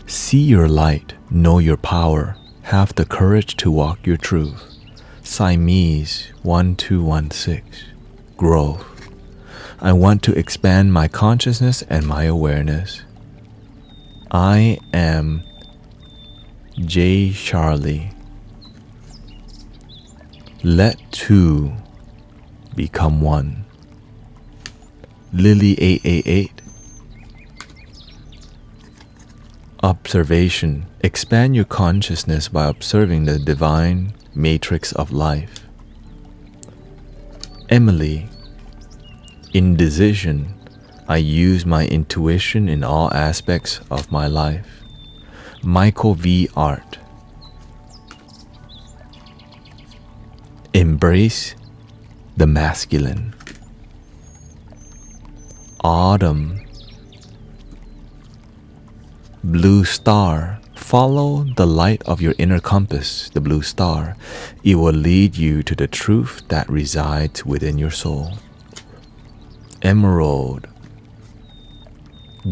See your light, know your power, have the courage to walk your truth. Siamese 1216. Growth. I want to expand my consciousness and my awareness. I am J. Charlie. Let two become one. Lily 888. Observation. Expand your consciousness by observing the divine matrix of life. Emily. Indecision. I use my intuition in all aspects of my life. Michael V. Art. Embrace the masculine. Autumn. Blue star. Follow the light of your inner compass, the blue star. It will lead you to the truth that resides within your soul. Emerald.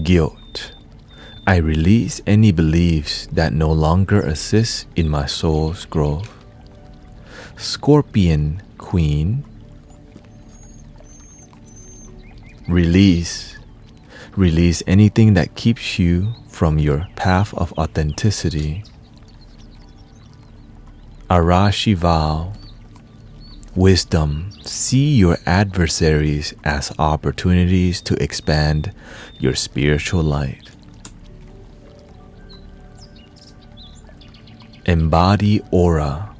Guilt. I release any beliefs that no longer assist in my soul's growth. Scorpion Queen. Release. Release anything that keeps you from your path of authenticity. Arashi Vow. Wisdom. See your adversaries as opportunities to expand your spiritual light. Embody aura.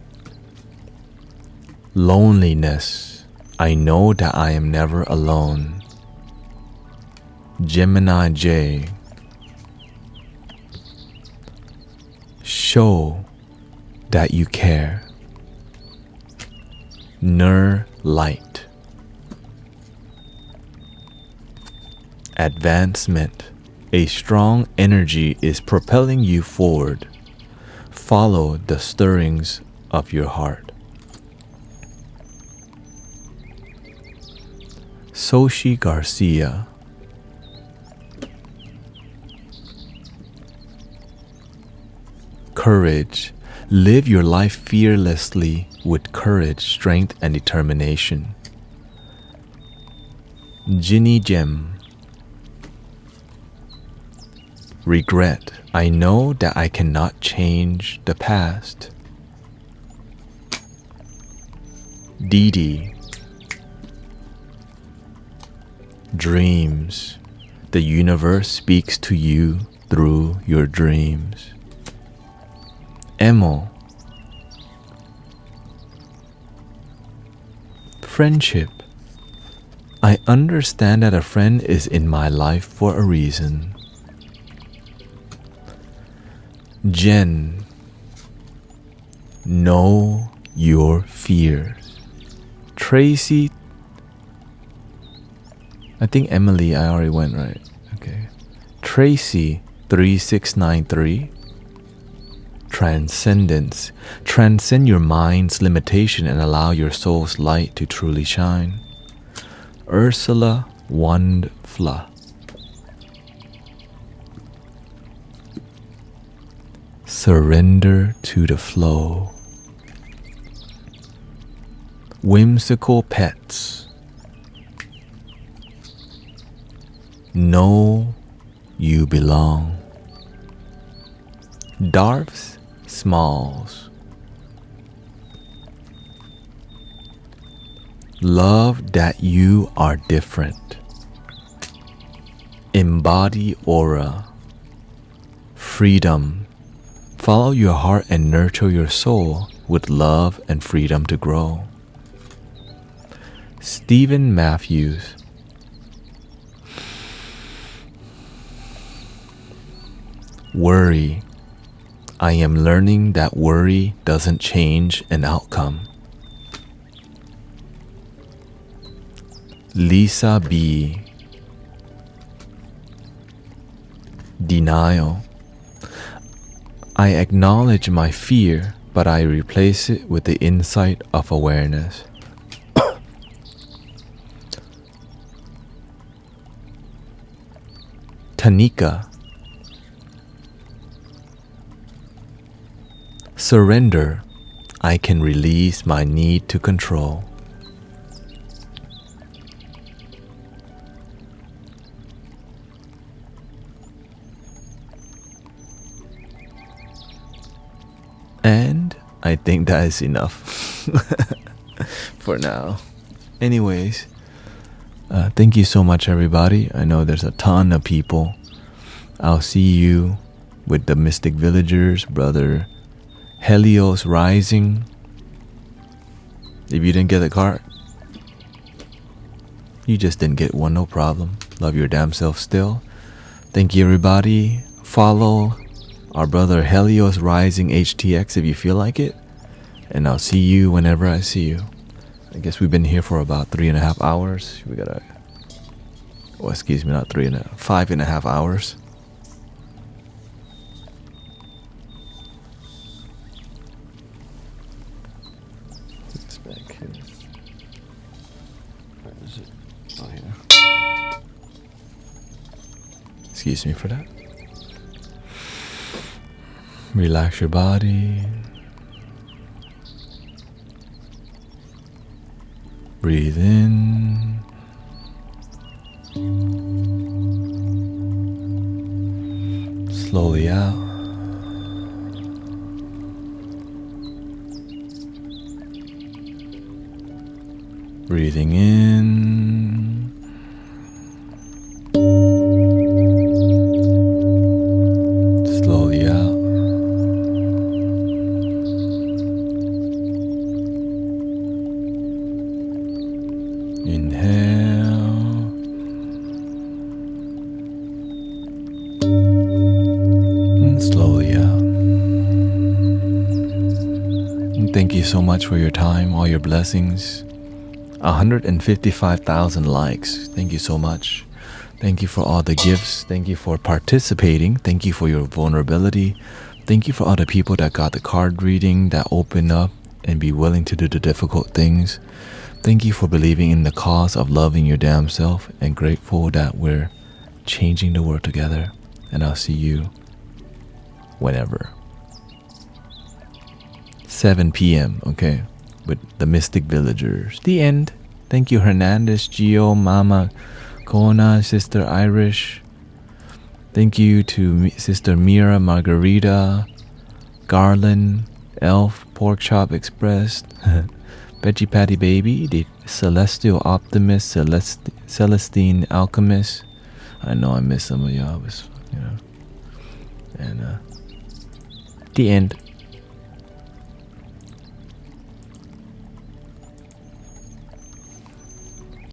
Loneliness. I know that I am never alone. Gemini J. Show that you care. Nur Light. Advancement. A strong energy is propelling you forward. Follow the stirrings of your heart. Soshi Garcia. Courage. Live your life fearlessly with courage, strength, and determination. Ginny Gem. Regret. I know that I cannot change the past. Didi. Dreams. The universe speaks to you through your dreams. Emo. Friendship. I understand that a friend is in my life for a reason. Jen. Know your fears. Tracy. I think Emily, I already went right. Okay. Tracy 3693. Transcendence. Transcend your mind's limitation and allow your soul's light to truly shine. Ursula Wandfla. Surrender to the flow. Whimsical Pets. Know you belong. Darth Smalls. Love that you are different. Embody aura. Freedom. Follow your heart and nurture your soul with love and freedom to grow. Stephen Matthews. Worry. I am learning that worry doesn't change an outcome. Lisa B. Denial. I acknowledge my fear, but I replace it with the insight of awareness. Tanika. Surrender. I can release my need to control. And I think that is enough for now. Anyways, thank you so much, everybody. I know there's a ton of people. I'll see you with the Mystic Villagers, brother Helios Rising. If you didn't get a card, you just didn't get one, no problem. Love your damn self still. Thank you, everybody. Follow our brother Helios Rising HTX if you feel like it. And I'll see you whenever I see you. I guess we've been here for about 3.5 hours. We gotta, oh, excuse me, not 5.5 hours. It's back here. Where is it? Oh, here. Excuse me for that. Relax your body. Breathe in. Slowly out. Breathing in. Slowly out. Inhale. And slowly out. And thank you so much for your time, all your blessings. 155,000 likes. Thank you so much. Thank you for all the gifts. Thank you for participating. Thank you for your vulnerability. Thank you for all the people that got the card reading, that open up and be willing to do the difficult things. Thank you for believing in the cause of loving your damn self, and grateful that we're changing the world together. And I'll see you whenever. 7 p.m., okay, with the Mystic Villagers. The end. Thank you, Hernandez, Gio, Mama, Kona, Sister Irish. Thank you to Sister Mira, Margarita, Garland, Elf, Pork Chop Express, Veggie Patty Baby, the Celestial Optimist, Celestine Alchemist. I know I missed some of y'all, and the end.